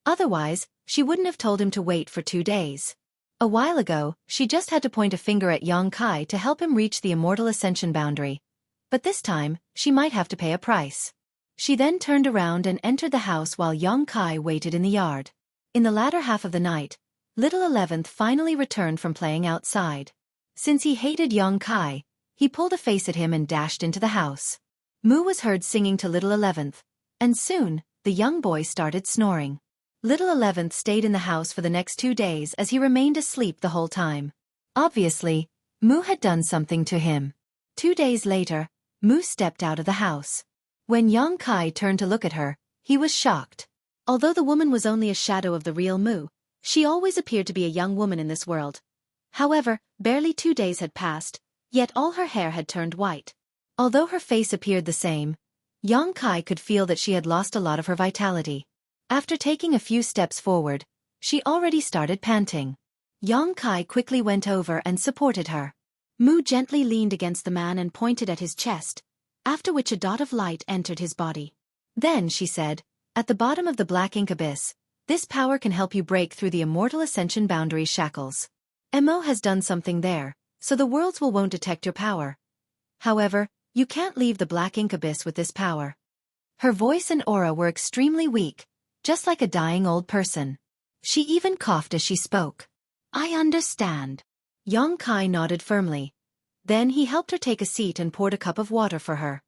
Otherwise, she wouldn't have told him to wait for 2 days. A while ago, she just had to point a finger at Yongkai to help him reach the immortal ascension boundary. But this time, she might have to pay a price. She then turned around and entered the house while Yongkai waited in the yard. In the latter half of the night, Little 11th finally returned from playing outside. Since he hated Yongkai, he pulled a face at him and dashed into the house. Mu was heard singing to Little 11th, and soon, the young boy started snoring. Little 11th stayed in the house for the next 2 days as he remained asleep the whole time. Obviously, Mu had done something to him. 2 days later, Mu stepped out of the house. When Yongkai turned to look at her, he was shocked. Although the woman was only a shadow of the real Mu, she always appeared to be a young woman in this world. However, barely 2 days had passed, yet all her hair had turned white. Although her face appeared the same, Yongkai could feel that she had lost a lot of her vitality. After taking a few steps forward, she already started panting. Yongkai quickly went over and supported her. Mu gently leaned against the man and pointed at his chest, after which a dot of light entered his body. Then, she said, at the bottom of the black ink abyss, this power can help you break through the immortal ascension boundary shackles. Mo has done something there, so the worlds won't detect your power. However, you can't leave the black ink abyss with this power. Her voice and aura were extremely weak, just like a dying old person. She even coughed as she spoke. I understand. Yongkai nodded firmly. Then he helped her take a seat and poured a cup of water for her.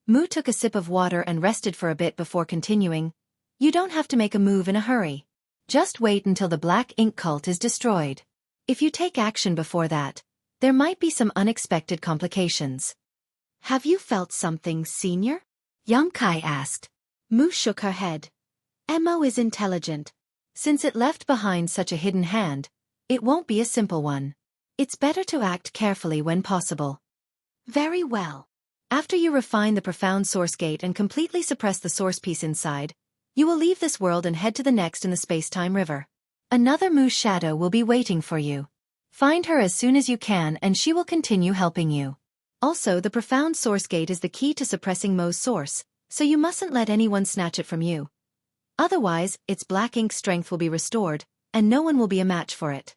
Mu took a sip of water and rested for a bit before continuing. You don't have to make a move in a hurry. Just wait until the black ink cult is destroyed. If you take action before that, there might be some unexpected complications. Have you felt something, Senior? Yongkai asked. Mu shook her head. Mo is intelligent. Since it left behind such a hidden hand, it won't be a simple one. It's better to act carefully when possible. Very well. After you refine the profound source gate and completely suppress the source piece inside, you will leave this world and head to the next in the space-time river. Another Mu shadow will be waiting for you. Find her as soon as you can and she will continue helping you. Also, the profound source gate is the key to suppressing Mo's source, so you mustn't let anyone snatch it from you. Otherwise, its black ink strength will be restored, and no one will be a match for it.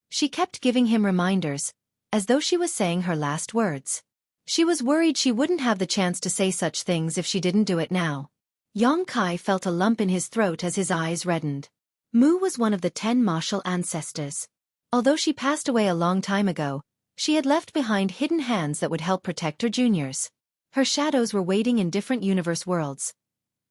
She kept giving him reminders, as though she was saying her last words. She was worried she wouldn't have the chance to say such things if she didn't do it now. Xueqi felt a lump in his throat as his eyes reddened. Mu was one of the 10 martial ancestors. Although she passed away a long time ago, she had left behind hidden hands that would help protect her juniors. Her shadows were waiting in different universe worlds.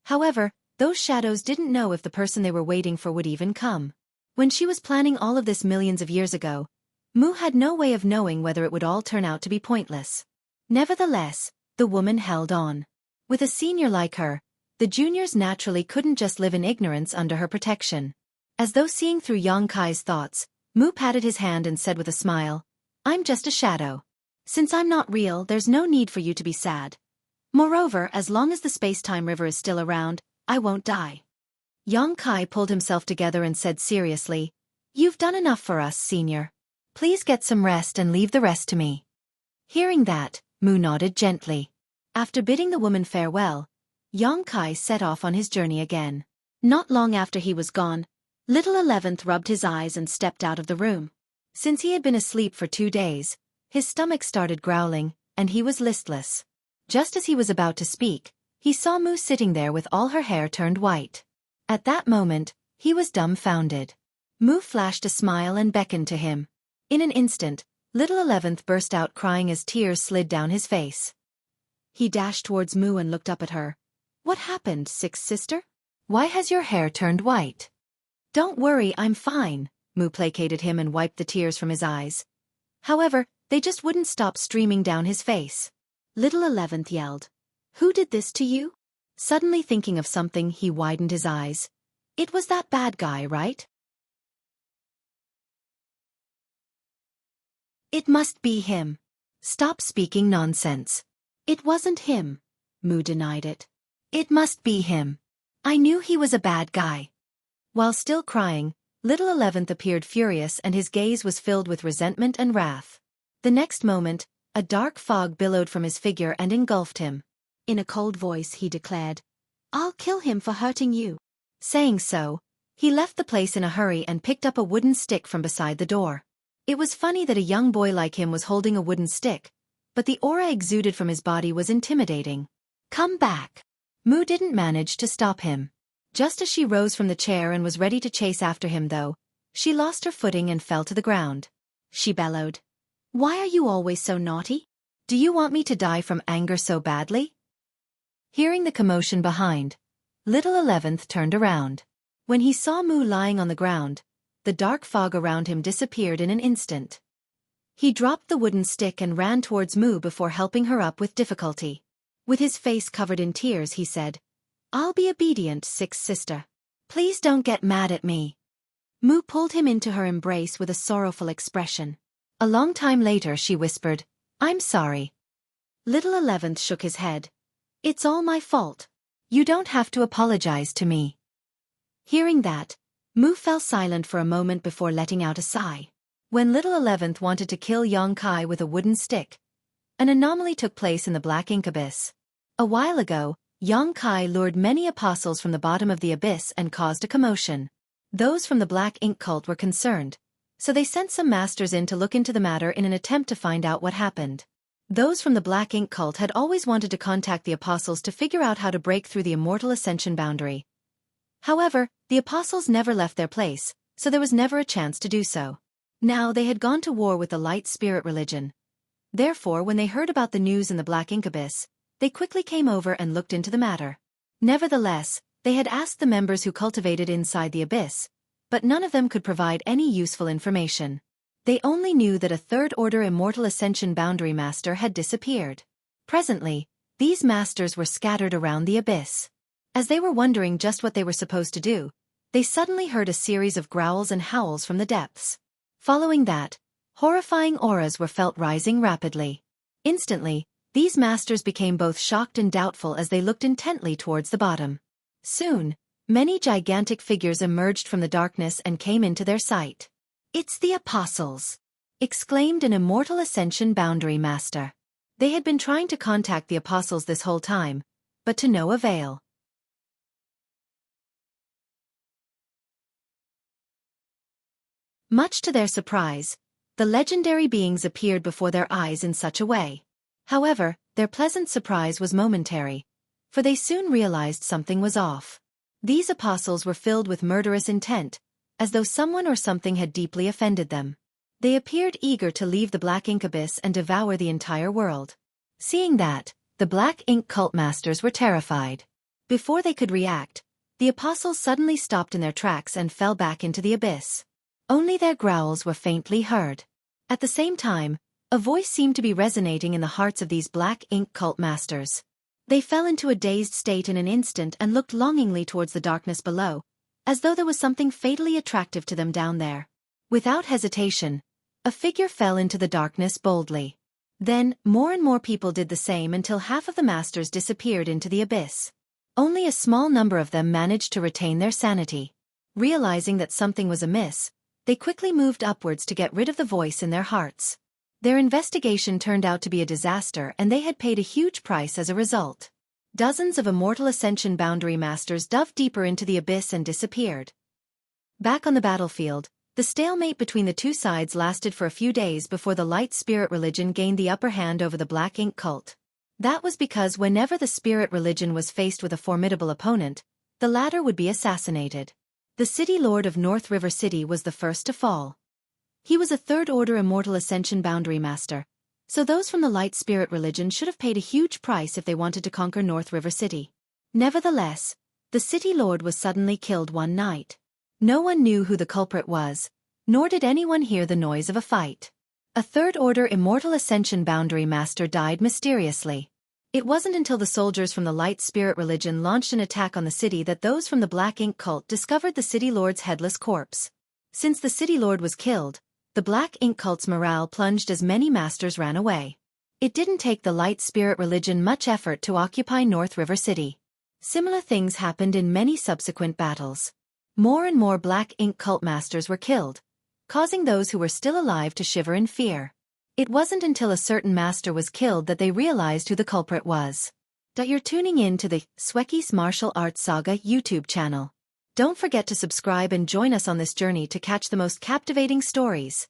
However, those shadows didn't know if the person they were waiting for would even come. When she was planning all of this millions of years ago, Mu had no way of knowing whether it would all turn out to be pointless. Nevertheless, the woman held on. With a senior like her, the juniors naturally couldn't just live in ignorance under her protection. As though seeing through Xueqi's thoughts, Mu patted his hand and said with a smile, "I'm just a shadow. Since I'm not real, there's no need for you to be sad. Moreover, as long as the space-time river is still around, I won't die." Xueqi pulled himself together and said seriously, "You've done enough for us, senior. Please get some rest and leave the rest to me." Hearing that, Mu nodded gently. After bidding the woman farewell, Xueqi set off on his journey again. Not long after he was gone, Little 11th rubbed his eyes and stepped out of the room. Since he had been asleep for 2 days, his stomach started growling, and he was listless. Just as he was about to speak, he saw Mu sitting there with all her hair turned white. At that moment, he was dumbfounded. Mu flashed a smile and beckoned to him. In an instant, Little 11th burst out crying as tears slid down his face. He dashed towards Mu and looked up at her. "What happened, sixth sister? Why has your hair turned white?" "Don't worry, I'm fine," Mu placated him and wiped the tears from his eyes. However, they just wouldn't stop streaming down his face. Little 11th yelled, "Who did this to you?" Suddenly thinking of something, he widened his eyes. "It was that bad guy, right?" "It must be him." "Stop speaking nonsense." "It wasn't him." Mu denied it. "It must be him. I knew he was a bad guy." While still crying, Little 11th appeared furious and his gaze was filled with resentment and wrath. The next moment, a dark fog billowed from his figure and engulfed him. In a cold voice he declared, "I'll kill him for hurting you." Saying so, he left the place in a hurry and picked up a wooden stick from beside the door. It was funny that a young boy like him was holding a wooden stick, but the aura exuded from his body was intimidating. "Come back." Mu didn't manage to stop him. Just as she rose from the chair and was ready to chase after him though, she lost her footing and fell to the ground. She bellowed, "Why are you always so naughty? Do you want me to die from anger so badly?" Hearing the commotion behind, Little 11th turned around. When he saw Mu lying on the ground, the dark fog around him disappeared in an instant. He dropped the wooden stick and ran towards Mu before helping her up with difficulty. With his face covered in tears he said, "I'll be obedient, sixth sister. Please don't get mad at me." Mu pulled him into her embrace with a sorrowful expression. A long time later she whispered, "I'm sorry." Little 11th shook his head. "It's all my fault. You don't have to apologize to me." Hearing that, Mu fell silent for a moment before letting out a sigh. When Little 11th wanted to kill Xueqi with a wooden stick, an anomaly took place in the black ink abyss. A while ago, Xueqi lured many apostles from the bottom of the abyss and caused a commotion. Those from the black ink cult were concerned, so they sent some masters in to look into the matter in an attempt to find out what happened. Those from the black ink cult had always wanted to contact the apostles to figure out how to break through the immortal ascension boundary. However, the apostles never left their place, so there was never a chance to do so. Now they had gone to war with the light spirit religion. Therefore, when they heard about the news in the black ink abyss, they quickly came over and looked into the matter. Nevertheless, they had asked the members who cultivated inside the abyss, but none of them could provide any useful information. They only knew that a third-order immortal ascension boundary master had disappeared. Presently, these masters were scattered around the abyss. As they were wondering just what they were supposed to do, they suddenly heard a series of growls and howls from the depths. Following that, horrifying auras were felt rising rapidly. Instantly, these masters became both shocked and doubtful as they looked intently towards the bottom. Soon, many gigantic figures emerged from the darkness and came into their sight. "It's the apostles!" exclaimed an immortal ascension boundary master. They had been trying to contact the apostles this whole time, but to no avail. Much to their surprise, the legendary beings appeared before their eyes in such a way. However, their pleasant surprise was momentary, for they soon realized something was off. These apostles were filled with murderous intent, as though someone or something had deeply offended them. They appeared eager to leave the black ink abyss and devour the entire world. Seeing that, the black ink cult masters were terrified. Before they could react, the apostles suddenly stopped in their tracks and fell back into the abyss. Only their growls were faintly heard. At the same time, a voice seemed to be resonating in the hearts of these black ink cult masters. They fell into a dazed state in an instant and looked longingly towards the darkness below, as though there was something fatally attractive to them down there. Without hesitation, a figure fell into the darkness boldly. Then, more and more people did the same until half of the masters disappeared into the abyss. Only a small number of them managed to retain their sanity. Realizing that something was amiss, they quickly moved upwards to get rid of the voice in their hearts. Their investigation turned out to be a disaster and they had paid a huge price as a result. Dozens of immortal ascension boundary masters dove deeper into the abyss and disappeared. Back on the battlefield, the stalemate between the two sides lasted for a few days before the light spirit religion gained the upper hand over the black ink cult. That was because whenever the spirit religion was faced with a formidable opponent, the latter would be assassinated. The city lord of North River City was the first to fall. He was a third-order immortal ascension boundary master, so those from the light spirit religion should have paid a huge price if they wanted to conquer North River City. Nevertheless, the city lord was suddenly killed one night. No one knew who the culprit was, nor did anyone hear the noise of a fight. A third-order immortal ascension boundary master died mysteriously. It wasn't until the soldiers from the light spirit religion launched an attack on the city that those from the black ink cult discovered the city lord's headless corpse. Since the city lord was killed, the black ink cult's morale plunged as many masters ran away. It didn't take the light spirit religion much effort to occupy North River City. Similar things happened in many subsequent battles. More and more black ink cult masters were killed, causing those who were still alive to shiver in fear. It wasn't until a certain master was killed that they realized who the culprit was. You're tuning in to the Xueqi's Martial Arts Saga YouTube channel. Don't forget to subscribe and join us on this journey to catch the most captivating stories.